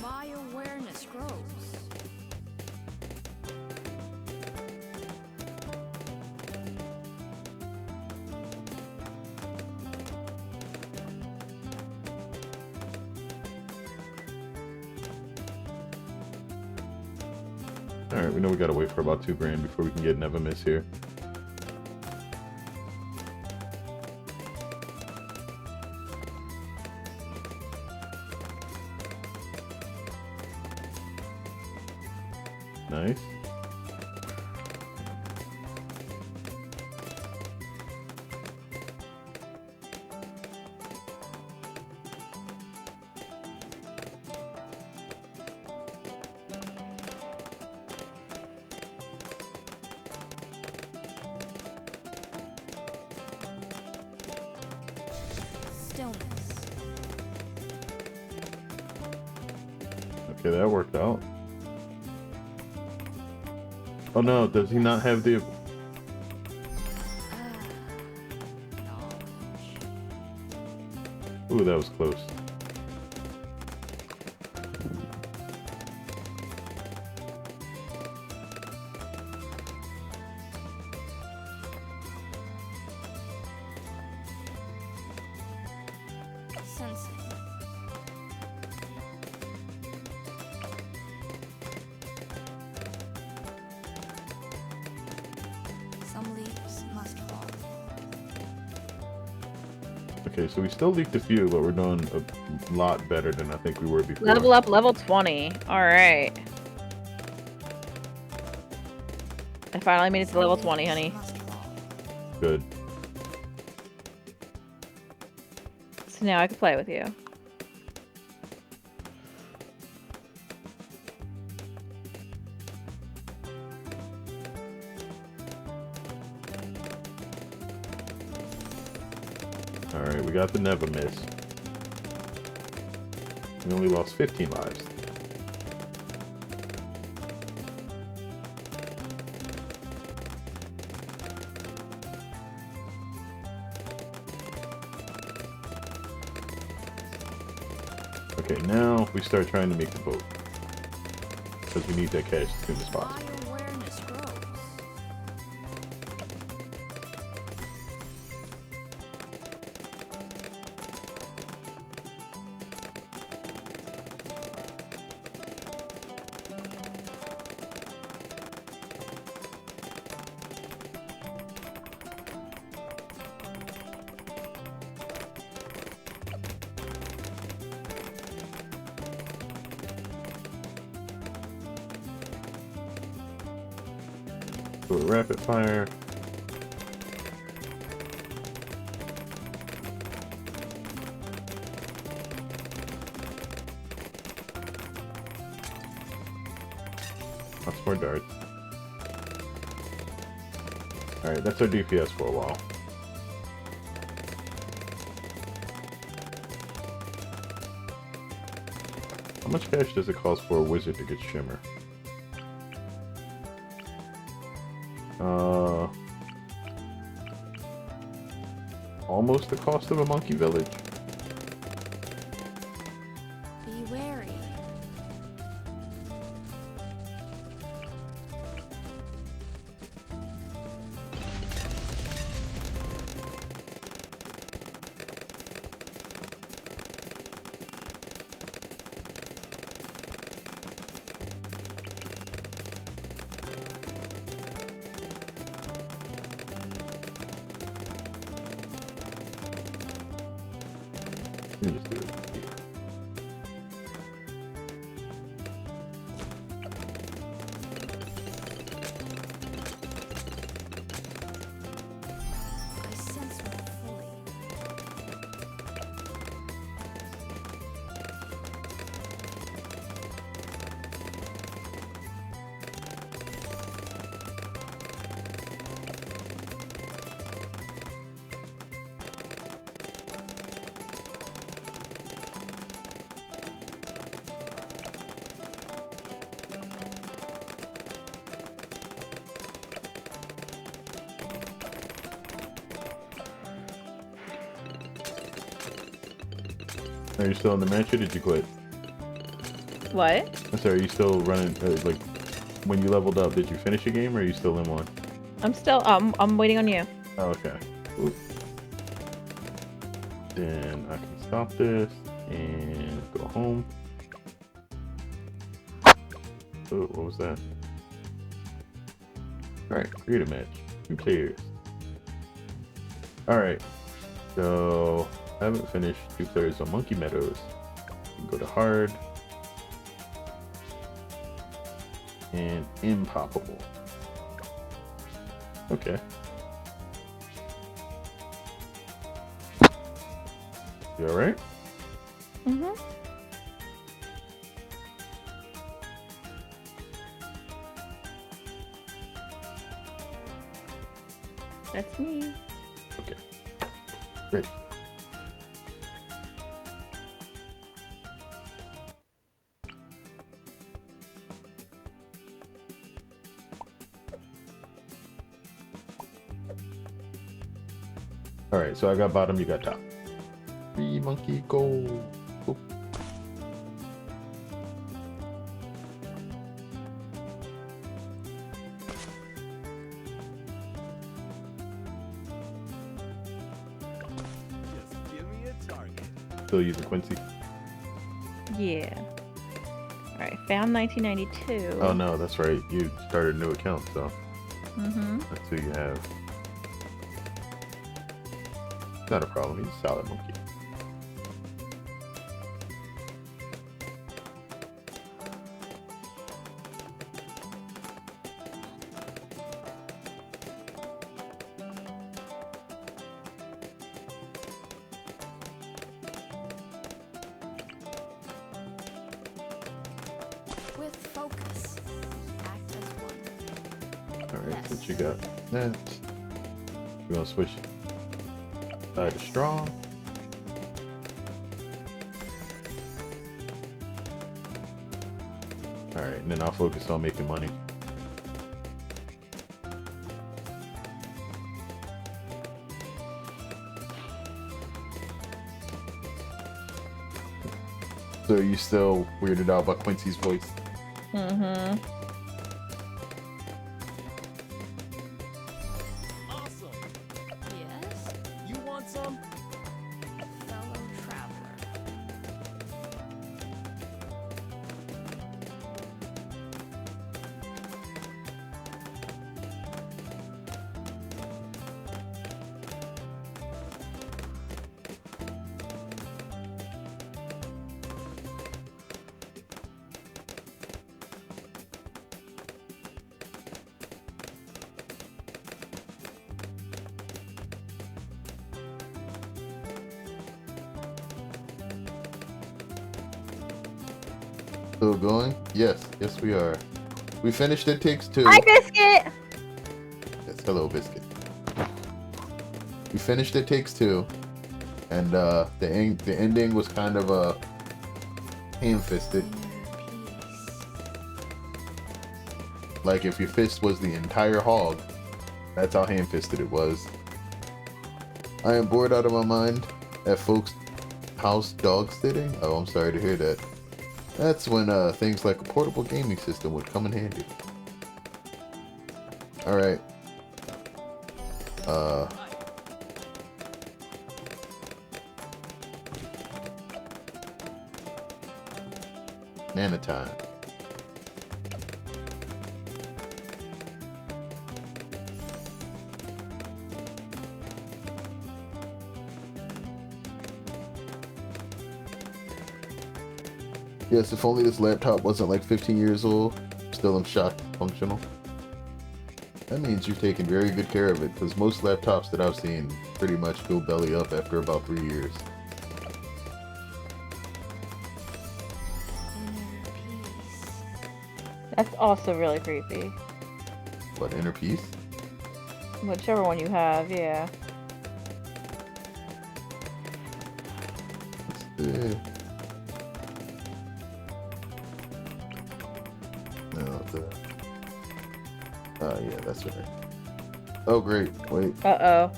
D: My awareness grows.
A: Alright, we know we gotta wait for about 2 grand before we can get Never Miss here. Nice.
D: stillness.
A: Okay, that worked out. Oh no, does he not have the... Ooh, that was close.
D: Sensing. Some leaves must fall.
A: Okay, so we still leaked a few, but we're doing a lot better than I think we were before.
B: Level up, level 20. Alright. I finally made it to level 20, honey.
A: Good.
B: So now I can play with you.
A: Alright, we got the Never Miss. We only lost 15 lives. Okay, now we start trying to make the boat. Because we need that cash as soon as possible.
D: My awareness grows.
A: So rapid fire. Lots more darts. Alright, that's our DPS for a while. How much cash does it cost for a wizard to get Shimmer? Almost the cost of a monkey village.
D: Be wary.
A: Let me just do it.
D: I sense her fully.
A: Are you still in the match or did you quit?
B: What?
A: I'm sorry, are you still running, like, when you leveled up, did you finish a game or are you still in one?
B: I'm still, I'm waiting on you.
A: Oh, okay. Oop. Then I can stop this and go home. Oh, what was that? Alright, create a match. 2 players. Alright, so I haven't finished 2 players on Monkey Meadows. Go to hard. And impoppable. Okay. You alright?
B: Mm-hmm. That's me.
A: Okay. Ready. Alright, so I got bottom, you got top. Free monkey gold. Oop.
E: Just give me a target.
A: Still using Quincy.
B: Yeah. Alright, found 1992.
A: Oh no, that's right. You started a new account, so
B: Mm-hmm.
A: that's who you have. Not a problem. He's a solid monkey.
D: With focus, act as one.
A: Alright, since you got that, we're gonna switch to strong. Alright, and then I'll focus on making money. So are you still weirded out by Quincy's voice?
B: Mm-hmm.
E: Awesome.
D: Yes,
E: You want some?
D: fellow traveler.
A: Still going? Yes, yes we are. We finished It Takes Two.
B: Hi, Biscuit!
A: Yes, hello, Biscuit. We finished It Takes Two, and the ending was kind of ham-fisted. Like if your fist was the entire hog, that's how ham-fisted it was. I am bored out of my mind at folks' house dog sitting. Oh, I'm sorry to hear that. That's when things like a portable gaming system would come in handy. Alright. Nana time. Yes, if only this laptop wasn't like 15 years old. Still am shocked functional. That means you've taken very good care of it, because most laptops that I've seen pretty much go belly up after about 3 years.
B: That's also really creepy.
A: What, inner peace?
B: Whichever one you have, yeah.
A: Let's see. Yeah, that's right. Oh, great. Wait.
B: Uh-oh.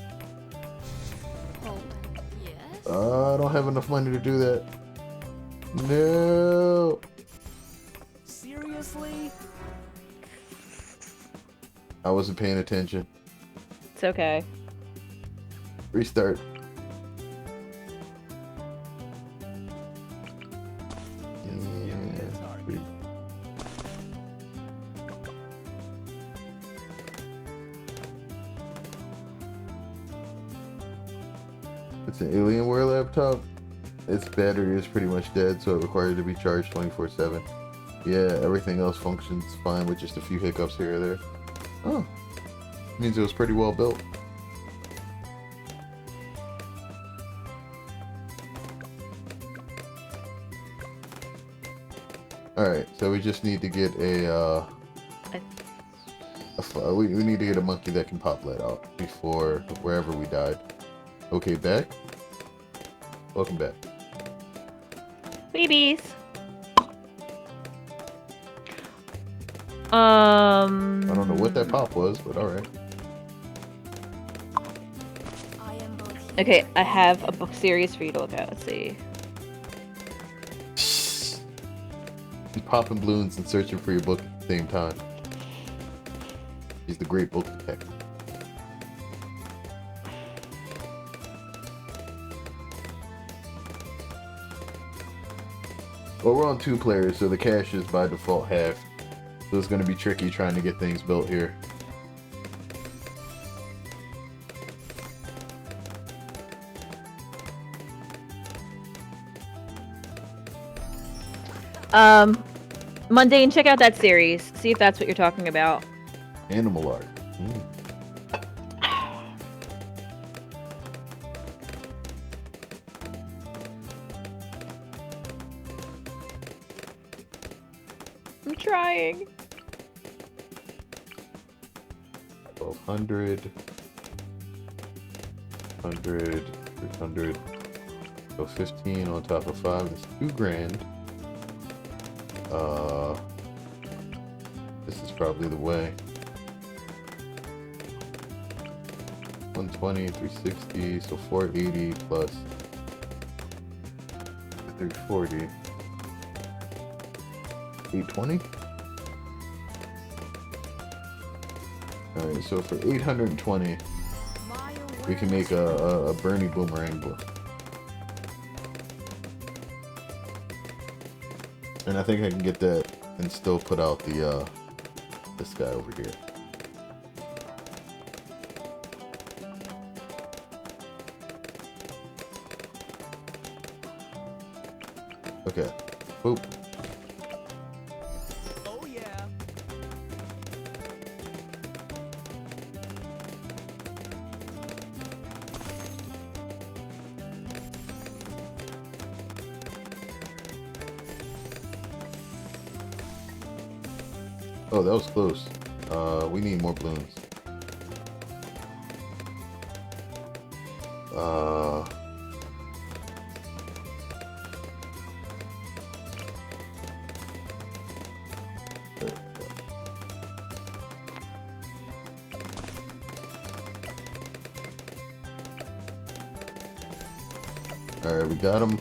D: Hold. Yes.
A: I don't have enough money to do that. No.
E: Seriously?
A: I wasn't paying attention.
B: It's okay.
A: Restart. It's an Alienware laptop. Its battery is pretty much dead, so it requires to be charged 24/7. Yeah, everything else functions fine with just a few hiccups here or there. Oh, means it was pretty well built. Alright, so we just need to get we need to get a monkey that can pop lead out before wherever we died. Okay, back. Welcome back.
B: Babies.
A: I don't know what that pop was, but alright.
D: I am both
B: Okay, I have a book series for you to look at. Let's see.
A: She's popping balloons and searching for your book at the same time. She's the great book detective. Well, we're on 2 players, so the cash is by default half. So it's going to be tricky trying to get things built here.
B: Mundane, check out that series. See if that's what you're talking about.
A: Animal art.
B: I'm trying.
A: 1200. 100. 300. So 15 on top of 5 is $2,000. This is probably the way. 120, 360, so 480 plus 340. 820? Alright, so for 820, we can make a Bernie Boomerang book. And I think I can get that and still put out the this guy over here. Okay. Boop.
E: Oh yeah.
A: Oh, that was close. We need more balloons. Alright, we got him.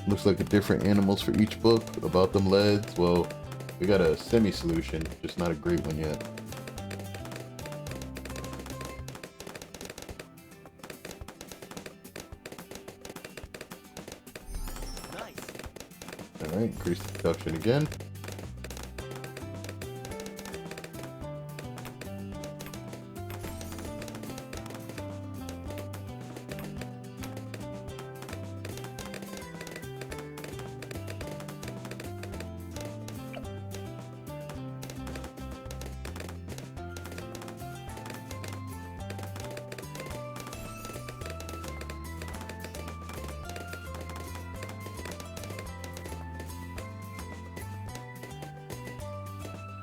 A: Looks like a different animals for each book. About them leads. Well, we got a semi-solution, just not a great one yet.
E: Nice.
A: Alright, increase the production again.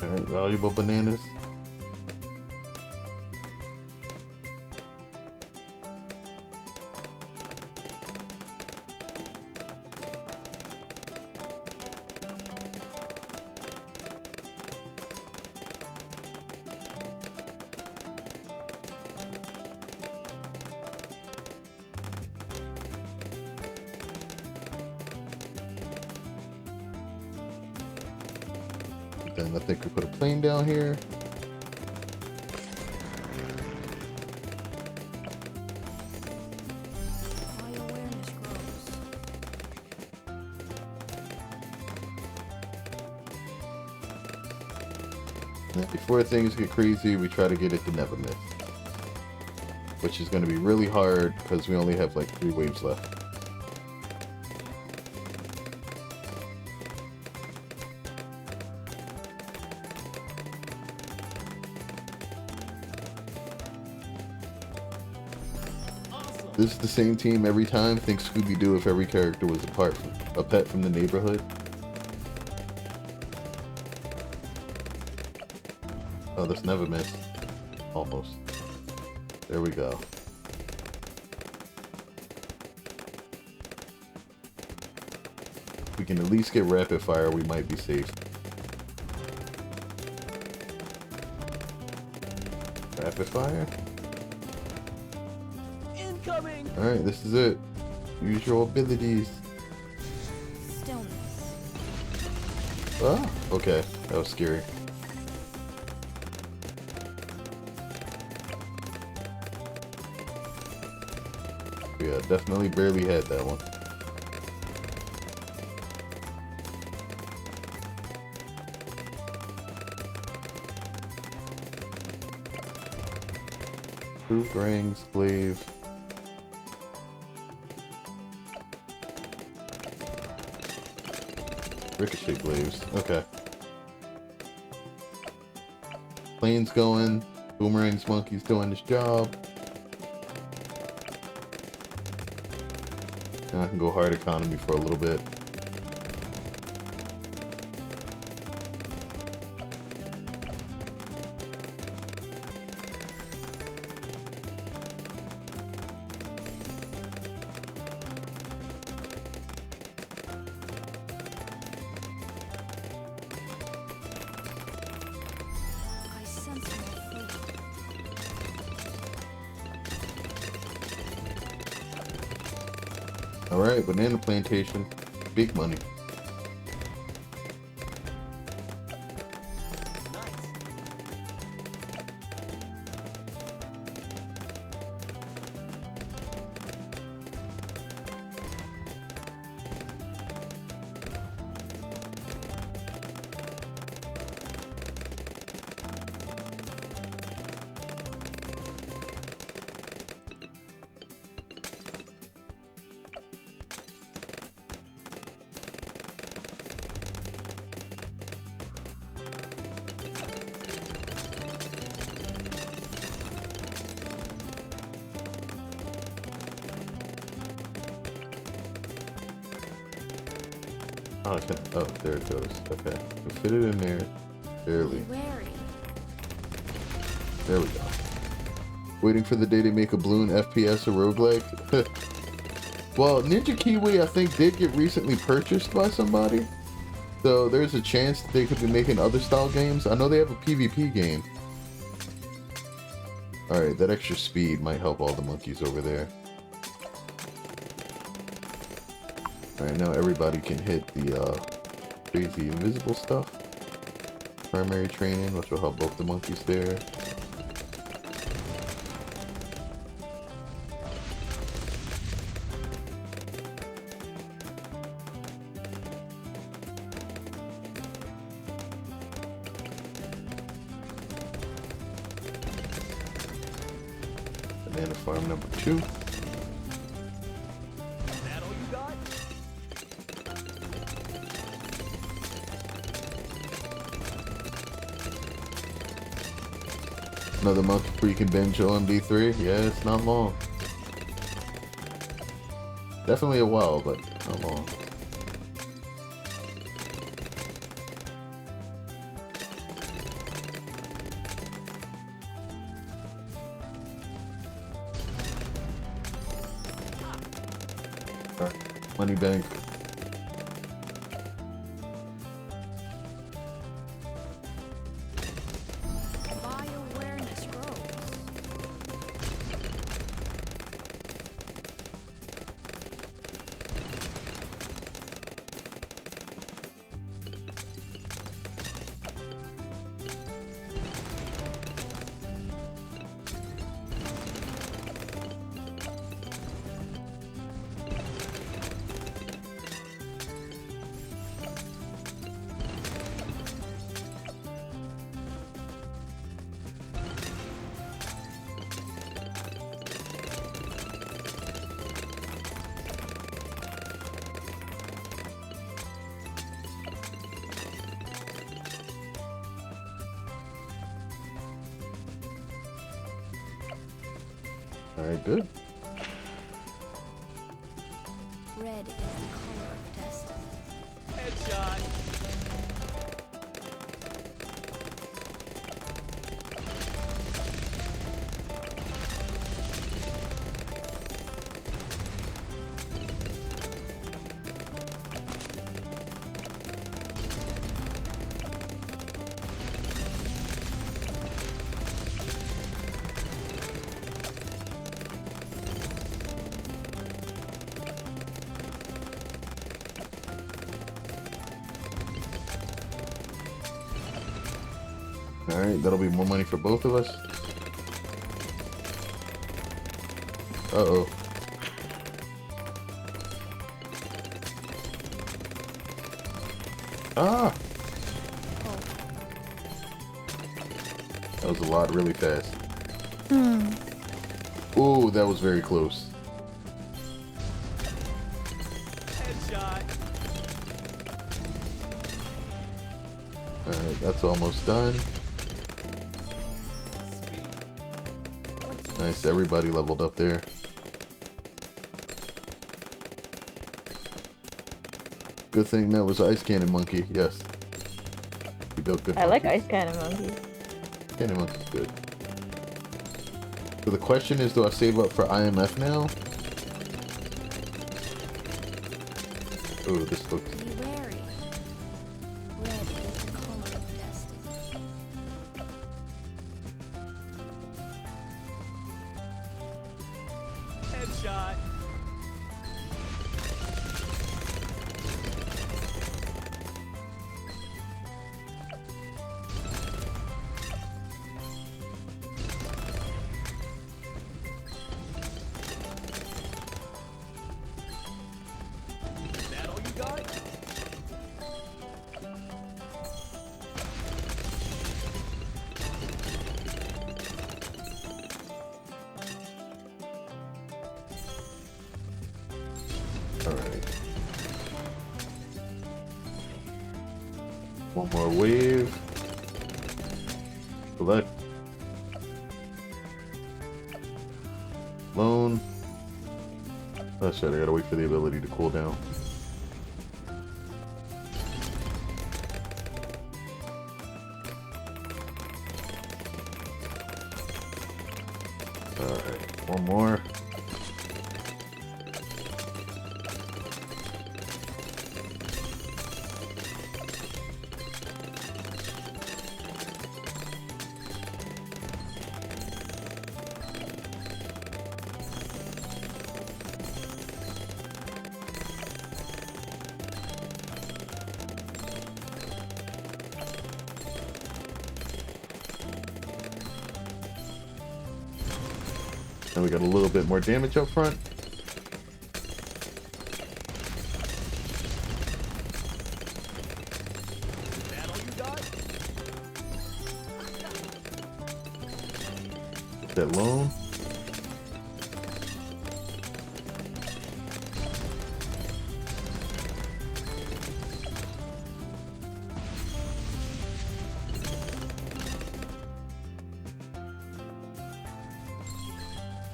A: Alright, valuable bananas. Then I think we put a plane down here.
D: My awareness grows.
A: And before things get crazy, we try to get it to never miss. Which is going to be really hard because we only have like 3 waves left. This is the same team every time. Think Scooby-Doo if every character was a pet from the neighborhood. Oh, that's never missed. Almost. There we go. If we can at least get rapid fire, we might be safe. Rapid fire.
E: Incoming!
A: Alright, this is it. Use your abilities.
D: Stillness.
A: Ah, okay. That was scary. Yeah, definitely barely had that one. Proof rings, glaive. Ricochet glaives. Okay. Plane's going. Boomerang's monkey's doing his job. Now I can go hard economy for a little bit.
D: I sense my fate.
A: Alright, banana plantation. Big money. Oh, okay. Oh, there it goes. Okay. We fit it in there. Barely.
D: Be wary.
A: There we go. Waiting for the day to make a balloon FPS or roguelike. Well, Ninja Kiwi, I think, did get recently purchased by somebody. So there's a chance that they could be making other style games. I know they have a PvP game. Alright, that extra speed might help all the monkeys over there. Alright, now everybody can hit the crazy invisible stuff. Primary training, which will help both the monkeys there. Banana farm number 2.
E: That all you got?
A: Another month before you can binge OMD3. Yeah, it's not long. Definitely a while, but not long. Alright, money bank.
D: My awareness grows.
A: Alright, good.
D: Red is the color of destiny.
E: Headshot.
A: Alright, that'll be more money for both of us. Uh-oh. Ah! That was a lot really fast. Ooh, that was very close.
E: Headshot.
A: Alright, that's almost done. Nice, everybody leveled up there. Good thing that was Ice Cannon Monkey, yes. We built good
B: I like
A: monkeys.
B: Ice Cannon Monkey.
A: Cannon Monkey's good. So the question is, do I save up for IMF now? Oh, this looks...
D: Be wary. Red is the color of destiny.
E: Headshot. Is that all you got?
A: Alright. One more wave. Select. Loan. Oh shit, I gotta wait for the ability to cool down. Alright, one more. And we got a little bit more damage up front.
E: Is that all you got?
A: That loan.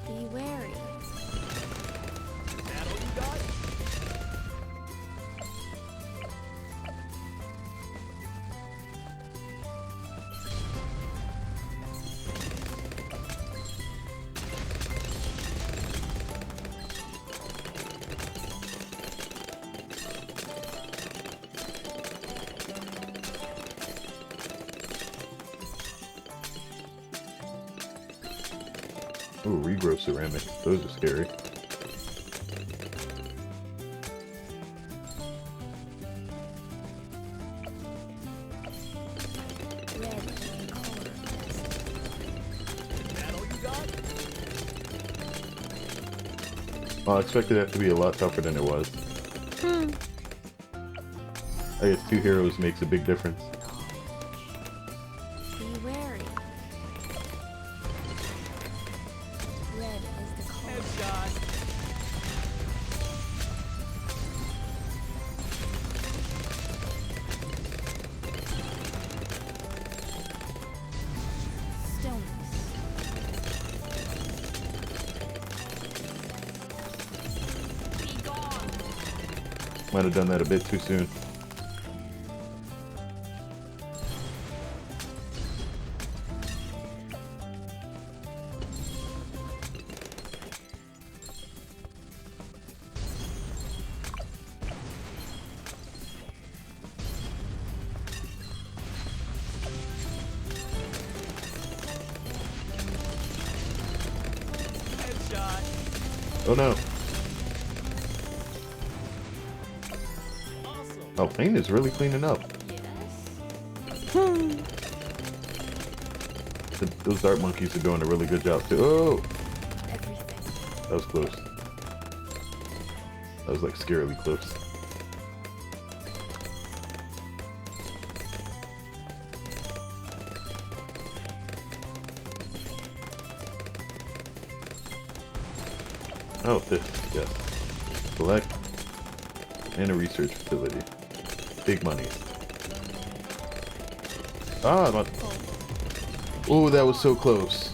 D: Be wary.
E: Is that all you got?
A: Ooh, regrow ceramic. Those are scary.
D: Red is the color of destiny.
E: Is that all you got?
A: Well, I expected that to be a lot tougher than it was. I guess 2 heroes makes a big difference.
D: Be wary. Red is the color of
E: Headshot.
D: stillness. Be gone.
A: Might have done that a bit too soon.
E: Headshot.
A: Oh no.
E: Awesome.
A: Oh, Pain is really cleaning up.
E: Yes.
A: Those dart monkeys are doing a really good job too. Oh,
D: Everything.
A: that was close. That was like scarily close. Oh, this, yes. Select in a research facility. Big money. Ah, my... Oh, that was so close.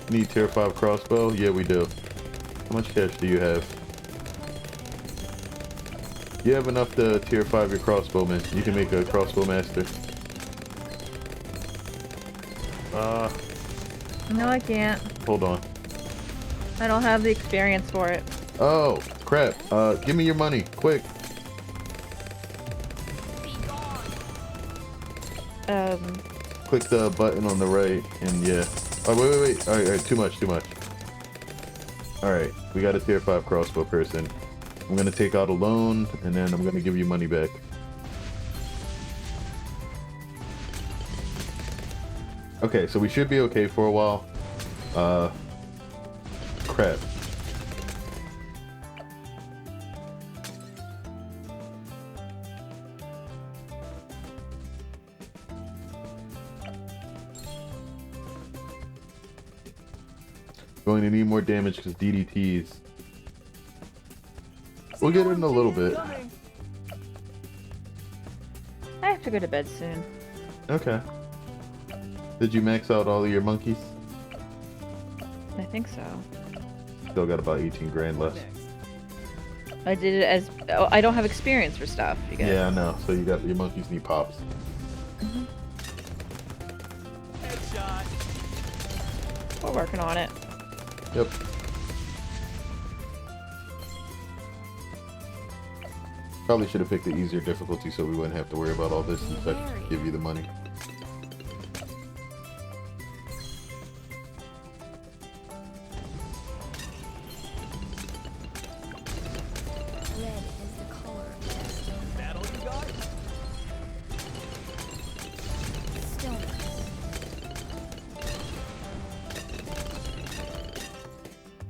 A: Need tier 5 crossbow? Yeah, we do. How much cash do you have? You have enough to tier 5 your crossbowman. You can make a crossbow master.
B: No, I can't.
A: Hold on.
B: I don't have the experience for it.
A: Oh, crap. Give me your money, quick. Click the button on the right, and yeah. Oh, wait. Alright, too much. Alright, we got a tier 5 crossbow person. I'm gonna take out a loan, and then I'm gonna give you money back. Okay, so we should be okay for a while. Crap. Going to need more damage because DDTs. We'll get it in a little bit.
B: I have to go to bed soon.
A: Okay. Did you max out all of your monkeys?
B: I think so.
A: Still got about 18 grand left.
B: I did it as... Oh, I don't have experience for stuff. You get
A: Yeah, I know. So you got your monkeys need pops.
B: We're working on it.
A: Yep. Probably should have picked the easier difficulty so we wouldn't have to worry about all this and just give you the money.
D: Red is the color of destiny.
E: That all you got?
D: Stillness.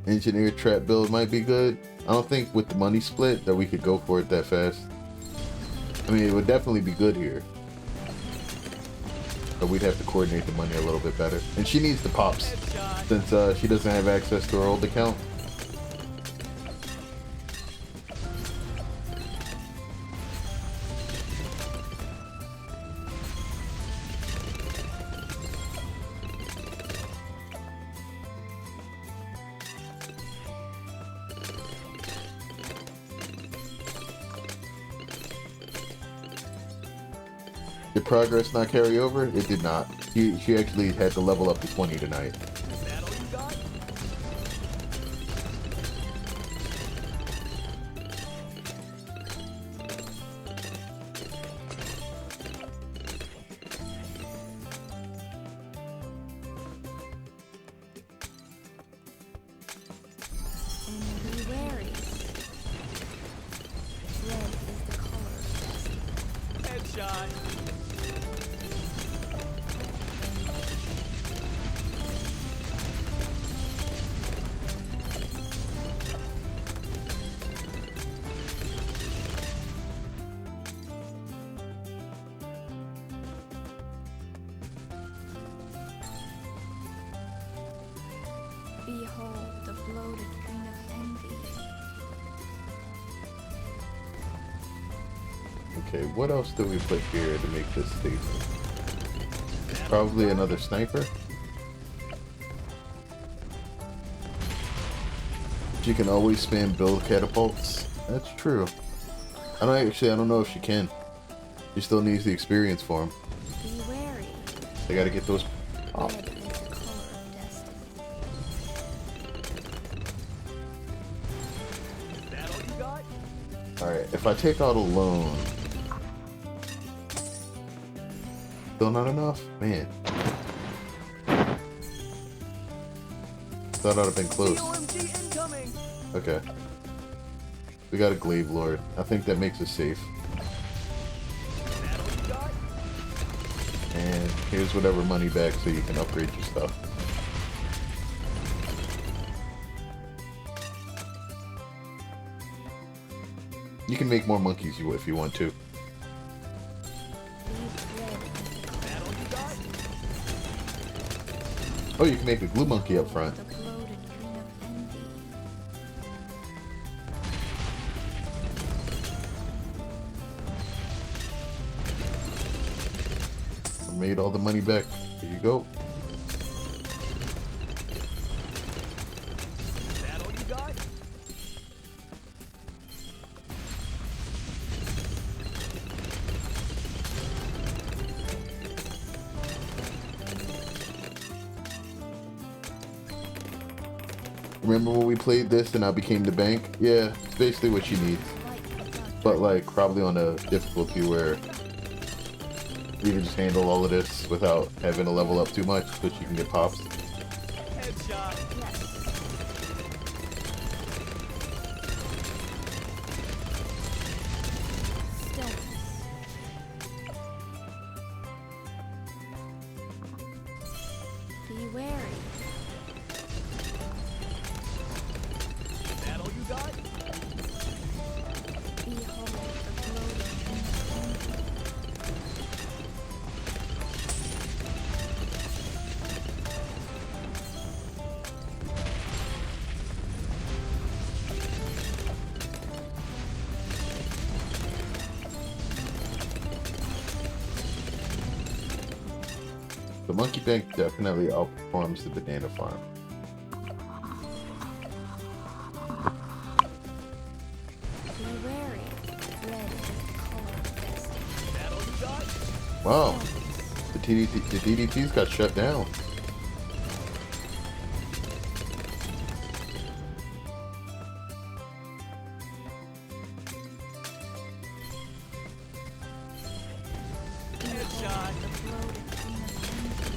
A: Engineer trap build might be good. I don't think with the money split that we could go for it that fast. I mean, it would definitely be good here. But we'd have to coordinate the money a little bit better. And she needs the pops since she doesn't have access to her old account. Did progress not carry over? It did not. She actually had to level up to 20 tonight.
E: That all you got?
D: And be wary. Red is the color of destiny.
E: Headshot.
D: Behold the bloated green of envy.
A: Okay, what else do we put here to make this stable? Probably another sniper. She can always spam build catapults. That's true. I don't know if she can. She still needs the experience for them.
D: Be wary.
A: They gotta get those pops.
D: Red is the color of destiny.
E: That all you got?
A: Alright, if I take out a loan. Still not enough? Man. Thought I'd have been close.
E: OMG incoming.
A: Okay. We got a Glaive Lord. I think that makes us safe.
E: That all you got?
A: And Here's whatever money back so you can upgrade your stuff. You can make more monkeys if you want to. Oh, you can make a glue monkey up front. I made all the money back. Here you go.
E: That all you got?
A: Remember when we played this and I became the bank? Yeah, it's basically what you need. But like probably on a difficulty where you can just handle all of this without having to level up too much, but you can get pops.
E: Headshot.
D: Be wary.
E: That all you got?
D: Behold the bloated king of envy.
A: The monkey bank definitely outperforms the banana farm.
D: Be wary. Red is the color of destiny.
E: That all you got?
A: Wow, the DDTs got shut down.
E: Headshot.
D: The bloated king of envy.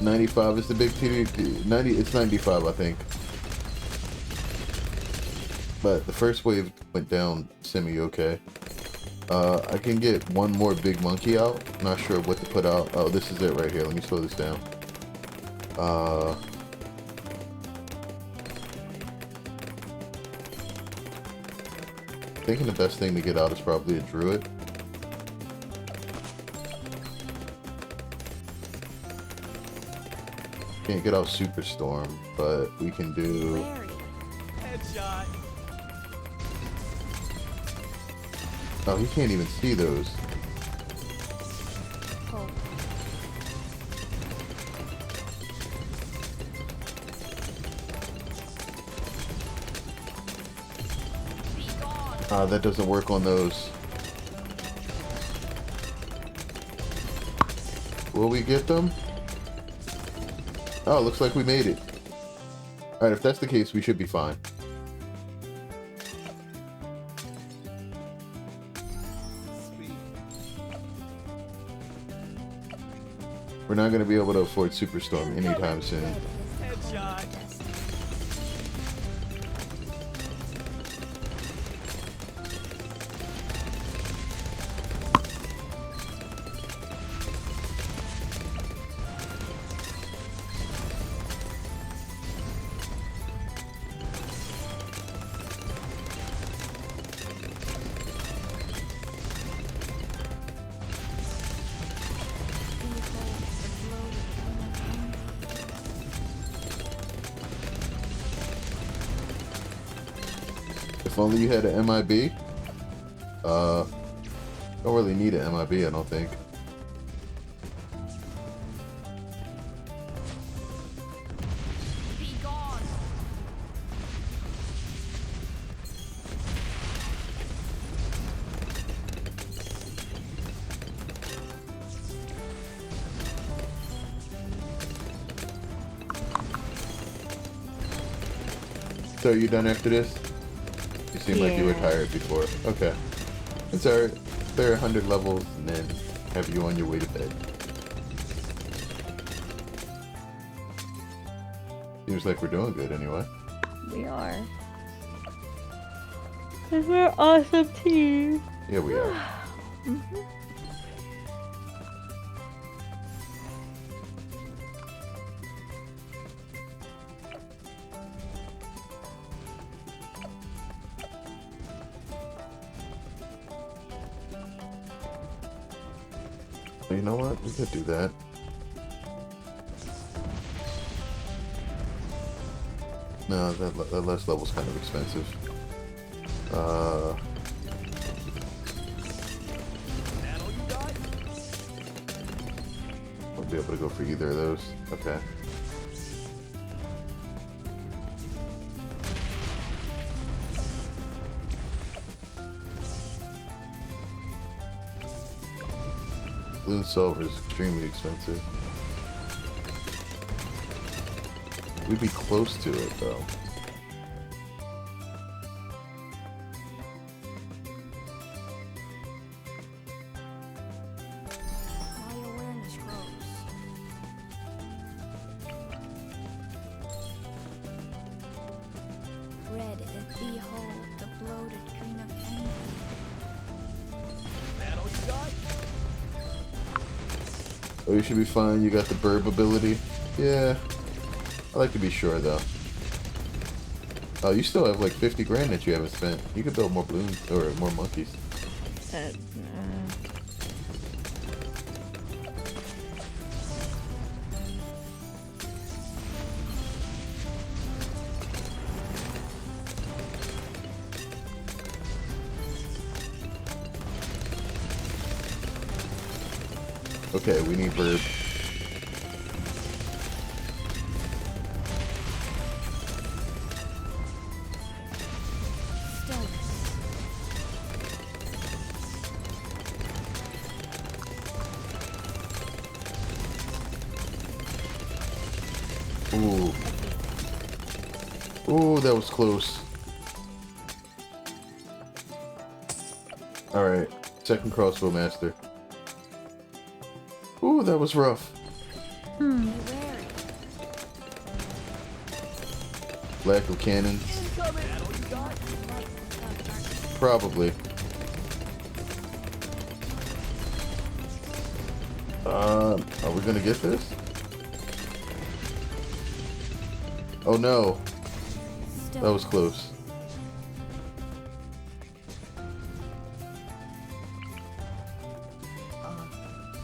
A: $95 is the big TDT. It's 95, I think. But the first wave went down semi-okay. I can get one more big monkey out. Not sure what to put out. Oh, this is it right here. Let me slow this down. I thinking the best thing to get out is probably a druid. Can't get out Superstorm, but we can do.
D: Wary.
E: Headshot.
A: Oh, he can't even see those.
D: Hope.
A: That doesn't work on those. Will we get them? Oh, looks like we made it. Alright, if that's the case, we should be fine. We're not going to be able to afford Superstorm anytime soon.
D: Red is the color
E: Headshot.
D: of destiny.
A: If only you had an MIB. Don't really need an MIB, I don't think.
C: Be gone.
A: So are you done after this? You seem like you were
B: Yeah.
A: tired before. Okay. It's alright. Clear 100 levels and then have you on your way to bed. Seems like we're doing good anyway.
B: We are. Cause we're an awesome team.
A: Yeah, we are.
B: Mhm.
A: You know what? We could do that. No, that last level's kind of expensive. Won't be able to go for either of those. Okay. Blue and silver is extremely expensive. We'd be close to it though.
D: My awareness grows. Red, behold the bloated green of envy.
A: Oh, you should be fine. You got the burb ability. Yeah. I like to be sure though. Oh, you still have like 50 grand that you haven't spent. You could build more balloons or more monkeys. Okay, we need burb. Ooh. Ooh, that was close. Alright, second crossbow master. Ooh, that was rough. Lack of cannons. Probably. Are we gonna get this? Oh no. That was close.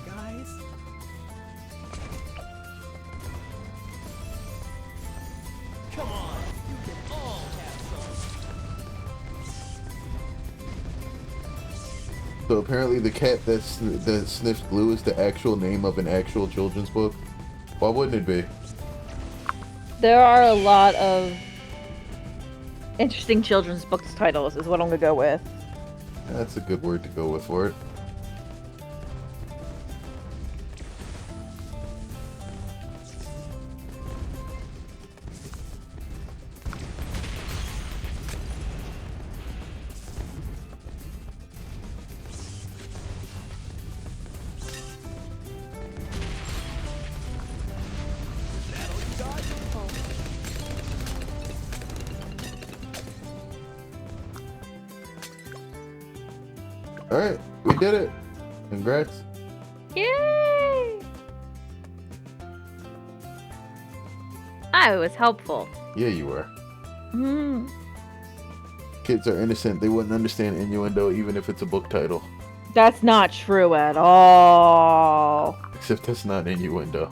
J: Guys? Come on, you can all have some.
A: So apparently the cat that sniffed glue is the actual name of an actual children's book. Why wouldn't it be?
B: There are a lot of interesting children's books titles, is what I'm gonna go with.
A: That's a good word to go with for it. Alright, we did it. Congrats.
B: Yay! I was helpful.
A: Yeah, you were.
B: Hmm.
A: Kids are innocent. They wouldn't understand innuendo even if it's a book title.
B: That's not true at all.
A: Except that's not innuendo.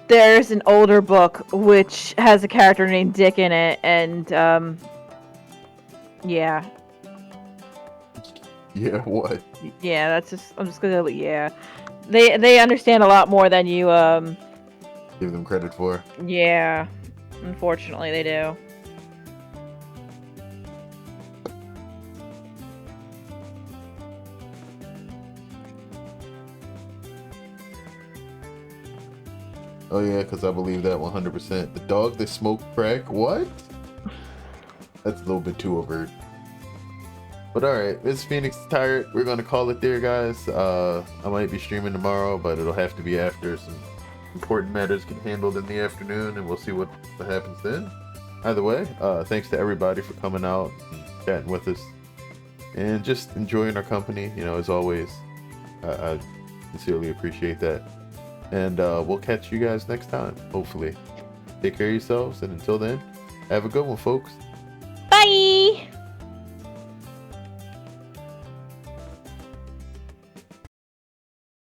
B: There's an older book which has a character named Dick in it, and yeah.
A: Yeah, what?
B: Yeah, that's just, I'm just gonna, yeah. They understand a lot more than you,
A: Give them credit for.
B: yeah. Unfortunately, they do.
A: Oh yeah, because I believe that 100%. The dog that smoked crack? What? That's a little bit too overt. But alright, it's Phoenix Tired. We're going to call it there, guys. I might be streaming tomorrow, but it'll have to be after some important matters get handled in the afternoon, and we'll see what happens then. Either way, thanks to everybody for coming out and chatting with us and just enjoying our company. You know, as always, I sincerely appreciate that. And we'll catch you guys next time, hopefully. Take care of yourselves, and until then, have a good one, folks.
B: Bye!